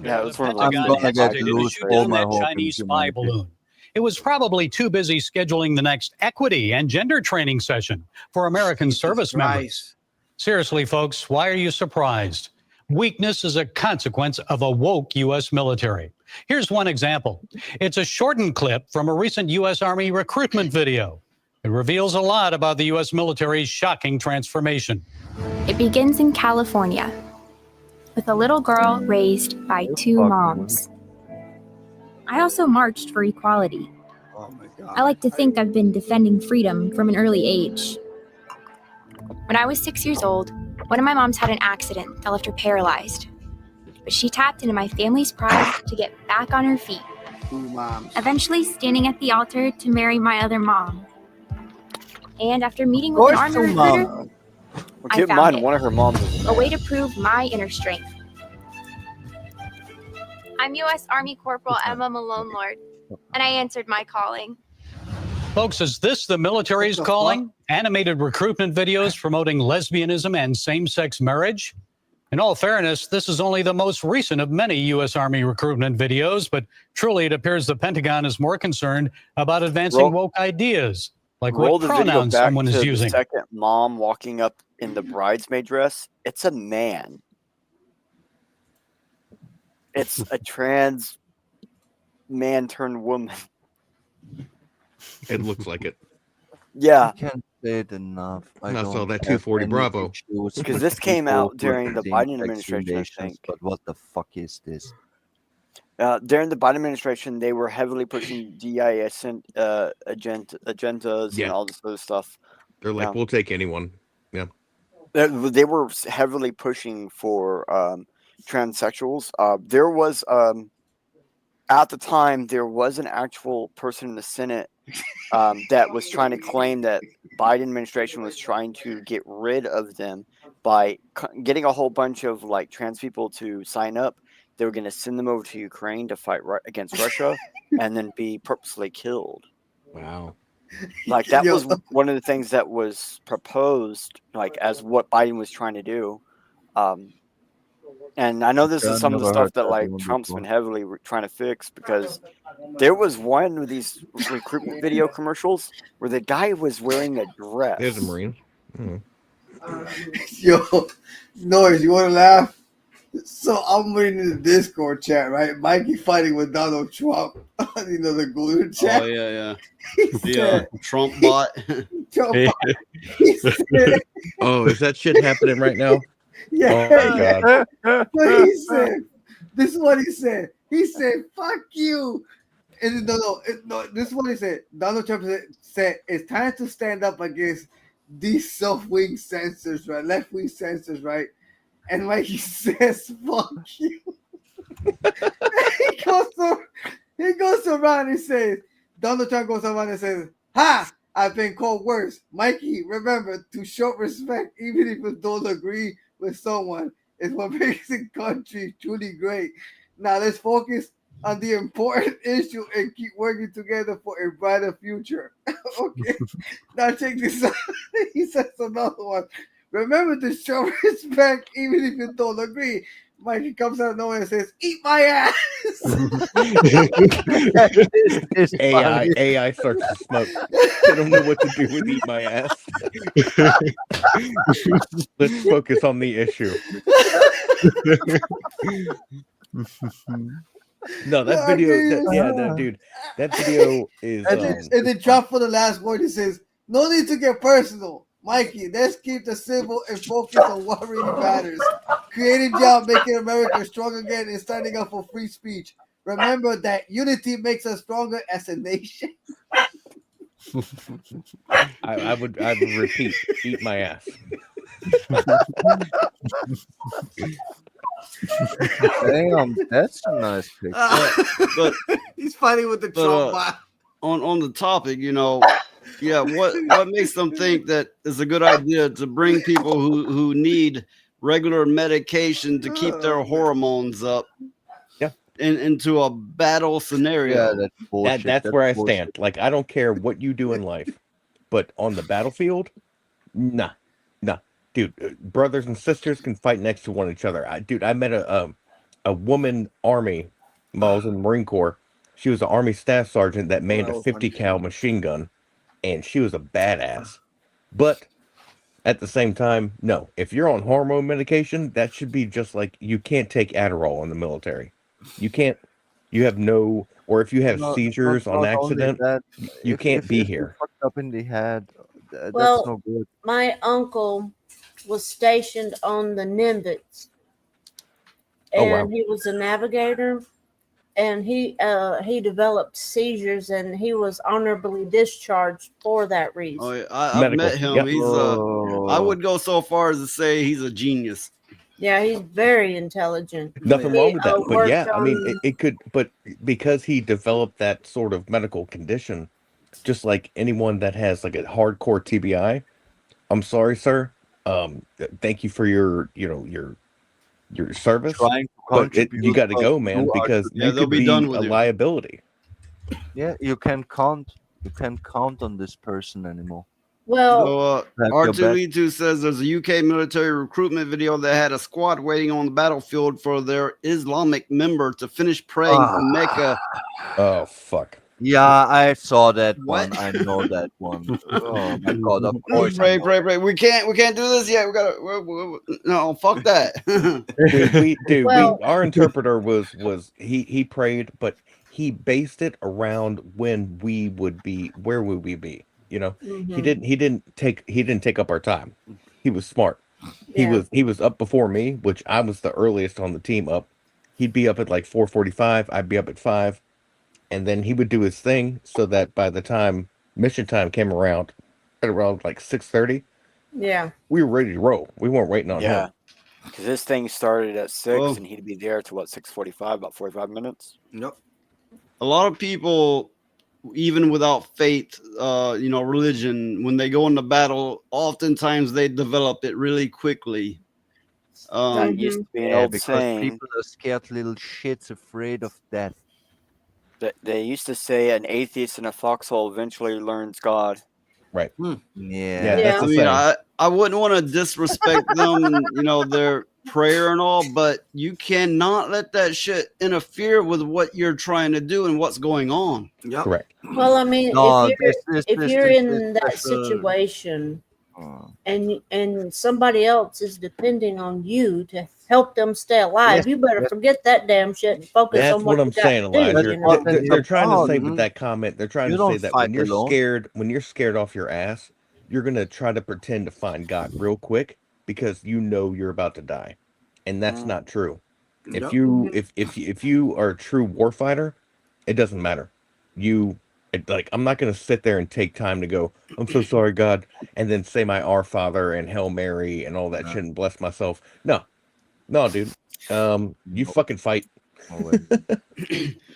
Yeah, that's one of I'm those. gonna get to lose shoot all down my that hope in Chinese spy humanity. balloon. It was probably too busy scheduling the next equity and gender training session for American service members. Seriously, folks, why are you surprised? Weakness is a consequence of a woke U.S. military. Here's one example. It's a shortened clip from a recent U.S. Army recruitment video. It reveals a lot about the U.S. military's shocking transformation. It begins in California with a little girl raised by 2 moms. I also marched for equality. I like to think I've been defending freedom from an early age. When I was 6 years old, one of my moms had an accident that left her paralyzed. But she tapped into my family's pride to get back on her feet, eventually standing at the altar to marry my other mom. And after meeting with an army recruiter, Well, I keep in found mind, it. one of her moms is A way to prove my inner strength. I'm U.S. Army Corporal Emma Malone Lord, and I answered my calling. Folks, is this the military's calling? Animated recruitment videos promoting lesbianism and same-sex marriage? In all fairness, this is only the most recent of many U.S. Army recruitment videos, but truly it appears the Pentagon is more concerned about advancing woke ideas, like roll what the video pronouns back someone to is the using. second mom walking up in the bridesmaid dress. It's a man. It's a trans man turned woman. It looks like it. Yeah. I can't say it enough. I I saw don't that have 240 any Bravo. issues Because with this came people out who are during the getting Biden administration, I vaccinations, think. but what the fuck is this? During the Biden administration, they were heavily pushing DIS agendas and Yeah. all this other stuff. They're like, Yeah. we'll take anyone. Yeah. They were heavily pushing for transsexuals. There was at the time there was an actual person in the Senate that was trying to claim that Biden administration was trying to get rid of them by getting a whole bunch of like trans people to sign up. They were going to send them over to Ukraine to fight against Russia and then be purposely killed. Wow. Like that was one of the things that was proposed, like as what Biden was trying to do. And I know this is some of the stuff that like Trump's been heavily trying to fix, because there was one of these recruitment video commercials where the guy was wearing a dress. There's a Marine. Yo, Noise, you want to laugh? So I'm reading in the Discord chat, right? Mikey fighting with Donald Trump. You know, the glue chat. Oh, yeah. The Trump bot. Trump bot. He said, Oh, is that shit happening right now? yeah. Oh, my God. But he said, this is what he said. He said, fuck you. And no, this is what he said. Donald Trump said, it's time to stand up against these self-wing censors, right? Left-wing censors, right? And like he says, fuck you. he goes around and says, Donald Trump goes around and says, ha, I've been called worse. Mikey, remember, to show respect, even if you don't agree with someone, is what makes the country truly great. Now let's focus on the important issue and keep working together for a brighter future. Okay. Now check this out. He says another one. Remember to show respect even if you don't agree. Mikey comes out of nowhere and says, eat my ass. AI starts to smoke. They don't know what to do with eat my ass. Let's focus on the issue. No, that video, dude, that video is. And then drop for the last word. He says, no need to get personal. Mikey, let's keep the civil and focus on what really matters. Creating jobs, making America strong again, and standing up for free speech. Remember that unity makes us stronger as a nation. I would repeat, eat my ass. Damn, that's a nice picture. But he's fighting with the Trump bot. On the topic, you know, yeah, what makes them think that it's a good idea to bring people who need regular medication to keep their hormones up, into a battle scenario? Yeah, that's bullshit. That's where I stand. Like, I don't care what you do in life, but on the battlefield, nah. Dude, brothers and sisters can fight next to one another. I met a woman army while I was in the Marine Corps. She was an Army Staff Sergeant that manned a 50 cal machine gun, and she was a badass. But at the same time, no. If you're on hormone medication, that should be just like, you can't take Adderall in the military. You can't. You have no. Or if you have seizures on accident, you can't be here. Fucked up in the head. That's Well, no good. my uncle was stationed on the Nimitz, Oh, and wow. he was a navigator, and he developed seizures, and he was honorably discharged for that reason. Oh, yeah, I've met him. Yep. He's I would go so far as to say he's a genius. Yeah, he's very intelligent. Nothing wrong with that. But worked yeah, I mean, on- it could, but because he developed that sort of medical condition, just like anyone that has like a hardcore TBI, I'm sorry, sir. Thank you for your service. Trying to But you contribute, got to but go, man, you are because Yeah, you they'll could be be done with a you. liability. Yeah, you can't count on this person anymore. Well, So Have your R2E2 says there's a UK military recruitment video that had a squad waiting on the battlefield for their Islamic member to finish praying in Mecca. Oh fuck. Yeah, I saw that What? one. I know that one. Oh my god! Of course. Pray. We can't do this yet. We gotta. No, fuck that. Well- Our interpreter was he prayed, but he based it around when we would be. Where would we be? You know, Mhm. he didn't take up our time. He was smart. Yeah. He was up before me, which I was the earliest on the team up. He'd be up at like 4:45. I'd be up at 5, and then he would do his thing so that by the time mission time came around, at around like 6:30, Yeah. we were ready to roll. We weren't waiting on Yeah, him. because this thing started at 6, Well- and he'd be there to what 6:45, about 45 minutes. Yep. A lot of people, even without faith, religion, when they go into battle, oftentimes they develop it really quickly. That used to be an Yeah, old because saying. people are scared little shits, afraid of death. They used to say an atheist in a foxhole eventually learns God. Right. Yeah. That's I the mean, saying. I wouldn't want to disrespect them and their prayer and all, but you cannot let that shit interfere with what you're trying to do and what's going on. Yep. Correct. Well, I mean, No, if you're in that special- situation and somebody else is depending on you to help them stay alive, Yes, you better yes. forget that damn shit and focus That's on what what I'm you got saying, to do. Elijah. You know? They're trying to say about. with that comment, they're trying You to say don't that fight when you're alone. scared off your ass, you're gonna try to pretend to find God real quick because you know you're about to die, and that's not true. If Yep. you if you are a true warfighter, it doesn't matter. I'm not gonna sit there and take time to go, I'm so sorry, God, and then say my Our Father and Hail Mary and all that shit and bless myself. No, dude. You fucking fight.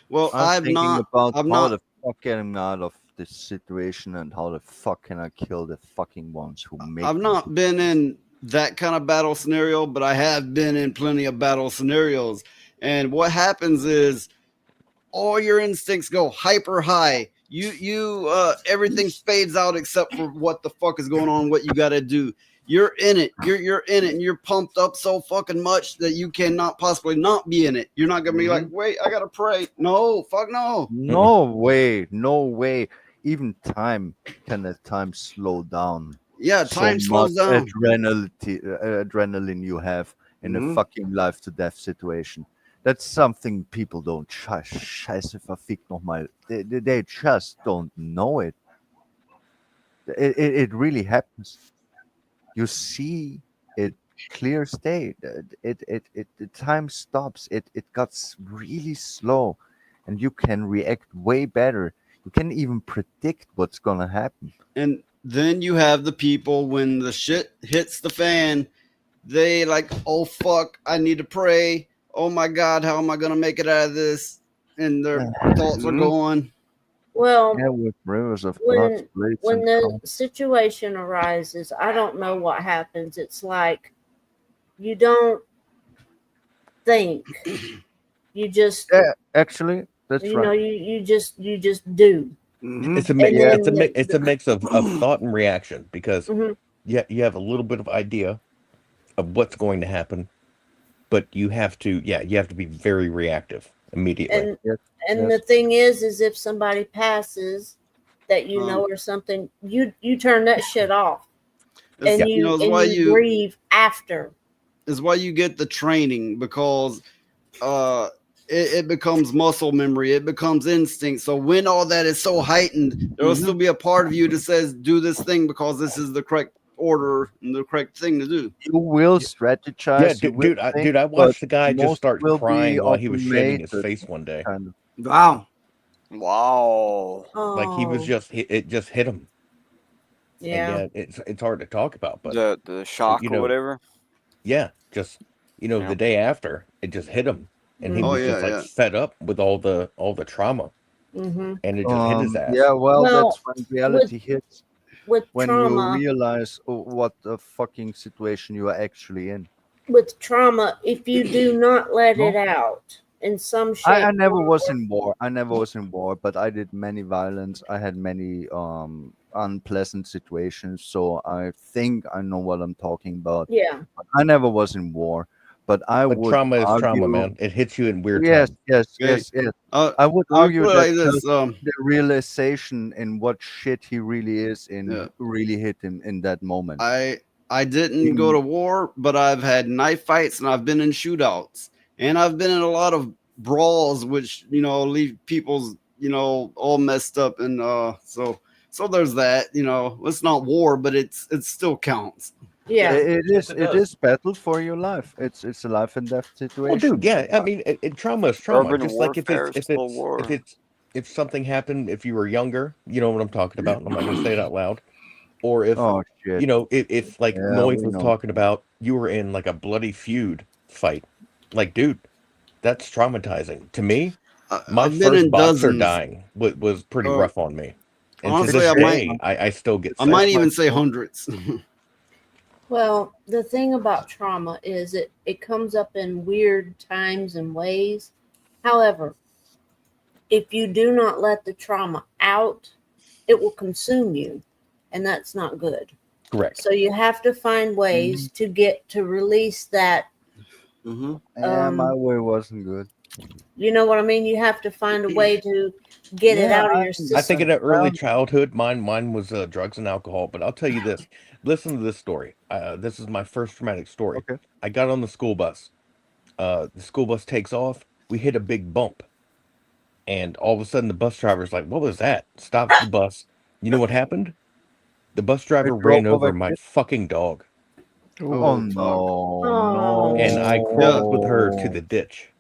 Well, I'm thinking about I'm how not the fuck get him out of this situation and how the fuck can I kill the fucking ones who make I've me. not been in that kind of battle scenario, but I have been in plenty of battle scenarios. And what happens is all your instincts go hyper high. Everything fades out except for what the fuck is going on, what you got to do. You're in it. You're in it, and you're pumped up so fucking much that you cannot possibly not be in it. You're not gonna be like, wait, I gotta pray. No, fuck no. No way, no way. Even time can at times slow down. Yeah, time slows much down. adrenaline you have in a fucking life to death situation. That's something people don't scheiße verfickt nochmal. They just don't know it. It really happens. You see it clear state. The time stops. It gets really slow, and you can react way better. You can even predict what's gonna happen. And then you have the people when the shit hits the fan, they like, oh fuck, I need to pray. Oh my God, how am I gonna make it out of this? And their thoughts are going. Well, Yeah, with rivers of blood, when spirits, and the situation arises, I don't know what happens. It's like you don't think, you just yeah, actually, that's you right. know you just do. It's a And mix. then It's a mix of thought and reaction because Mhm. you have a little bit of idea of what's going to happen, but you have to be very reactive immediately. And the thing is if somebody passes that you know or something, you turn that shit off, and you grieve after. Is why you get the training, because it becomes muscle memory, it becomes instinct. So when all that is so heightened, there will still be a part of you that says, do this thing because this is the correct order and the correct thing to do. You will strategize. Yeah, dude, I watched the guy just start crying while he was shaving his face one day. Wow. Like he was it just hit him. Yeah. And it's hard to talk about, but The shock or whatever. Yeah, just the day after it just hit him, and he Mhm. was just like fed up with all the trauma, Mhm. and it just hit his ass. Yeah, well, Well, that's when reality hits. with When trauma- you realize what the fucking situation you are actually in. With trauma, if you do not let it out in some shape, I never form, was or- in war. I never was in war, but I did many violence. I had many unpleasant situations, so I think I know what I'm talking about. Yeah. I never was in war, but I But would trauma is trauma, argue- man. It hits you in weird Yes, times. yes, Okay. yes, yes. Uh, I would I'll argue put it that like this, just the realization in what shit he really is in really hit him in that moment. I didn't go to war, but I've had knife fights and I've been in shootouts, and I've been in a lot of brawls, which leave people's all messed up, and so So there's that. It's not war, but it still counts. Yeah. It Yes, is. it It does. is battle for your life. It's a life and death Well, situation. dude, yeah. I mean, trauma is trauma. Urban Just like warfare, civil war. if something happened, if you were younger, you know what I'm talking about. And I'm not going to say it out loud. Or if Oh shit. if like Yeah, Noise we was know. talking about, you were in like a bloody feud fight. Like, dude, that's traumatizing to me. My I've been first in boxer dozens. dying was pretty rough on me, and to Honestly, this I day, I still get I might sad. even say hundreds. Well, the thing about trauma is it comes up in weird times and ways. However, if you do not let the trauma out, it will consume you, and that's not good. Correct. So you have to find ways to release that. Yeah, my way wasn't good. You know what I mean? You have to find a way to get it Yeah, out of your system. I think in early childhood, mine was drugs and alcohol. But I'll tell you this: listen to this story. This is my first traumatic story. Okay. I got on the school bus. The school bus takes off. We hit a big bump, and all of a sudden, the bus driver's like, "What was that?" Stops the bus. You know what happened? The bus driver drove ran over over my kid? fucking dog, Oh no, no. and I crawled with her to the ditch.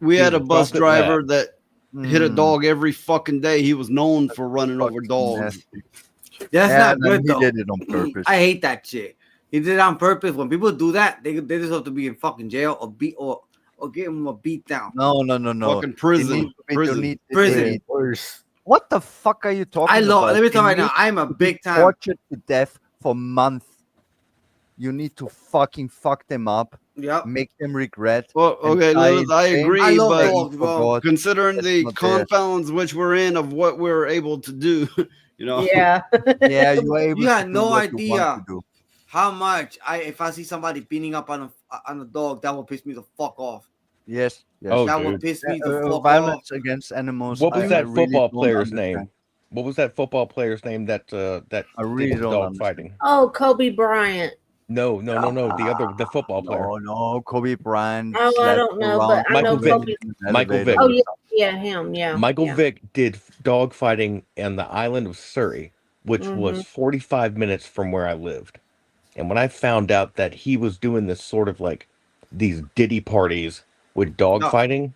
We had a Dude, bus stop it, driver Matt. that hit a dog every fucking day. He was known for running over dogs. That's Yeah, not and then good he though. did it on purpose. I hate that shit. He did it on purpose. When people do that, they deserve to be in fucking jail or get him a beat down. No. Fucking You prison. need to be- Prison. you need- Prison. What the fuck are you talking I love. about? Let me tell you You right now. need I'm a to be big time. tortured to death for months. You need to fucking fuck them up. Yep. Make them regret. Well, and okay, die Lilith, in I shame. agree, I love but dogs, bro. considering That's the not there. confounds which we're in of what we're able to do, Yeah. Yeah, you are able You to had do no what you want idea to do. how much if I see somebody beating up on a dog, that will piss me the fuck off. Yes. Oh, That will dude. piss me the fuck off. Violence against animals. What was I that really football don't player's understand. name? What was that football player's name that I really did don't dog understand. fighting? Oh, Kobe Bryant. No. The football player. No, Kobe Bryant. Oh, I slept don't know, around but I know Michael Vick. Kobe. in an Michael elevator Vick. Oh or yeah, something. yeah, him, yeah. Michael yeah. Vick did dog fighting on the island of Surrey, which was Mhm. 45 minutes from where I lived. And when I found out that he was doing this sort of like these diddy parties with dog No. fighting,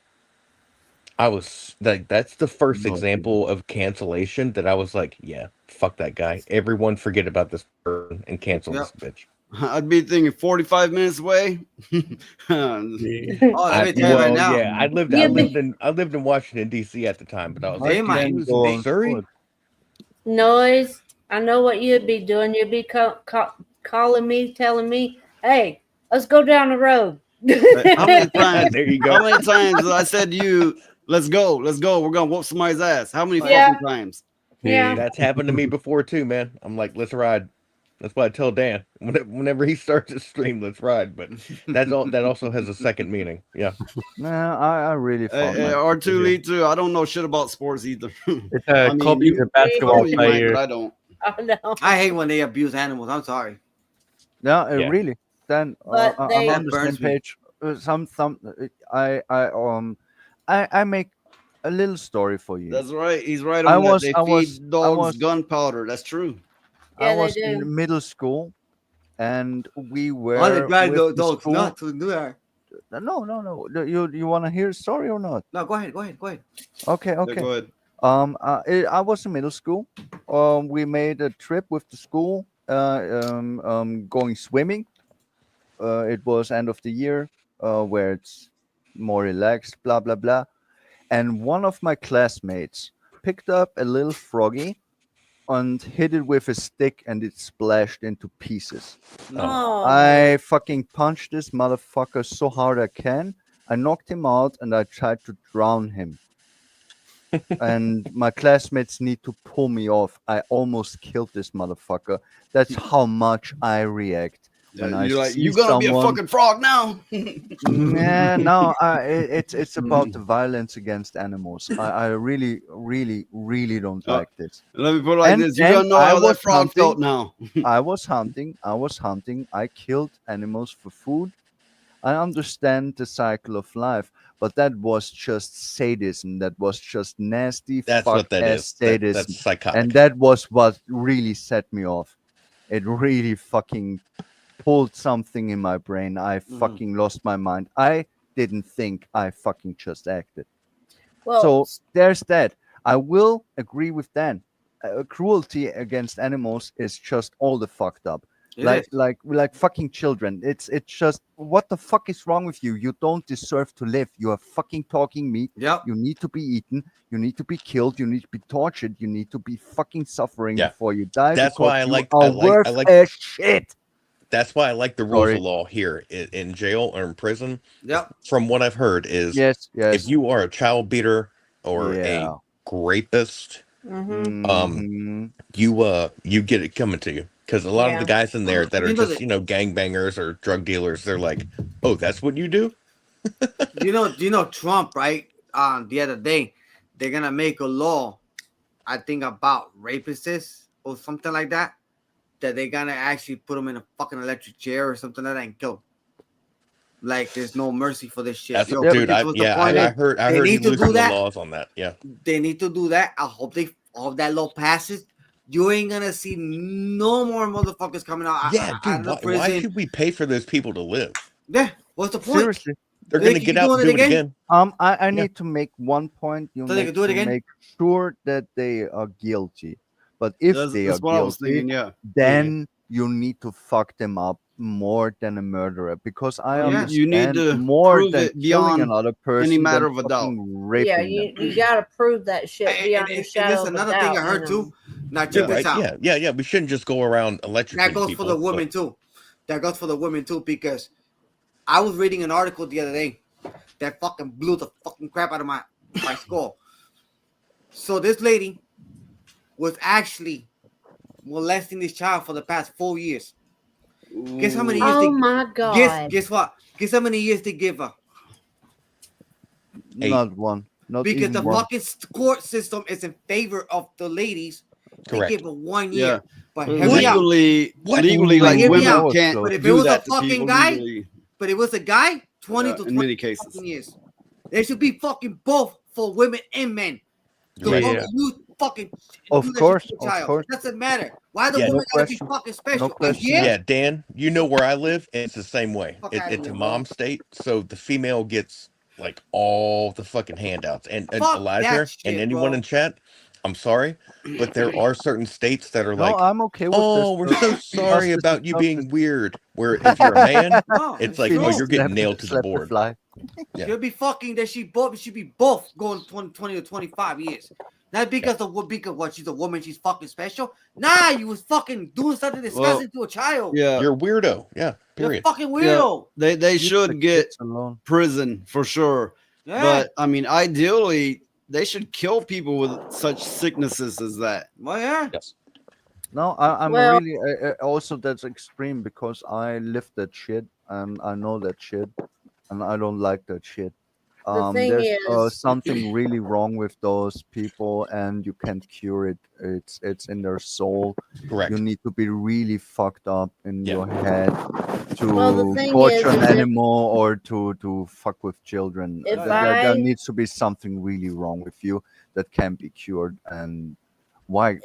I was like, that's the first No, example of cancellation that I was like, yeah, fuck that guy. Everyone forget about this person and cancel Yep. this bitch. I'd be thinking 45 minutes away. Oh, let me tell you right now. Yeah, I lived in Washington D.C. at the time, but I was They like, might dude, he was go in on Surrey. foot. Noise. I know what you'd be doing. You'd be calling me, telling me, "Hey, let's go down the road." How many times? There you go. How many times did I said to you, let's go, we're gonna whoop somebody's ass? How many Yeah. fucking times? Yeah. That's happened to me before too, man. I'm like, let's ride. That's what I tell Dan whenever he starts his stream. Let's ride. But that's all. That also has a second meaning. Yeah. No, I really found my R2 I don't know shit about sports either. It's I mean, Kobe's you- a basketball you might, player. but I don't. Oh no. I hate when they abuse animals. I'm sorry. No, Yeah. really. Then But I'm they- on the That same burns me. page. I make a little story for you. That's right. He's right I on was- that. I They was- feed I dogs was- gunpowder. That's true. Yeah, I they was do. in middle school, and we were All the drive with the dogs school. nuts to do that. No. You want to hear a story or not? No, go ahead. Okay. Yeah, go ahead. I was in middle school. We made a trip with the school, going swimming. It was end of the year, where it's more relaxed, blah blah blah. And one of my classmates picked up a little froggy and hit it with a stick, and it splashed into pieces. Oh. I fucking punched this motherfucker so hard I can. I knocked him out, and I tried to drown him. And my classmates need to pull me off. I almost killed this motherfucker. That's how much I react when I You're like, see you're gonna be a someone. fucking frog now. Yeah, no, it's about the violence against animals. I really, really, really don't Oh, like this. Let me put it like And this. You then gotta know I how that was frog felt hunting. now. I was hunting. I killed animals for food. I understand the cycle of life, but that was just sadism. That was just nasty That's fuck what that ass is. sadism. That's psychotic. And that was what really set me off. It really fucking pulled something in my brain. I fucking lost my mind. I didn't think, I fucking just acted. Well, So there's that. I will agree with Dan. Cruelty against animals is just all the fucked up. It Like is. like fucking children. It's just, what the fuck is wrong with you? You don't deserve to live. You are fucking talking meat. Yep. You need to be eaten. You need to be killed. You need to be tortured. You need to be fucking suffering Yeah. before you die. That's because why I you like are worth a shit. That's why I like the rules Sorry. of law here in jail or in prison. Yep. From what I've heard is, Yes. if you are a child beater or a Yeah. rapist, Mhm. you get it coming to you. Because a lot of the Yeah. guys in there that are You know just, that- gangbangers or drug dealers, they're like, oh, that's what you do? Do you know Trump, right? The other day, they're gonna make a law, I think about rapists or something like that, that they're gonna actually put them in a fucking electric chair or something like that and kill. Like there's no mercy for this shit. That's, Yo, dude, this I was the point. heard They he need to do loosened the that. laws on that. Yeah. They need to do that. I hope that law passes. You ain't gonna see no more motherfuckers coming out. Yeah, out dude, of prison. why should we pay for those people to live? Yeah, what's the point? Seriously. They're They going to keep get out and doing do it it again? again. I need to make one point. You So they need can do it to again? make sure that they are guilty. But if they That's are what I was guilty, thinking, yeah. then you need to fuck them up more than a murderer, because I Yeah. understand You need to more prove than it killing beyond another person any matter than of a doubt. fucking raping Yeah, them. you got to prove that shit beyond the And shadow there's of a another doubt. thing I heard too. Now check this out. Yeah. We shouldn't just go around electrocuting That goes people. for the women too. That goes for the women too, because I was reading an article the other day that fucking blew the fucking crap out of my skull. So this lady was actually molesting this child for the past 4 years. Guess how many years? Oh my God. Guess what? Guess how many years they give her? Not one. Not Because even the one. fucking court system is in favor of the ladies. Correct. They give her 1 Yeah. year. But But hear me out. legally, But like hear me women out. can't But if it do was a that to fucking people guy, legally. but it was a guy, 20 Yeah, to in 20 many cases. fucking years. They should be fucking both for women and men. The Right. moment Yeah. you fucking Of do that course, shit to of a child, course. doesn't matter. Why the Yeah, woman no gotta be question. fucking special? No question. Again? Yeah, Dan, you know where I live, and it's the same way. Fuck outta It's a here, mom state, so the female gets like all the fucking handouts. And Fuck Elijah that and shit, anyone bro. in chat, I'm sorry, but there are certain states that are No, like, I'm okay with oh, this. we're so sorry Justice about is you justice. being weird. Where if you're a man, No, it's like, oh, Phoenix you're getting slept- nailed to the slept board. fly. Yeah. She'll be fucking that she should be both going 20 to 25 years. Not because because what, she's a woman, she's fucking special. Nah, you was fucking doing something disgusting to a child. Yeah. You're a weirdo. Yeah, You're a period. fucking weirdo. They Leave the should get kids alone. prison for sure. Yeah. But I mean, ideally, they should kill people with such sicknesses as that. Well, yeah. Yes. No, I'm Well- really also that's extreme, because I lived that shit and I know that shit, and I don't like that shit. thing There's is- something really wrong with those people, and you can't cure it. It's in their soul. Correct. You need to be really fucked up in Yeah. your head to Well, the thing torture is an if- animal or to fuck with children. If There I- needs to be something really wrong with you that can be cured. And why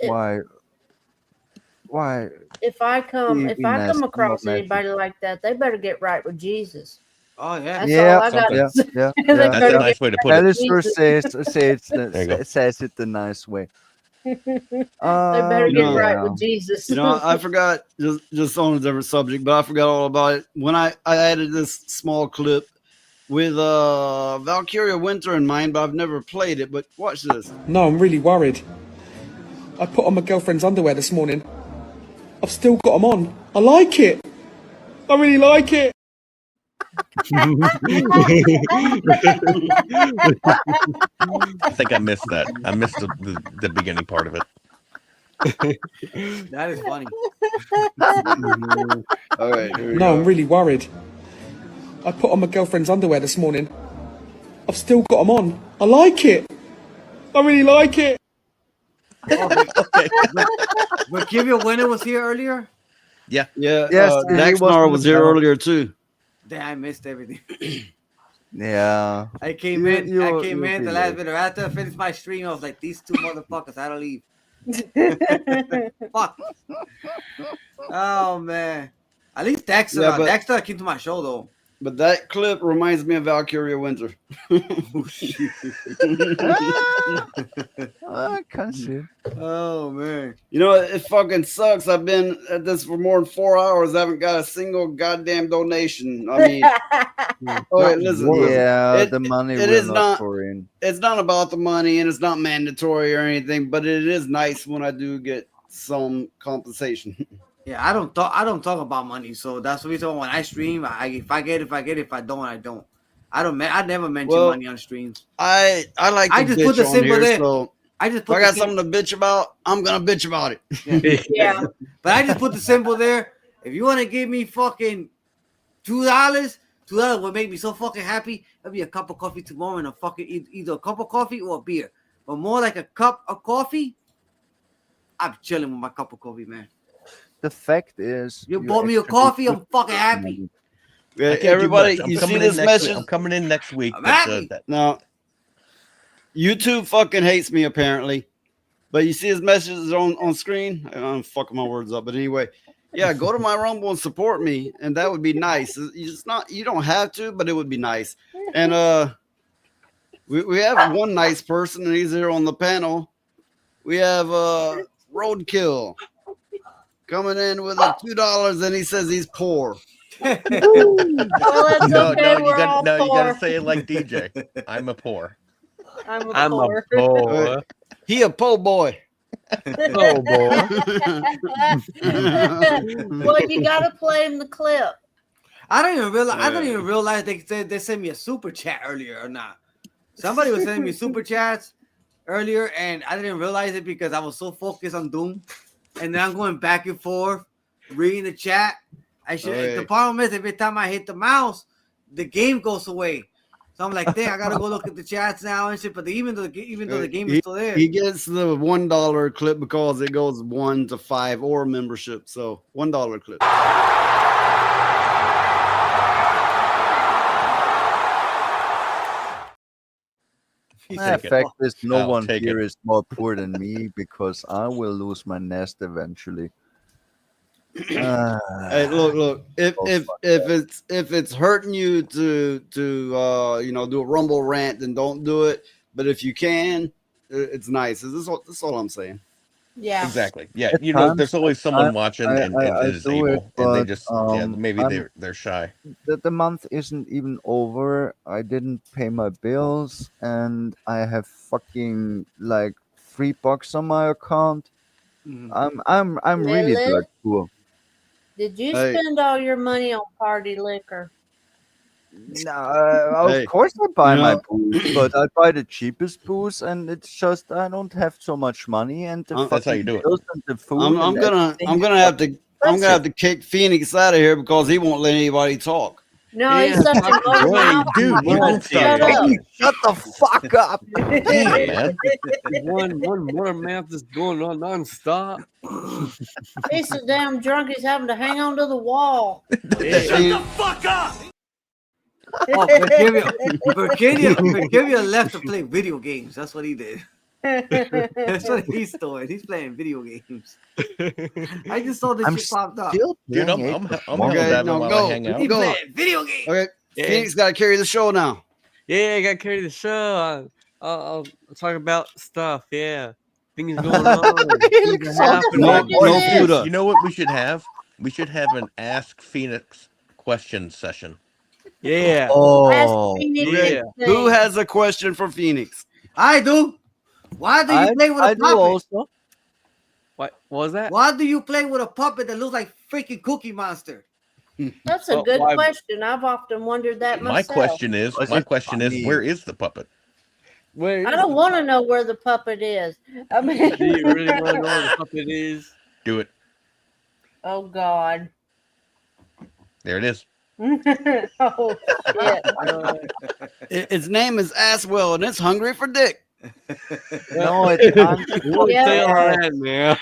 If I come Be nasty, across not nasty. anybody like that, they better get right with Jesus. Oh yeah. That's Yeah, all I got. yeah, yeah, They yeah. That's better a nice get way to put right it. with Alistair Jesus. There you go. says it the nice way. They better You get know- right with Jesus. You know, I forgot just on a different subject, but I forgot all about it when I added this small clip with Valkyria Winter in mind, but I've never played it. But watch this. No, I'm really worried. I put on my girlfriend's underwear this morning. I've still got them on. I like it. I really like it. I think I missed that. I missed the beginning part of it. That is funny. All right. Here we No, go. I'm really worried. I put on my girlfriend's underwear this morning. I've still got them on. I like it. I really like it. But Give Your Winner was here earlier. Yeah. Yeah. Yes, he Daxnar was on was the here panel. earlier too. Damn, I missed everything. Yeah. I came in the last minute. After I finished my stream, I was like, these two motherfuckers, I don't leave. Fuck. Oh man. At least Dexter. Yeah, but- Dexter came to my show though. But that clip reminds me of Valkyria Winter. I can't see it. Oh man. You know, it fucking sucks. I've been at this for more than 4 hours. I haven't got a single goddamn donation. I mean, okay, listen. Yeah, the money it will is not not pour in. It's not about the money, and it's not mandatory or anything. But it is nice when I do get some compensation. Yeah, I don't talk about money, so that's the reason when I stream, if I get it, if I don't, I don't. I never mention money on streams. I like to just bitch put the on symbol here, there. so I just if put I the got symbol- something to bitch about, I'm gonna bitch about it. Yeah. But I just put the symbol there. If you want to give me fucking $2 would make me so fucking happy. That'd be a cup of coffee tomorrow and a fucking either a cup of coffee or a beer. But more like a cup of coffee. I'm chilling with my cup of coffee, man. The fact is, You bought me a coffee, I'm fucking happy. Yeah, I can't do everybody, much. I'm you coming see in this next message? week. I'm coming in next week. I'm but, happy. No, YouTube fucking hates me apparently. But you see his messages on screen. I'm fucking my words up, but anyway, yeah, go to my Rumble and support me, and that would be nice. You don't have to, but it would be nice. And we have one nice person, and he's here on the panel. We have Roadkill coming in with a $2, and he says he's poor. Well, it's No, okay. no, We're all you poor. gotta say it like DJ. I'm a poor. I'm a poor. He a po' boy. Well, you gotta play him the clip. I don't even realize they said they sent me a super chat earlier or not. Somebody was sending me super chats earlier, and I didn't realize it because I was so focused on Doom. And then I'm going back and forth reading the chat. The problem is every time I hit the mouse, the game goes away. So I'm like, dang, I gotta go look at the chats now and shit. But even though the game is still there, He gets the $1 clip because it goes 1 to 5 or membership. So $1 clip. The fact is, no one here is more poor than me because I will lose my nest eventually. Hey, look. If it's hurting you to do a Rumble rant, then don't do it. But if you can, it's nice. That's all I'm saying. Yeah, exactly. Yeah, At there's always someone watching and I is do able, it, and they but, just maybe they're shy. The month isn't even over. I didn't pay my bills, and I have fucking like $3 on my account. I'm really Lily? dirt poor. Did you Hey. spend all your money on party liquor? No, of Hey, course I buy you my know- booze, but I buy the cheapest booze, and it's just I don't have so much money, and the That's how fucking you do it. bills and the food. I'm and gonna everything have to is have to kick Phoenix out of here because he won't let anybody talk. No, he's such a low mouth. Dude, you won't Shut stop. up. Shut the fuck up. Man. One mouth is going on nonstop. He's so damn drunk. He's having to hang on to the wall. Shut the fuck up! Oh, Virginia left to play video games. That's what he did. That's what he's doing. He's playing video games. I just saw this shit popped up. Dude, I'm hell Okay, diving now while go. I hang out. He Go. playing video games. Okay, Phoenix got to carry the show now. Yeah, I got to carry the show. I'll talk about stuff. Yeah, things going on. Things are happening. No food. You know what we should have? We should have an Ask Phoenix question session. Yeah. Oh, Okay, who has a question for Phoenix? I do. Why do you play with a I do puppet? also. What was that? Why do you play with a puppet that looks like freaking Cookie Monster? That's a Well, good why- question. I've often wondered that My myself. question is, where is the puppet? Where I don't want to know where the puppet is. I mean, do you really want to know where the puppet is? Do it. Oh God. There it is. Oh shit. Its name is Asswell, and it's hungry for dick. No, it's Don't say all that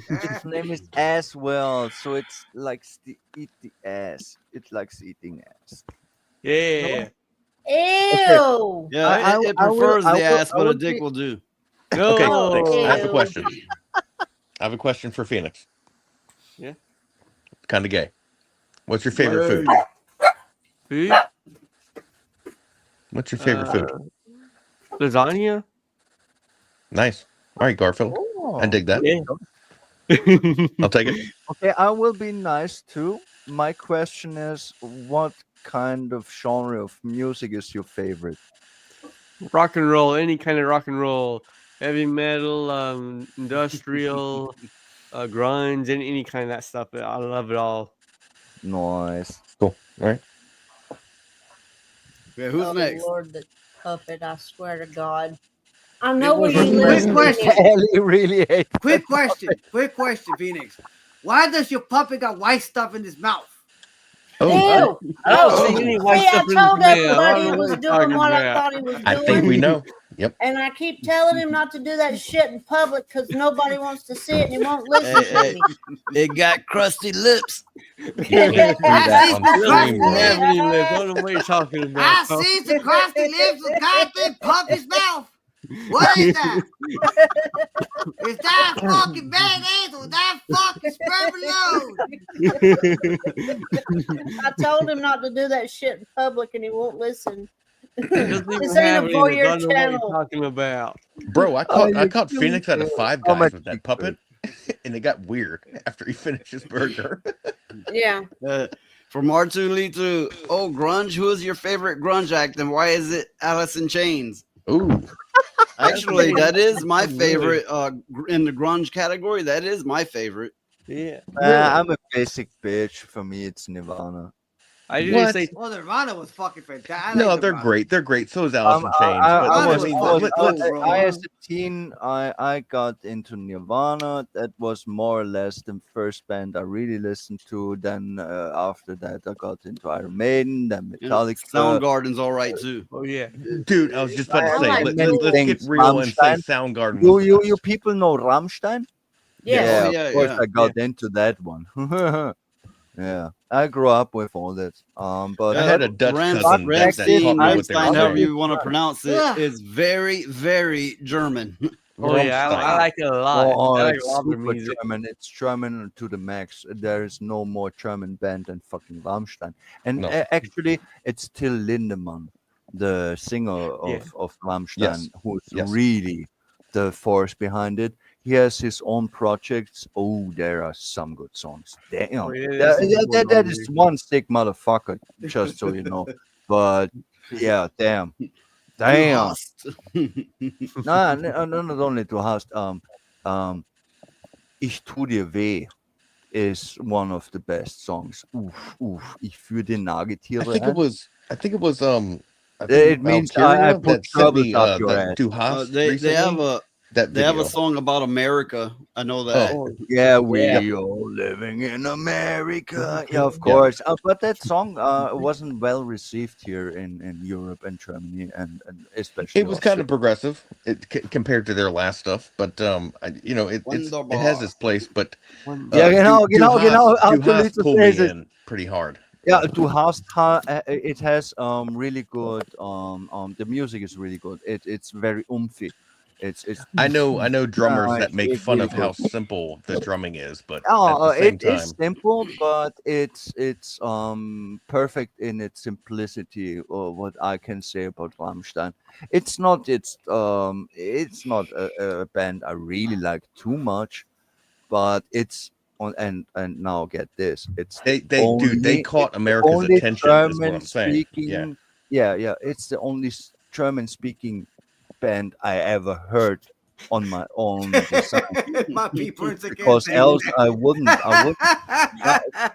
Its name is Aswell, so it's likes to eat the ass. It likes eating ass. Yeah. Ew. Yeah, it prefers the ass, but a dick be- will do. Okay, No. thanks. I have a Ew. question. I have a question for Phoenix. Yeah. Kind of gay. What's your favorite food? Food? What's your favorite food? Lasagna? Nice. All right, Garfield. I dig that. Yeah. I'll take it. Okay, I will be nice too. My question is, what kind of genre of music is your favorite? Rock and roll, any kind of rock and roll, heavy metal, industrial, grunge, any kind of that stuff. I love it all. Nice. Cool. All right. Yeah, who's Oh, next? Lord, the puppet! I swear to God. I know where you Quick live. question. Ellie really hates Quick question, Phoenix. Why does your puppet got white stuff in his mouth? Oh, Ew. I don't Oh, see any see, white I stuff in told this man. I everybody don't he know was what you're doing talking what I about. thought he was I think we doing. know. Yep. And I keep telling him not to do that shit in public because nobody wants to see it and he won't listen Hey, to hey, it got crusty lips. You can't do that on That's stream, He bro. doesn't have any lips. I don't know what you're talking about. I see the crusty lips of goddamn puppy's mouth. What is that? Is that fucking mayonnaise or that fucking sperm load? I told him not to do that shit in public and he won't listen. He doesn't This even ain't have a any lips. I four-year don't know what you're channel. talking about. Bro, I you caught Phoenix out of Five How Guys much with that you puppet, and it got weird after he finished his burger. Yeah. From R2 Lee to grunge. Who is your favorite grunge act, and why is it Alice in Chains? Ooh, Actually, that is my Really? favorite. In the grunge category, that is my favorite. Yeah. I'm a basic bitch. For me, it's Nirvana. I usually What? say Well, Nirvana was fucking fantastic. I No, like they're Nirvana. great. They're great. So is Alice in Chains. But I I was, mean, I was, let's. I, as a teen, I got into Nirvana. That was more or less the first band I really listened to. Then after that, I got into Iron Maiden, then And Metallica. Soundgarden's all right too. oh yeah. Dude, I was just about to I say, like let's many get things. real and say Rammstein. Soundgarden You, was the you, best. you people know Rammstein? Yes. Oh, yeah, of course yeah. I got into that one. Yeah, I grew up with all that. But I had a Dutch cousin that taught me what they were Rammstein, however saying. you want to pronounce it, is very, very German. Oh yeah, I like it a lot. Oh, I like it's a lot of their super music. German. It's German to the max. There is no more German band than fucking Rammstein. And No. actually, it's Till Lindemann, the singer of Rammstein, Yes. who's Yes. really the force behind it. He has his own projects. Oh, there are some good songs. Damn, Oh, yeah, there's some good ones that on is there. one sick motherfucker, just so you know. But yeah, damn. Damn. No, not only to hast. Ich tu dir weh is one of the best songs. Ich führe den Nagetiere I think it an. was. I think it was. It means I Valkyria put that sent troubles me up your that ass. Du hast They have recently. a That they have a video. song about America. I know that. Oh, yeah, we Yeah. all living in America. Yeah, of Yeah. course. But that song wasn't well received here in Europe and Germany and especially It was kind Austria. of progressive compared to their last stuff, but it has its place. But Ja, genau, Du absolut hast so pulled me says it. in pretty hard. Yeah, Du hast it has really good the music is really good. It's very oomphy. It's I know drummers that it's make fun really of how good. simple the drumming is, but at the It same is time, simple, but it's perfect in its simplicity. Or what I can say about Rammstein, it's not a band I really like too much, but it's on and now get this, it's they only caught it's the America's only attention, is what German I'm saying. Yeah. speaking. Yeah, it's the only German speaking band I ever heard on my own design. My people in Because else I wouldn't.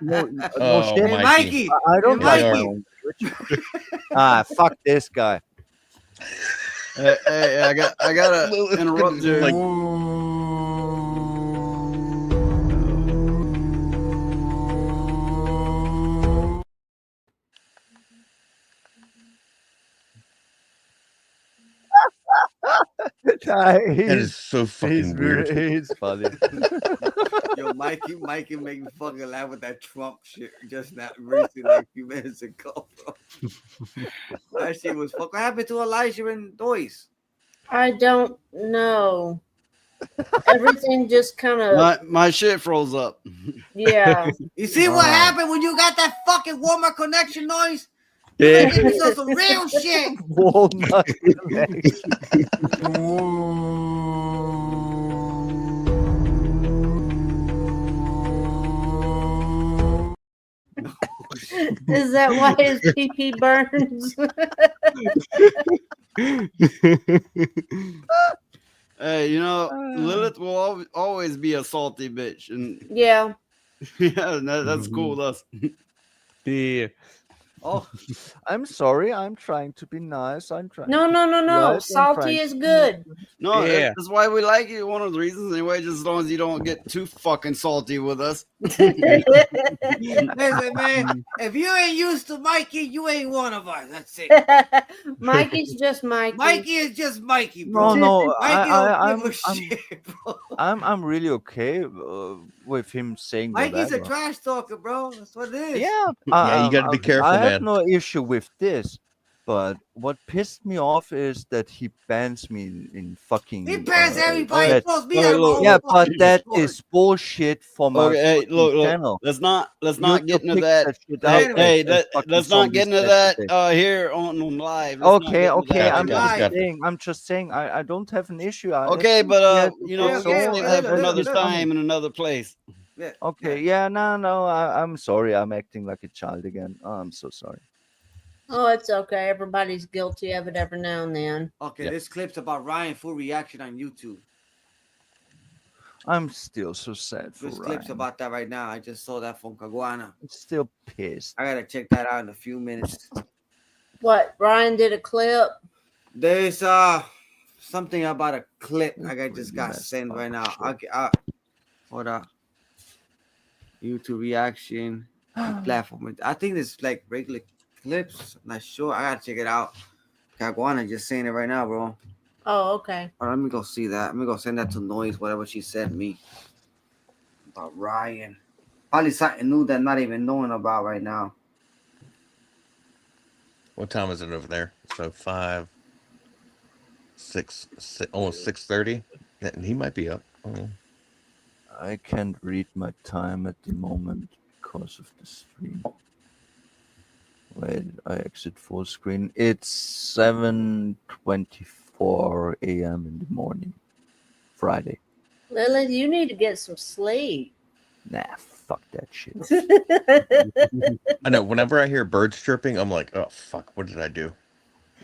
No, Oh, shit. Hey, Mikey. I don't Hey, like my Mikey. own language. Fuck this guy. Hey, I gotta interrupt you. Like, That is so fucking weird. He's funny. Yo, Mikey made me fucking laugh with that Trump shit just now, recently, like a few minutes ago, bro. That shit was fuck. What happened to Elijah and Doyce? I don't know. Everything just kind of. My shit froze up. Yeah. You see what happened when you got that fucking Walmart connection noise? Yeah. Give me some real shit. Walmart Is that why his pee burns? Hey, you know, Lilith will always be a salty bitch, and Yeah. yeah, that's cool with us. Yeah. Oh, I'm sorry. I'm trying to be nice. I'm trying. No, to no, be no, no. polite, I'm Salty trying is to- good. No, Yeah. that's why we like you. One of the reasons, anyway. Just as long as you don't get too fucking salty with us. Listen, man, if you ain't used to Mikey, you ain't one of us. That's it. Mikey's just Mikey. Mikey is just Mikey, bro. No, Mikey don't give a I'm, shit, bro. I'm really okay with him saying Mikey's a whatever. trash talker, bro. That's what it is. Yeah, Yeah, you got to be careful, I have man. no issue with this, but what pissed me off is that he bans me in fucking. He bans everybody. that- Supposed to be that whole yeah, but fucking that story. is bullshit for my Okay, hey, fucking look, channel. let's not YouTube get into picks that. shit out Hey, and fucking let's not get zombies into that yesterday. here on live. Let's not Okay, get into okay. that I'm right now. just saying. I'm just saying. I don't have an issue. Okay, but you know, we it's can all- save that for it's another funny. time in another place. Yeah. Okay, yeah, no, I'm sorry. I'm acting like a child again. Oh, I'm so sorry. Oh, it's okay. Everybody's guilty of it every now and then. Okay, this clip's about Ryan full reaction on YouTube. I'm still so sad for This clip's Ryan. about that right now. I just saw that from Caguana. I'm still pissed. I gotta check that out in a few minutes. What? Ryan did a clip. There's something about a clip I just got sent right now. Okay, hold up. YouTube reaction platform. I think it's like regular clips. I'm not sure. I gotta check it out. Caguana just saying it right now, bro. Oh, okay. All right, let me go see that. Let me go send that to Noise, whatever she sent me. About Ryan. Probably something new that I'm not even knowing about right now. What time is it over there? So 6, almost 6:30. He might be up. Oh. I can't read my time at the moment because of the stream. Wait, I exit full screen. It's 7:24 a.m. in the morning, Friday. Lily, you need to get some sleep. Nah, fuck that shit. I know. Whenever I hear birds chirping, I'm like, oh fuck, what did I do?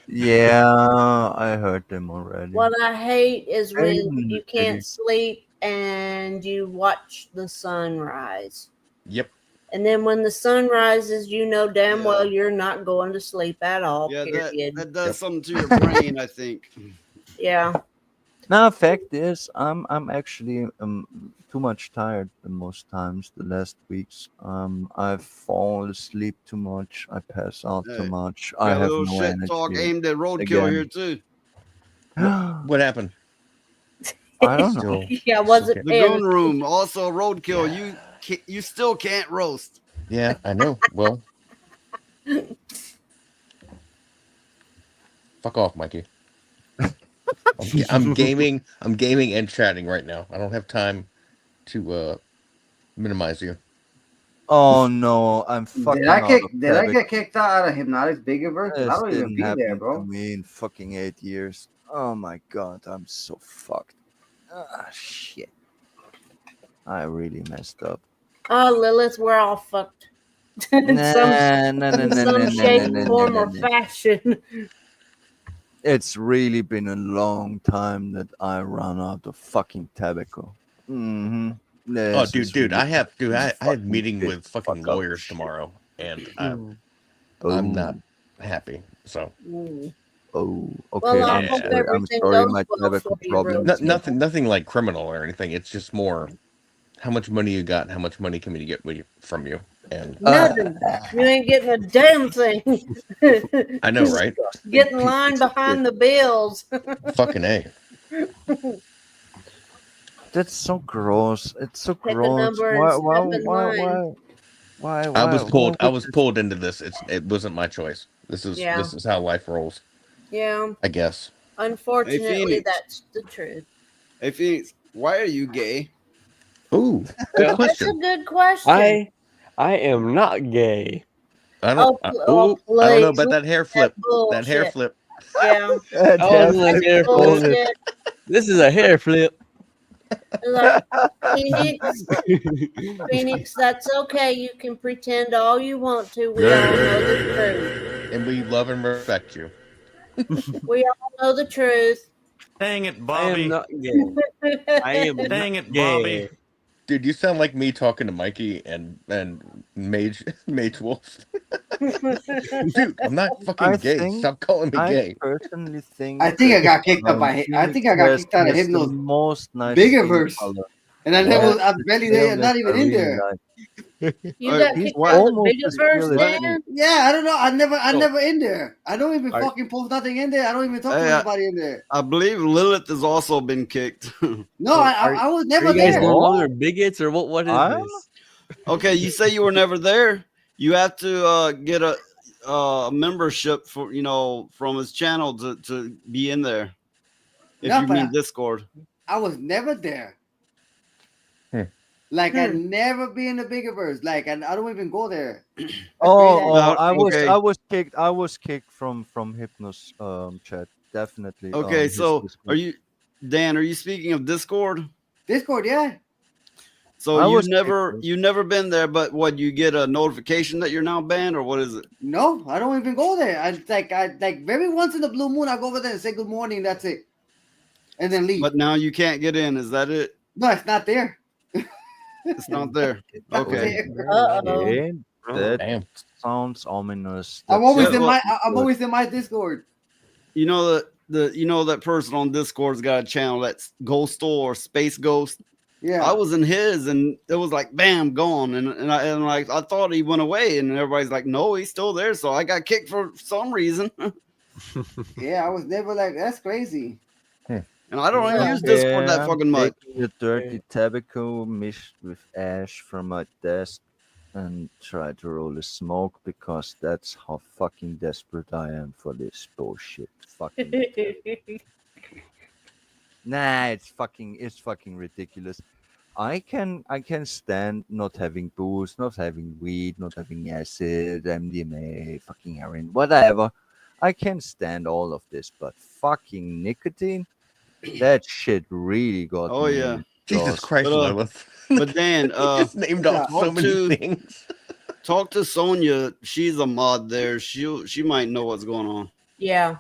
Yeah, I heard them already. What I hate is when Hey, you can't sleep and you watch the sunrise. Yep. And then when the sun rises, you know damn well you're not going to sleep at all. Yeah, Period. that does something to your brain, I think. Yeah. Now, fact is, I'm actually too much tired the most times the last weeks. I've fallen asleep too much. I pass out too much. I Got a have little no shit energy. talk aimed at roadkill again. here too. What happened? I don't know. Yeah, was it The goon room also roadkill? You still can't roast. Yeah, I know. Well, fuck off, Mikey. I'm gaming. I'm gaming and chatting right now. I don't have time to minimize you. Oh no, I'm fucking. Did I out of habit. get kicked out of Hypnotic Bigoverse? I This don't even didn't be there, happen bro. to me in fucking 8 years. Oh my god, I'm so fucked. Ah, shit. I really messed up. Oh, Lilith, we're all fucked. In some shape, form, or fashion. It's really been a long time that I run out of fucking tobacco. Mm-hmm. Oh, dude, I have meeting with fucking lawyers tomorrow, and I'm not happy. So. Oh, okay. Well, I I'm hope sorry. I'm everything sorry. goes My well tobacco for you, problems. Nothing like criminal or anything. It's just more how much money you got, how much money can we get from you, and Nothing. You ain't getting a damn thing. I know, right? Get in line behind the bills. Fucking A. That's so gross. It's so Pick a gross. number and Why? step Why? in Why? line. Why? Why? I Why? was Why pulled. I would was this? pulled into this. It wasn't my choice. Yeah. This is how life rolls. Yeah. I guess. Hey Unfortunately, Phoenix. that's the truth. Hey Phoenix, why are you gay? Ooh, good Well, That's a question. good question. I am not gay. I don't. Oh, Ooh, I don't know please. about Look that hair at that flip. That hair bullshit. flip. Yeah. That I hair wasn't a That's flip hair was flip. bullshit. This is a hair flip. Like, Phoenix, Phoenix, that's okay. You can pretend all you want to. We all know the truth. And we love and respect you. We all know the truth. Dang it, I am Bobby. not gay. I am not Dang it, gay. Bobby. Dude, you sound like me talking to Mikey and Mage Wolf. Dude, I'm not I fucking gay. think. Stop calling me I gay. personally think I think that I got kicked up by. I Phoenix think I got has kicked out of has the Hypno's most nice bigger skin verse, color. and I That's never. the I'm barely skill there. that Not I even in really there. like. You got He's kicked out of the almost biggest as verse, skill as me. Dan? Yeah, I don't know. I Oh, never in there. I don't even I, fucking post nothing in there. I don't even talk to hey, anybody in there. I believe Lilith has also been kicked. No, So I was are never you guys there. no What? longer bigots or what is Huh? this? Okay, you say you were never there. You have to get a membership for from his channel to be in there. If No, you mean Discord. I was never there. Hmm. Like I never be in the bigger verse. Like I don't even go there. That's crazy. Oh, Okay. I was kicked from Hypnos chat. Definitely. Okay, His so Discord. Dan, are you speaking of Discord? Discord, yeah. So I you was kicked. never been there, but what, you get a notification that you're now banned, or what is it? No, I don't even go there. I like very once in the blue moon I go over there and say good morning. That's it, and then leave. But now you can't get in. Is that it? No, it's not there. It's not there. Not Okay. there. Okay, that Damn. sounds ominous. I'm That's always Yeah, in well, my. I'm good. always in my Discord. You know that person on Discord's got a channel that's Ghostal or Space Ghost. Yeah. I was in his, and it was like bam, gone, and I thought he went away, and everybody's like, no, he's still there. So I got kicked for some reason, Yeah, I was never like that's crazy. and I don't even Yeah. use Discord that fucking much. Taking the dirty tobacco mixed with ash from my desk and try to roll a smoke because that's how fucking desperate I am for this bullshit. Fucking nah, it's fucking ridiculous. I can stand not having booze, not having weed, not having acid, MDMA, fucking heroin, whatever. I can stand all of this, but fucking nicotine, that shit really got Oh me. yeah, Jesus Christ, but Lilith. but Dan, You just named off so many things. talk to Sonia. She's a mod there. She might know what's going on. Yeah.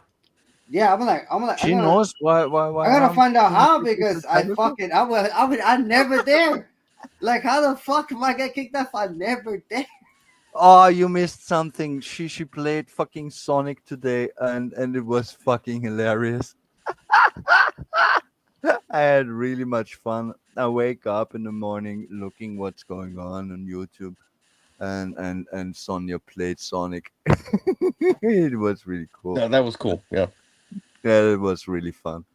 Yeah, I'm like She knows why I gotta I'm find out fucking how addicted because to I tobacco? fucking I'm never there. Like how the fuck am I get kicked off? I'm never there. Oh, you missed something. She played fucking Sonic today, and it was fucking hilarious. I had really much fun. I wake up in the morning looking what's going on YouTube, and Sonia played Sonic. It was really cool. No, that was cool. Yeah. Yeah, it was really fun.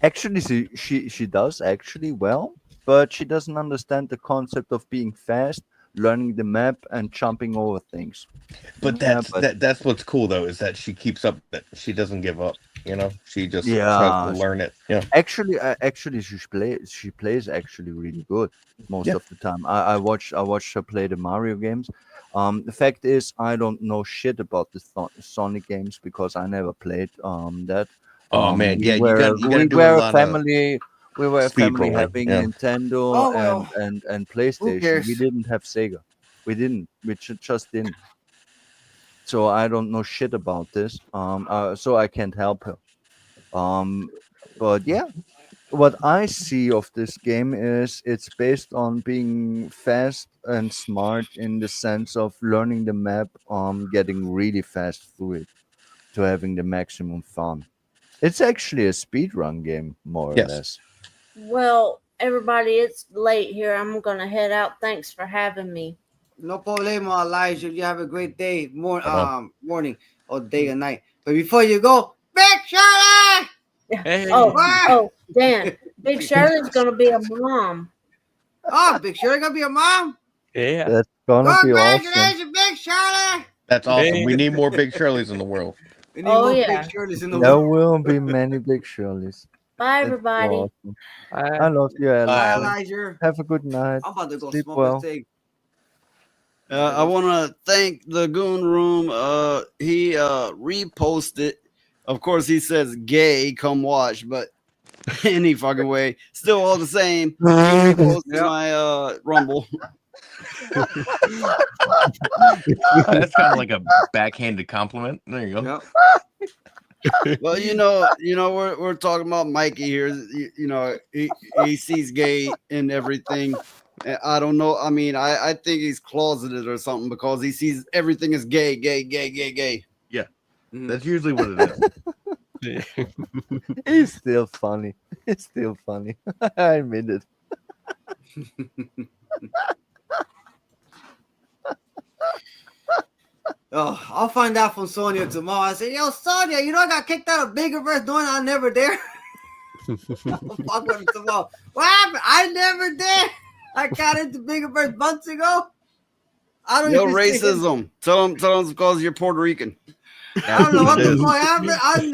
Actually, she does actually well, but she doesn't understand the concept of being fast, learning the map, and jumping over things. But Yeah, that's what's cool though, is that she keeps up, that she doesn't give up. She just tries yeah. to learn it. Yeah. Actually, she plays actually really good most Yeah. of the time. I watched her play the Mario games. The fact is, I don't know shit about the Sonic games because I never played that. Oh man, We yeah, you were gotta do a a lot of family. We were a speed family rolling. having Yeah. Nintendo Oh, well. and PlayStation. cares? We didn't have Sega. We didn't. We just didn't. So I don't know shit about this. So I can't help her. But yeah, what I see of this game is it's based on being fast and smart in the sense of learning the map, getting really fast through it, to having the maximum fun. It's actually a speedrun game, more or Yes. less. Well, everybody, it's late here. I'm gonna head out. Thanks for having me. No problema, Elijah. You have a great day, Right on. morning or day or night. But before you go, big shout out! Hey. Oh, Dan. Big Shirley's gonna be a mom. Oh, Big Shirley gonna be a mom? Yeah. That's gonna be awesome. Congratulations, Big Shirley! That's awesome. Hey. We need more Big Shirleys in the world. We need Oh more yeah. Big Shirleys in the There world. will be many big Shirleys. Bye, It's everybody. awesome. I love you, Bye, Alice. Elijah. Have a good night. I'm about to go Sleep smoke well. a cig. I want to thank the Goon Room. He reposted. Of course, he says "gay, come watch," but any fucking way, still all the same. He reposted my Rumble. That's kind of like a backhanded compliment. There you go. Well, we're talking about Mikey here. You know, he sees gay in everything. I don't know. I mean, I think he's closeted or something because he sees everything as gay, gay, gay, gay, gay. Yeah, that's usually what it is. It's still funny. It's still funny. I admit it. Oh, I'll find out from Sonia tomorrow. I say, yo, Sonia, you know I got kicked out of Biggerverse knowing I never dare. I'll fuck with her tomorrow. What happened? I never did. I got into Biggerverse months ago. I don't No even see him. racism. Tell him it's because you're Puerto Rican. I don't know what the fuck happened. I'm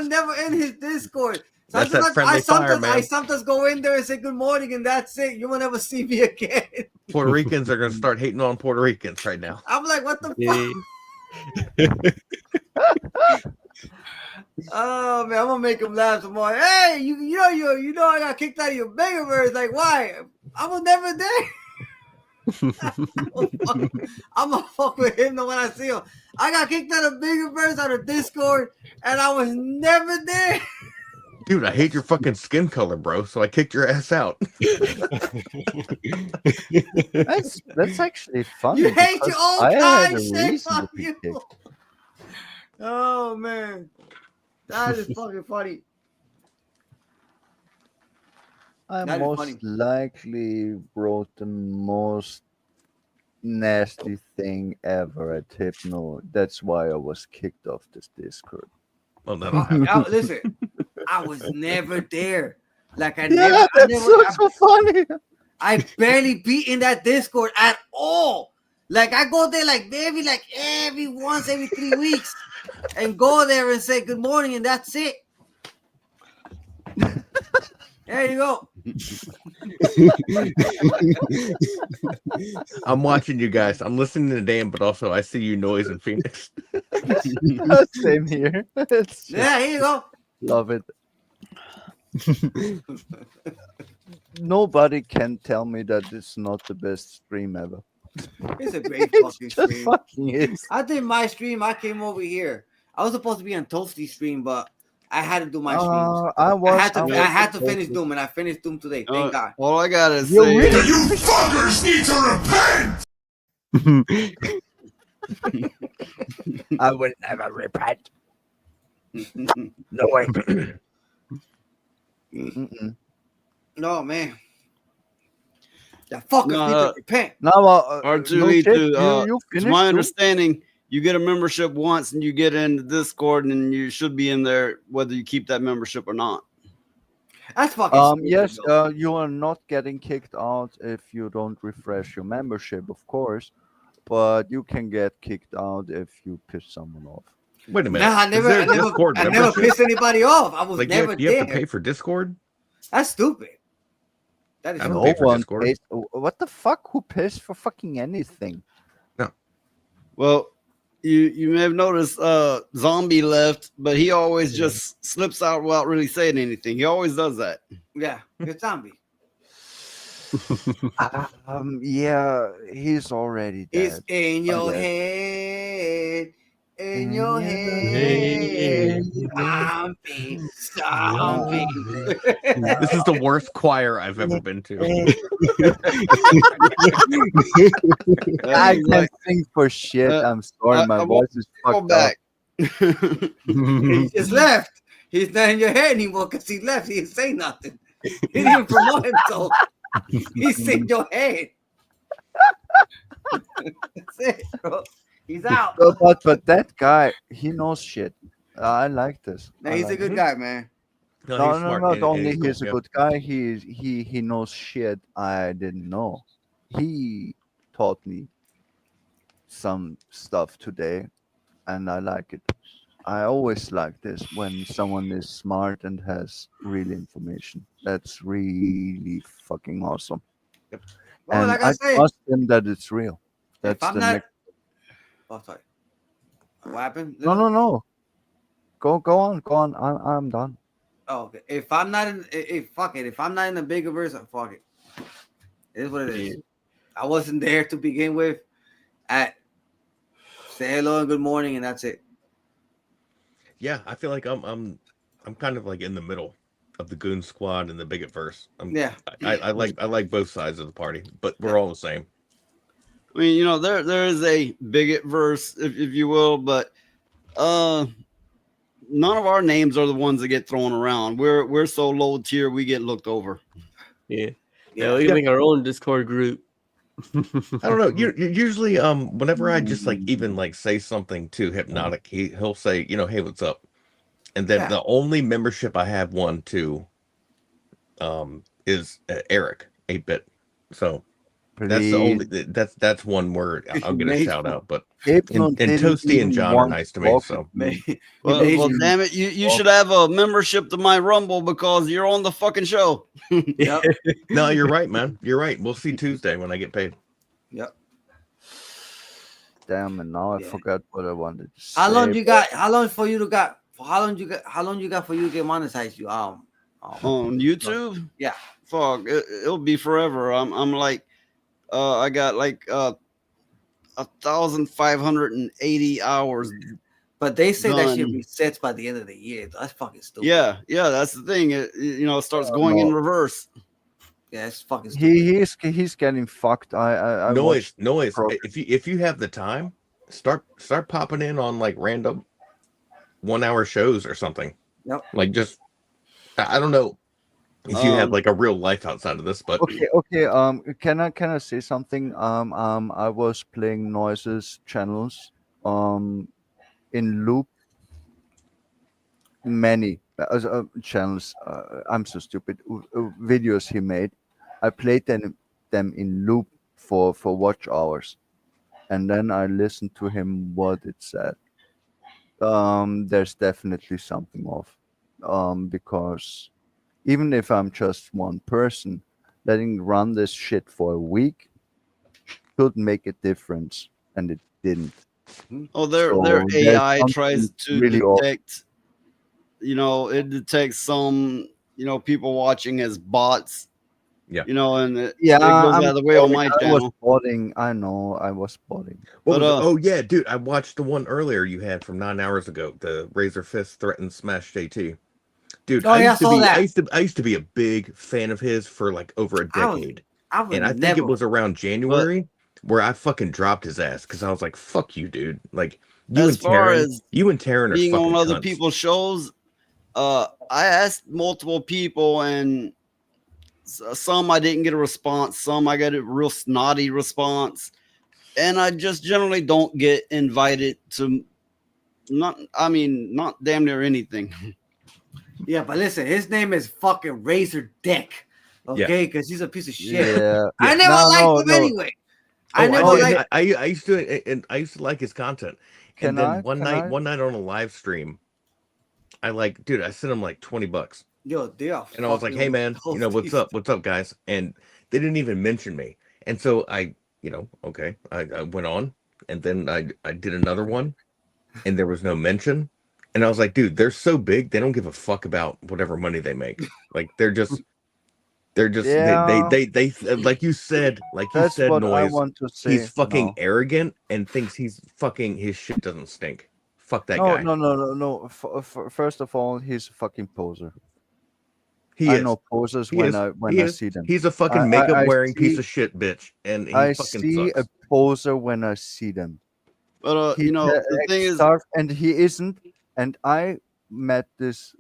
never in his Discord. That's that friendly fire, man. I sometimes go in there and say good morning, and that's it. You will never see me again. Puerto Ricans are going to start hating on Puerto Ricans right now. I'm like, what the fuck? Oh man, I'm gonna make him laugh tomorrow. Hey, you know I got kicked out of your Biggerverse. Like, why? I was never there. I'm gonna fuck with him when I see him. I got kicked out of Biggerverse out of Discord, and I was never there. Dude, I hate your fucking skin color, bro. So I kicked your ass out. That's actually funny. You hate your own I had kind. a Shit, reason to fuck be you. kicked. Oh man, that is fucking funny. I That is most funny. likely wrote the most nasty thing ever at Hypno. That's why I was kicked off this Discord. Well, Listen, I was never there. Like I Yeah, that's so funny. I barely be in that Discord at all. Like I go there like maybe like every 3 weeks and go there and say good morning and that's it. There you go. I'm watching you guys. I'm listening to Dan, but also I see you noise in Phoenix. Same here. Yeah, here you go. Love it. Nobody can tell me that it's not the best stream ever. It's a great fucking Just stream. fucking is. I did my stream. I came over here. I was supposed to be on Toasty's stream, but I had to do my streams. I had to finish Doom, and I finished Doom today. Thank God. All I gotta say, You fuckers need to repent. I will never repent. No way. No man. The fuckers need to repent. Now, R2E2, you it's finished my Doom? understanding you get a membership once and you get into Discord and you should be in there whether you keep that membership or not. That's fucking yes, you are not getting kicked out if you don't refresh your membership, of course, but you can get kicked out if you piss someone off. Wait a minute. Nah, I never pissed anybody off. I was Like never you have to there. pay for Discord? That's stupid. That is I don't No pay for one Discord. pays. What the fuck? Who pays for fucking anything? Well, you may have noticed Zombie left, but he always just slips out without really saying anything. He always does that. Yeah, good zombie. Yeah, he's already dead. It's in your head. In your head. Zombie. Zombie. This is the worst choir I've ever been to. I can't sing for shit. I'm sorry, my voice is fucked up. He just left. He's not in your head anymore because he left. He didn't say nothing. He didn't even promote himself. He's in your head. That's it, bro. He's out. But that guy, he knows shit. I like this. No, I he's a like good this. guy, man. No, No, he's no, smart not and only he's cool. he's a Yeah. good guy, he knows shit I didn't know. He taught me some stuff today, and I like it. I always like this when someone is smart and has real information. That's really fucking awesome. Well, And like I I say, trust him that it's real. if That's I'm the not, next. oh sorry, what happened? No, no, no. Go on. I'm done. Oh, okay. If I'm not in, fuck it. If I'm not in the bigger verse, fuck it. It is what it is. I wasn't there to begin with. I say hello and good morning, and that's it. Yeah, I feel like I'm kind of like in the middle of the Goon Squad and the Bigot verse. Yeah. I like both sides of the party, but we're all the same. I mean, you know, there is a bigot verse, if you will, but none of our names are the ones that get thrown around. We're so low tier, we get looked over. Yeah, we can make our own Discord group. I don't know. You usually whenever I just like even like say something to Hypnotic, he'll say, you know, hey, what's up? And then the only membership I have one to is Eric 8-bit. So that's the only that's one word I'll get a shout out. But and Toasty and John are nice to me. So well, damn it, you should have a membership to my Rumble because you're on the fucking show. Yep. No, you're right, man. You're right. We'll see Tuesday when I get paid. Yep. Damn, and now I forgot what I wanted to say. How long you got? How long for you to got? How long you got for you to get monetized? You on YouTube? Yeah. Fuck, it'll be forever. I'm like, I got like 1,580 hours. But they say that shit done. resets by the end of the year. That's fucking stupid. Yeah, that's the thing. It starts going in reverse. Yeah, it's fucking stupid. He's getting fucked. I noise. watched If you have the time, start popping in on like random 1 hour shows or something. Yep. Like just I don't know if you have like a real life outside of this, but okay. Can I say something? I was playing Noises channels in loop. Many channels. I'm so stupid. Videos he made. I played them in loop for watch hours, and then I listened to him what it said. There's definitely something off. Because even if I'm just one person, letting run this shit for a week could make a difference, and it didn't. Oh, their So AI there's tries something to really off. detect. It detects some people watching as bots. Yeah. And it Yeah, goes out I'm of the way on spotting. my I was channel. spotting. I know. I was spotting. what But, was oh yeah, dude, I watched the one earlier you had from 9 hours ago. The Razor Fist threatened Smash JT. Dude, Oh, yeah, I saw that. I used to be a big fan of his for like over a decade. I would and I think never. it was around January where I fucking dropped his ass because I was like, "Fuck you, dude!" Like you as far as and Taryn are being fucking on other cunts. people's shows, I asked multiple people, and some I didn't get a response. Some I got a real snotty response, and I just generally don't get invited to. Not damn near anything. Yeah, but listen, his name is fucking Razor Dick. Okay, because he's a piece of shit. Yeah. I never liked him anyway. I used to like his content. And then one night on a live stream, I sent him like $20. Yo, they are. And I was like, "Hey man, what's up, guys?" And they didn't even mention me. And so I went on, and then I did another one, and there was no mention. And I was like, dude, they're so big, they don't give a fuck about whatever money they make. Like they're just Yeah. they like you said, That's what I Noise. want to say. He's fucking No. arrogant and thinks his shit doesn't stink. Fuck that No, guy. no. First of all, he's a fucking poser. He I is. know posers He when is. I see them. He's a fucking I makeup wearing see- piece of shit, bitch, and he I fucking see sucks. a poser when I see them. But the thing is, and he isn't. And I met this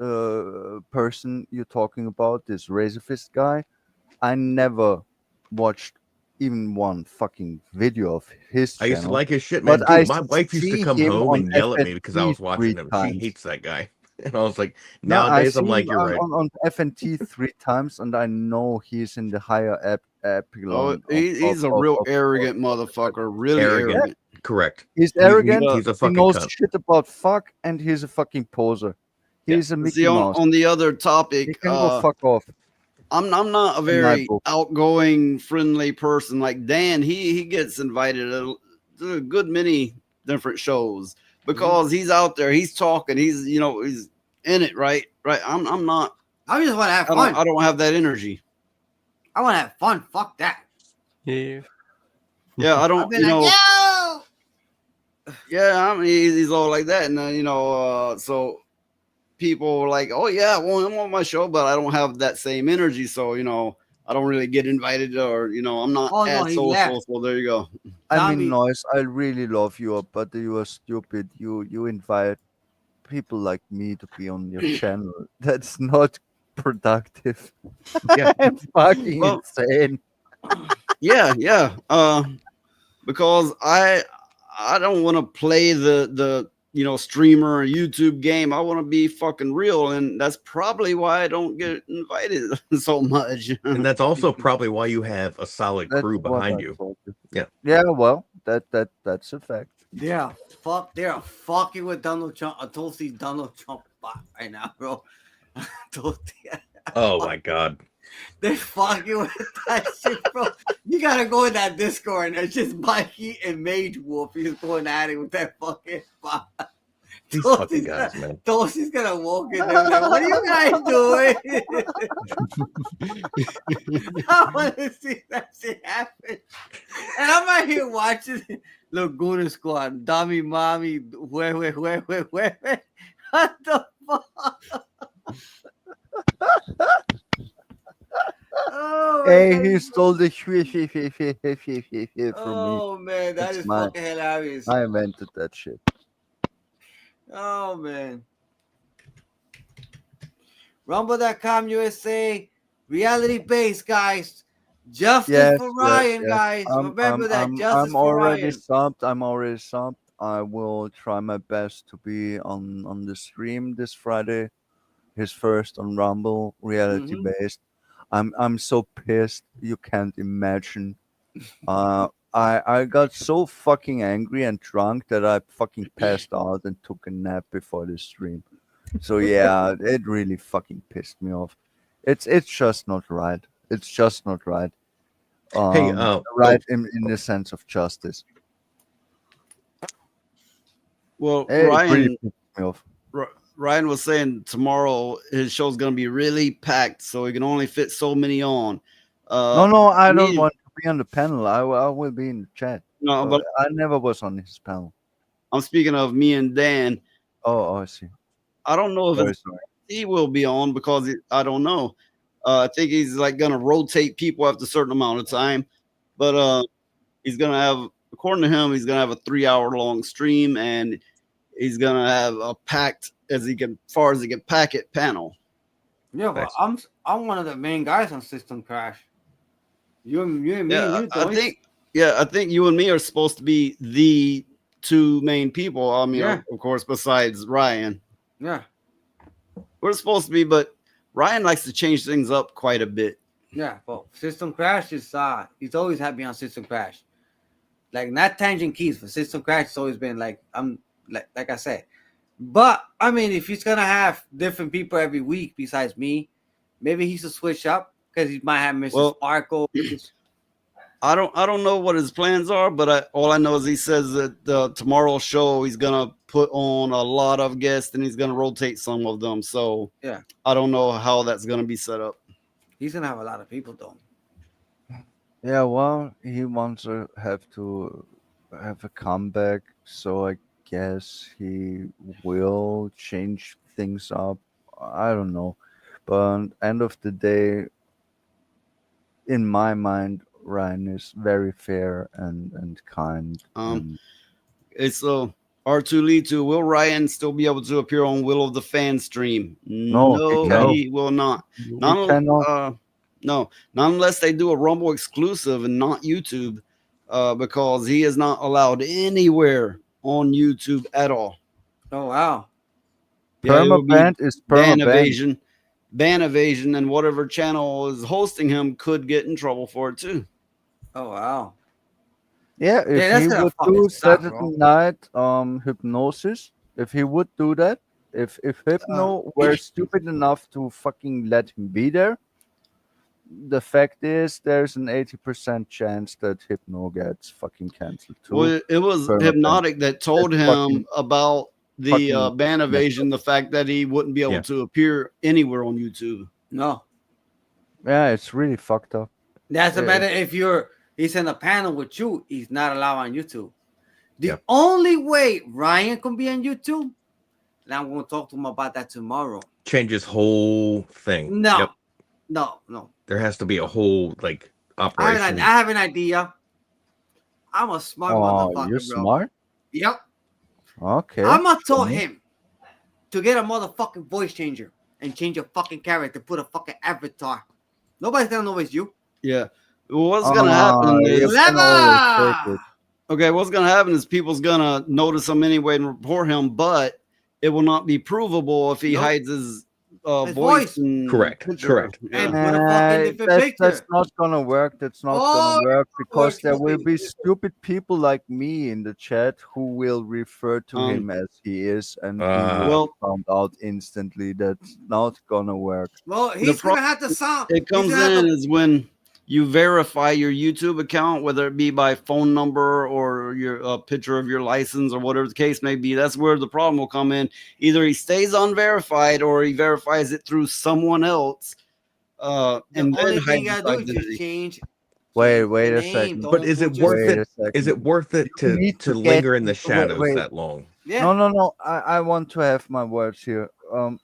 person you're talking about, this Razor Fist guy. I never watched even one fucking video of his I used to channel. like his shit, man. But Dude, I my wife used to see come him home on and yell at me because I FNT was watching 3 him. She times. hates that guy. And I was like, No, I nowadays, see I'm like, him you're right. on FNT 3 times, and I know he's in the higher Oh, epsilon. he's a real arrogant motherfucker. Really Arrogant. arrogant. Correct. He's arrogant. He's a He fucking knows cunt. shit about fuck, and he's a fucking poser. He's a Mickey See, Mouse. on the other He topic, can go fuck off. I'm not a In my very book. outgoing, friendly person like Dan. He gets invited to a good many different shows because he's out there, he's talking, he's he's in it, right? I'm not. I just want to have I fun. don't have that energy. I want to have fun. Fuck that. Yeah. Yeah, I I've don't. been like, yo. Yeah, I mean he's all like that, and so people were like, oh yeah, well, I'm on my show, but I don't have that same energy, so I don't really get invited, or I'm not Oh, no, as he social. left. So there you go. I mean, Noise, I really love you, but you are stupid. You invite people like me to be on your channel. That's not productive. Yeah. I'm fucking Well, insane. Yeah. Because I don't want to play the streamer or YouTube game. I want to be fucking real, and that's probably why I don't get invited so much. And that's also probably why you have a solid That's crew what behind I you. told you. Yeah. Yeah, well, that's a fact. Yeah, they're fucking with Donald Trump. I told see Donald Trump bot right now, bro. Oh my god. They're fucking with that shit, bro. You gotta go in that Discord and it's just Mikey and Mage Wolf. He's going at it with that fucking bot. These fucking guys, man. Toasty's gonna walk in there like, what are you guys doing? I want to see that shit happen. And I'm out here watching Laguna Squad, Dami Mommy, where. What the fuck? Oh, Hey, man. he stole the from Oh, me. man, that That's is mine. fucking hilarious. I invented that shit. Oh, man. Rumble.com USA, reality based, guys. Justice for Ryan, guys. Remember that. Justice I'm for already Ryan. subbed. I'm already subbed. I will try my best to be on the stream this Friday. His first on Rumble, reality based. I'm so pissed you can't imagine. I got so fucking angry and drunk that I fucking passed out and took a nap before the stream. So yeah, it really fucking pissed me off. It's just not right. It's just not right. Hey, right in the sense of justice. Well, It really pissed me off. Ryan was saying tomorrow his show's gonna be really packed, so he can only fit so many on. No, I don't me- want to be on the panel. I will be in the chat. No, but I never was on his panel. I'm speaking of me and Dan. Oh, I see. I don't know if Very it's- he will be on because I don't know. I think he's like gonna rotate people after a certain amount of time, but he's gonna have, according to him, he's gonna have a 3-hour long stream, and he's gonna have a packed far as he can pack it panel. Yeah, but I'm one of the main guys on System Crash. You and me and you. I think you and me are supposed to be the two main people. I mean, Yeah. of course, besides Ryan. Yeah. We're supposed to be, but Ryan likes to change things up quite a bit. Yeah, but System Crash is he's always had me on System Crash. Like not Tangent Keys, but System Crash has always been like like I said. But I mean, if he's gonna have different people every week besides me, maybe he should switch up because he might have Mr. Sparkle. I don't know what his plans are, but all I know is he says that tomorrow's show he's gonna put on a lot of guests and he's gonna rotate some of them. So Yeah. I don't know how that's gonna be set up. He's gonna have a lot of people though. Yeah, well, he wants to have a comeback, so I guess he will change things up. I don't know, but end of the day, in my mind, Ryan is very fair and kind. It's R2 Litu. Will Ryan still be able to appear on Will of the Fan stream? No, he he will not. cannot. No, not unless they do a Rumble exclusive and not YouTube, because he is not allowed anywhere on YouTube at all. Oh wow. Yeah, it will be Permaban is permaban. ban evasion, and whatever channel is hosting him could get in trouble for it too. Oh wow. Yeah, if that's he gonna would fucking do suck, Saturday bro. night hypnosis, if he would do that, if Hypno were stupid enough to fucking let him be there, the fact is there's an 80% chance that Hypno gets fucking cancelled too. Well, it was Permaban. Hypnotic that told That's him fucking about the fucking ban messed evasion, the fact that he wouldn't be able Yeah. to appear anywhere on YouTube. No. Yeah, it's really fucked up. That's a Yeah. matter if he's in a panel with you, he's not allowed on YouTube. The Yep. only way Ryan can be on YouTube, and I'm gonna talk to him about that tomorrow. Change his whole thing. No, Yep. no. There has to be a whole like I operation. have an idea. I'm a smart motherfucker, You're bro. smart. Yep. Okay. I'm gonna tell Mhm. him to get a motherfucking voice changer and change your fucking character, put a fucking avatar. Nobody's gonna know it's you. Yeah. Well, what's gonna happen you is can always take it. okay. What's gonna happen is people's gonna notice him anyway and report him, but it will not be provable if he Nope. hides his voice. voice. And Correct, picture. correct. Yeah. And put a fucking different That's picture. not gonna work. That's not Oh, gonna work because works, there will stupid be people. stupid people like me in the chat who will refer to him as he is, and he will Well- be found out instantly. That's not gonna work. Well, he's gonna have to sound. It comes he's gonna have in to- is when you verify your YouTube account, whether it be by phone number or your picture of your license or whatever the case may be. That's where the problem will come in. Either he stays unverified or he verifies it through someone else, The and then only thing you hides gotta his do is just identity. change. Wait the a name. second. Don't But is it put your- worth Wait a it? second. Is it worth it You to need to to linger get- in the wait, shadows wait. that long? Yeah. No. I want to have my words here.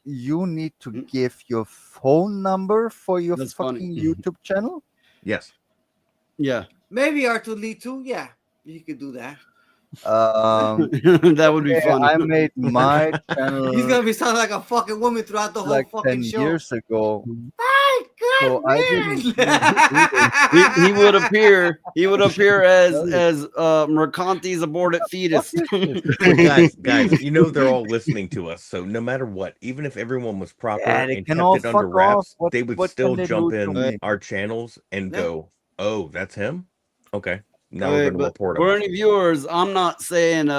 You need to give your phone number for your That's fucking funny. YouTube channel. Yes. Yeah. Maybe R2 too. Yeah, you could do that. That would be okay, funny. I made my channel He's gonna be sounding like a fucking woman throughout the whole like fucking 10 show. years ago. My So I didn't. he would appear. He would appear as Mercanti's aborted fetus. But guys, you know they're all listening to us. So no matter what, even if everyone was proper Yeah, they and can kept all it under fuck wraps, off. they would What still can they jump do to in me? our channels and Yeah. go, "Oh, that's him." Okay, now Okay, we're going to but report for him. any viewers, I'm not saying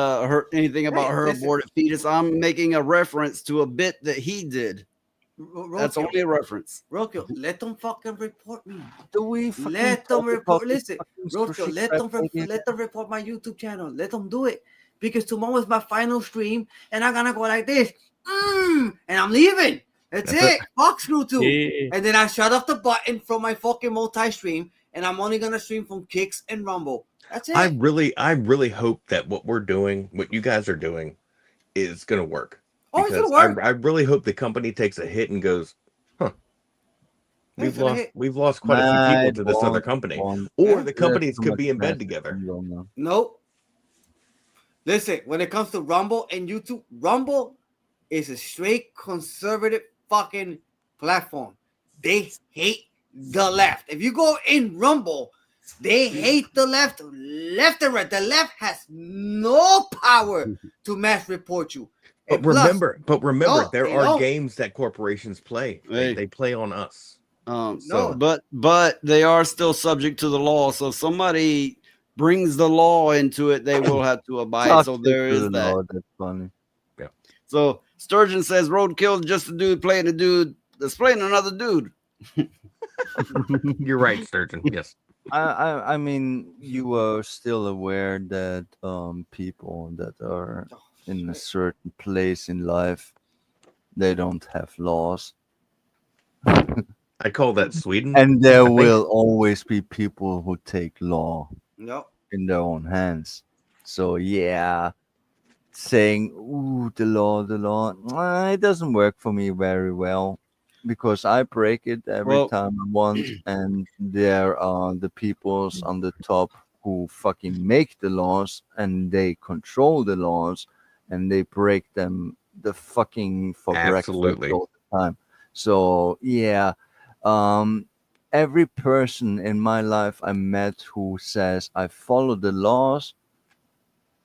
anything about Hey, her listen. aborted fetus. I'm making a reference to a bit that he did. That's Roadkill. only a reference. Roadkill, let them fucking report me. Do we fucking Let them talk report. about this Listen, fucking Roadkill, sushi let crap them again? let them report my YouTube channel. Let them do it because tomorrow is my final stream, and I'm gonna go like this, and I'm leaving. That's it. Fuck Screw 2. Yeah. And then I shut off the button from my fucking multi-stream, and I'm only gonna stream from Kicks and Rumble. That's it. I really hope that what we're doing, what you guys are doing, is going to work. Oh, it's Because gonna work. I really hope the company takes a hit and goes, "Huh, It's gonna hit. we've lost quite a few I people to this other don't company," want- or Yeah. the companies There's too could much be in bed mess together. going on. Nope. Listen, when it comes to Rumble and YouTube, Rumble is a straight conservative fucking platform. They hate the left. If you go in Rumble, they hate the left and right. The left has no power to mass report you. But And plus- remember, No, there they are don't. games that corporations play. Hey. They play on us. So, but they are still subject to the law. So if somebody brings the law into it, they will have to abide. So Talk there to is the that. Lord, that's funny. So Sturgeon says Roadkill just a dude playing a dude that's playing another dude. You're right, Sturgeon. Yes. I mean, you are still aware that people that are in a certain place in life, they don't have laws. I call that Sweden. And there I think. will always be people who take law No. in their own hands. So yeah, saying "ooh, the law," it doesn't work for me very well because I break it every Well- time I want, and there are the peoples on the top who fucking make the laws and they control the laws and they break them the fucking for breakfast Absolutely. all the time. So yeah, every person in my life I met who says I follow the laws,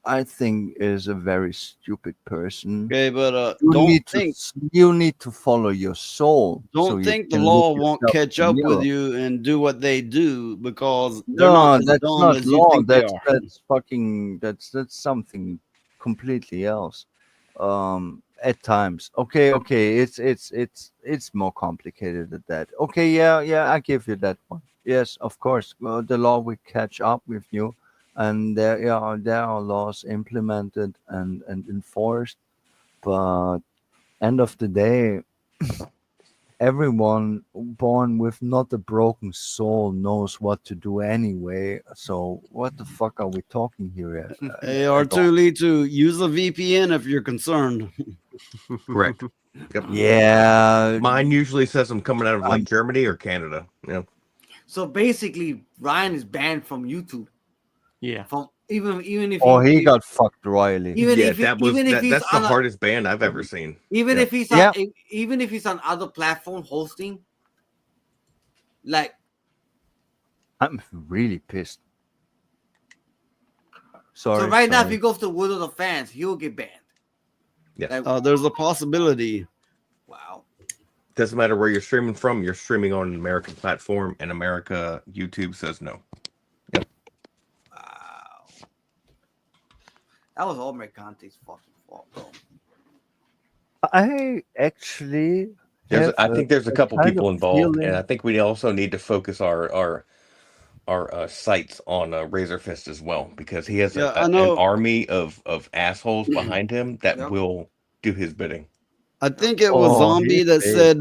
I think is a very stupid person. Okay, but You don't need to think you need to follow your soul so don't you think the can look law won't yourself catch in the up with mirror. you and do what they do because they're not No, as that's dumb not as you law. think they are. That's fucking that's something completely else. At times. Okay, it's more complicated than that. Okay, yeah, I give you that one. Yes, of course. Well, the law will catch up with you, and there are laws implemented and enforced, but end of the day, everyone born with not a broken soul knows what to do anyway. So what the fuck are we talking here Hey, at all? R2 use a VPN if you're concerned. Correct. Yep. Yeah. Mine usually says I'm coming out of like I'm- Germany or Canada. Yeah. So basically, Ryan is banned from YouTube. Yeah. From even if Oh, he he got fucked royally. even Yeah, if he, that was even if he's that's the on a, hardest band I've ever seen. even Yeah. if he's Yeah. on even if he's on other platform hosting, like I'm really pissed. Sorry. so right now if sorry. he goes to Wood of the Fans, he'll get banned. Yeah. Like, There's a possibility. wow. Doesn't matter where you're streaming from, you're streaming on an American platform, and America YouTube says no. Yep. Wow. That was all Mercante's fucking fault, bro. I actually I think there's a couple kind people of involved, and feeling. I think we also need to focus our sights on Razorfist as well, because he has Yeah, I an know. army of assholes behind him that Yep. will do his bidding. I think it was Oh, Zombie he's that big. said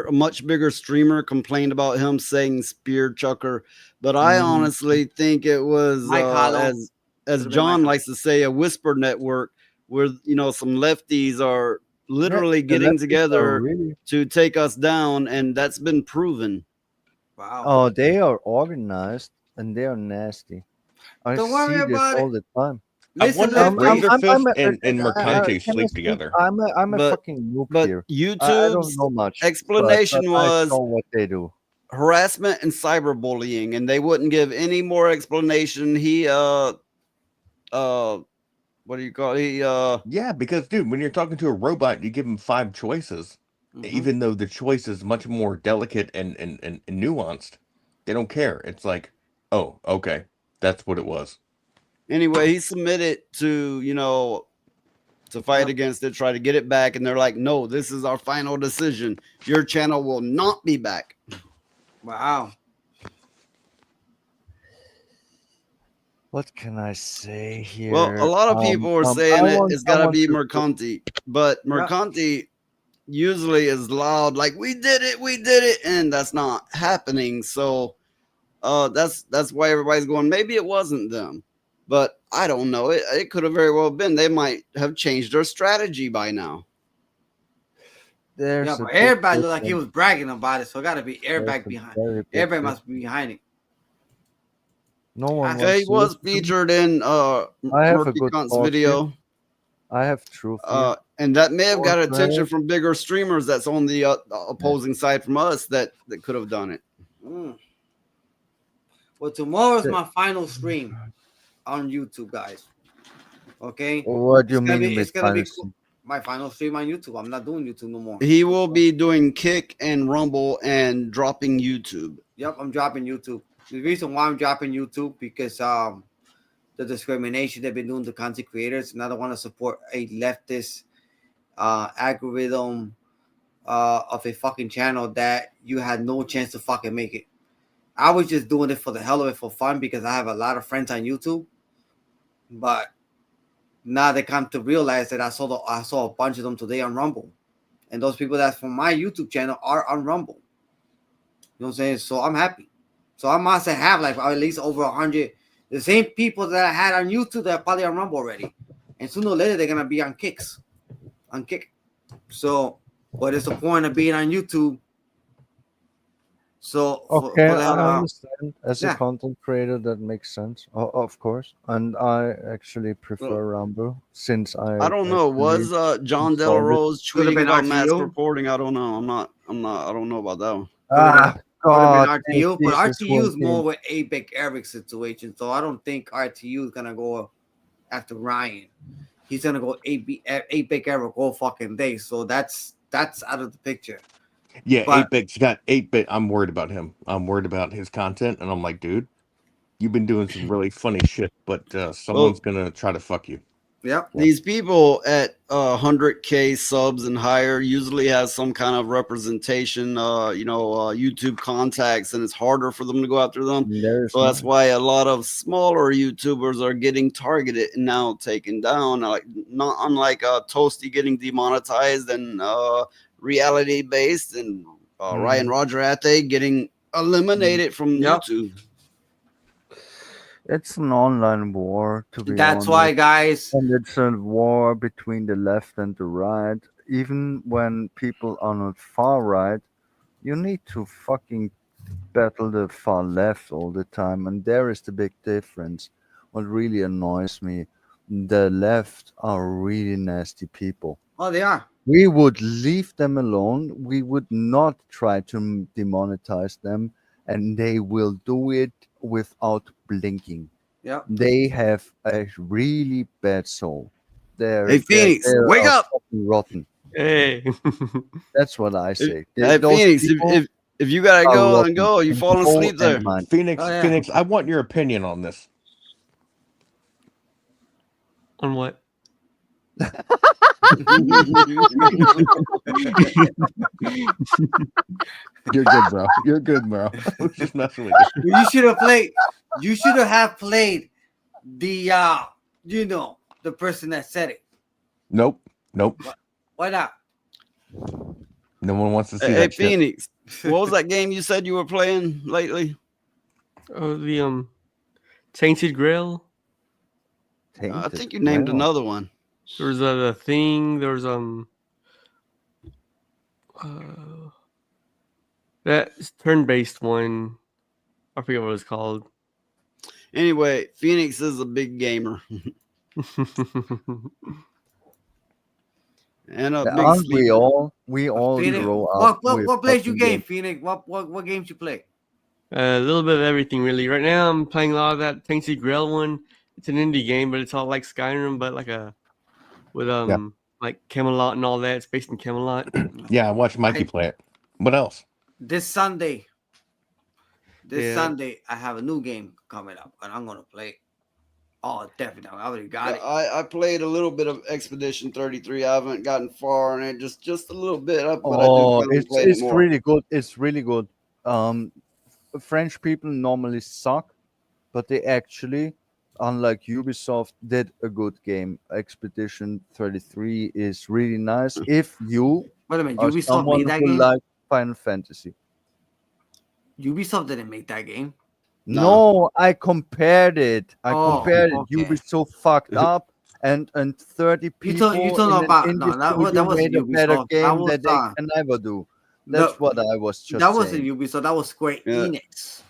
a much bigger streamer complained about him saying spear chucker, but I honestly think it was Mike Hollow. as Could've been John Mike likes to say, a whisper network where some lefties are literally The getting lefties are together really. to take us down, and that's been proven. Wow. Oh, they are organized and they are nasty. I Don't worry see this about all it. the time. I Listen, wonder if lefties. Razorfist and Mercante can I sleep speak? together. I'm a But fucking noob but here. I YouTube's don't know much, explanation but I was saw what they do. harassment and cyberbullying, and they wouldn't give any more explanation. He what do you call it? Yeah, because dude, when you're talking to a robot, you give him 5 choices, even though the choice is much more delicate and nuanced. They don't care. It's like, oh, okay, that's what it was. Anyway, he submitted to to fight against it, try to get it back, and they're like, no, this is our final decision. Your channel will not be back. Wow. What can I say here? Well, a lot of people are saying I want it's got to someone be to- Mercanti, but Mercanti usually is loud, like we did it, and that's not happening. So that's why everybody's going, maybe it wasn't them, but I don't know. It could have very well been. They might have changed their strategy by now. There's Yeah, a but big everybody looked like he difference. was bragging about it, so it got to be There's airbag a behind. very big Everybody must be difference. behind it. No one Okay, he wants to was listen to me. featured in I have a Murphy good Cunt's thought here. video. I have truth here. And that may have got attention Fortnite. from bigger streamers that's on the opposing side from us that could have done it. Well, tomorrow's my final stream on YouTube, guys. Okay. What do you It's gonna mean be- with it's gonna be final my final stream on YouTube. I'm not doing YouTube no more. He will be doing Kick and Rumble and dropping YouTube. Yep, I'm dropping YouTube. The reason why I'm dropping YouTube because the discrimination they've been doing to content creators, and I don't want to support a leftist algorithm of a fucking channel that you had no chance to fucking make it. I was just doing it for the hell of it, for fun, because I have a lot of friends on YouTube. But now they come to realize that I saw a bunch of them today on Rumble, and those people that's from my YouTube channel are on Rumble. You know what I'm saying? So I'm happy. So I must have like at least over 100. The same people that I had on YouTube that are probably on Rumble already, and sooner or later they're gonna be on Kick. So, what is the point of being on YouTube? So, Okay, for that, I understand. As a yeah. content creator, that makes sense. Of course, and I actually prefer Rumble since I don't know. Was John Della installed it. Rose tweeting about mass reporting? I don't know. I don't know about that one. Ah, have God, been RTU, but this RTU is one more thing. with Apex Eric situation. So I don't think RTU is gonna go after Ryan. He's gonna go Apex Eric all fucking day. So that's out of the picture. Yeah, But 8-Bit's got 8-Bit. I'm worried about him. I'm worried about his content, and I'm like, dude, you've been doing some really funny shit, but someone's gonna try to fuck you. Yep. These people at 100K subs and higher usually has some kind of representation, YouTube contacts, and it's harder for them to go after them. So that's why a lot of smaller YouTubers are getting targeted and now taken down. Like not unlike Toasty getting demonetized and reality based, and Ryan Roger Ate getting eliminated from YouTube. It's an online war, to be that's honest. why, guys. And it's a war between the left and the right. Even when people are not far right, you need to fucking battle the far left all the time. And there is the big difference. What really annoys me, the left are really nasty people. Oh, they are. We would leave them alone. We would not try to demonetize them, and they will do it without blinking. Yeah. They have a really bad soul. Hey, Phoenix, wake up! Fucking rotten. Hey, that's what I say. Hey, Those Phoenix, people if you gotta are go, rotten then go. You in falling soul asleep there. and mind. Phoenix, Oh, yeah. Phoenix, I want your opinion on this. On what? You're good, bro. You're good, bro. I was just messing with you. You should have played. You should have played the the person that said it. Nope. Why not? No one wants to see Hey, that shit. Phoenix, what was that game you said you were playing lately? Oh, the Tainted Grail. I think you named another one. There was the thing. There was that turn-based one. I forget what it was called. Anyway, Phoenix is a big gamer. And a big Aren't we sleeper. all? We all Phoenix, grow up. what plays you fucking game, games. Phoenix? What games you play? A little bit of everything, really. Right now, I'm playing a lot of that Tainted Grail one. It's an indie game, but it's all like Skyrim, but with like Camelot and all that. It's based in Camelot. Yeah, I watched Mikey play it. What else? This Sunday, Yeah. Sunday, I have a new game coming up, and I'm gonna play it. Oh, definitely! I already got it. I played a little bit of Expedition 33. I haven't gotten far in it, just a little bit. But I do Oh, plan on it's playing it more. really good. It's really good. French people normally suck, but they actually, unlike Ubisoft, did a good game. Expedition 33 is really nice. If you Wait a minute, are Ubisoft someone made that who game? likes Final Fantasy. Ubisoft didn't make that game. No, I compared it. I Oh, compared it. okay. Ubisoft fucked up, and 30 people You talking in about an no? indie That studio wasn't made a better Ubisoft. game That was that they can never do. That's what I was just that saying. wasn't Ubisoft. That was Square Yeah. Enix.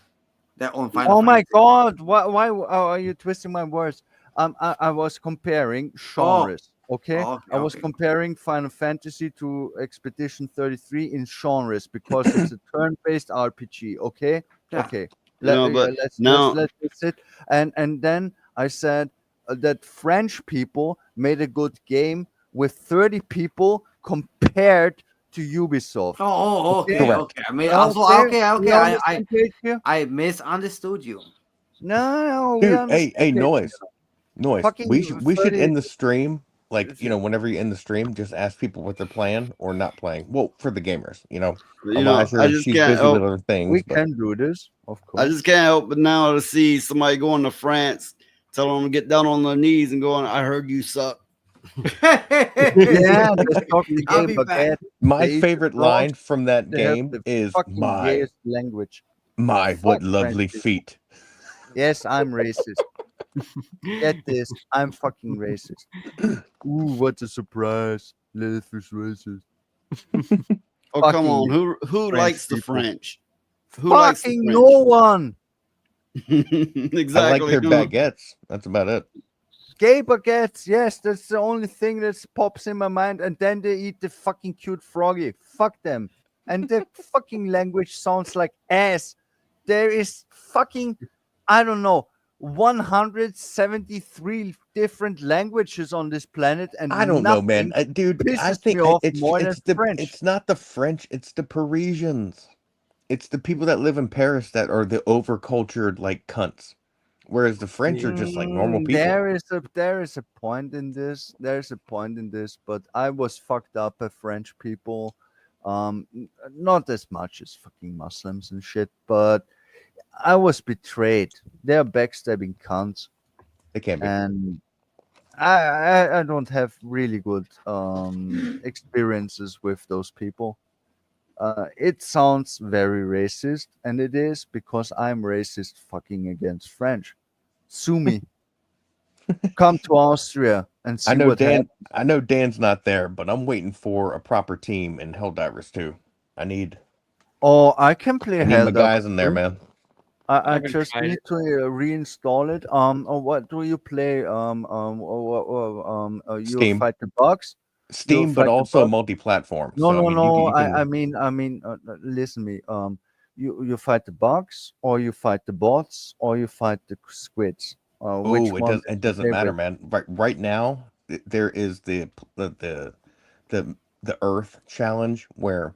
That owned Final Oh my Fantasy. god! Why are you twisting my words? I was comparing genres. Okay, Oh, okay, I was okay. comparing Final Fantasy to Expedition 33 in genres because it's a turn-based RPG. Okay, Yeah. okay. No, but now- Let's sit. And then I said that French people made a good game with 30 people compared to Ubisoft. Oh, okay, Correct. okay. I mean, Now, also, there- okay. we on the I same page here? I misunderstood you. No, we Dude, on the hey, same page noise. here. Noise. Fucking We should 30 end the stream. Like, whenever you end the stream, just ask people what they're playing or not playing. Well, for the gamers, Eliza, I just she's can't busy help. with other things. We but can do this, of course. I just can't help but now to see somebody going to France, telling them to get down on their knees and going, "I heard you suck." Yeah, that's fucking I'll gay be back. baguette. my They eat favorite the frogs, line from that they have game the is fucking my gayest language. what Fuck lovely French people. feet. Yes, I'm racist. Get this, I'm fucking racist. Ooh, what a surprise! Leatherfish racist. Oh, come Fucking on. Who French likes the people. French? Who likes the Fucking French? no one. Exactly. I like their who? baguettes. That's about it. Gay baguettes, yes, that's the only thing that pops in my mind. And then they eat the fucking cute froggy. Fuck them. and the fucking language sounds like ass. There is fucking, I don't know, 173 different languages on this planet, and I don't know, man. nothing Dude, I pisses think me off it's more than French. it's not the French, it's the Parisians. It's the people that live in Paris that are the overcultured like cunts. Whereas the French are just like normal people. There is a point in this. There's a point in this, but I was fucked up by French people. Not as much as fucking Muslims and shit, but I was betrayed. They're backstabbing cunts. They can't be. And I don't have really good experiences with those people. It sounds very racist, and it is because I'm racist fucking against French. Sue me. Come to Austria and see what happens. I know Dan's not there, but I'm waiting for a proper team in Helldivers 2. I need I can play my guys Helldivers in there, 2. man. I just need to reinstall it. What do you play? You Steam. fight the bugs. Steam, but also multi-platform. No, so, no, you can... I mean, listen to me. You fight the bugs, or you fight the bots, or you fight the squids. It doesn't matter, man. Right now, there is the Earth challenge where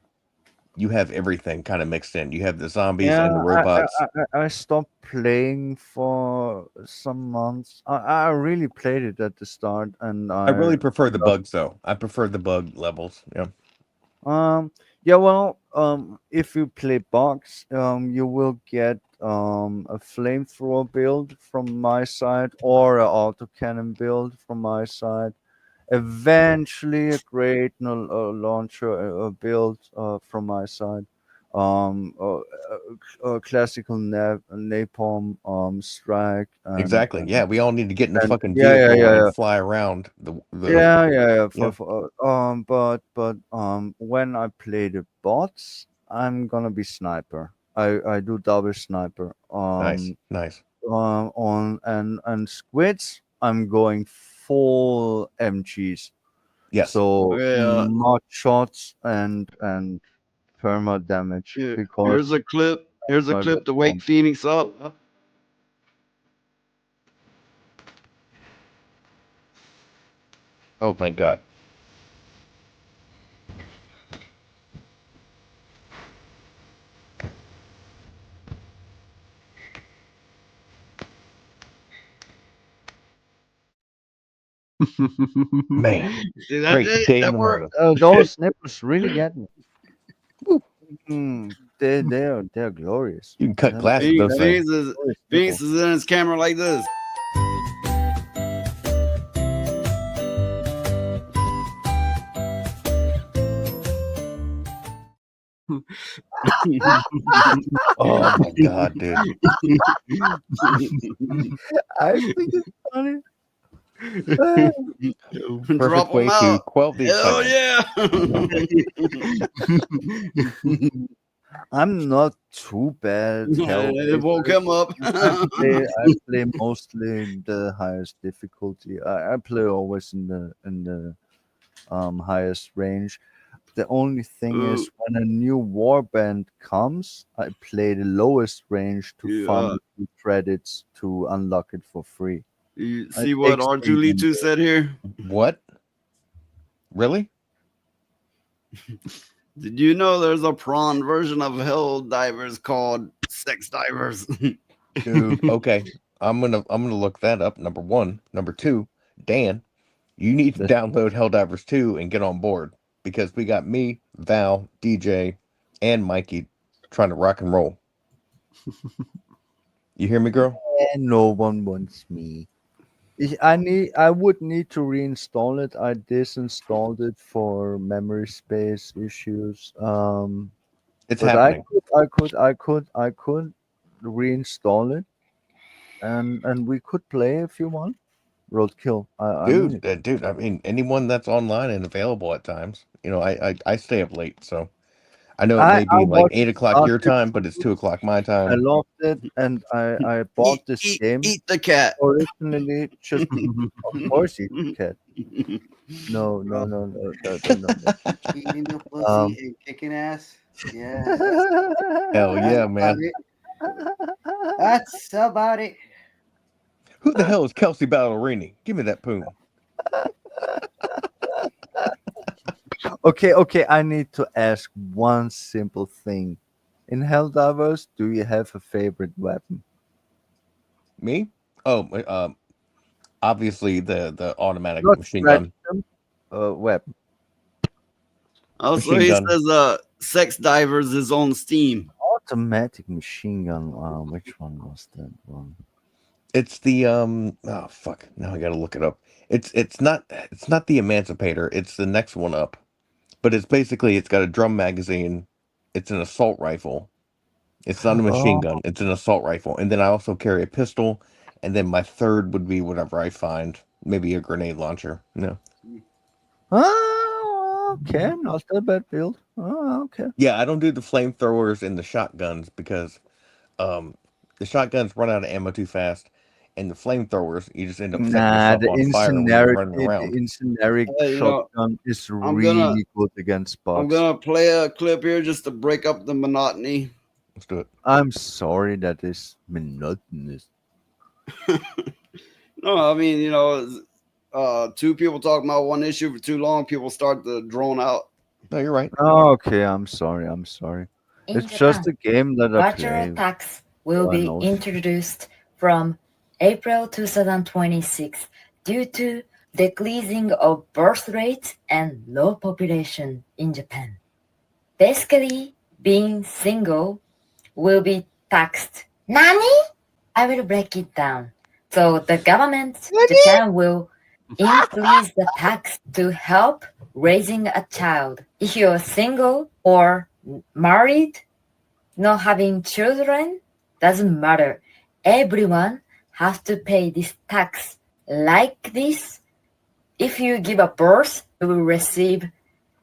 you have everything kind of mixed in. You have the zombies and the robots. I stopped playing for some months. I really played it at the start, and I really prefer the bugs, though. I prefer the bug levels. Yeah. Yeah. Well, if you play bugs, you will get a flamethrower build from my side or an autocannon build from my side. Eventually, a great launcher build from my side. Classical napalm strike. Exactly. Yeah, we all need to get in the fucking yeah, vehicle yeah. and fly around. Yeah. But when I play the bots, I'm gonna be sniper. I do double sniper. Nice. And squids, I'm going full MGs. Yes. So not shots and perma damage. Because Here's a clip. Here's a clip to wake Phoenix up. Oh my god. Man, See, great day in the morning. Those nipples really get me. They're glorious. You can cut glass with those things. Phoenix is in his camera like this. Oh my god, dude. I think it's funny. Perfect way to quell the excitement. I'm not too bad. It won't come up. I play mostly the highest difficulty. I play always in the highest range. The only thing is, when a new warband comes, I play the lowest range to farm the credits to unlock it for free. You see what R2L2 said here? What? Really? Did you know there's a prawn version of Helldivers called Sex Divers? Dude, okay. I'm gonna look that up. Number one. Number two, Dan, you need to download Helldivers 2 and get on board, because we got me, Val, DJ, and Mikey trying to rock and roll. You hear me, girl? No one wants me. I would need to reinstall it. I disinstalled it for memory space issues. It's but happening. I could reinstall it, and we could play if you want. Roadkill. Dude. I mean, anyone that's online and available at times. You know, I stay up late, so I know it may be like 8 o'clock your time, but it's 2 o'clock my time. I loved it, and I bought this game. Eat the cat. Originally, just of course, eat the cat. No. Eating the pussy and kicking ass. Yeah. Hell yeah, man. That's about it. Who the hell is Kelsey Ballerini? Give me that poon. Okay. I need to ask one simple thing. In Helldivers, do you have a favorite weapon? Me? Oh, obviously the automatic Not machine gun. weapon. Also, Machine he gun. says Sex Divers is on Steam. Automatic machine gun. Which one was that one? It's the oh fuck. Now I gotta look it up. It's not the Emancipator. It's the next one up. But it's got a drum magazine. It's an assault rifle. It's not a machine gun. It's an assault rifle. And then I also carry a pistol. And then my third would be whatever I find. Maybe a grenade launcher. No. Oh, okay. Not that bad build. Oh, okay. Yeah, I don't do the flamethrowers and the shotguns because the shotguns run out of ammo too fast. And the flamethrowers, you just end up setting yourself The on fire when you're running around. incendiary shotgun is I'm really good against bugs. I'm gonna play a clip here just to break up the monotony. Let's do it. I'm sorry that is monotonous. No, I mean, two people talking about one issue for too long, people start to drone out. No, you're right. Oh, okay, I'm sorry. In It's just a Japan, game that I Bachelor play. tax will Why be not? introduced from April 2026 due to decreasing of birth rate and low population in Japan. Basically, being single will be taxed. Nani? I will break it down. So the government, Japan will increase the tax to help raising a child. If you're single or married, not having children, doesn't matter. Everyone has to pay this tax like this. If you give a birth, you will receive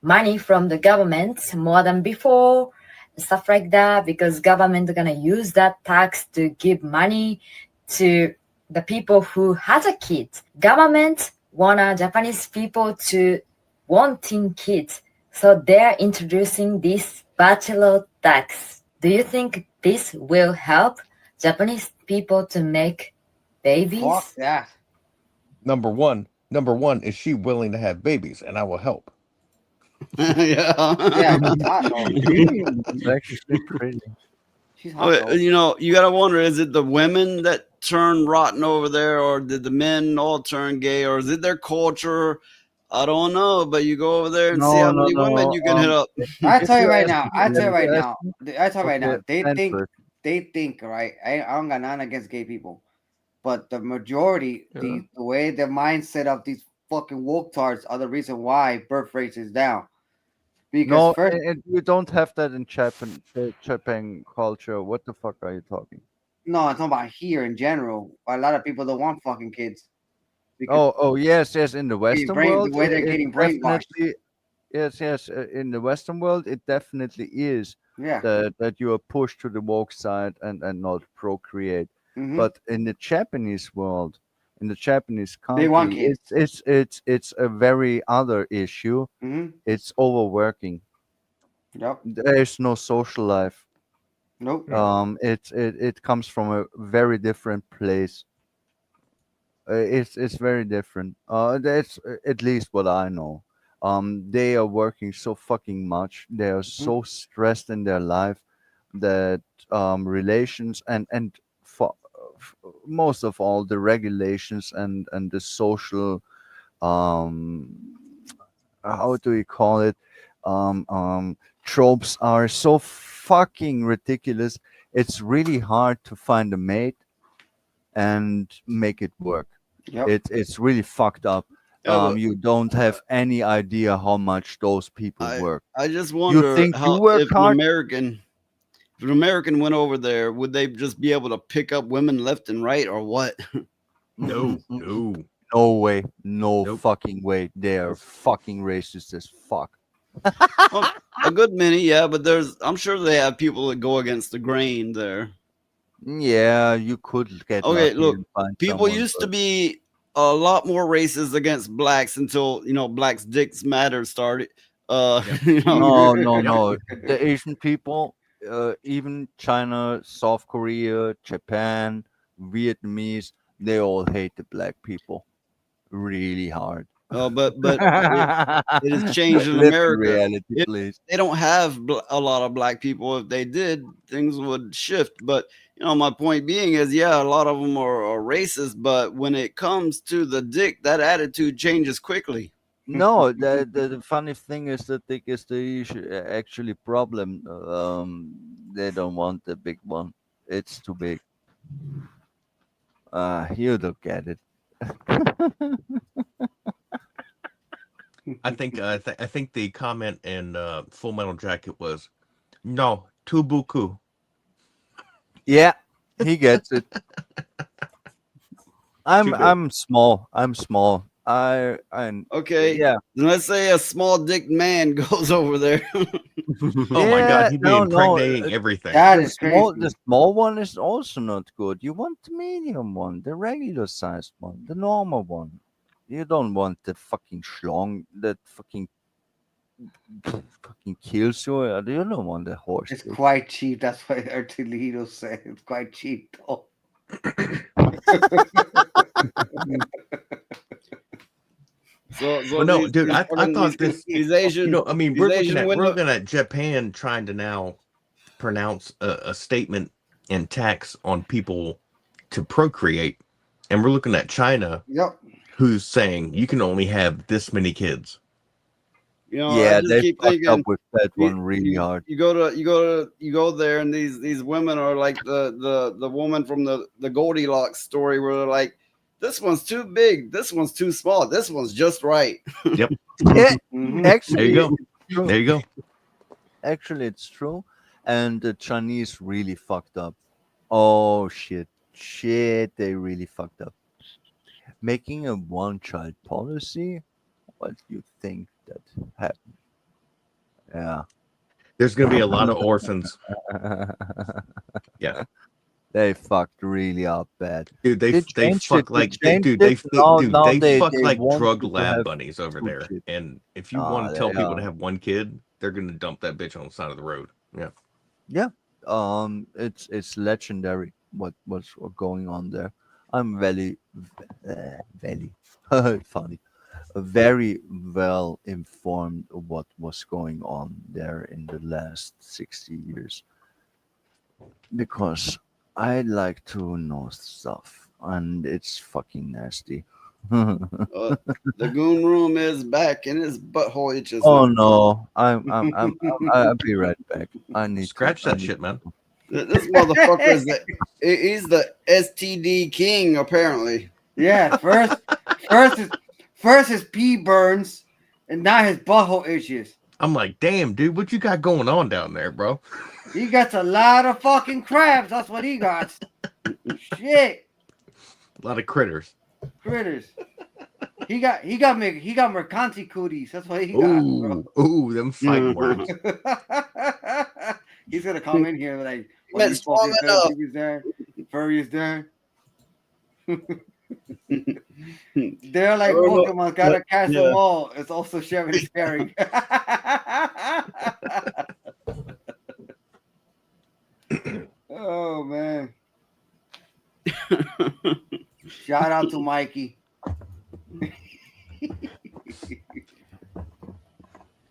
money from the government more than before, stuff like that, because government gonna use that tax to give money to the people who has a kid. Government wanna Japanese people to wanting kids, so they're introducing this bachelor tax. Do you think this will help Japanese people to make babies? Fuck that. Number one, is she willing to have babies? And I will help. Yeah. Yeah, she's hot though. It's actually pretty. She's hot though. You gotta wonder: is it the women that turn rotten over there, or did the men all turn gay, or is it their culture? I don't know, but you go over there and see how many women you can hit up. I tell you right now. Okay, They think right. I don't got nothing against gay people, but the majority, the way the mindset of these fucking woke tards are the reason why birth rate is down. Because No, first, you don't have that in Japan culture. What the fuck are you talking? no, I'm talking about here in general. A lot of people don't want fucking kids. Because Oh, yes. In the Western world, the way they're it getting brainwashed. yes. In the Western world, it definitely is. Yeah. That you are pushed to the woke side and not procreate. Mhm. But in the Japanese world, in the Japanese They want country, it's a very other issue. Mhm. It's overworking. Yep. There's no social life. Nope. It comes from a very different place. It's very different. That's at least what I know. They are working so fucking much. They are so stressed in their life that relations and for most of all the regulations and the social how do we call it tropes are so fucking ridiculous. It's really hard to find a mate and make it work. Yep. It's really fucked up. Yeah, but- You don't have any idea how much those people work. I just wonder You think how you work if hard? if an American went over there, would they just be able to pick up women left and right, or what? No. No way. No fucking way. They are fucking racist as fuck. Well, a good many, yeah, but I'm sure they have people that go against the grain there. Yeah, you could get Okay, lucky look, and find people someone, used to but- be a lot more racist against blacks until blacks' dicks matter started. You know, No. The Asian people, even China, South Korea, Japan, Vietnamese, they all hate the black people really hard. but it has changed in Live in America. reality, please. They don't have a lot of black people. If they did, things would shift. But you know, my point being is, yeah, a lot of them are racist. But when it comes to the dick, that attitude changes quickly. No, the funny thing is that dick is the issue, actually problem. They don't want the big one. It's too big. You don't get it. I think I think the comment in Full Metal Jacket was, "No, too buku." Yeah, he gets it. I'm small. I'm small. Okay. Yeah. Then let's say a small dick man goes over there. Oh my God, he'd be impregnating everything. The small one is also not good. You want the medium one, the regular sized one, the normal one. You don't want the fucking schlong that fucking kills you. You don't want the horse. It's dick. quite cheap. That's why Artilito said it's quite cheap, though. So no, dude, I thought these Asian, you know, I mean, these we're Asian we're window- looking at Japan trying to now pronounce a statement and tax on people to procreate, and we're looking at China, who's saying you can only have this many kids. You know, Yeah, I just they keep fucked thinking up with that one really hard. You go there, and these women are like the woman from the Goldilocks story, where they're like, this one's too big, this one's too small, this one's just right. Yep. Yeah, actually, There you go. it's true. There you go. Actually, it's true, and the Chinese really fucked up. Oh shit, they really fucked up. Making a one-child policy. What do you think that happened? Yeah. There's going to be a lot of orphans. Yeah. They fucked really up bad. Dude, they changed fuck it, like changed dude, it. Now they fuck like want drug you to lab have bunnies over good there. shit. And if you want to tell they people to are. have one kid, they're going to dump that bitch on the side of the road. Yeah. Yeah. It's legendary what's going on there. I'm very funny, very well informed of what was going on there in the last 60 years, because I like to know stuff, and it's fucking nasty. The goon room is back, and his butthole itches. Oh now. no, I'll be right back. I need Scratch that shit, man. This motherfucker he's the STD king, apparently. Yeah, first his pee burns, and now his butthole itches. I'm like, damn, dude, what you got going on down there, bro? He got a lot of fucking crabs. That's what he got. Shit, A lot of critters. critters. He got mercanti cooties. That's what he got, bro. Ooh, them fighting words. He's gonna come in here like, Man, strong enough. Furry's there. They're like Pokemon, gotta catch them all. It's also sharing sharing. Oh man. Shout out to Mikey.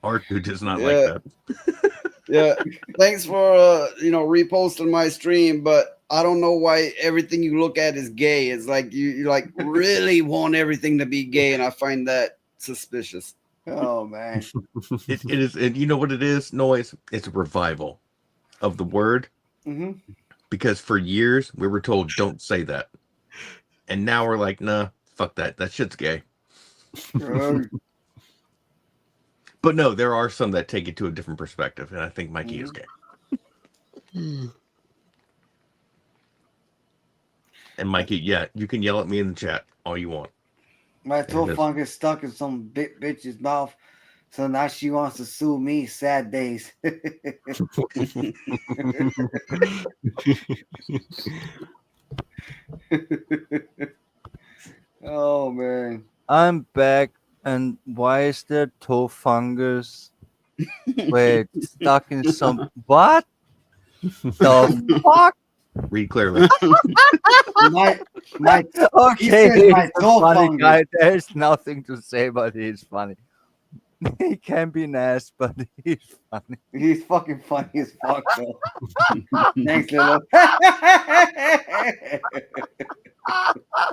Art dude does not like that. Yeah. Thanks for reposting my stream, but I don't know why everything you look at is gay. It's like you like really want everything to be gay, and I find that suspicious. Oh man. It is, and you know what it is? Noise. It's a revival of the word. Mm-hmm. Because for years we were told don't say that, and now we're like, nah, fuck that. That shit's gay. But no, there are some that take it to a different perspective, and I think Mikey is gay. And Mikey, yeah, you can yell at me in the chat all you want. My toe funk is stuck in some bitch's mouth, so now she wants to sue me. Sad days. Oh man. I'm back, and why is there toe fungus? Wait, stuck in some what? The fuck? Read clearly. My he Okay, says my he's a toe funny fungus. guy. There's nothing to say, but he's funny. He can be nasty, but he's funny. He's fucking funny as fuck, though. Thanks, Lilo.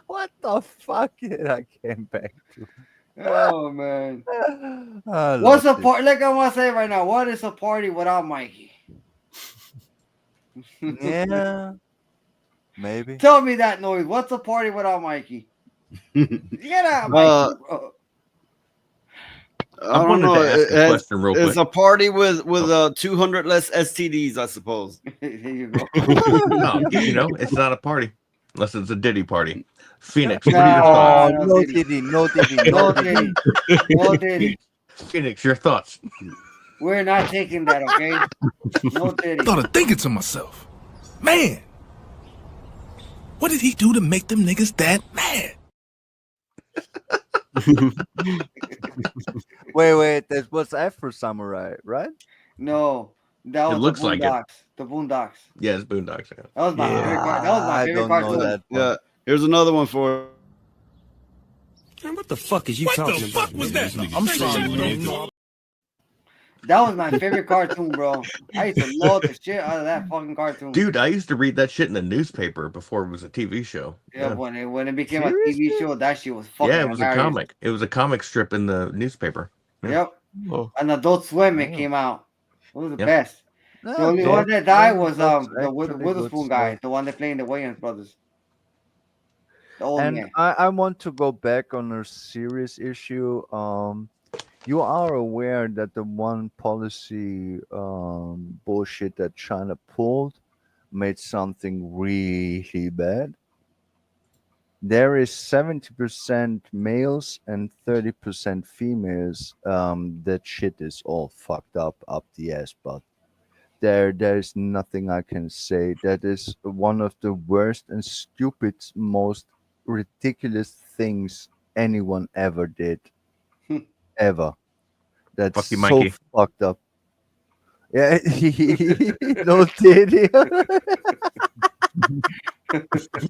What the fuck did I came back to? Oh man. I What's love a party? Like I want to say right now, what is a party without Mikey? this. Yeah, maybe. Tell me that noise. What's a party without Mikey? Get out, Mikey, bro. I don't know. It's a party with 200 less STDs, I suppose. Here you go. No, it's not a party unless it's a Diddy party. Phoenix, what are your thoughts? No Diddy, no Diddy, no Diddy. No Diddy. Phoenix, your thoughts? We're not taking that, okay? No Diddy. I started thinking to myself, man, what did he do to make them niggas that mad? Wait, that was Afro Samurai, right? No, that was looks the like it. Boondocks. The Boondocks. Yeah, it's Boondocks. Yeah. That was my favorite part. That was my favorite cartoon. Yeah, here's another one for. Man, what the fuck is you talking about? What the fuck was that? I'm sorry. That was my favorite cartoon, bro. I used to love the shit out of that fucking cartoon. Dude, I used to read that shit in the newspaper before it was a TV show. Yeah, when it became a TV show, that shit was fucking. Yeah, it was hilarious. a comic. It was a comic strip in the newspaper. Yeah. Yep. And Adult Swim it came out. It was the Yep. best. No, The only Adult one that died Swim was was the actually Witherspoon good guy, stuff. the one that played in the Wayans brothers. The old And man. I want to go back on a serious issue. You are aware that the one policy bullshit that China pulled made something really bad. There is 70% males and 30% females. That shit is all fucked up the ass, but there's nothing I can say. That is one of the worst and stupid, most ridiculous things anyone ever did. Ever. That's Fuck you, so Mikey. fucked up. Yeah, no did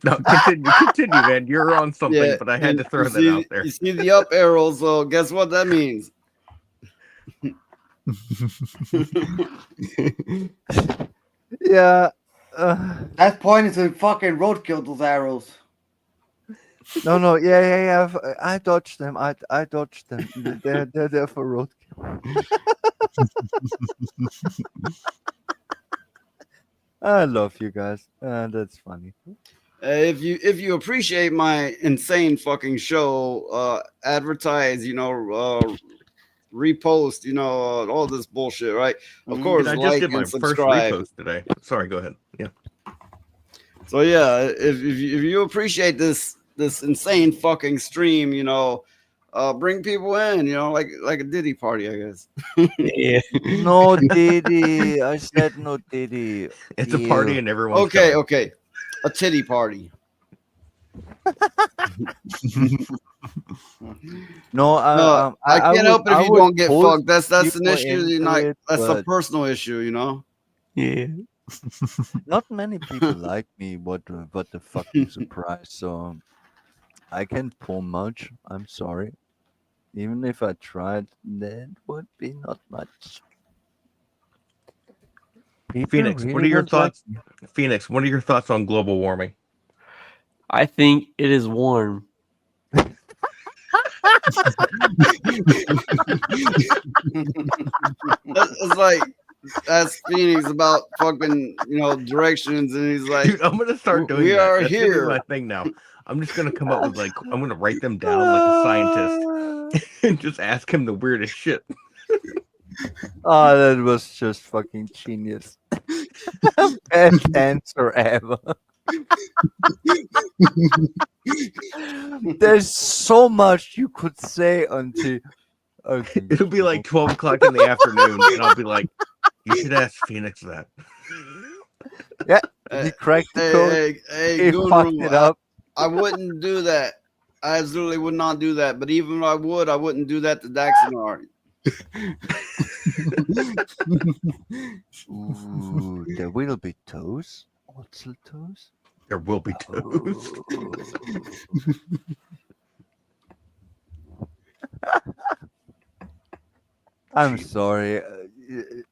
No, continue, man. You're on something, but I had and to throw you that see- out there. You see the up arrow, so guess what that means? Yeah. That's pointing to fucking roadkill, those arrows. No, yeah. I dodged them. I dodged them. They're there for roadkill. I love you guys. That's funny. If you appreciate my insane fucking show, advertise, repost, all this bullshit, right? Of course, I just like did my and first subscribe. repost today. Sorry, go ahead. Yeah. So yeah, if you appreciate this insane fucking stream, bring people in, like a Diddy party, I guess. Yeah. No Diddy. I said no Diddy. It's a party and everyone's Okay. A titty party. No, I can't help it if you don't get fucked. That's an people issue. into That's a but personal issue, Yeah. Not many people like me. What the fucking surprise? So I can't pull much. I'm sorry. Even if I tried, that would be not much. People Phoenix, what really are your don't like thoughts? Phoenix, what are your thoughts on global warming? I think it is warm. It's like that's Phoenix about fucking directions, and he's like, Dude, I'm gonna start doing we that. are That's gonna be here. my thing now. I'm just gonna come up with I'm gonna write them down like a scientist and just ask him the weirdest shit. Oh, that was just fucking genius. Best answer ever. There's so much you could say until. Okay. It'll be like 12 o'clock in the afternoon, and I'll be like, "You should ask Phoenix that." Yeah, he cracked the code. Hey, He Guru, fucked it up. I wouldn't do that. I absolutely would not do that. But even if I would, I wouldn't do that to Daxonar. Ooh, there will be toes. Otzel toes. There will be toes. I'm sorry.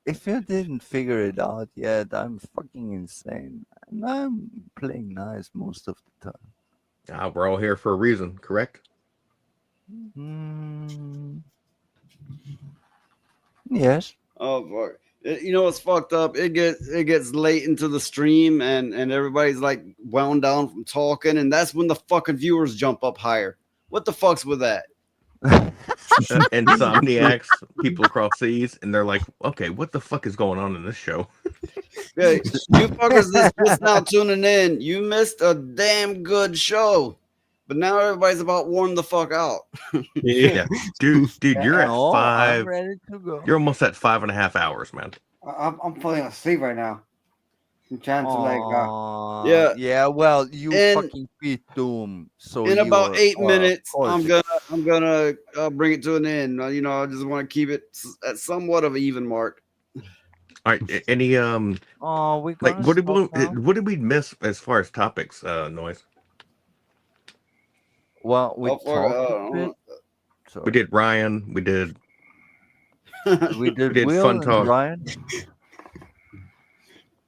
If you didn't figure it out yet, I'm fucking insane. And I'm playing nice most of the time. We're all here for a reason, correct? Yes. Oh boy. You know what's fucked up? It gets late into the stream and everybody's like wound down from talking, and that's when the fucking viewers jump up higher. What the fuck's with that? Insomniacs, people across seas, and they're like, okay, what the fuck is going on in this show? Yeah, you fuckers that's just now tuning in, you missed a damn good show. But now everybody's about worn the fuck out. Yeah. Dude, you're at No, I'm 5. ready to go. You're almost at 5.5 hours, man. I'm falling asleep right now. I'm trying to Yeah. Yeah, well, you And- fucking beat Doom. So in about you're, 8 minutes, of I'm course. gonna bring it to an end. You know, I just want to keep it at somewhat of an even mark. All right. Any Oh, we like gonna what did stop now? what did we miss as far as topics? Noise. Well, we talked a bit. We did Ryan. We did. We did Will fun and talk. Ryan.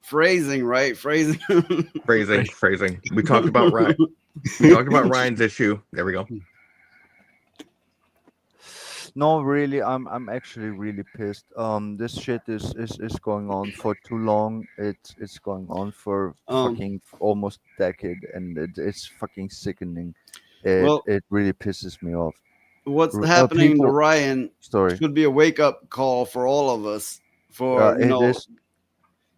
Phrasing, right? Phrasing. Phrasing. We talked about Ryan. We talked about Ryan's issue. There we go. No, really, I'm actually really pissed. This shit is going on for too long. It's going on for fucking almost a decade, and it's fucking sickening. Well- It really pisses me off. What's happening to people- Ryan Sorry. should be a wake up call for all of us. For It is.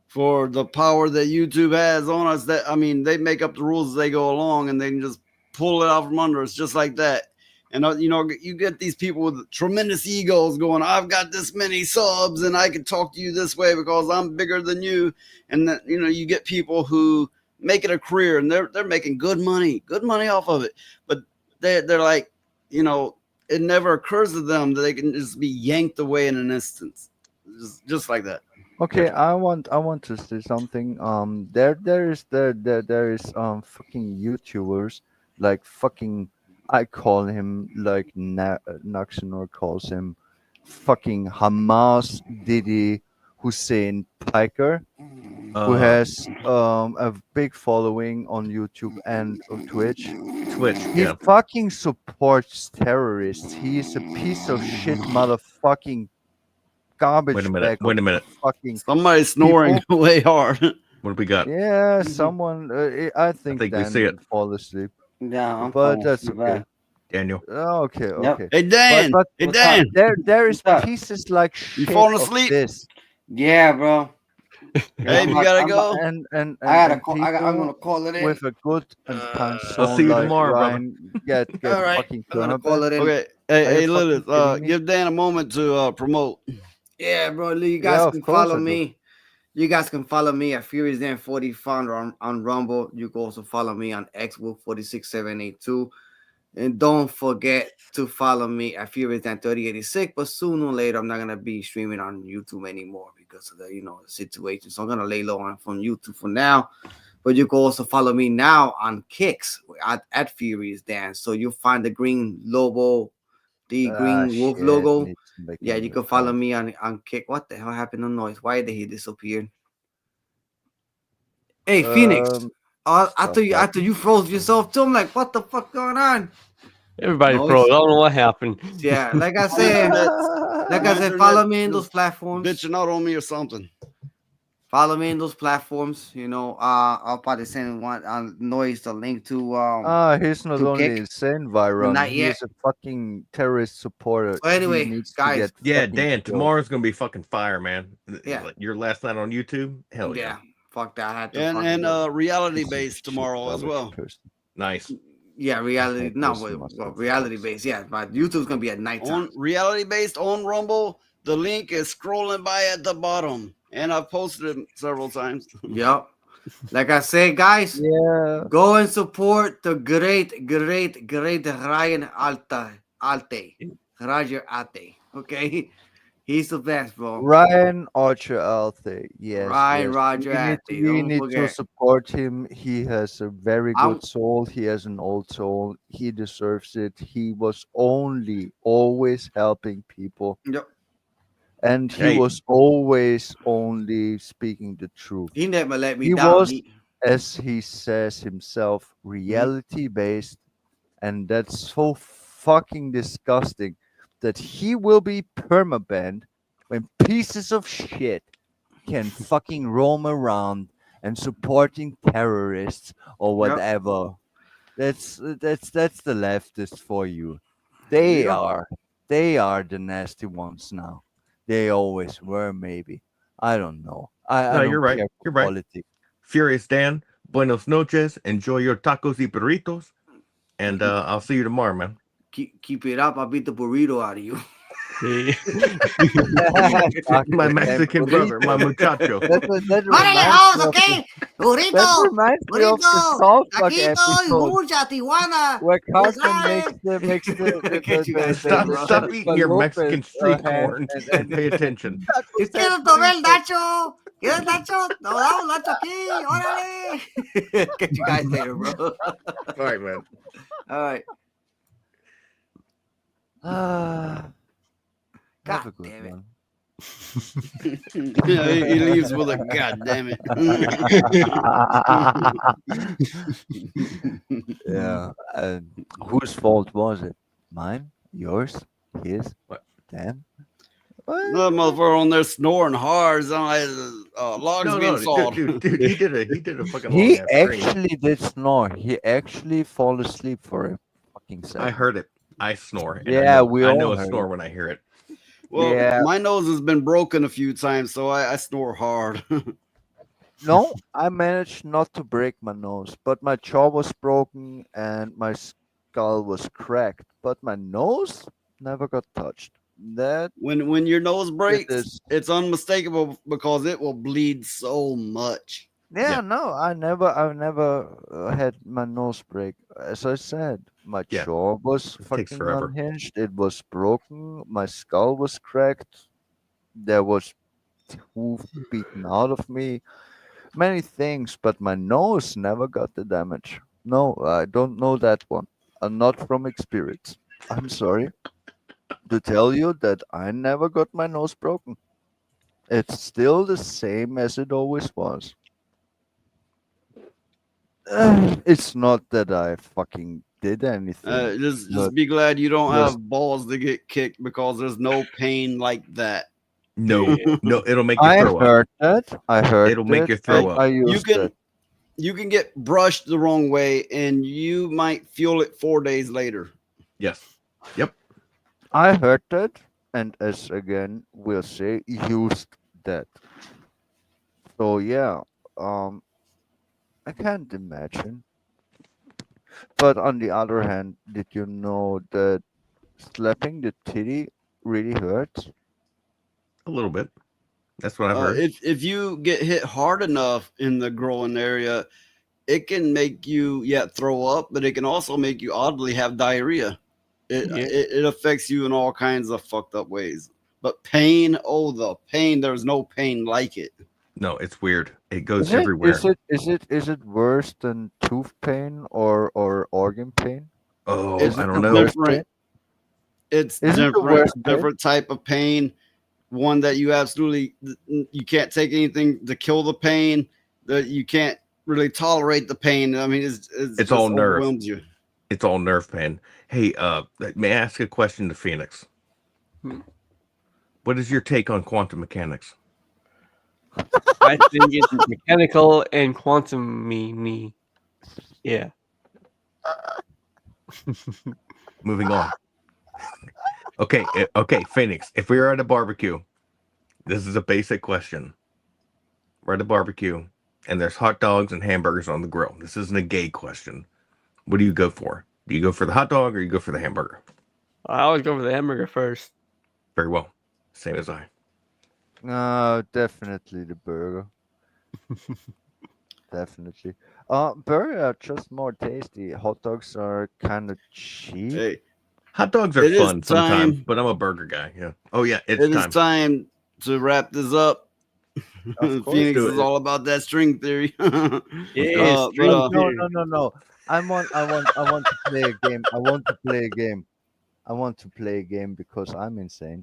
for the power that YouTube has on us. That, I mean, they make up the rules as they go along, and they can just pull it out from under us just like that. And you know, you get these people with tremendous egos going, I've got this many subs and I can talk to you this way because I'm bigger than you. And then, you know, you get people who make it a career and they're making good money off of it. But they're like, you know, it never occurs to them that they can just be yanked away in an instant. Just like that. Okay, I want to say something. There is fucking YouTubers like fucking. I call him like Naxenor calls him fucking Hamas Didi Hussein Piker, who has a big following on YouTube and on Twitch. He yeah. fucking supports terrorists. He is a piece of shit motherfucking garbage Wait a minute. bag Wait a of minute. fucking Somebody's snoring people. way hard. What do we got? Yeah, someone. I think we Dan see it. will fall asleep. Yeah, I'm but falling that's asleep, okay. Daniel. Oh, okay, Yep. okay. Hey, Dan! Hey, Dan! There is What's up? pieces like shit. You falling of asleep? This. Yeah, bro. Hey, you gotta go. And I gotta and call. I'm people gonna call it in. with a good and kind I'll see you like tomorrow, brother. Ryan get All right, fucking I'm gonna turned call up. it in. Okay. Are Hey, you Lilith, fucking kidding me? give Dan a moment to promote. Yeah, bro. You Yeah, guys of can course follow I do. me. You guys can follow me at Furious Dan 40 founder on Rumble. You can also follow me on Xbox 46782. And don't forget to follow me at Furious Dan 3086. But sooner or later, I'm not gonna be streaming on YouTube anymore because of the the situation. So I'm gonna lay low on from YouTube for now. But you can also follow me now on Kicks at Furious Dan. So you'll find the green logo, the green wolf logo. Yeah, you can follow me on Kick. What the hell happened to Noise? Why did he disappear? Hey, Phoenix. After you froze yourself too, I'm like, what the fuck going on? Everybody Noise. froze. I don't know what happened. Yeah, like I said, follow me in those platforms. Bitching out on me or something. Follow me in those platforms. I'll probably send one on Noise the link to He's not to only Kick. insane, Byron. Not He yet. is a fucking terrorist supporter. So anyway, He needs guys. to get Yeah, fucking Dan. killed. Tomorrow's gonna be fucking fire, man. Yeah. Like, your last night on YouTube. Hell yeah. Fuck that. I had to And fucking do it. reality based tomorrow as well. Nice. Yeah, reality. No, person well, must have reality based. Yeah, but YouTube's gonna be at nighttime. On reality based on Rumble, the link is scrolling by at the bottom, and I've posted it several times. Yep. Like I said, guys, go and support the great Ryan Alte. Roger Ate. Okay. He's the best, bro. Ryan Archer Althea. Yes, Ryan yes. Roger Althea, We don't need to forget. support him. He has a very I'm- good soul. He has an old soul. He deserves it. He was always helping people. Yep. And he Hey. was always only speaking the truth. He never let me He down. was, as he says himself, reality based. And that's so fucking disgusting that he will be permabanned when pieces of shit can fucking roam around and supporting terrorists or Yep. whatever. That's the leftists for you. They Yeah. are the nasty ones now. They always were, maybe. I don't know. I No, don't you're right. care for You're right. politics. Furious Dan, buenos noches. Enjoy your tacos y burritos. And I'll see you tomorrow, man. Keep it up. I'll beat the burrito out of you. My Mexican brother, my muchacho. ¡Órale, vamos, okay! Burrito, That reminds me of the burrito, South Park taquito, y episode mucha Tijuana. where Carson González. makes the Stop eating your Lopez, Mexican street hand corn and pay attention. Quiero tomar el Nacho. ¿Quieres Nacho? Nos damos Nacho aquí. Órale. Catch you guys later, bro. All right, man. All right. Have a good one. Yeah, he leaves with a god damn it. Yeah. And whose fault was it? Mine? Yours? His? Damn. The motherfucker on there snoring hard. It's like logs No, being no, sawed. dude, he did a fucking long He ass scream. actually did snore. He actually fall asleep for a fucking second. I heard it. I snore. And Yeah, we I all know a heard snore it. when I hear it. Well, Yeah. my nose has been broken a few times, so I snore hard. No, I managed not to break my nose, but my jaw was broken and my skull was cracked, but my nose never got touched. That when your nose breaks, is- it's unmistakable because it will bleed so much. Yeah, no, I've never had my nose break. As I said, my Yeah. jaw was It takes fucking forever. unhinged. It was broken. My skull was cracked. There was tooth beaten out of me. Many things, but my nose never got the damage. No, I don't know that one. Not from experience. I'm sorry to tell you that I never got my nose broken. It's still the same as it always was. It's not that I fucking did anything. Just be glad you don't just- have balls to get kicked because there's no pain like that. No, no, it'll make you I throw up. heard that. I heard It'll make it, you throw and up. I You used can it. you can get brushed the wrong way and you might feel it 4 days later. Yes. Yep. I heard that, and as again we'll say, used that. So yeah, I can't imagine. But on the other hand, did you know that slapping the titty really hurts? A little bit. That's what I've heard. If you get hit hard enough in the growing area, it can make you throw up, but it can also make you oddly have diarrhea. It affects you in all kinds of fucked up ways. But pain, the pain, there's no pain like it. No, it's weird. It goes Is it, everywhere. is it worse than tooth pain or organ pain? Oh, Is I it don't the know. worst pain? It's Is it the different, worst pain? different type of pain. One that you absolutely you can't take anything to kill the pain. That you can't really tolerate the pain. I mean, it's It's all just nerve. overwhelms you. It's all nerve pain. Hey, may I ask a question to Phoenix? What is your take on quantum mechanics? I think it's mechanical and quantum me. Yeah. Moving on. Okay, Phoenix. If we were at a barbecue, this is a basic question. We're at a barbecue, and there's hot dogs and hamburgers on the grill. This isn't a gay question. What do you go for? Do you go for the hot dog or you go for the hamburger? I always go for the hamburger first. Very well. Same as I. Definitely the burger. Definitely. Burger are just more tasty. Hot dogs are kind of cheap. Hey, Hot dogs are It is fun sometimes, time. but I'm a burger guy. Yeah. Oh yeah, it's It is time. time to wrap this up. Of course. Phoenix do is it. all about that string theory. Yeah, string No, theory. no. I want to play a game. I want to play a game. I want to play a game because I'm insane.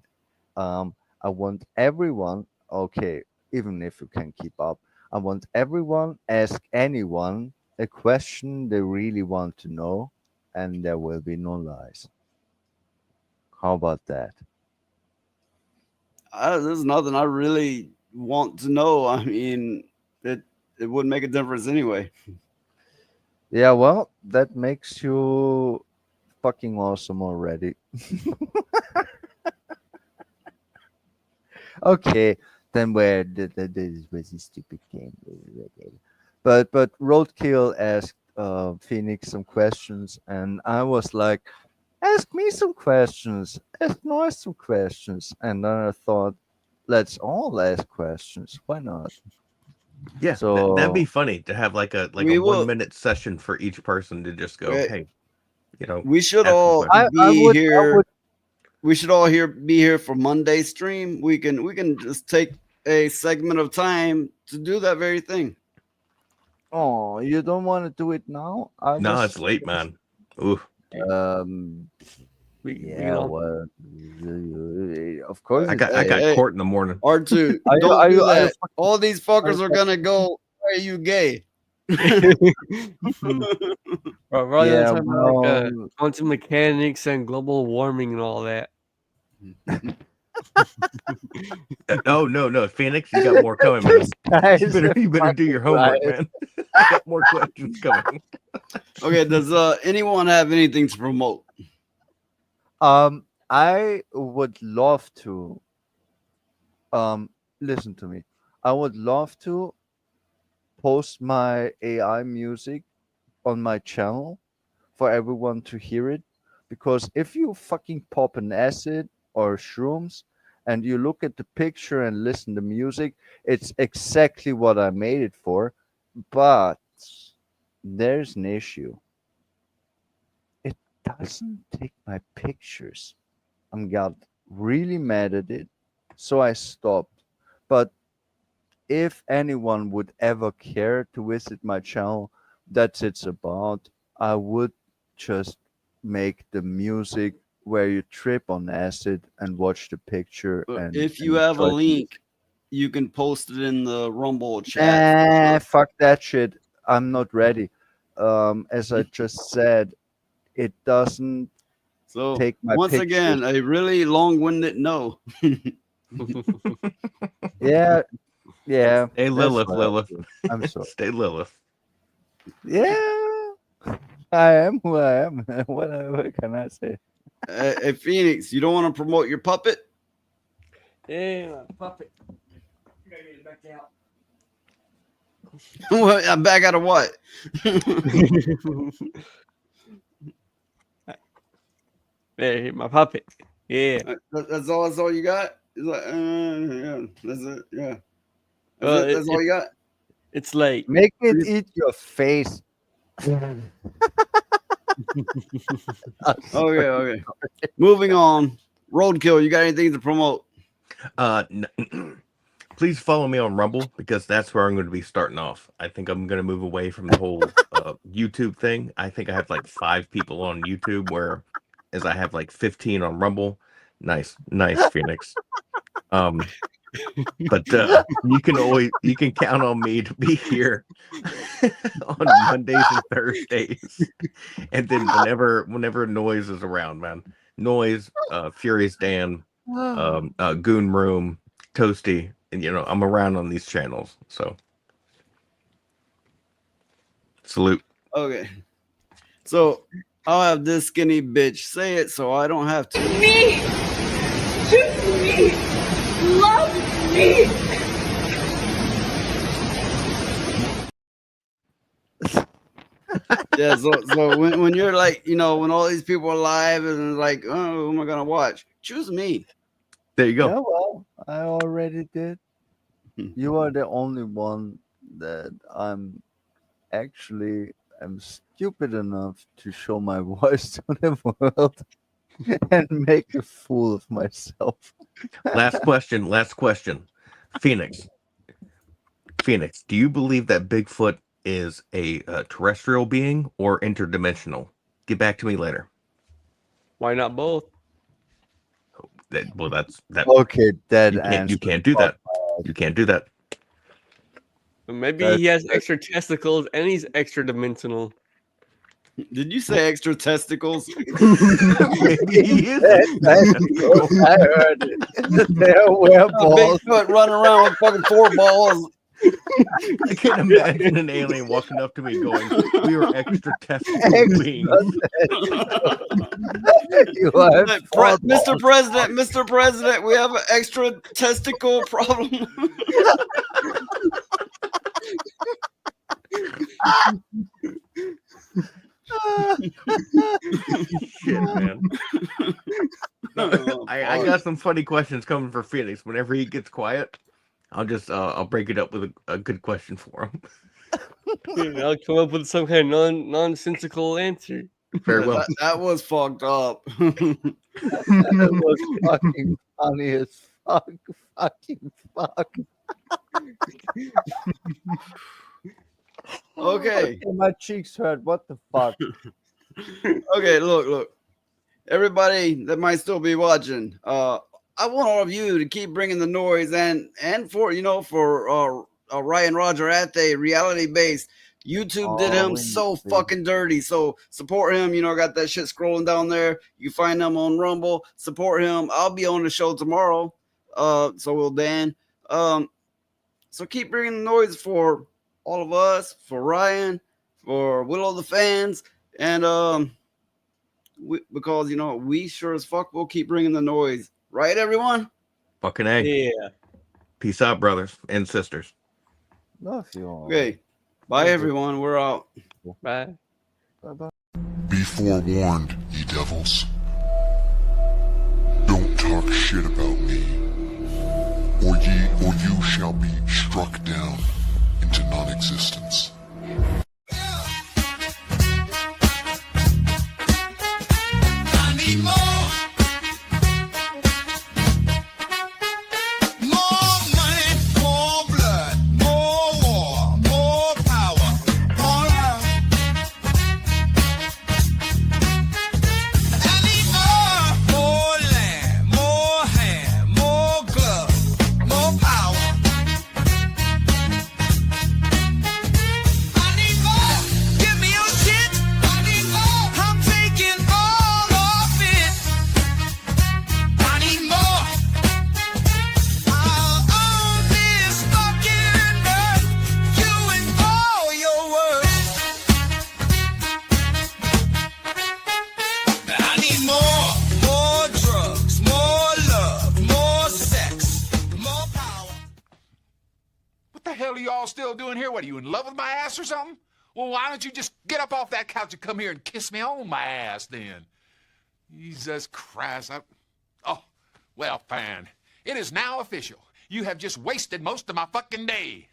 I want everyone, okay, even if you can keep up, I want everyone ask anyone a question they really want to know, and there will be no lies. How about that? There's nothing I really want to know. I mean, it wouldn't make a difference anyway. Yeah, well, that makes you fucking awesome already. Okay, then where this was a stupid game. But Roadkill asked Phoenix some questions, and I was like, ask me some questions, ask Noise some questions, and then I thought, let's all ask questions. Why not? Yeah, So that'd be funny to have like a We will- 1 minute session for each person to just go, Right. hey, you know, We should ask a all question. be here. We should all be here for Monday stream. We can just take a segment of time to do that very thing. Oh, you don't want to do it now? No, it's late, man. Ooh. Yeah, well, of course. I got court in the morning. R2, Are you- don't are do you- are you that. All these fuckers are gonna go. Are you gay? Bro, we're Yeah, talking about like well- quantum mechanics and global warming and all that. No, Phoenix, you got more coming, man. You better do your homework, man. I got more questions coming. Okay, does anyone have anything to promote? I would love to. Listen to me. I would love to post my AI music on my channel for everyone to hear it, because if you fucking pop an acid or shrooms and you look at the picture and listen to music, it's exactly what I made it for. But there's an issue. It doesn't take my pictures. I got really mad at it, so I stopped. But if anyone would ever care to visit my channel, that's it's about, I would just make the music where you trip on acid and watch the picture. And If you and have a enjoy the link, you can post it in the Rumble chat. fuck that shit. I'm not ready. As I just said, it doesn't So take my once pictures. again, a really long-winded no. Yeah. Hey, that's Lilith, what I Lilith. do. I'm sorry. Stay Lilith. Yeah, I am who I am. What can I say? Hey, Phoenix, you don't want to promote your puppet? Hey, my puppet. You gotta get it back out. What? I'm back out of what? Hey, my puppet. Yeah. That's all you got? It's like, yeah, that's it. Yeah. Well, That's all you got? It's late. Make it eat your face. Okay. Moving on. Roadkill, you got anything to promote? Please follow me on Rumble, because that's where I'm going to be starting off. I think I'm going to move away from the whole YouTube thing. I think I have like 5 people on YouTube, whereas I have like 15 on Rumble. Nice, Phoenix. But you can count on me to be here on Mondays and Thursdays, and then whenever Noise is around, man. Noise, Furious Dan, Goon Room, Toasty, and I'm around on these channels. So salute. Okay. So I'll have this skinny bitch say it so I don't have to. Me! Choose me! Love me! Yeah, so when you're like, when all these people are live and like, oh, who am I gonna watch? Choose me. There you go. Yeah, well, I already did. You are the only one that I'm stupid enough to show my voice to the world. and make a fool of myself. Last question. Phoenix, do you believe that Bigfoot is a terrestrial being or interdimensional? Get back to me later. Why not both? That's that. Okay, that you can't do that. You can't do that. Maybe he has extra testicles and he's extra dimensional. Did you say extra testicles? Maybe he is. I heard it. There were balls. Bigfoot running around with fucking 4 balls. I can imagine an alien walking up to me going, "We are extra testicle beings." Mr. President, we have an extra testicle problem. Shit, man. I got some funny questions coming for Phoenix. Whenever he gets quiet, I'll break it up with a good question for him. I'll come up with some kind of nonsensical answer. Very well. That was fucked up. That was fucking funny as fuck. Fucking fuck. Okay. My cheeks hurt. What the fuck? Okay, look. Everybody that might still be watching, I want all of you to keep bringing the noise and for Ryan Roger at the reality base. YouTube did him so fucking dirty. So support him. Got that shit scrolling down there. You find him on Rumble. Support him. I'll be on the show tomorrow. So will Dan. So keep bringing the noise for all of us, for Ryan, for Willow the fans, and because we sure as fuck will keep bringing the noise, right, everyone? Fucking A. Yeah. Peace out, brothers and sisters. Love you all. Okay. Bye, everyone. We're out. Bye. Bye-bye. Be forewarned, ye devils. Don't talk shit about me, or you shall be struck down into non-existence. I need more. More money, more blood, more war, more power, more love. I need more land, more hand, more glove, more power. I need more. Give me your shit. I need more. I'm taking all of it. I need more. I'll own this fucking earth. You and all your words. I need more. More drugs, more love, more sex, more power. What the hell are you all still doing here? What, are you in love with my ass or something? Well, why don't you just get up off that couch and come here and kiss me on my ass then? Jesus Christ. Oh, well, fine. It is now official. You have just wasted most of my fucking day.